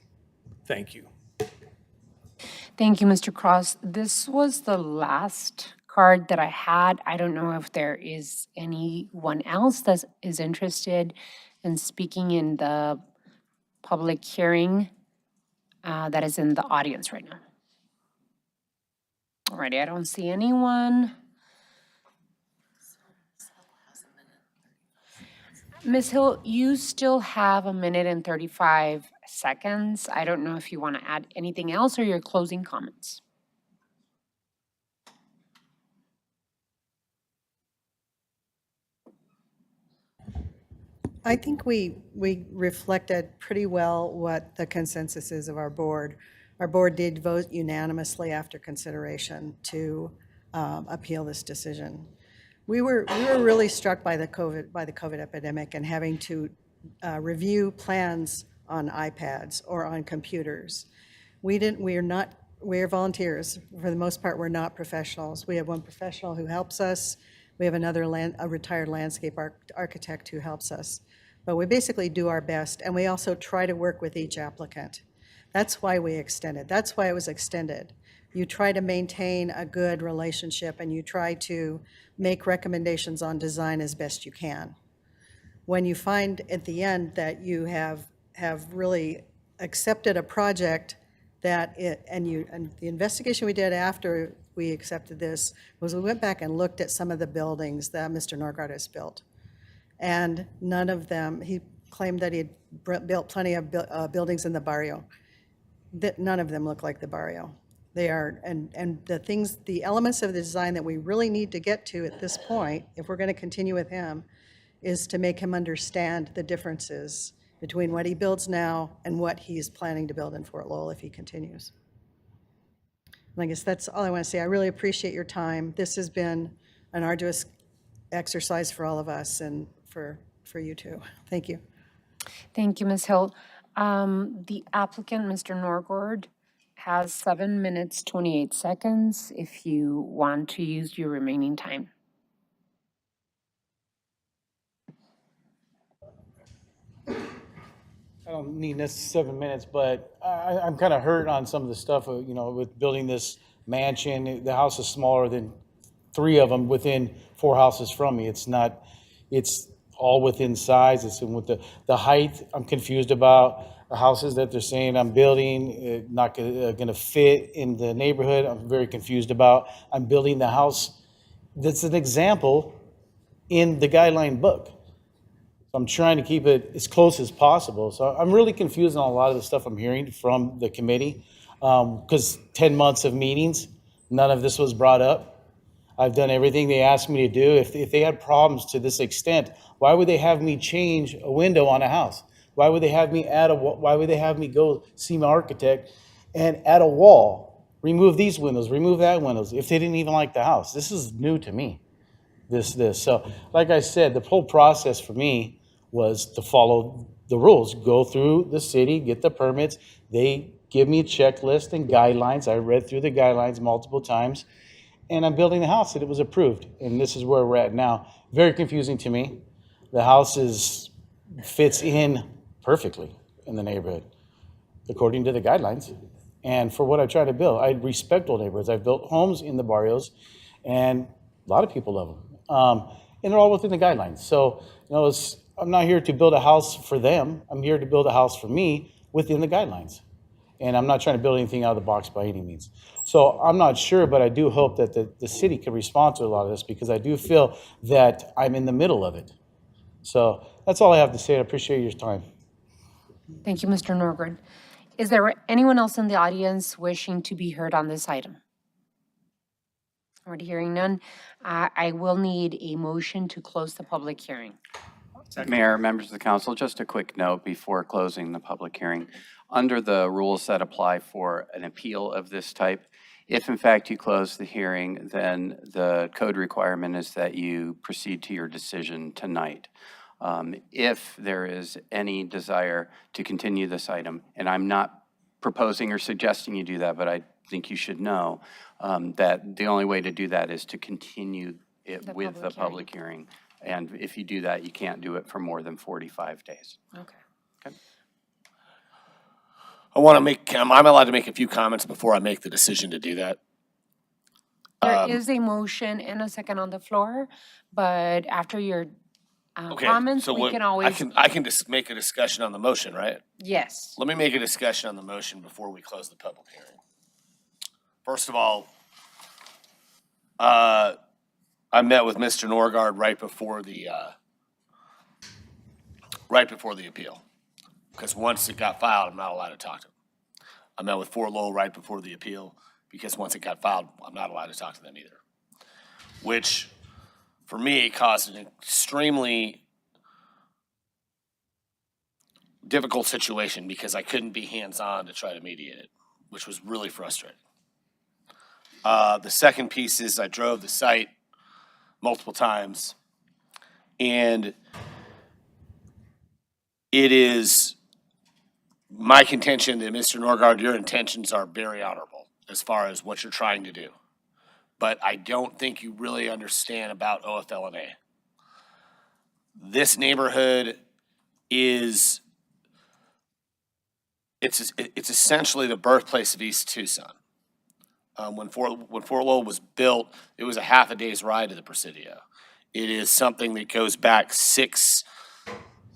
Thank you. Thank you, Mr. Cross. This was the last card that I had. I don't know if there is anyone else that is interested in speaking in the public hearing that is in the audience right now. Alrighty, I don't see anyone. Ms. Hill, you still have 1 minute and 35 seconds. I don't know if you want to add anything else or your closing comments. I think we reflected pretty well what the consensus is of our board. Our board did vote unanimously after consideration to appeal this decision. We were really struck by the COVID epidemic and having to review plans on iPads or on computers. We're volunteers. For the most part, we're not professionals. We have one professional who helps us. We have another a retired landscape architect who helps us. But we basically do our best, and we also try to work with each applicant. That's why we extended. That's why it was extended. You try to maintain a good relationship, and you try to make recommendations on design as best you can. When you find at the end that you have really accepted a project and the investigation we did after we accepted this was we went back and looked at some of the buildings that Mr. Norgard has built. And none of them, he claimed that he had built plenty of buildings in the barrio. That none of them look like the barrio. They are, and the things, the elements of the design that we really need to get to at this point, if we're going to continue with him, is to make him understand the differences between what he builds now and what he's planning to build in Fort Lowell if he continues. And I guess that's all I want to say. I really appreciate your time. This has been an arduous exercise for all of us and for you too. Thank you. Thank you, Ms. Hill. The applicant, Mr. Norgard, has 7 minutes, 28 seconds if you want to use your remaining time. I don't need necessarily 7 minutes, but I'm kind of hurt on some of the stuff, with building this mansion. The house is smaller than 3 of them within 4 houses from me. It's not, it's all within size. It's with the height I'm confused about. The houses that they're saying I'm building, not going to fit in the neighborhood, I'm very confused about. I'm building the house that's an example in the guideline book. I'm trying to keep it as close as possible. So I'm really confused on a lot of the stuff I'm hearing from the committee, because 10 months of meetings, none of this was brought up. I've done everything they asked me to do. If they had problems to this extent, why would they have me change a window on a house? Why would they have me why would they have me go see my architect and add a wall, remove these windows, remove that windows, if they didn't even like the house? This is new to me, this. So like I said, the whole process for me was to follow the rules, go through the city, get the permits. They give me a checklist and guidelines. I read through the guidelines multiple times, and I'm building the house that it was approved. And this is where we're at now. Very confusing to me. The house fits in perfectly in the neighborhood, according to the guidelines. And for what I try to build, I respect old neighborhoods. I've built homes in the barrios, and a lot of people love them. And they're all within the guidelines. So, I'm not here to build a house for them. I'm here to build a house for me within the guidelines. And I'm not trying to build anything out of the box by any means. So I'm not sure, but I do hope that the city can respond to a lot of this, because I do feel that I'm in the middle of it. So that's all I have to say. I appreciate your time. Thank you, Mr. Norgard. Is there anyone else in the audience wishing to be heard on this item? Already hearing none. I will need a motion to close the public hearing. Mayor, members of the council, just a quick note before closing the public hearing. Under the rules that apply for an appeal of this type, if in fact you close the hearing, then the code requirement is that you proceed to your decision tonight. If there is any desire to continue this item, and I'm not proposing or suggesting you do that, but I think you should know that the only way to do that is to continue it with the public hearing. And if you do that, you can't do it for more than 45 days. Okay. I want to make, I'm allowed to make a few comments before I make the decision to do that. There is a motion and a second on the floor, but after your comments, so we can always. I can just make a discussion on the motion, right? Yes. Let me make a discussion on the motion before we close the public hearing. First of all, I met with Mr. Norgard right before the appeal, because once it got filed, I'm not allowed to talk to him. I met with Fort Lowell right before the appeal, because once it got filed, I'm not allowed to talk to them either, which for me caused an extremely difficult situation, because I couldn't be hands-on to try to mediate it, which was really frustrating. The second piece is I drove the site multiple times, and it is my contention that, Mr. Norgard, your intentions are very honorable as far as what you're trying to do, but I don't think you really understand about OFL&A. This neighborhood is, it's essentially the birthplace of East Tucson. When Fort Lowell was built, it was a half a day's ride to the Presidio. It is something that goes back six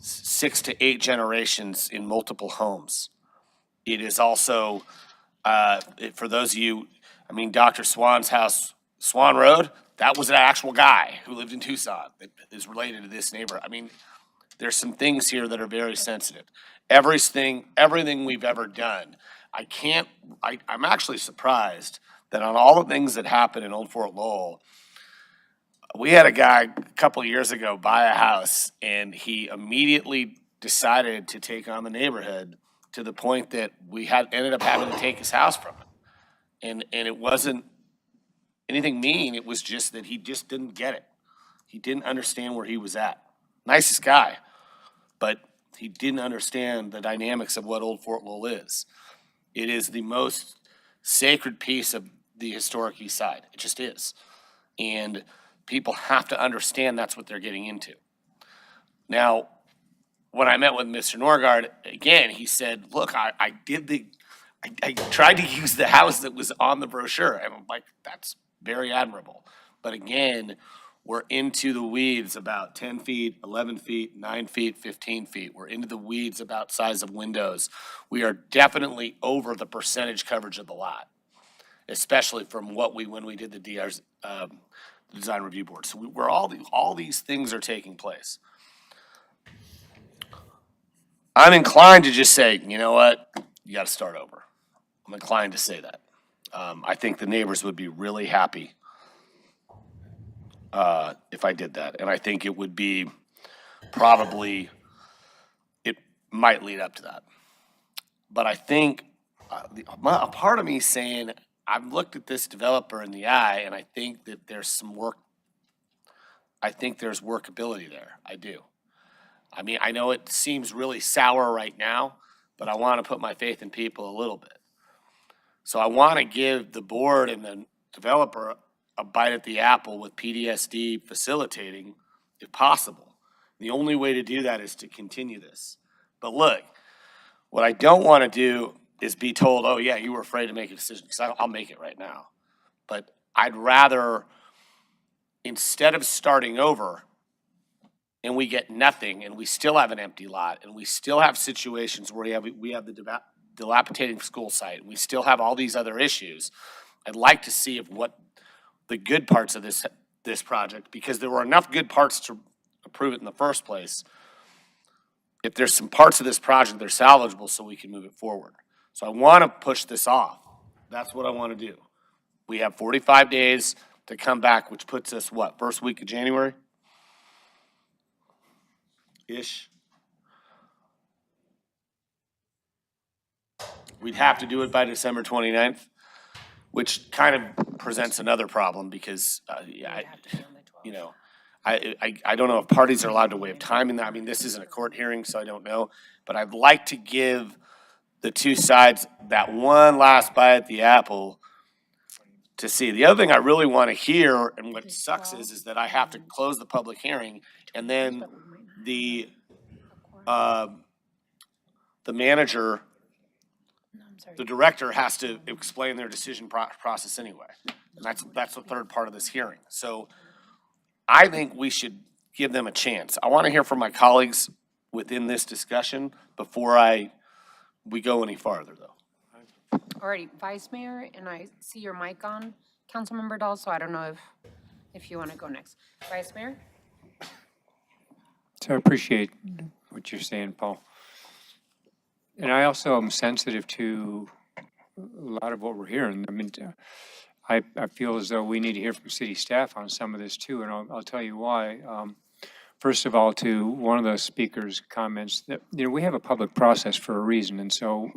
to 8 generations in multiple homes. It is also, for those of you, I mean, Dr. Swan's house, Swan Road, that was an actual guy who lived in Tucson that is related to this neighbor. I mean, there's some things here that are very sensitive. Everything we've ever done, I'm actually surprised that on all the things that happened in Old Fort Lowell, we had a guy a couple of years ago buy a house, and he immediately decided to take on the neighborhood to the point that we ended up having to take his house from him. And it wasn't anything mean. It was just that he just didn't get it. He didn't understand where he was at. Nicest guy, but he didn't understand the dynamics of what Old Fort Lowell is. It is the most sacred piece of the historic East Side. It just is. And people have to understand that's what they're getting into. Now, when I met with Mr. Norgard, again, he said, look, I tried to use the house that was on the brochure. And I'm like, that's very admirable. But again, we're into the weeds about 10 feet, 11 feet, 9 feet, 15 feet. We're into the weeds about size of windows. We are definitely over the percentage coverage of the lot, especially from when we did the DR's design review board. So we're all these things are taking place. I'm inclined to just say, you know what, you got to start over. I'm inclined to say that. I think the neighbors would be really happy if I did that. And I think it would be it might lead up to that. But I think a part of me saying, I've looked at this developer in the eye, and I think that there's some work. I think there's workability there. I do. I mean, I know it seems really sour right now, but I want to put my faith in people a little bit. So I want to give the board and the developer a bite at the apple with PDSD facilitating, if possible. The only way to do that is to continue this. But look, what I don't want to do is be told, oh yeah, you were afraid to make a decision, because I'll make it right now. But I'd rather, instead of starting over and we get nothing and we still have an empty lot and we still have situations where we have the dilapidating school site and we still have all these other issues, I'd like to see what the good parts of this project, because there were enough good parts to approve it in the first place. If there's some parts of this project that are salvageable so we can move it forward. So I want to push this off. That's what I want to do. We have 45 days to come back, which puts us, first week of January? Ish. We'd have to do it by December 29th, which kind of presents another problem because, I don't know if parties are allowed to waive time in that. I mean, this isn't a court hearing, so I don't know. But I'd like to give the two sides that one last bite at the apple to see. The other thing I really want to hear, and what sucks is that I have to close the public hearing, and then the manager, the director has to explain their decision process anyway. And that's the third part of this hearing. So I think we should give them a chance. I want to hear from my colleagues within this discussion before we go any farther, though. Alrighty, Vice Mayor, and I see your mic on, Councilmember Dahl, so I don't know if you want to go next. Vice Mayor? So I appreciate what you're saying, Paul. And I also am sensitive to a lot of what we're hearing. I mean, I feel as though we need to hear from city staff on some of this too, and I'll tell you why. First of all, to one of the speakers' comments, that we have a public process for a reason, and so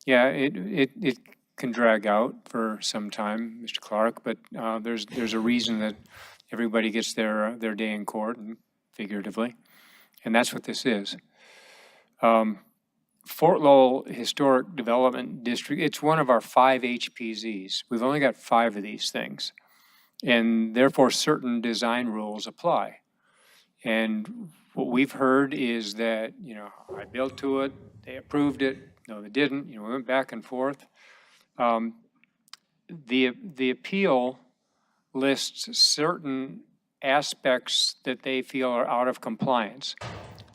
it can drag out for some time, Mr. Clark. But there's a reason that everybody gets their day in court, and figuratively, and that's what this is. Fort Lowell Historic Development District, it's one of our 5 HPZs. We've only got 5 of these things, and therefore certain design rules apply. And what we've heard is that, I built to it, they approved it, no, they didn't, we went back and forth. The appeal lists certain aspects that they feel are out of compliance.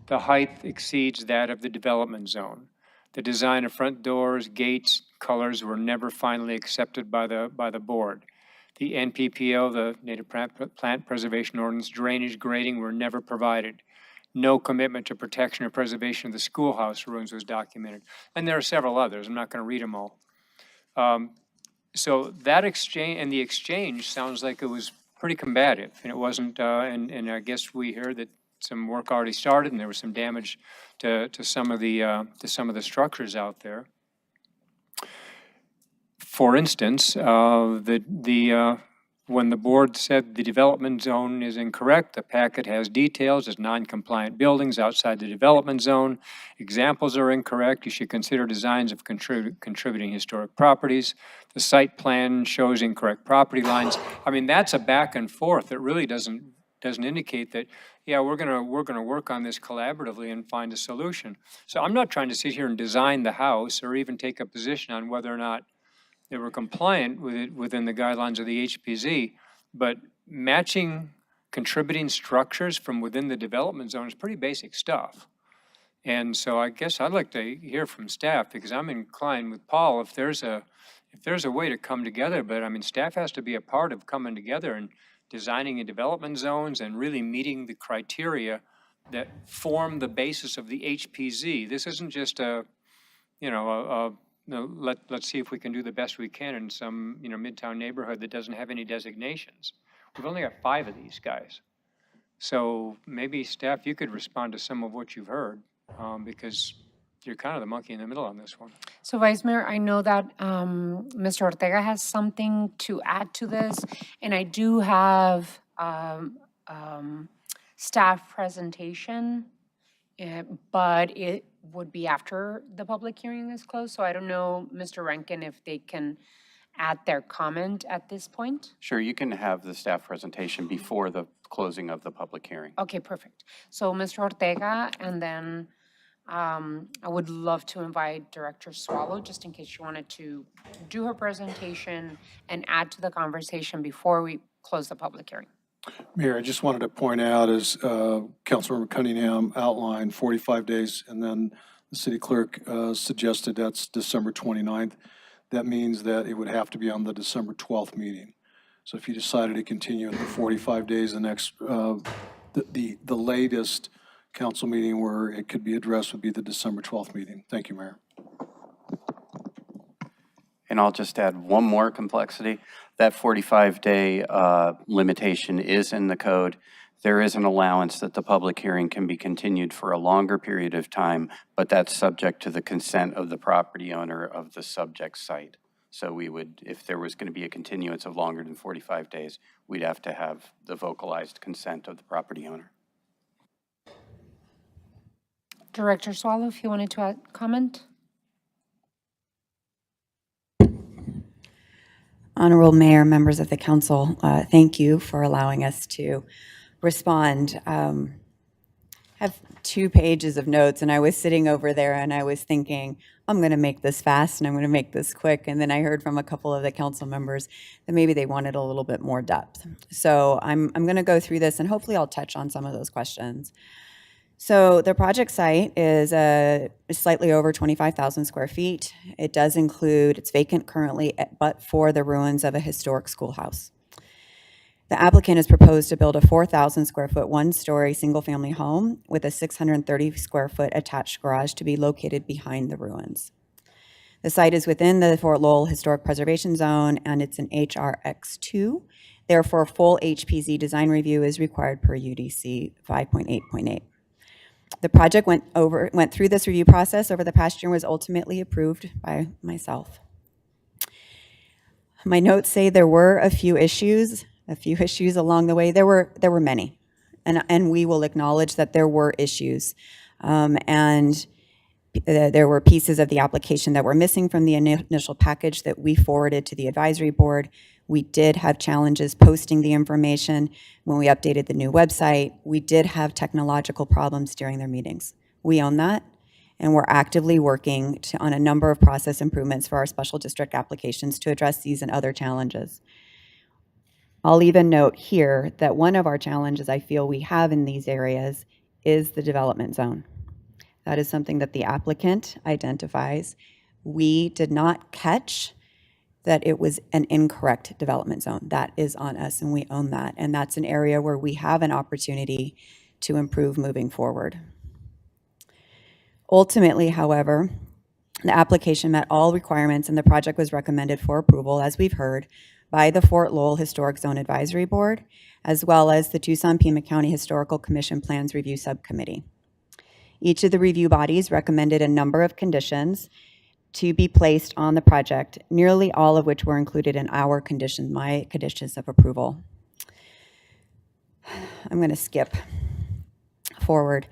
The height exceeds that of the development zone. The design of front doors, gates, colors were never finally accepted by the board. The NPPO, the Native Plant Preservation Ordinance, drainage grading were never provided. No commitment to protection or preservation of the schoolhouse ruins was documented. And there are several others. I'm not going to read them all. So that exchange, and the exchange sounds like it was pretty combative, and it wasn't, and I guess we heard that some work already started and there was some damage to some of the structures out there. For instance, when the board said the development zone is incorrect, the packet has details as non-compliant buildings outside the development zone. Examples are incorrect. You should consider designs of contributing historic properties. The site plan shows incorrect property lines. I mean, that's a back and forth that really doesn't indicate that, yeah, we're gonna work on this collaboratively and find a solution. So I'm not trying to sit here and design the house or even take a position on whether or not they were compliant with it within the guidelines of the HPZ, but matching contributing structures from within the development zone is pretty basic stuff. And so I guess I'd like to hear from staff, because I'm inclined with Paul, if there's a way to come together, but I mean, staff has to be a part of coming together and designing development zones and really meeting the criteria that form the basis of the HPZ. This isn't just let's see if we can do the best we can in some, midtown neighborhood that doesn't have any designations. We've only got 5 of these guys. So maybe staff, you could respond to some of what you've heard, because you're kind of the monkey in the middle on this one. So Vice Mayor, I know that Mr. Ortega has something to add to this, and I do have staff presentation, but it would be after the public hearing is closed. So I don't know, Mr. Rankin, if they can add their comment at this point? Sure, you can have the staff presentation before the closing of the public hearing. Okay, perfect. So Mr. Ortega, and then I would love to invite Director Swallow, just in case she wanted to do her presentation and add to the conversation before we close the public hearing. Mayor, I just wanted to point out, as Councilmember Cunningham outlined, 45 days, and then the city clerk suggested that's December 29th. That means that it would have to be on the December 12th meeting. So if you decided to continue in the 45 days, the next, the latest council meeting where it could be addressed would be the December 12th meeting. Thank you, Mayor. And I'll just add one more complexity. That 45-day limitation is in the code. There is an allowance that the public hearing can be continued for a longer period of time, but that's subject to the consent of the property owner of the subject site. So we would, if there was going to be a continuance of longer than 45 days, we'd have to have the vocalized consent of the property owner. Director Swallow, if you wanted to comment? Honorable Mayor, members of the council, thank you for allowing us to respond. I have 2 pages of notes, and I was sitting over there and I was thinking, I'm going to make this fast and I'm going to make this quick. And then I heard from a couple of the council members that maybe they wanted a little bit more depth. So I'm going to go through this and hopefully I'll touch on some of those questions. So the project site is slightly over 25,000 square feet. It does include, it's vacant currently, but for the ruins of a historic schoolhouse. The applicant has proposed to build a 4,000 square foot, 1-story single-family home with a 630 square foot attached garage to be located behind the ruins. The site is within the Fort Lowell Historic Preservation Zone, and it's an HRX2. Therefore, full HPZ design review is required per UDC 5.8.8. The project went through this review process over the past year and was ultimately approved by myself. My notes say there were a few issues along the way. There were many, and we will acknowledge that there were issues, and there were pieces of the application that were missing from the initial package that we forwarded to the advisory board. We did have challenges posting the information when we updated the new website. We did have technological problems during their meetings. We own that, and we're actively working on a number of process improvements for our special district applications to address these and other challenges. I'll even note here that one of our challenges I feel we have in these areas is the development zone. That is something that the applicant identifies. We did not catch that it was an incorrect development zone. That is on us, and we own that. And that's an area where we have an opportunity to improve moving forward. Ultimately, however, the application met all requirements and the project was recommended for approval, as we've heard, by the Fort Lowell Historic Zone Advisory Board, as well as the Tucson Pima County Historical Commission Plans Review Subcommittee. Each of the review bodies recommended a number of conditions to be placed on the project, nearly all of which were included in our conditions, my conditions of approval. I'm going to skip forward.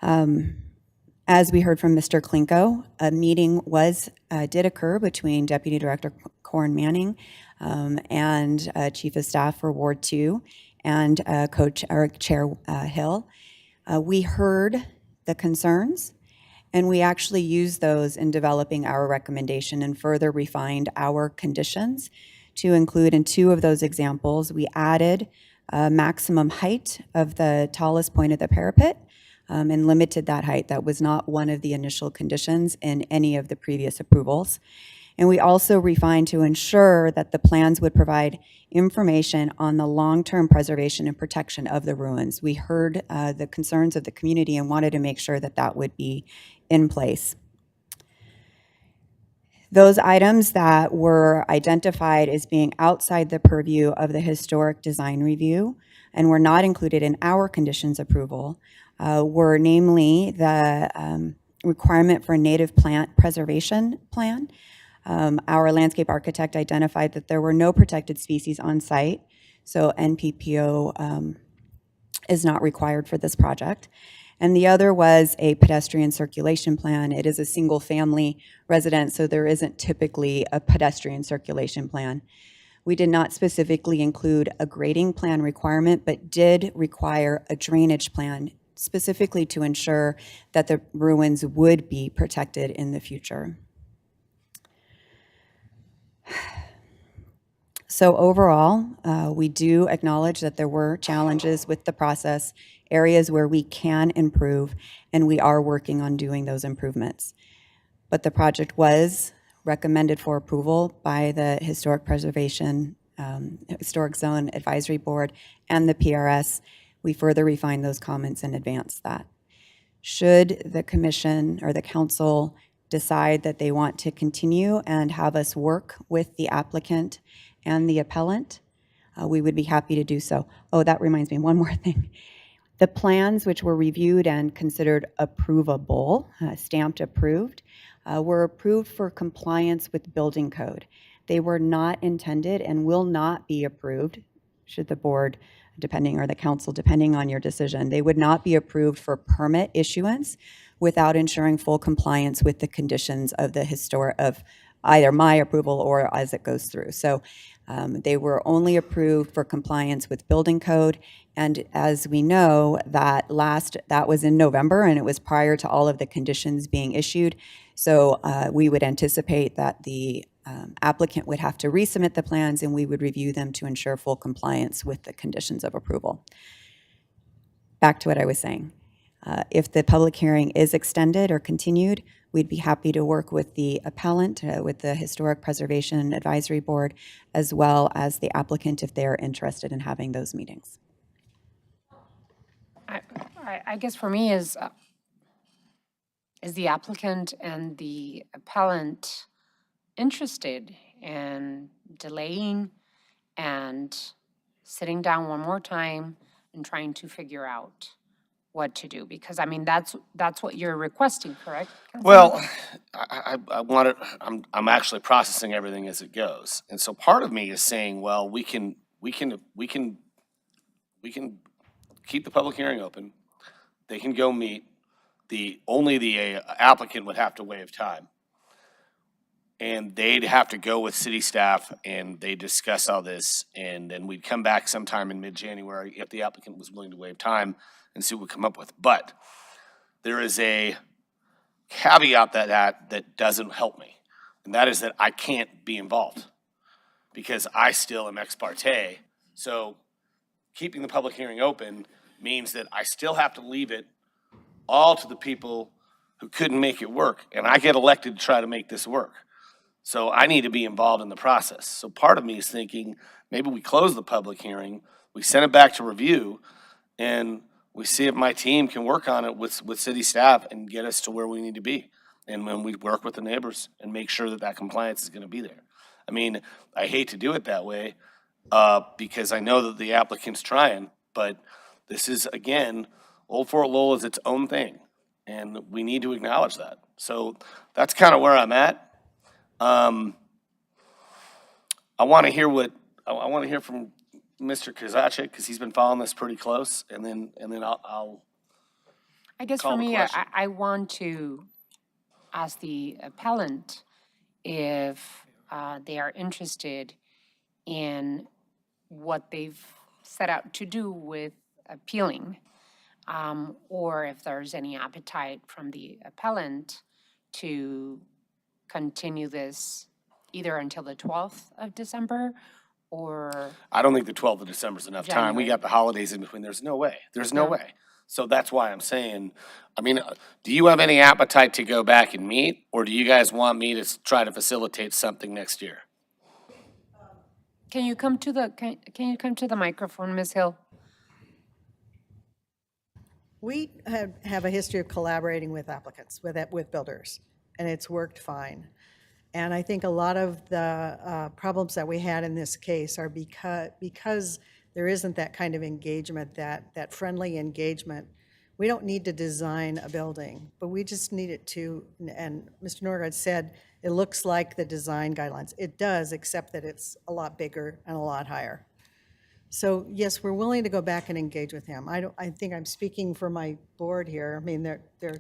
As we heard from Mr. Klinko, a meeting did occur between Deputy Director Corin Manning and Chief of Staff for Ward 2 and Chair Hill. We heard the concerns, and we actually used those in developing our recommendation and further refined our conditions to include in 2 of those examples. We added a maximum height of the tallest point of the parapet and limited that height. That was not one of the initial conditions in any of the previous approvals. And we also refined to ensure that the plans would provide information on the long-term preservation and protection of the ruins. We heard the concerns of the community and wanted to make sure that that would be in place. Those items that were identified as being outside the purview of the historic design review and were not included in our conditions approval were namely the requirement for a native plant preservation plan. Our landscape architect identified that there were no protected species on site, so NPPO is not required for this project. And the other was a pedestrian circulation plan. It is a single family residence, so there isn't typically a pedestrian circulation plan. We did not specifically include a grading plan requirement, but did require a drainage plan specifically to ensure that the ruins would be protected in the future. So overall, we do acknowledge that there were challenges with the process, areas where we can improve, and we are working on doing those improvements. But the project was recommended for approval by the Historic Preservation, Historic Zone Advisory Board and the PRS. We further refined those comments and advanced that. Should the commission or the council decide that they want to continue and have us work with the applicant and the appellant, we would be happy to do so. Oh, that reminds me, one more thing. The plans which were reviewed and considered approvable, stamped approved, were approved for compliance with building code. They were not intended and will not be approved, should the board, depending, or the council, depending on your decision. They would not be approved for permit issuance without ensuring full compliance with the conditions of the of either my approval or as it goes through. So they were only approved for compliance with building code. And as we know, that was in November, and it was prior to all of the conditions being issued. So we would anticipate that the applicant would have to resubmit the plans, and we would review them to ensure full compliance with the conditions of approval. Back to what I was saying. If the public hearing is extended or continued, we'd be happy to work with the appellant, with the Historic Preservation Advisory Board, as well as the applicant if they're interested in having those meetings. I guess for me is the applicant and the appellant interested in delaying and sitting down one more time and trying to figure out what to do? Because I mean, that's what you're requesting, correct? Well, I'm actually processing everything as it goes. And so part of me is saying, well, we can keep the public hearing open. They can go meet. Only the applicant would have to waive time. And they'd have to go with city staff and they discuss all this. And then we'd come back sometime in mid-January if the applicant was willing to waive time and see what we come up with. But there is a caveat that doesn't help me. And that is that I can't be involved because I still am ex parte. So keeping the public hearing open means that I still have to leave it all to the people who couldn't make it work, and I get elected to try to make this work. So I need to be involved in the process. So part of me is thinking, maybe we close the public hearing, we send it back to review, and we see if my team can work on it with city staff and get us to where we need to be. And when we work with the neighbors and make sure that that compliance is gonna be there. I mean, I hate to do it that way, because I know that the applicant's trying, but this is, again, Old Fort Lowell is its own thing, and we need to acknowledge that. So that's kind of where I'm at. I want to hear from Mr. Kozaczek, because he's been following this pretty close, and then I'll I guess call for the me, question. I want to ask the appellant if they are interested in what they've set out to do with appealing, or if there's any appetite from the appellant to continue this either until the 12th of December or I don't think the 12th of December is enough time. We January. got the holidays in between. There's no way. There's no No. way. So that's why I'm saying, I mean, do you have any appetite to go back and meet, or do you guys want me to try to facilitate something next year? Can you come to the microphone, Ms. Hill? We have a history of collaborating with applicants, with builders, and it's worked fine. And I think a lot of the problems that we had in this case are because there isn't that kind of engagement, that friendly engagement. We don't need to design a building, but we just need it to, and Mr. Norgard said, it looks like the design guidelines. It does, except that it's a lot bigger and a lot higher. So yes, we're willing to go back and engage with him. I think I'm speaking for my board here. I mean, there are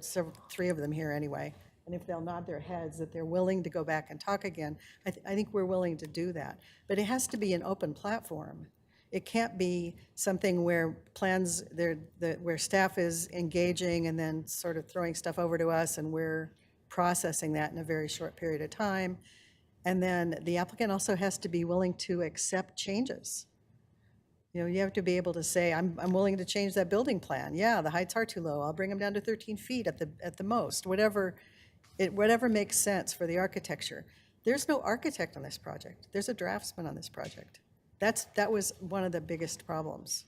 three of them here anyway. And if they'll nod their heads that they're willing to go back and talk again, I think we're willing to do that. But it has to be an open platform. It can't be something where where staff is engaging and then sort of throwing stuff over to us and we're processing that in a very short period of time. And then the applicant also has to be willing to accept changes. You know, you have to be able to say, I'm willing to change that building plan. Yeah, the heights are too low. I'll bring them down to 13 feet at the most, whatever makes sense for the architecture. There's no architect on this project. There's a draftsman on this project. That was one of the biggest problems.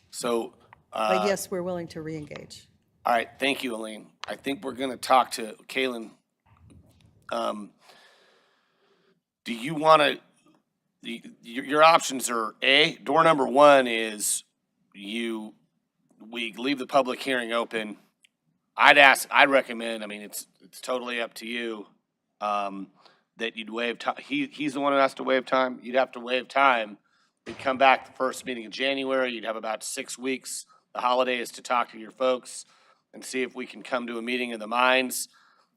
So, But yes, we're willing to re-engage. all right, thank you, Elaine. I think we're gonna talk to Kaylin. Do you wanna, your options are, A, door number one is we leave the public hearing open. I'd recommend, I mean, it's totally up to you, that you'd waive time. He's the one who has to waive time. You'd have to waive time. We'd come back the first meeting in January. You'd have about 6 weeks. The holiday is to talk to your folks and see if we can come to a meeting of the minds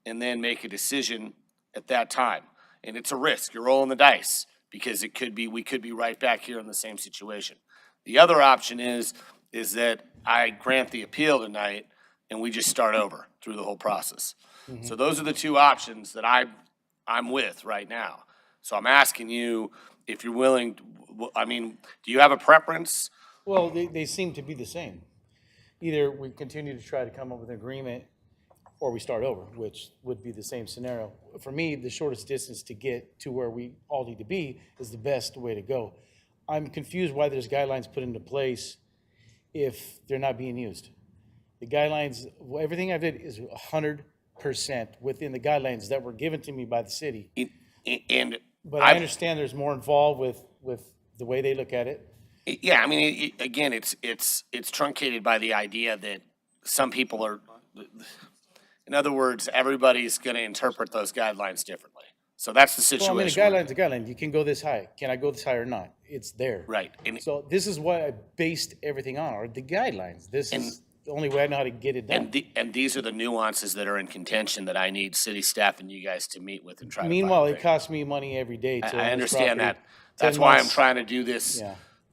and then make a decision at that time. And it's a risk. You're rolling the dice because we could be right back here in the same situation. The other option is that I grant the appeal tonight and we just start over through the whole process. Mm-hmm. So those are the two options that I'm with right now. So I'm asking you if you're willing, I mean, do you have a preference? Well, they seem to be the same. Either we continue to try to come up with an agreement or we start over, which would be the same scenario. For me, the shortest distance to get to where we all need to be is the best way to go. I'm confused why there's guidelines put into place if they're not being used. The guidelines, everything I did is 100% within the guidelines that were given to me by the city. But I understand there's more involved with the way they look at it. Yeah, I mean, again, it's truncated by the idea that some people are, in other words, everybody's going to interpret those guidelines differently. So that's the situation. Well, I mean, a guideline's a guideline. You can go this high. Can I go this high or not? It's there. Right. So this is what I based everything on, are the guidelines. This is the only way I know how to get it done. And these are the nuances that are in contention that I need city staff and you guys to meet with and try to Meanwhile, find it costs me money every day. To I own this understand property. that. That's 10 why I'm months. trying to do this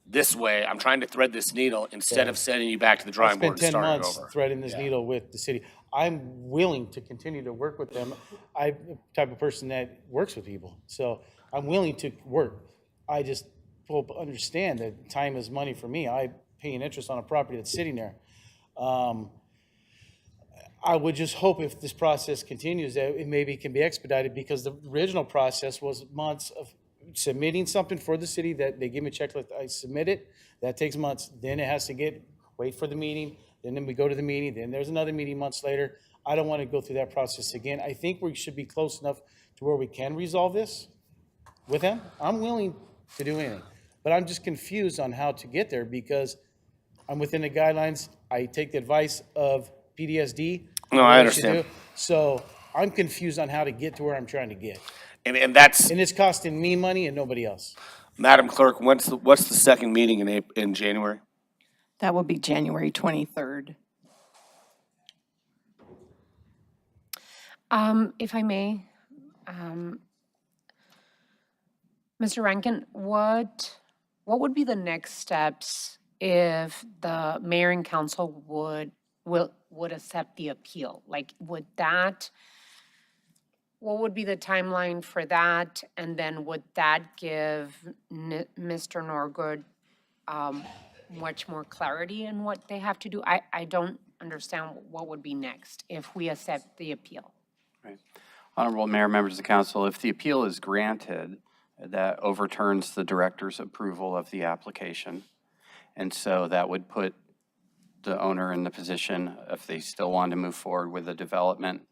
this way. I'm trying to thread this needle instead of sending you back to the drawing board and I spent 10 starting months over. threading this needle with the city. I'm willing to continue to work with them. I'm the type of person that works with people. So I'm willing to work. I just hope understand that time is money for me. I pay an interest on a property that's sitting there. I would just hope if this process continues that it maybe can be expedited, because the original process was months of submitting something for the city that they give me a checklist, I submit it, that takes months, then it has to wait for the meeting, then we go to the meeting, then there's another meeting months later. I don't want to go through that process again. I think we should be close enough to where we can resolve this with them. I'm willing to do anything, but I'm just confused on how to get there, because I'm within the guidelines. I take the advice of PDSD. No, I understand. So I'm confused on how to get to where I'm trying to get. And it's costing me money and nobody else. Madam Clerk, what's the second meeting in January? That will be January 23rd. If I may, Mr. Rankin, what would be the next steps if the mayor and council would accept the appeal? Like, what would be the timeline for that? And then would that give Mr. Norgood much more clarity in what they have to do? I don't understand what would be next if we accept the appeal. Right. Honorable Mayor, members of the council, if the appeal is granted, that overturns the director's approval of the application. And so that would put the owner in the position, if they still want to move forward with the development,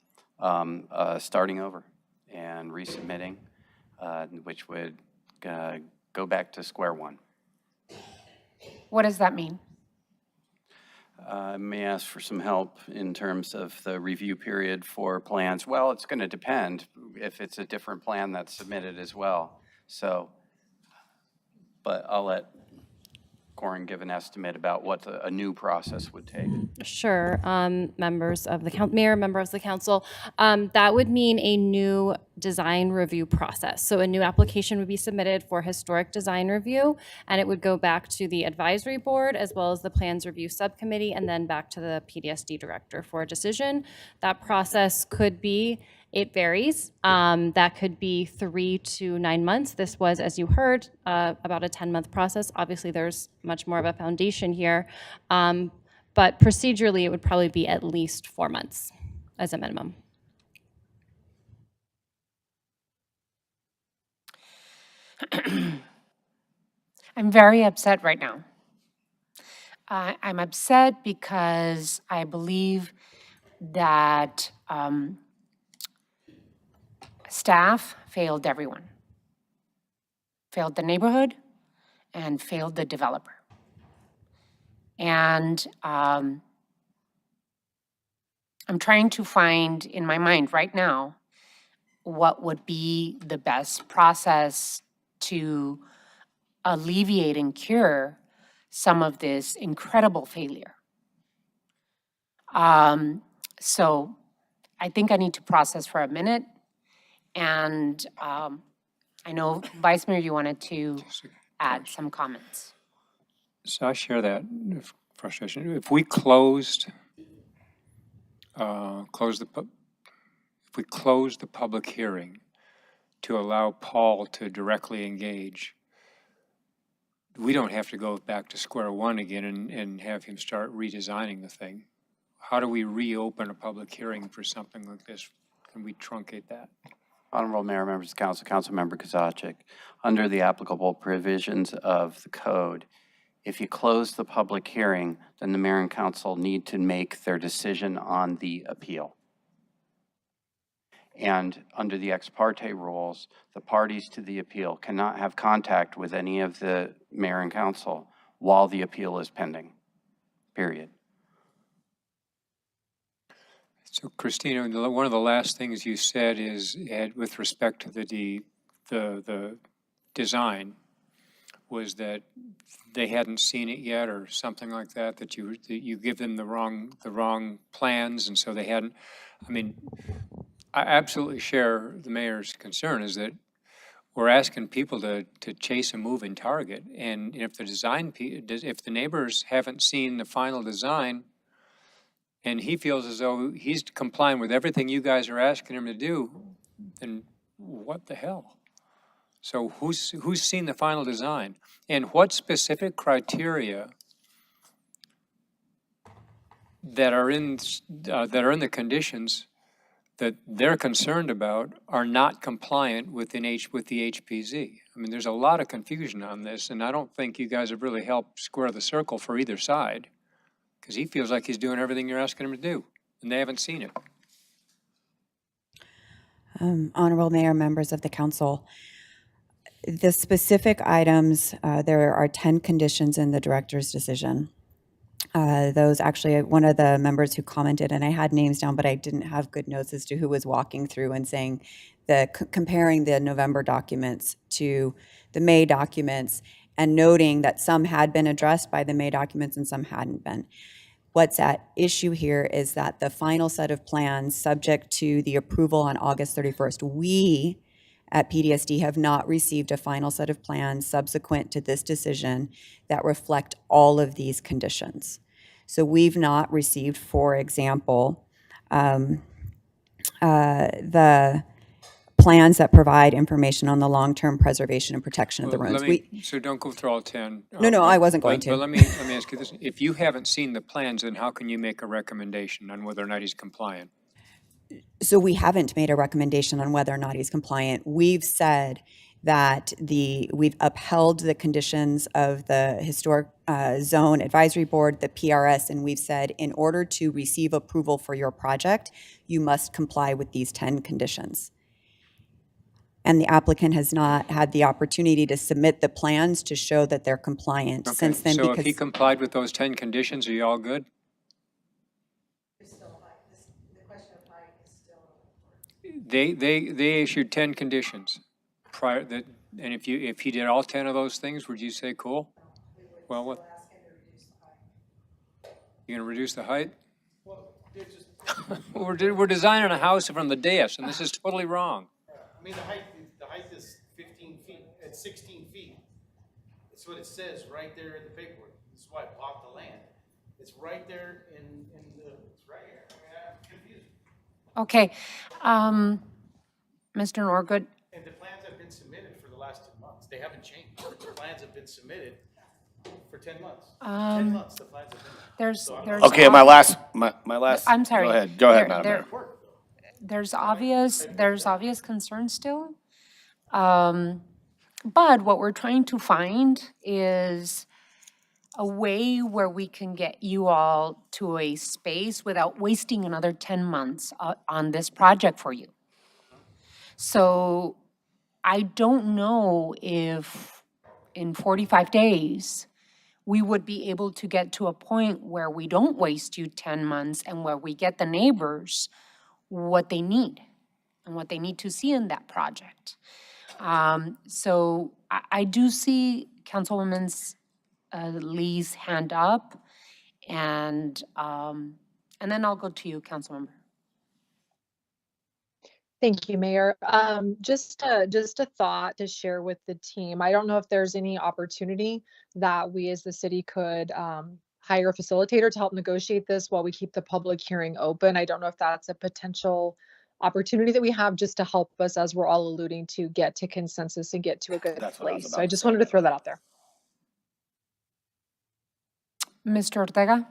starting over and resubmitting, which would go back to square one. What does that mean? May ask for some help in terms of the review period for plans. Well, it's going to depend if it's a different plan that's submitted as well. So, but I'll let Corin give an estimate about what a new process would take. Sure, members of the mayor, members of the council, that would mean a new design review process. So a new application would be submitted for historic design review, and it would go back to the advisory board as well as the plans review subcommittee, and then back to the PDSD director for a decision. That process could be, it varies. That could be 3 to 9 months. This was, as you heard, about a 10-month process. Obviously, there's much more of a foundation here. But procedurally, it would probably be at least 4 months as a minimum. I'm very upset right now. I'm upset because I believe that staff failed everyone. Failed the neighborhood and failed the developer. And I'm trying to find in my mind right now what would be the best process to alleviate and cure some of this incredible failure. So I think I need to process for a minute. And I know, Vice Mayor, you wanted to add some comments. So I share that frustration. If we closed the public hearing to allow Paul to directly engage, we don't have to go back to square one again and have him start redesigning the thing. How do we reopen a public hearing for something like this? Can we truncate that? Honorable Mayor, members of council, Councilmember Kozaczek, under the applicable provisions of the code, if you close the public hearing, then the mayor and council need to make their decision on the appeal. And under the ex parte rules, the parties to the appeal cannot have contact with any of the mayor and council while the appeal is pending, period. So, Christina, one of the last things you said is with respect to the design was that they hadn't seen it yet, or something like that. That you give them the wrong plans, and so they hadn't. I mean, I absolutely share the mayor's concern. Is that we're asking people to chase a moving target, and if if the neighbors haven't seen the final design, and he feels as though he's complying with everything you guys are asking him to do, then what the hell? So who's seen the final design? And what specific criteria that are in the conditions that they're concerned about are not compliant with the HPZ. I mean, there's a lot of confusion on this, and I don't think you guys have really helped square the circle for either side, because he feels like he's doing everything you're asking him to do, and they haven't seen it. Honorable Mayor, members of the council, the specific items, there are 10 conditions in the director's decision. Those actually, one of the members who commented, and I had names down, but I didn't have good notes as to who was walking through and saying comparing the November documents to the May documents and noting that some had been addressed by the May documents and some hadn't been. What's at issue here is that the final set of plans, subject to the approval on August 31st, we at PDSD have not received a final set of plans subsequent to this decision that reflect all of these conditions. So we've not received, for example, the plans that provide information on the long-term preservation and protection of the roads. So don't go through all 10. No, I wasn't going to. But let me ask you this. If you haven't seen the plans, then how can you make a recommendation on whether or not he's compliant? So we haven't made a recommendation on whether or not he's compliant. We've said that we've upheld the conditions of the Historic Zone Advisory Board, the PRS, and we've said in order to receive approval for your project, you must comply with these 10 conditions. And the applicant has not had the opportunity to submit the plans to show that they're compliant since then. So if he complied with those 10 conditions, are you all good? They issued 10 conditions prior that, and if he did all 10 of those things, would you say cool? Well, what? You're gonna reduce the height? We're designing a house from the dais, and this is totally wrong. I mean, the height is 15 feet, it's 16 feet. That's what it says right there in the paperwork. This is why I bought the land. It's right there in it's right here. I mean, I'm confused. Okay, Mr. Norgood. And the plans have been submitted for the last 2 months. They haven't changed. The plans have been submitted for 10 months. 10 months, the plans have been. There's Okay, my last. I'm sorry. Go ahead, Madam Mayor. There's obvious concern still. But what we're trying to find is a way where we can get you all to a space without wasting another 10 months on this project for you. So I don't know if in 45 days, we would be able to get to a point where we don't waste you 10 months and where we get the neighbors what they need and what they need to see in that project. So I do see Councilwoman Lee's hand up, and then I'll go to you, Councilmember. Thank you, Mayor. Just a thought to share with the team. I don't know if there's any opportunity that we as the city could hire a facilitator to help negotiate this while we keep the public hearing open. I don't know if that's a potential opportunity that we have just to help us, as we're all alluding to, get to consensus and get to a good place. So I just wanted to throw that out there. Mr. Ortega?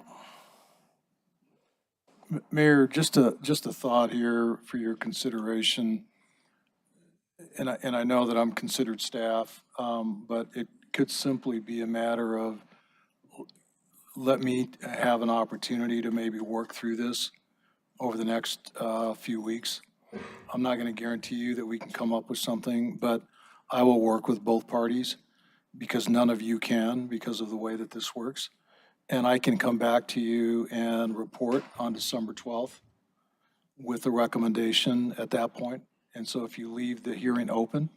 Mayor, just a thought here for your consideration. And I know that I'm considered staff, but it could simply be a matter of let me have an opportunity to maybe work through this over the next few weeks. I'm not going to guarantee you that we can come up with something, but I will work with both parties because none of you can because of the way that this works. And I can come back to you and report on December 12th with a recommendation at that point. And so if you leave the hearing open,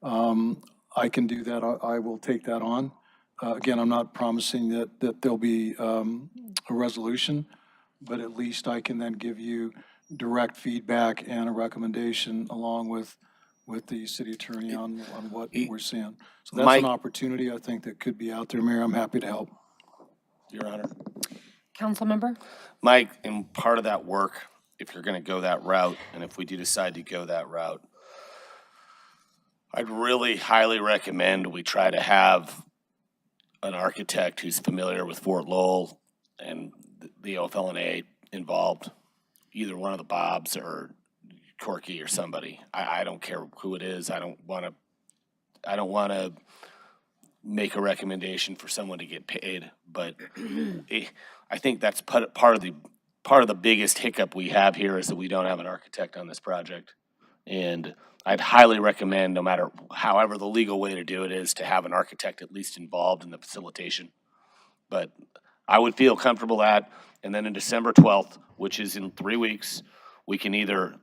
I can do that. I will take that on. Again, I'm not promising that there'll be a resolution, but at least I can then give you direct feedback and a recommendation along with the city attorney on what we're seeing. So that's an opportunity I think that could be out there, Mayor. I'm happy to help. Your Honor. Councilmember? Mike, in part of that work, if you're going to go that route, and if we do decide to go that route, I'd really highly recommend we try to have an architect who's familiar with Fort Lowell and the OFLNA involved, either one of the Bobs or Corky or somebody. I don't care who it is. I don't want to make a recommendation for someone to get paid, but I think that's part of the biggest hiccup we have here is that we don't have an architect on this project. And I'd highly recommend, no matter however the legal way to do it is, to have an architect at least involved in the facilitation. But I would feel comfortable that, and then in December 12th, which is in 3 weeks, we can either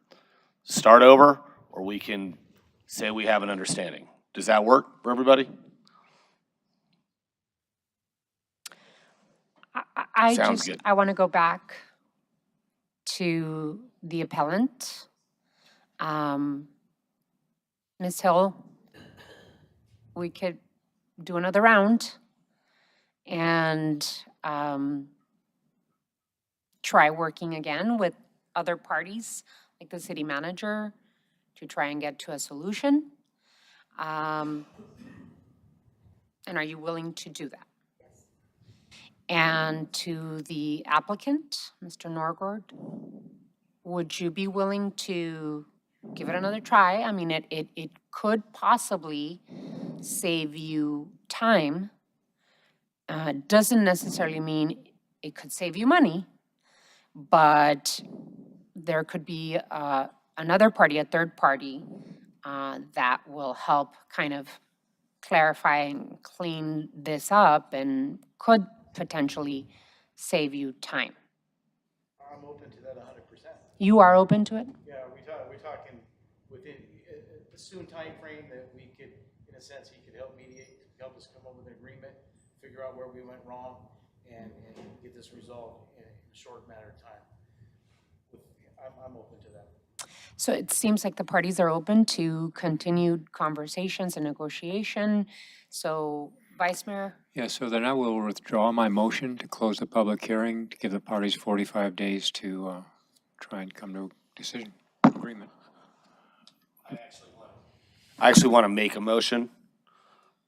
start over or we can say we have an understanding. Does that work for everybody? Sounds good. I want to go back to the appellant. Ms. Hill, we could do another round and try working again with other parties, like the city manager, to try and get to a solution. And are you willing to do that? And to the applicant, Mr. Norgård, would you be willing to give it another try? I mean, it could possibly save you time. Doesn't necessarily mean it could save you money, but there could be another party, a third party, that will help kind of clarify and clean this up and could potentially save you time. I'm open to that 100%. You are open to it? Yeah, we're talking within a soon time frame that we could, in a sense, he could help mediate, help us come up with an agreement, figure out where we went wrong, and get this resolved in a short matter of time. I'm open to that. So it seems like the parties are open to continued conversations and negotiation. So, Vice Mayor? Yeah, so then I will withdraw my motion to close the public hearing, to give the parties 45 days to try and come to a decision, agreement. I actually want to make a motion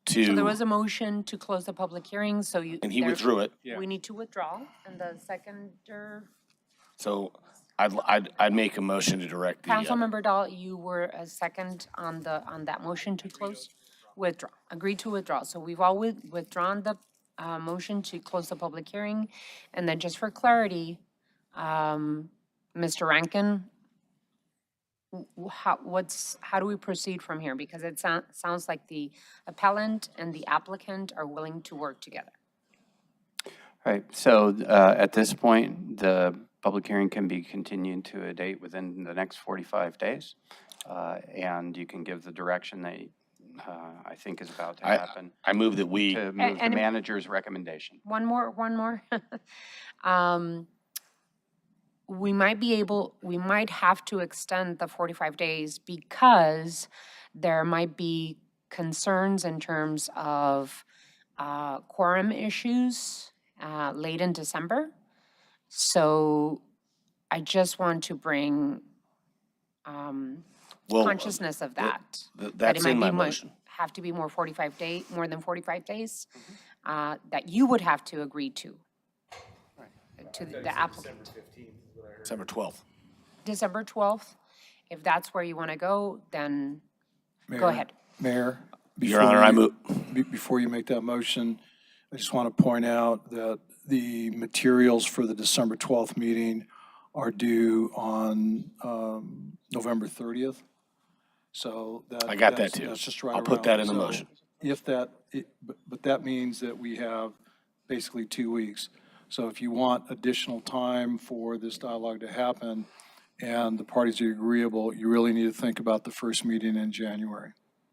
to. So there was a motion to close the public hearing, so you. And he withdrew it. We need to withdraw, and the seconder. So I'd make a motion to direct the. Councilmember Dahl, you were a second on that motion to close? Withdraw, agreed to withdraw. So we've all withdrawn the motion to close the public hearing. And then just for clarity, Mr. Rankin, how do we proceed from here? Because it sounds like the appellant and the applicant are willing to work together. Right, so at this point, the public hearing can be continued to a date within the next 45 days. And you can give the direction that I think is about to happen. I move that we. To move the manager's recommendation. One more. We might have to extend the 45 days because there might be concerns in terms of quorum issues late in December. So I just want to bring consciousness of that. That's it might in my be motion. Have to be more than 45 days, that you would have to agree to the applicant. December 12th. December 12th. If that's where you want to go, then go ahead. Mayor. Your Honor, I move. Before you make that motion, I just want to point out that the materials for the December 12th meeting are due on November 30th. So that. I got that too. That's just right I'll put around. that in the So motion. If that, but that means that we have basically 2 weeks. So if you want additional time for this dialogue to happen and the parties are agreeable, you really need to think about the first meeting in January.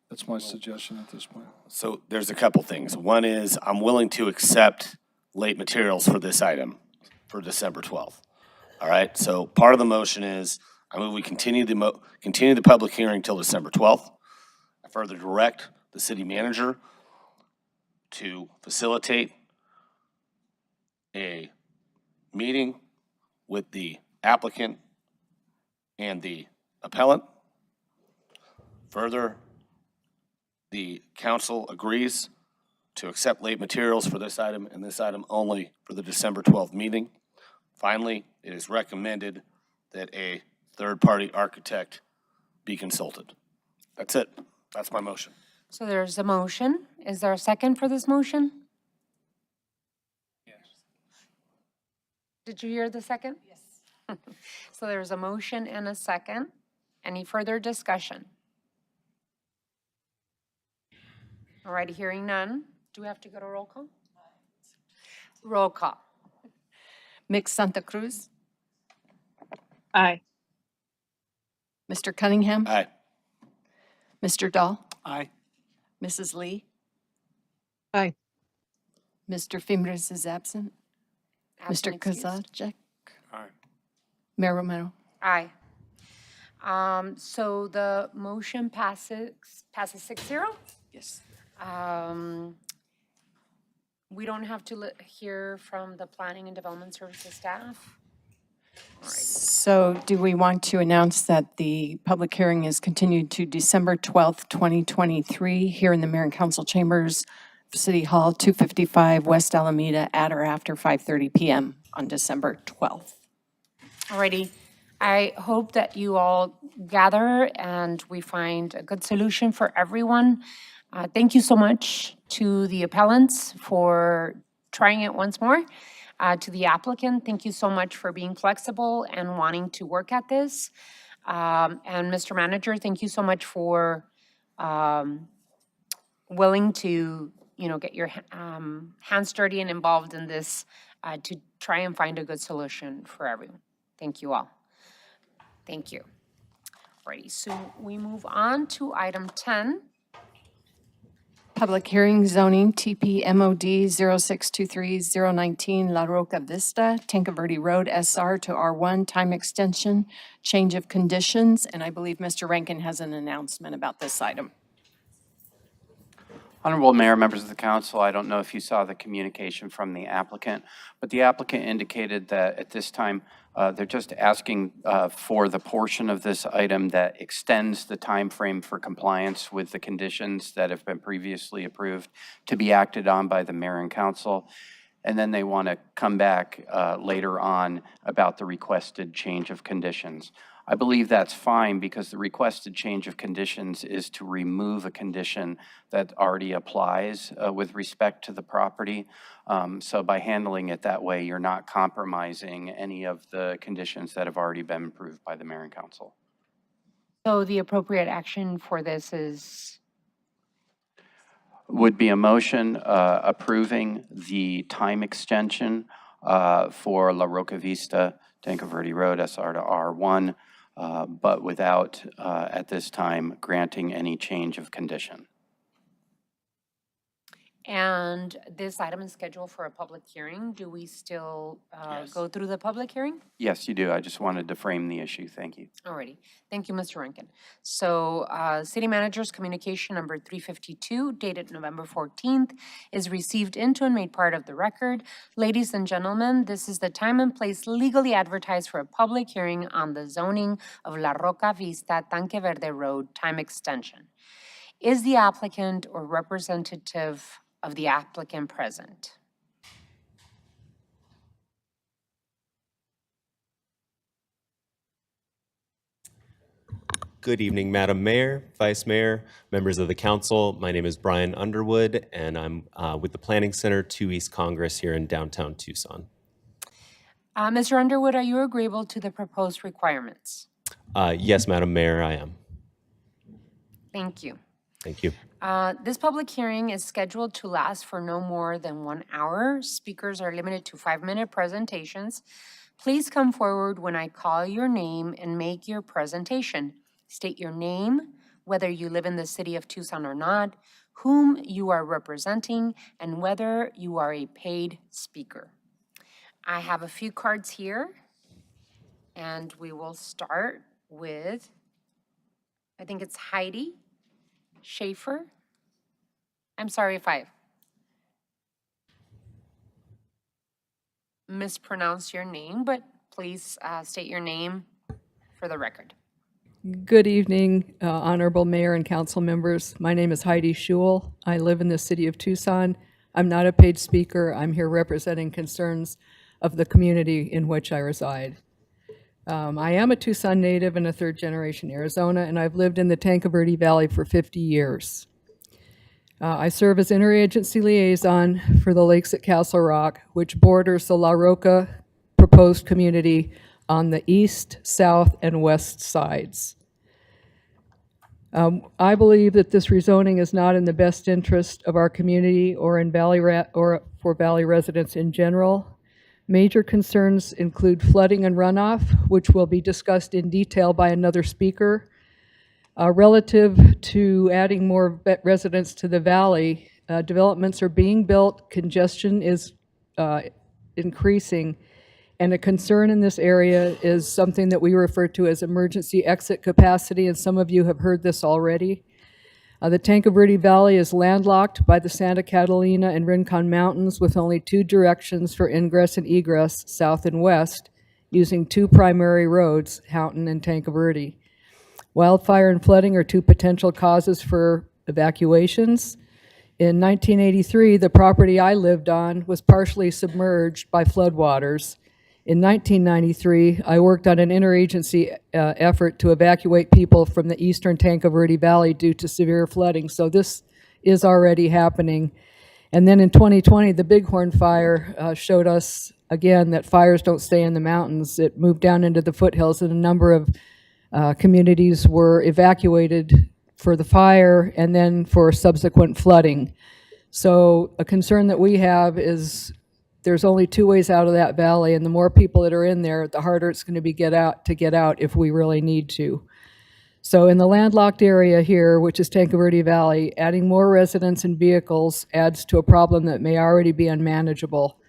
That's my suggestion at this point. So there's a couple things. One is I'm willing to accept late materials for this item for December 12th. All right, so part of the motion is I move we continue the public hearing till December 12th. I further direct the city manager to facilitate a meeting with the applicant and the appellant. Further, the council agrees to accept late materials for this item and this item only for the December 12th meeting. Finally, it is recommended that a third-party architect be consulted. That's it. That's my motion. So there's a motion. Is there a second for this motion? Yes. Did you hear the second? Yes. So there's a motion and a second. Any further discussion? All right, hearing none. Do we have to go to roll call? Roll call. Mix Santa Cruz, Aye. Mr. Cunningham, Aye. Mr. Dahl, Aye. Mrs. Lee, Aye. Mr. Fimres is absent, Mr. Absent, excused. Kozachek, Aye. Mayor Romero. Aye. So the motion passes 6-0? Yes. We don't have to hear from the Planning and Development Services staff? So do we want to announce that the public hearing is continued to December 12th, 2023, here in the Mayor and Council Chambers, City Hall, 255 West Alameda, at or after 5:30 PM on December 12th. Alrighty. I hope that you all gather and we find a good solution for everyone. Thank you so much to the appellants for trying it once more. To the applicant, thank you so much for being flexible and wanting to work at this. And Mr. Manager, thank you so much for willing to, get your hands dirty and involved in this to try and find a good solution for everyone. Thank you all. Thank you. Alrighty, so we move on to item 10. Public hearing zoning TPMOD 0623-019 La Roca Vista, Tanque Verde Road SR to R1, time extension, change of conditions, and I believe Mr. Rankin has an announcement about this item. Honorable Mayor, members of the council, I don't know if you saw the communication from the applicant, but the applicant indicated that at this time, they're just asking for the portion of this item that extends the time frame for compliance with the conditions that have been previously approved to be acted on by the mayor and council. And then they want to come back later on about the requested change of conditions. I believe that's fine because the requested change of conditions is to remove a condition that already applies with respect to the property. So by handling it that way, you're not compromising any of the conditions that have already been approved by the mayor and council. So the appropriate action for this is? Would be a motion approving the time extension for La Roca Vista, Tanque Verde Road, SR to R1, but without, at this time, granting any change of condition. And this item is scheduled for a public hearing. Do we still go through the public hearing? Yes, you do. I just wanted to frame the issue. Thank you. Alrighty. Thank you, Mr. Rankin. So City Manager's communication number 352, dated November 14th, is received into and made part of the record. Ladies and gentlemen, this is the time and place legally advertised for a public hearing on the zoning of La Roca Vista, Tanque Verde Road, time extension. Is the applicant or representative of the applicant present? Good evening, Madam Mayor, Vice Mayor, members of the council. My name is Brian Underwood, and I'm with the Planning Center 2 East Congress here in downtown Tucson. Mr. Underwood, are you agreeable to the proposed requirements? Yes, Madam Mayor, I am. Thank you. Thank you. This public hearing is scheduled to last for no more than 1 hour. Speakers are limited to 5-minute presentations. Please come forward when I call your name and make your presentation. State your name, whether you live in the city of Tucson or not, whom you are representing, and whether you are a paid speaker. I have a few cards here, and we will start with, I think it's Heidi Schaefer. I'm sorry if I mispronounced your name, but please state your name for the record. Good evening, Honorable Mayor and council members. My name is Heidi Schewel. I live in the city of Tucson. I'm not a paid speaker. I'm here representing concerns of the community in which I reside. I am a Tucson native and a third-generation Arizona, and I've lived in the Tanque Verde Valley for 50 years. I serve as interagency liaison for the lakes at Castle Rock, which borders the La Roca proposed community on the east, south, and west sides. I believe that this rezoning is not in the best interest of our community or for Valley residents in general. Major concerns include flooding and runoff, which will be discussed in detail by another speaker. Relative to adding more residents to the valley, developments are being built, congestion is increasing, and a concern in this area is something that we refer to as emergency exit capacity, and some of you have heard this already. The Tanque Verde Valley is landlocked by the Santa Catalina and Rincon Mountains with only two directions for ingress and egress, south and west, using two primary roads, Houghton and Tanque Verde. Wildfire and flooding are two potential causes for evacuations. In 1983, the property I lived on was partially submerged by floodwaters. In 1993, I worked on an interagency effort to evacuate people from the eastern Tanque Verde Valley due to severe flooding, so this is already happening. And then in 2020, the Bighorn Fire showed us again that fires don't stay in the mountains. It moved down into the foothills, and a number of communities were evacuated for the fire and then for subsequent flooding. So a concern that we have is there's only two ways out of that valley, and the more people that are in there, the harder it's going to be to get out if we really need to. So in the landlocked area here, which is Tanque Verde Valley, adding more residents and vehicles adds to a problem that may already be unmanageable.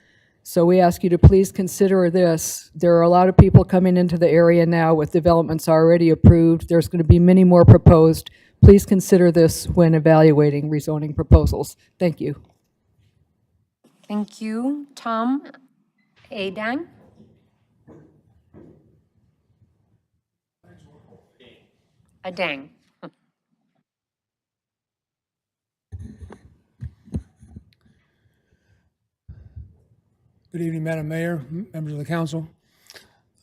So we ask you to please consider this. There are a lot of people coming into the area now with developments already approved. There's going to be many more proposed. Please consider this when evaluating rezoning proposals. Thank you. Thank you, Tom. Adang? Adang. Good evening, Madam Mayor, members of the council.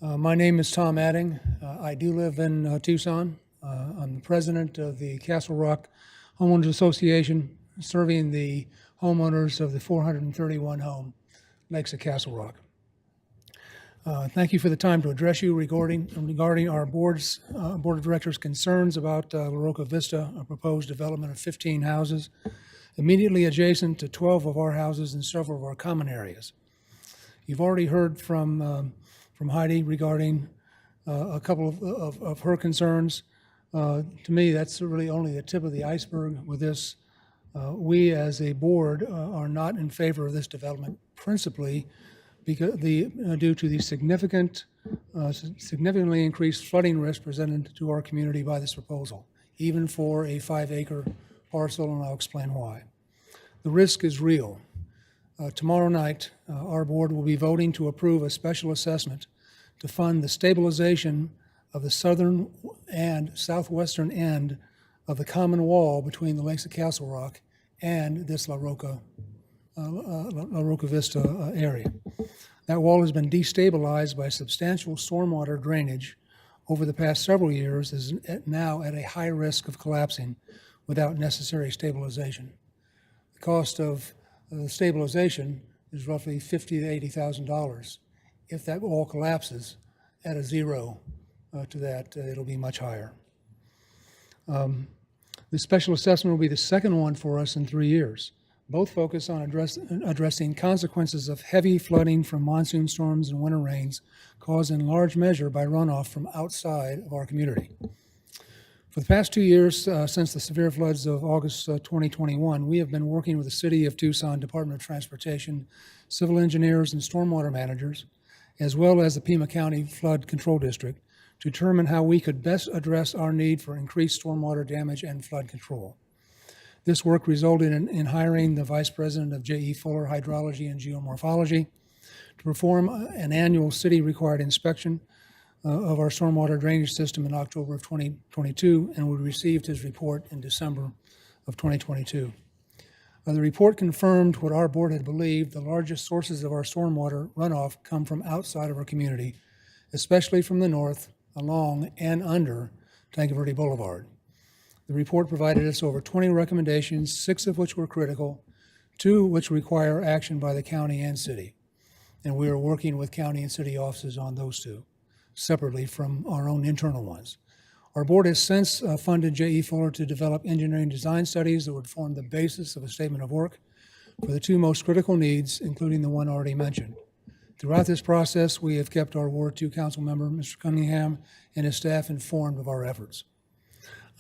My name is Tom Adding. I do live in Tucson. I'm the president of the Castle Rock Homeowners Association, serving the homeowners of the 431 home lakes at Castle Rock. Thank you for the time to address you regarding our board of directors' concerns about La Roca Vista, a proposed development of 15 houses immediately adjacent to 12 of our houses and several of our common areas. You've already heard from Heidi regarding a couple of her concerns. To me, that's really only the tip of the iceberg with this. We as a board are not in favor of this development, principally because due to the significantly increased flooding risk presented to our community by this proposal, even for a 5-acre parcel, and I'll explain why. The risk is real. Tomorrow night, our board will be voting to approve a special assessment to fund the stabilization of the southern and southwestern end of the common wall between the lakes of Castle Rock and this La Roca Vista area. That wall has been destabilized by substantial stormwater drainage over the past several years, is now at a high risk of collapsing without necessary stabilization. The cost of the stabilization is roughly $50,000 to $80,000. If that wall collapses, add a zero to that, it'll be much higher. The special assessment will be the second one for us in 3 years. Both focus on addressing consequences of heavy flooding from monsoon storms and winter rains caused in large measure by runoff from outside of our community. For the past 2 years, since the severe floods of August 2021, we have been working with the City of Tucson Department of Transportation, civil engineers, and stormwater managers, as well as the Pima County Flood Control District, to determine how we could best address our need for increased stormwater damage and flood control. This work resulted in hiring the Vice President of J.E. Fuller Hydrology and Geomorphology to perform an annual city-required inspection of our stormwater drainage system in October of 2022, and we received his report in December of 2022. The report confirmed what our board had believed: the largest sources of our stormwater runoff come from outside of our community, especially from the north, along and under Tanque Verde Boulevard. The report provided us over 20 recommendations, 6 of which were critical, 2 which require action by the county and city. And we are working with county and city offices on those 2, separately from our own internal ones. Our board has since funded J.E. Fuller to develop engineering design studies that would form the basis of a statement of work for the 2 most critical needs, including the one already mentioned. Throughout this process, we have kept our Ward 2 council member, Mr. Cunningham, and his staff informed of our efforts.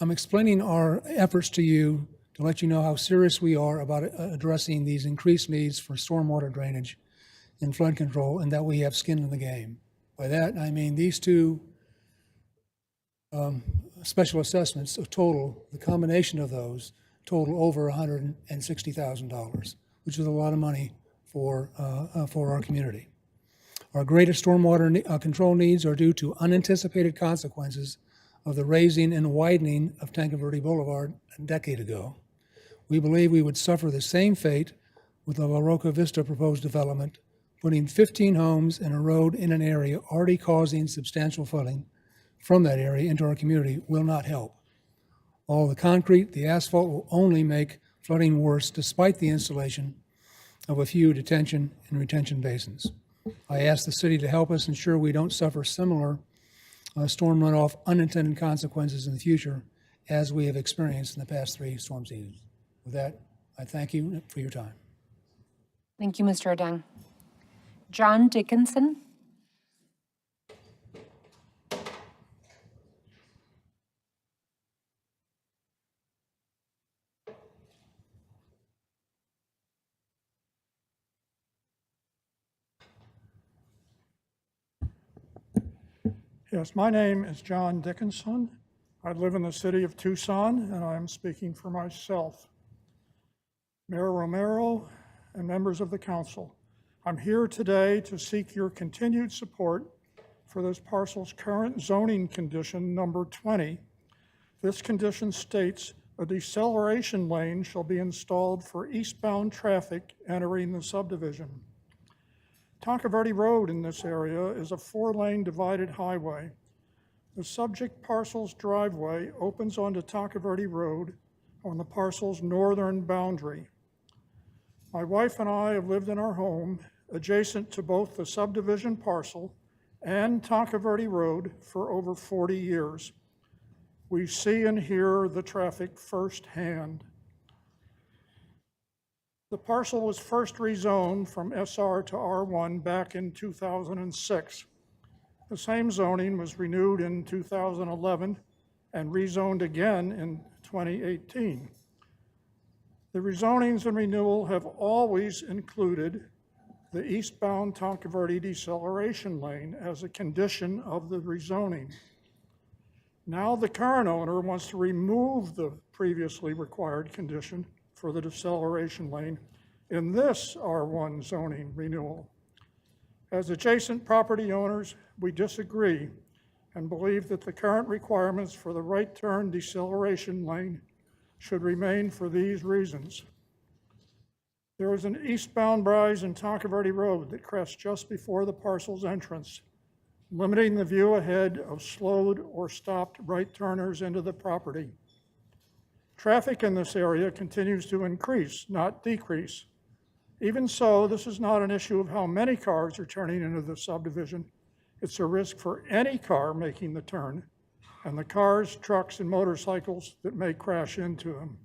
I'm explaining our efforts to you to let you know how serious we are about addressing these increased needs for stormwater drainage and flood control, and that we have skin in the game. By that, I mean these 2 special assessments of total, the combination of those total over $160,000, which is a lot of money for our community. Our greatest stormwater control needs are due to unanticipated consequences of the raising and widening of Tanque Verde Boulevard a decade ago. We believe we would suffer the same fate with the La Roca Vista proposed development, putting 15 homes and a road in an area already causing substantial flooding from that area into our community will not help. All the concrete, the asphalt will only make flooding worse, despite the installation of a few detention and retention basins. I ask the city to help us ensure we don't suffer similar storm runoff unintended consequences in the future as we have experienced in the past 3 storm seasons. With that, I thank you for your time. Thank you, Mr. Adang. John Dickinson. Yes, my name is John Dickinson. I live in the city of Tucson, and I'm speaking for myself. Mayor Romero and members of the council, I'm here today to seek your continued support for this parcel's current zoning condition number 20. This condition states a deceleration lane shall be installed for eastbound traffic entering the subdivision. Tanque Verde Road in this area is a 4-lane divided highway. The subject parcel's driveway opens onto Tanque Verde Road on the parcel's northern boundary. My wife and I have lived in our home adjacent to both the subdivision parcel and Tanque Verde Road for over 40 years. We see and hear the traffic firsthand. The parcel was first rezoned from SR to R1 back in 2006. The same zoning was renewed in 2011 and rezoned again in 2018. The rezonings and renewal have always included the eastbound Tanque Verde deceleration lane as a condition of the rezoning. Now the current owner wants to remove the previously required condition for the deceleration lane in this R1 zoning renewal. As adjacent property owners, we disagree and believe that the current requirements for the right turn deceleration lane should remain for these reasons. There is an eastbound rise in Tanque Verde Road that crests just before the parcel's entrance, limiting the view ahead of slowed or stopped right turners into the property. Traffic in this area continues to increase, not decrease. Even so, this is not an issue of how many cars are turning into the subdivision. It's a risk for any car making the turn, and the cars, trucks, and motorcycles that may crash into them.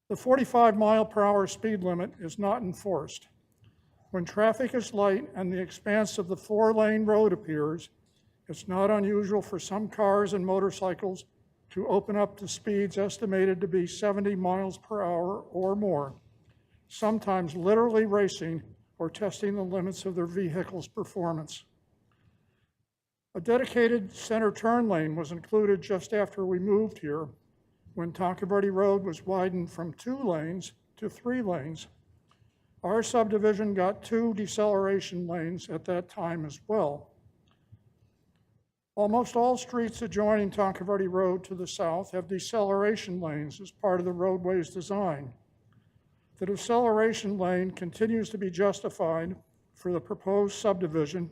The 45-mile-per-hour speed limit is not enforced. When traffic is light and the expanse of the 4-lane road appears, it's not unusual for some cars and motorcycles to open up to speeds estimated to be 70 miles per hour or more, sometimes literally racing or testing the limits of their vehicle's performance. A dedicated center turn lane was included just after we moved here, when Tanque Verde Road was widened from 2 lanes to 3 lanes. Our subdivision got 2 deceleration lanes at that time as well. Almost all streets adjoining Tanque Verde Road to the south have deceleration lanes as part of the roadway's design. The deceleration lane continues to be justified for the proposed subdivision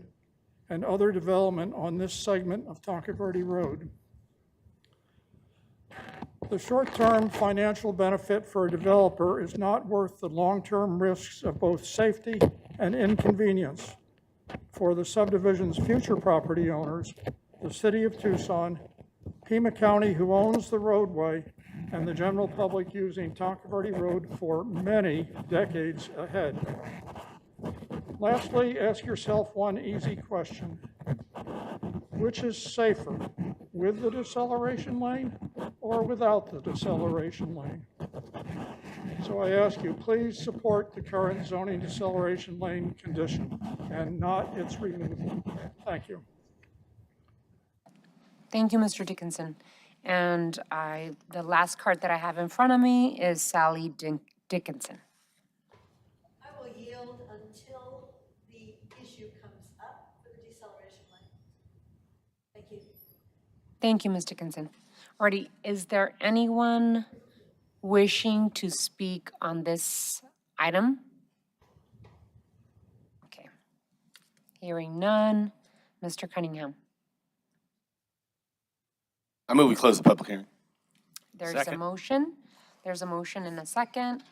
and other development on this segment of Tonka Verde Road. The short-term financial benefit for a developer is not worth the long-term risks of both safety and inconvenience for the subdivision's future property owners, the City of Tucson, Pima County, who owns the roadway, and the general public using Tonka Verde Road for many decades ahead. Lastly, ask yourself one easy question. Which is safer, with the deceleration lane or without the deceleration lane? So I ask you, please support the current zoning deceleration lane condition and not its removal. Thank you. Thank you, Mr. Dickinson. And the last card that I have in front of me is Sally Dickinson. I will yield until the issue comes up for the deceleration lane. Thank you. Thank you, Ms. Dickinson. Alrighty, is there anyone wishing to speak on this item? Okay. Hearing none. Mr. Cunningham. I move we close the public hearing. There's Second. a motion. There's a motion and a second.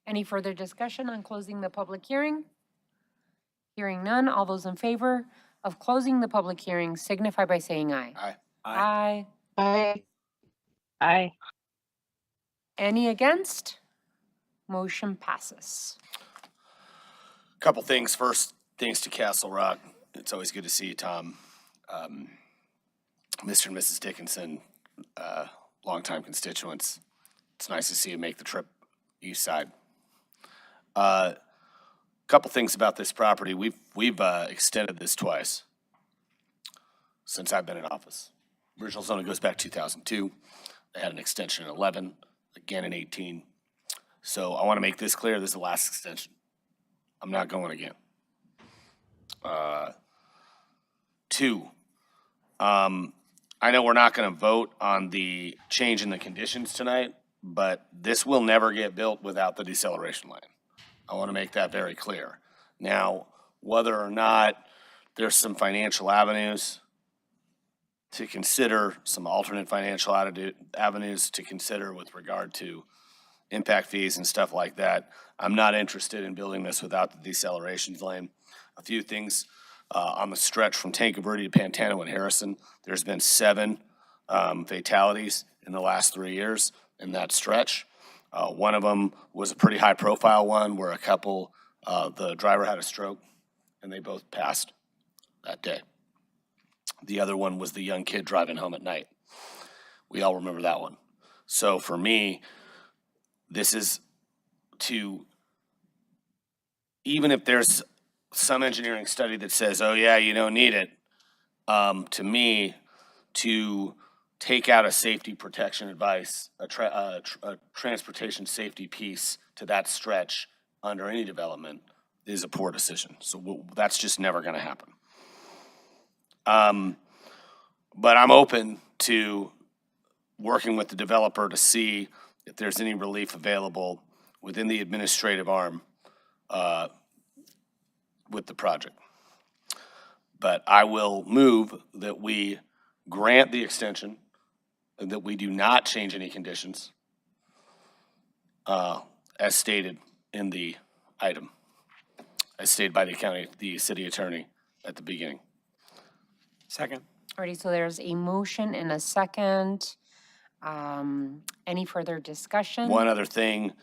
Any further discussion on closing the public hearing? Hearing none. All those in favor of closing the public hearing signify by saying aye. Aye. Aye. Aye. Aye. Any against? Motion passes. Couple things. First, thanks to Castle Rock. It's always good to see you, Tom. Mr. and Mrs. Dickinson, longtime constituents. It's nice to see you make the trip east side. Couple things about this property. We've extended this twice since I've been in office. Original zoning goes back 2002. They had an extension in 11, again in 18. So I want to make this clear. This is the last extension. I'm not going again. Two, I know we're not going to vote on the change in the conditions tonight, but this will never get built without the deceleration lane. I want to make that very clear. Now, whether or not there's some financial avenues to consider, some alternate financial avenues to consider with regard to impact fees and stuff like that, I'm not interested in building this without the deceleration lane. A few things. On the stretch from Tonka Verde to Pantano and Harrison, there's been 7 fatalities in the last 3 years in that stretch. One of them was a pretty high profile one where a couple, the driver had a stroke and they both passed that day. The other one was the young kid driving home at night. We all remember that one. So for me, this is to, even if there's some engineering study that says, oh yeah, you don't need it, to me, to take out a safety protection advice, a transportation safety piece to that stretch under any development is a poor decision. So that's just never going to happen. But I'm open to working with the developer to see if there's any relief available within the administrative arm with the project. But I will move that we grant the extension and that we do not change any conditions as stated in the item, as stated by the city attorney at the beginning. Second. Alrighty, so there's a motion and a second. Any further discussion? One other thing,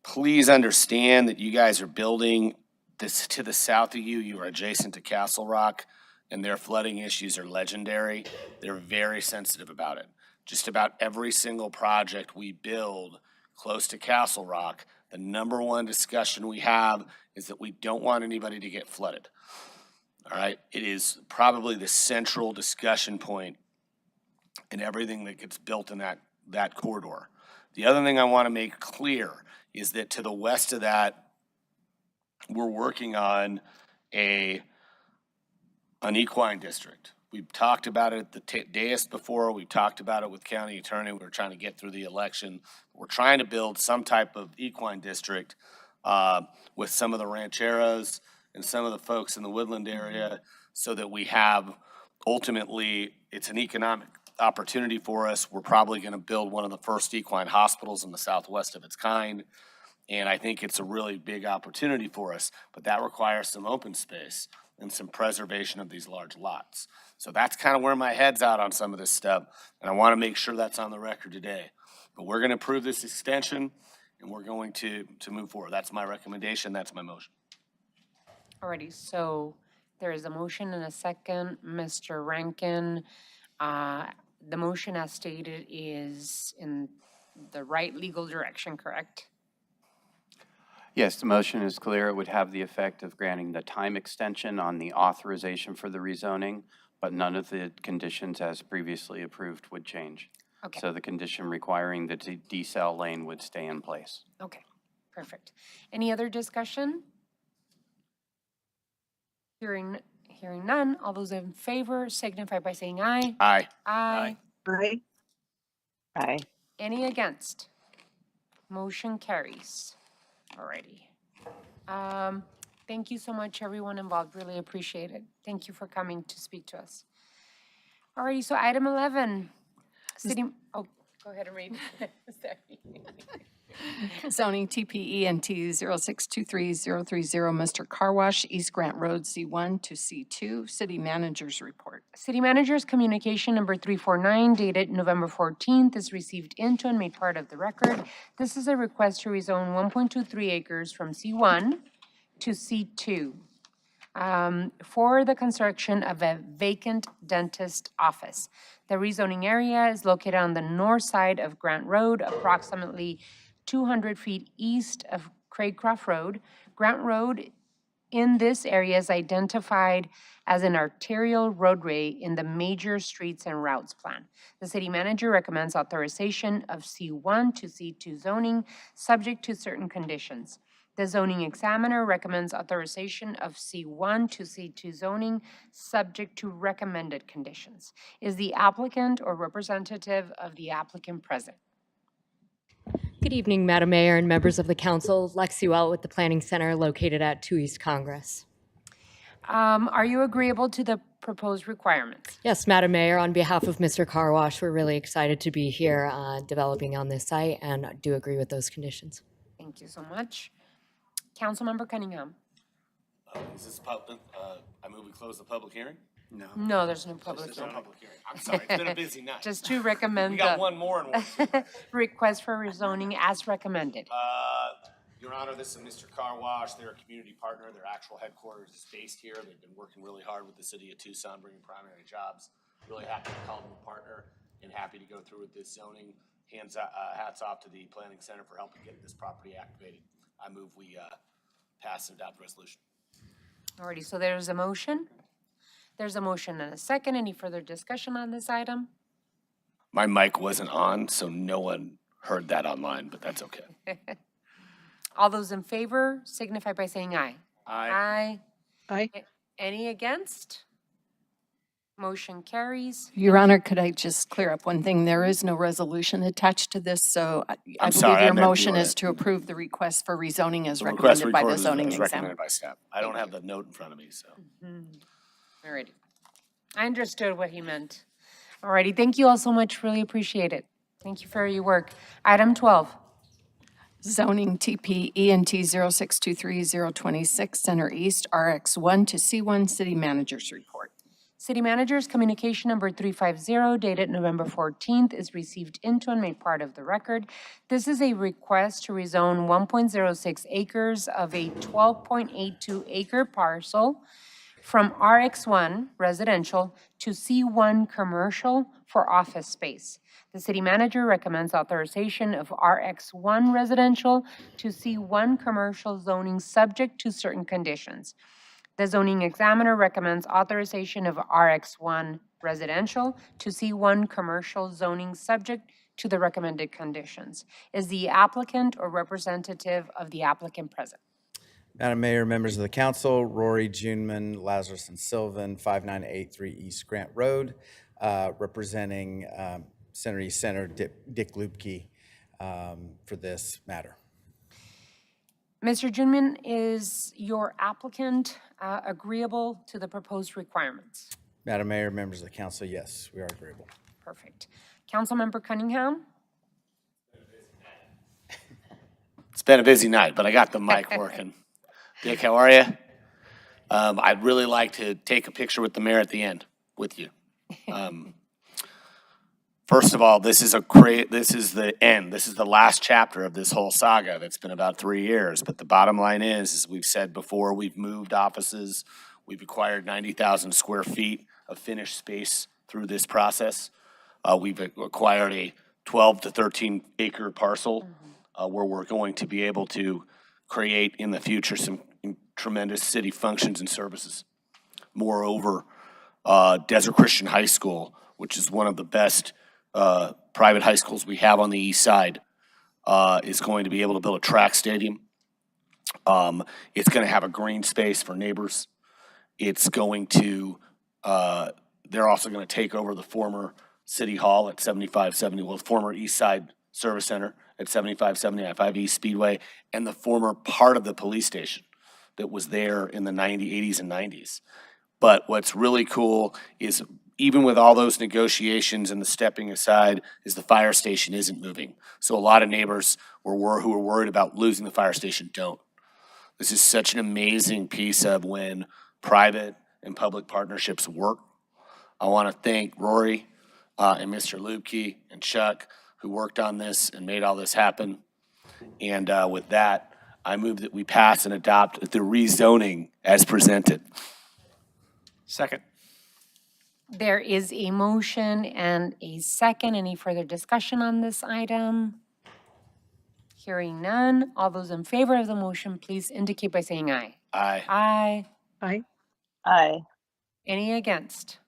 please understand that you guys are building this to the south of you. You are adjacent to Castle Rock, and their flooding issues are legendary. They're very sensitive about it. Just about every single project we build close to Castle Rock, the number one discussion we have is that we don't want anybody to get flooded. All right, it is probably the central discussion point in everything that gets built in that corridor. The other thing I want to make clear is that to the west of that, we're working on an equine district. We've talked about it at the dais before. We've talked about it with county attorney. We're trying to get through the election. We're trying to build some type of equine district with some of the rancheros and some of the folks in the woodland area so that we have, ultimately, it's an economic opportunity for us. We're probably going to build one of the first equine hospitals in the Southwest of its kind. And I think it's a really big opportunity for us, but that requires some open space and some preservation of these large lots. So that's kind of where my head's at on some of this stuff, and I want to make sure that's on the record today. But we're going to approve this extension, and we're going to move forward. That's my recommendation. That's my motion. Alrighty, so there is a motion and a second. Mr. Rankin, the motion as stated is in the right legal direction, correct? Yes, the motion is clear. It would have the effect of granting the time extension on the authorization for the rezoning, but none of the conditions as previously approved would change. Okay. So the condition requiring the decel lane would stay in place. Okay, perfect. Any other discussion? Hearing none, all those in favor signify by saying aye. Aye. Aye. Aye. Aye. Any against? Motion carries. Alrighty. Thank you so much, everyone involved. Really appreciate it. Thank you for coming to speak to us. Alrighty, so item 11, oh, go ahead and read. Sorry. Zoning TPENT 0623-030, Mr. Car Wash, East Grant Road, C1 to C2, City Manager's Report. City Manager's communication number 349 dated November 14th is received into and made part of the record. This is a request to rezone 1.23 acres from C1 to C2 for the construction of a vacant dentist office. The rezoning area is located on the north side of Grant Road, approximately 200 feet east of Craycroft Road. Grant Road in this area is identified as an arterial roadway in the major streets and routes plan. The city manager recommends authorization of C1 to C2 zoning, subject to certain conditions. The zoning examiner recommends authorization of C1 to C2 zoning, subject to recommended conditions. Is the applicant or representative of the applicant present? Good evening, Madam Mayor and members of the council. Lexi Well with the Planning Center located at 2 East Congress. Are you agreeable to the proposed requirements? Yes, Madam Mayor, on behalf of Mr. Car Wash, we're really excited to be here developing on this site and do agree with those conditions. Thank you so much. Councilmember Cunningham. Is this I move we close the public hearing? No. No, there's no public There's no hearing. public hearing. I'm sorry, it's been a busy night. Just to recommend We got the one more and one. request for rezoning as recommended. Your Honor, this is Mr. Car Wash. They're a community partner. Their actual headquarters is based here. They've been working really hard with the city of Tucson, bringing primary jobs. Really happy to call them a partner and happy to go through with this zoning. Hats off to the Planning Center for helping get this property activated. I move we pass and adopt the resolution. Alrighty, so there's a motion. There's a motion and a second. Any further discussion on this item? My mic wasn't on, so no one heard that online, but that's okay. All those in favor signify by saying aye. Aye. Aye. Any against? Motion carries. Your Honor, could I just clear up one thing? There is no resolution attached to this, so I I'm believe sorry, I your meant motion you is to approve the request for rezoning as The request recommended by the recorded zoning is recommended examiner. by staff. I don't have the note in front of me, so. Alrighty. I understood what he meant. Alrighty, thank you all so much. Really appreciate it. Thank you for your work. Item 12. Zoning TP ENT 0623-026, Center East, RX1 to C1, City Manager's Report. City Manager's communication number 350 dated November 14th is received into and made part of the record. This is a request to rezone 1.06 acres of a 12.82 acre parcel from RX1 residential to C1 commercial for office space. The city manager recommends authorization of RX1 residential to C1 commercial zoning subject to certain conditions. The zoning examiner recommends authorization of RX1 residential to C1 commercial zoning subject to the recommended conditions. Is the applicant or representative of the applicant present? Madam Mayor, members of the council, Rory Juneman, Lazarus and Sylvan, 5983 East Grant Road, representing Senator Dick Lubke for this matter. Mr. Junman, is your applicant agreeable to the proposed requirements? Madam Mayor, members of the council, yes, we are agreeable. Perfect. Councilmember Cunningham? It's been a busy night, but I got the mic working. Dick, how are you? I'd really like to take a picture with the mayor at the end with you. First of all, this is the end. This is the last chapter of this whole saga that's been about 3 years. But the bottom line is, as we've said before, we've moved offices. We've acquired 90,000 square feet of finished space through this process. We've acquired a 12 to 13 acre parcel where we're going to be able to create in the future some tremendous city functions and services. Moreover, Desert Christian High School, which is one of the best private high schools we have on the east side, is going to be able to build a track stadium. It's going to have a green space for neighbors. It's going to, they're also going to take over the former City Hall at 7570, well, the former East Side Service Center at 7570 East Speedway, and the former part of the police station that was there in the 80s and 90s. But what's really cool is even with all those negotiations and the stepping aside, is the fire station isn't moving. So a lot of neighbors who were worried about losing the fire station don't. This is such an amazing piece of when private and public partnerships work. I want to thank Rory and Mr. Lubke and Chuck who worked on this and made all this happen. And with that, I move that we pass and adopt the rezoning as presented. Second. There is a motion and a second. Any further discussion on this item? Hearing none. All those in favor of the motion, please indicate by saying aye. Aye. Aye. Aye. Aye. Any against?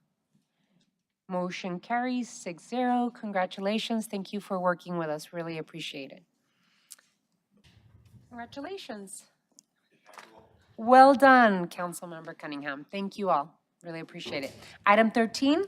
Motion carries 6-0. Congratulations. Thank you for working with us. Really appreciate it. Congratulations. Well done, Councilmember Cunningham. Thank you all. Really appreciate it. Item 13.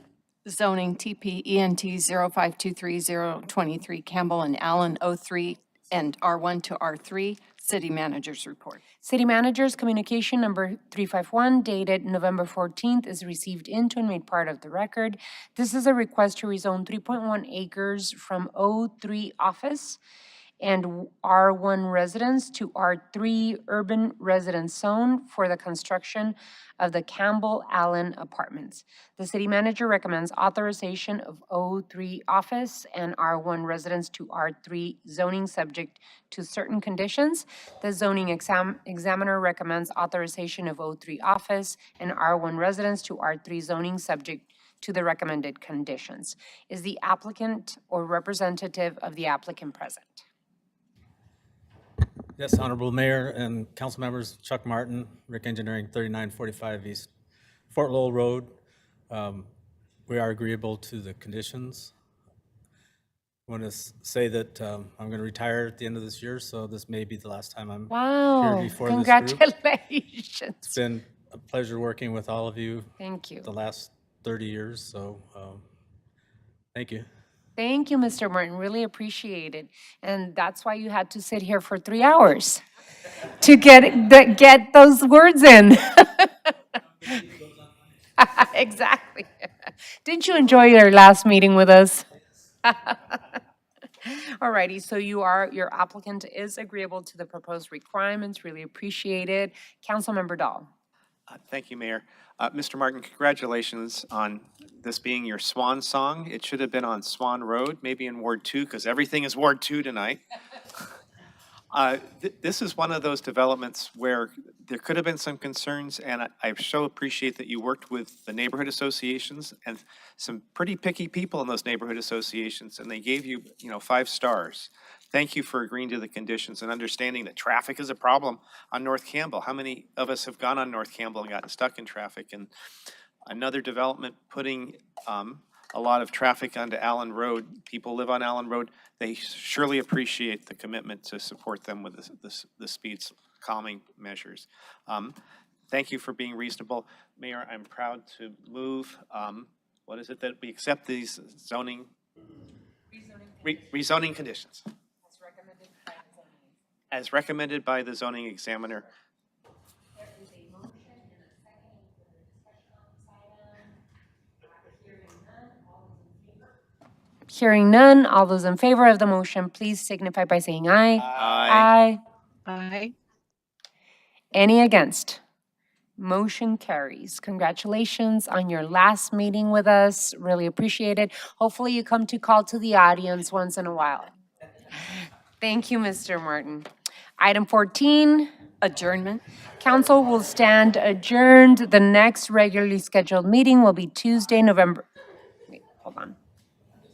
Zoning TP ENT 0523023 Campbell and Allen 03 and R1 to R3. City Manager's Report. City Manager's communication number 351 dated November 14th is received into and made part of the record. This is a request to rezone 3.1 acres from O3 office and R1 residence to R3 urban residence zone for the construction of the Campbell Allen apartments. The city manager recommends authorization of O3 office and R1 residence to R3 zoning subject to certain conditions. The zoning examiner recommends authorization of O3 office and R1 residence to R3 zoning subject to the recommended conditions. Is the applicant or representative of the applicant present? Yes, Honorable Mayor and council members, Chuck Martin, Rick Engineering, 3945 East Fort Lowell Road. We are agreeable to the conditions. I want to say that I'm going to retire at the end of this year, so this may be the last time I'm here before this group. Congratulations. It's been a pleasure working with all of you. Thank you. The last 30 years, so thank you. Thank you, Mr. Martin. Really appreciate it. And that's why you had to sit here for 3 hours to get those words in. Exactly. Didn't you enjoy your last meeting with us? All righty, so your applicant is agreeable to the proposed requirements. Really appreciate it. Councilmember Dahl. Thank you, Mayor. Mr. Martin, congratulations on this being your swan song. It should have been on Swan Road, maybe in Ward 2, because everything is Ward 2 tonight. This is one of those developments where there could have been some concerns, and I so appreciate that you worked with the neighborhood associations and some pretty picky people in those neighborhood associations, and they gave you, 5 stars. Thank you for agreeing to the conditions and understanding that traffic is a problem on North Campbell. How many of us have gone on North Campbell and gotten stuck in traffic? And another development putting a lot of traffic onto Allen Road. People live on Allen Road. They surely appreciate the commitment to support them with the speeds calming measures. Thank you for being reasonable. Mayor, I'm proud to move, what is it, that we accept these zoning? Rezoning conditions. As recommended by the zoning examiner. Hearing none, all those in favor of the motion, please signify by saying aye. Aye. Aye. Any against? Motion carries. Congratulations on your last meeting with us. Really appreciate it. Hopefully you come to call to the audience once in a while. Thank you, Mr. Martin. Item 14. Adjournment. Council will stand adjourned. The next regularly scheduled meeting will be Tuesday, November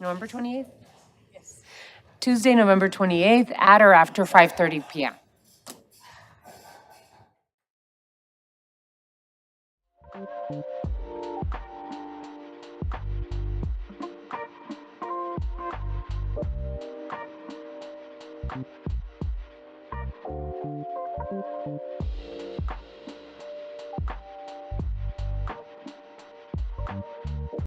28th? Yes. Tuesday, November 28th at or after 5:30 p.m.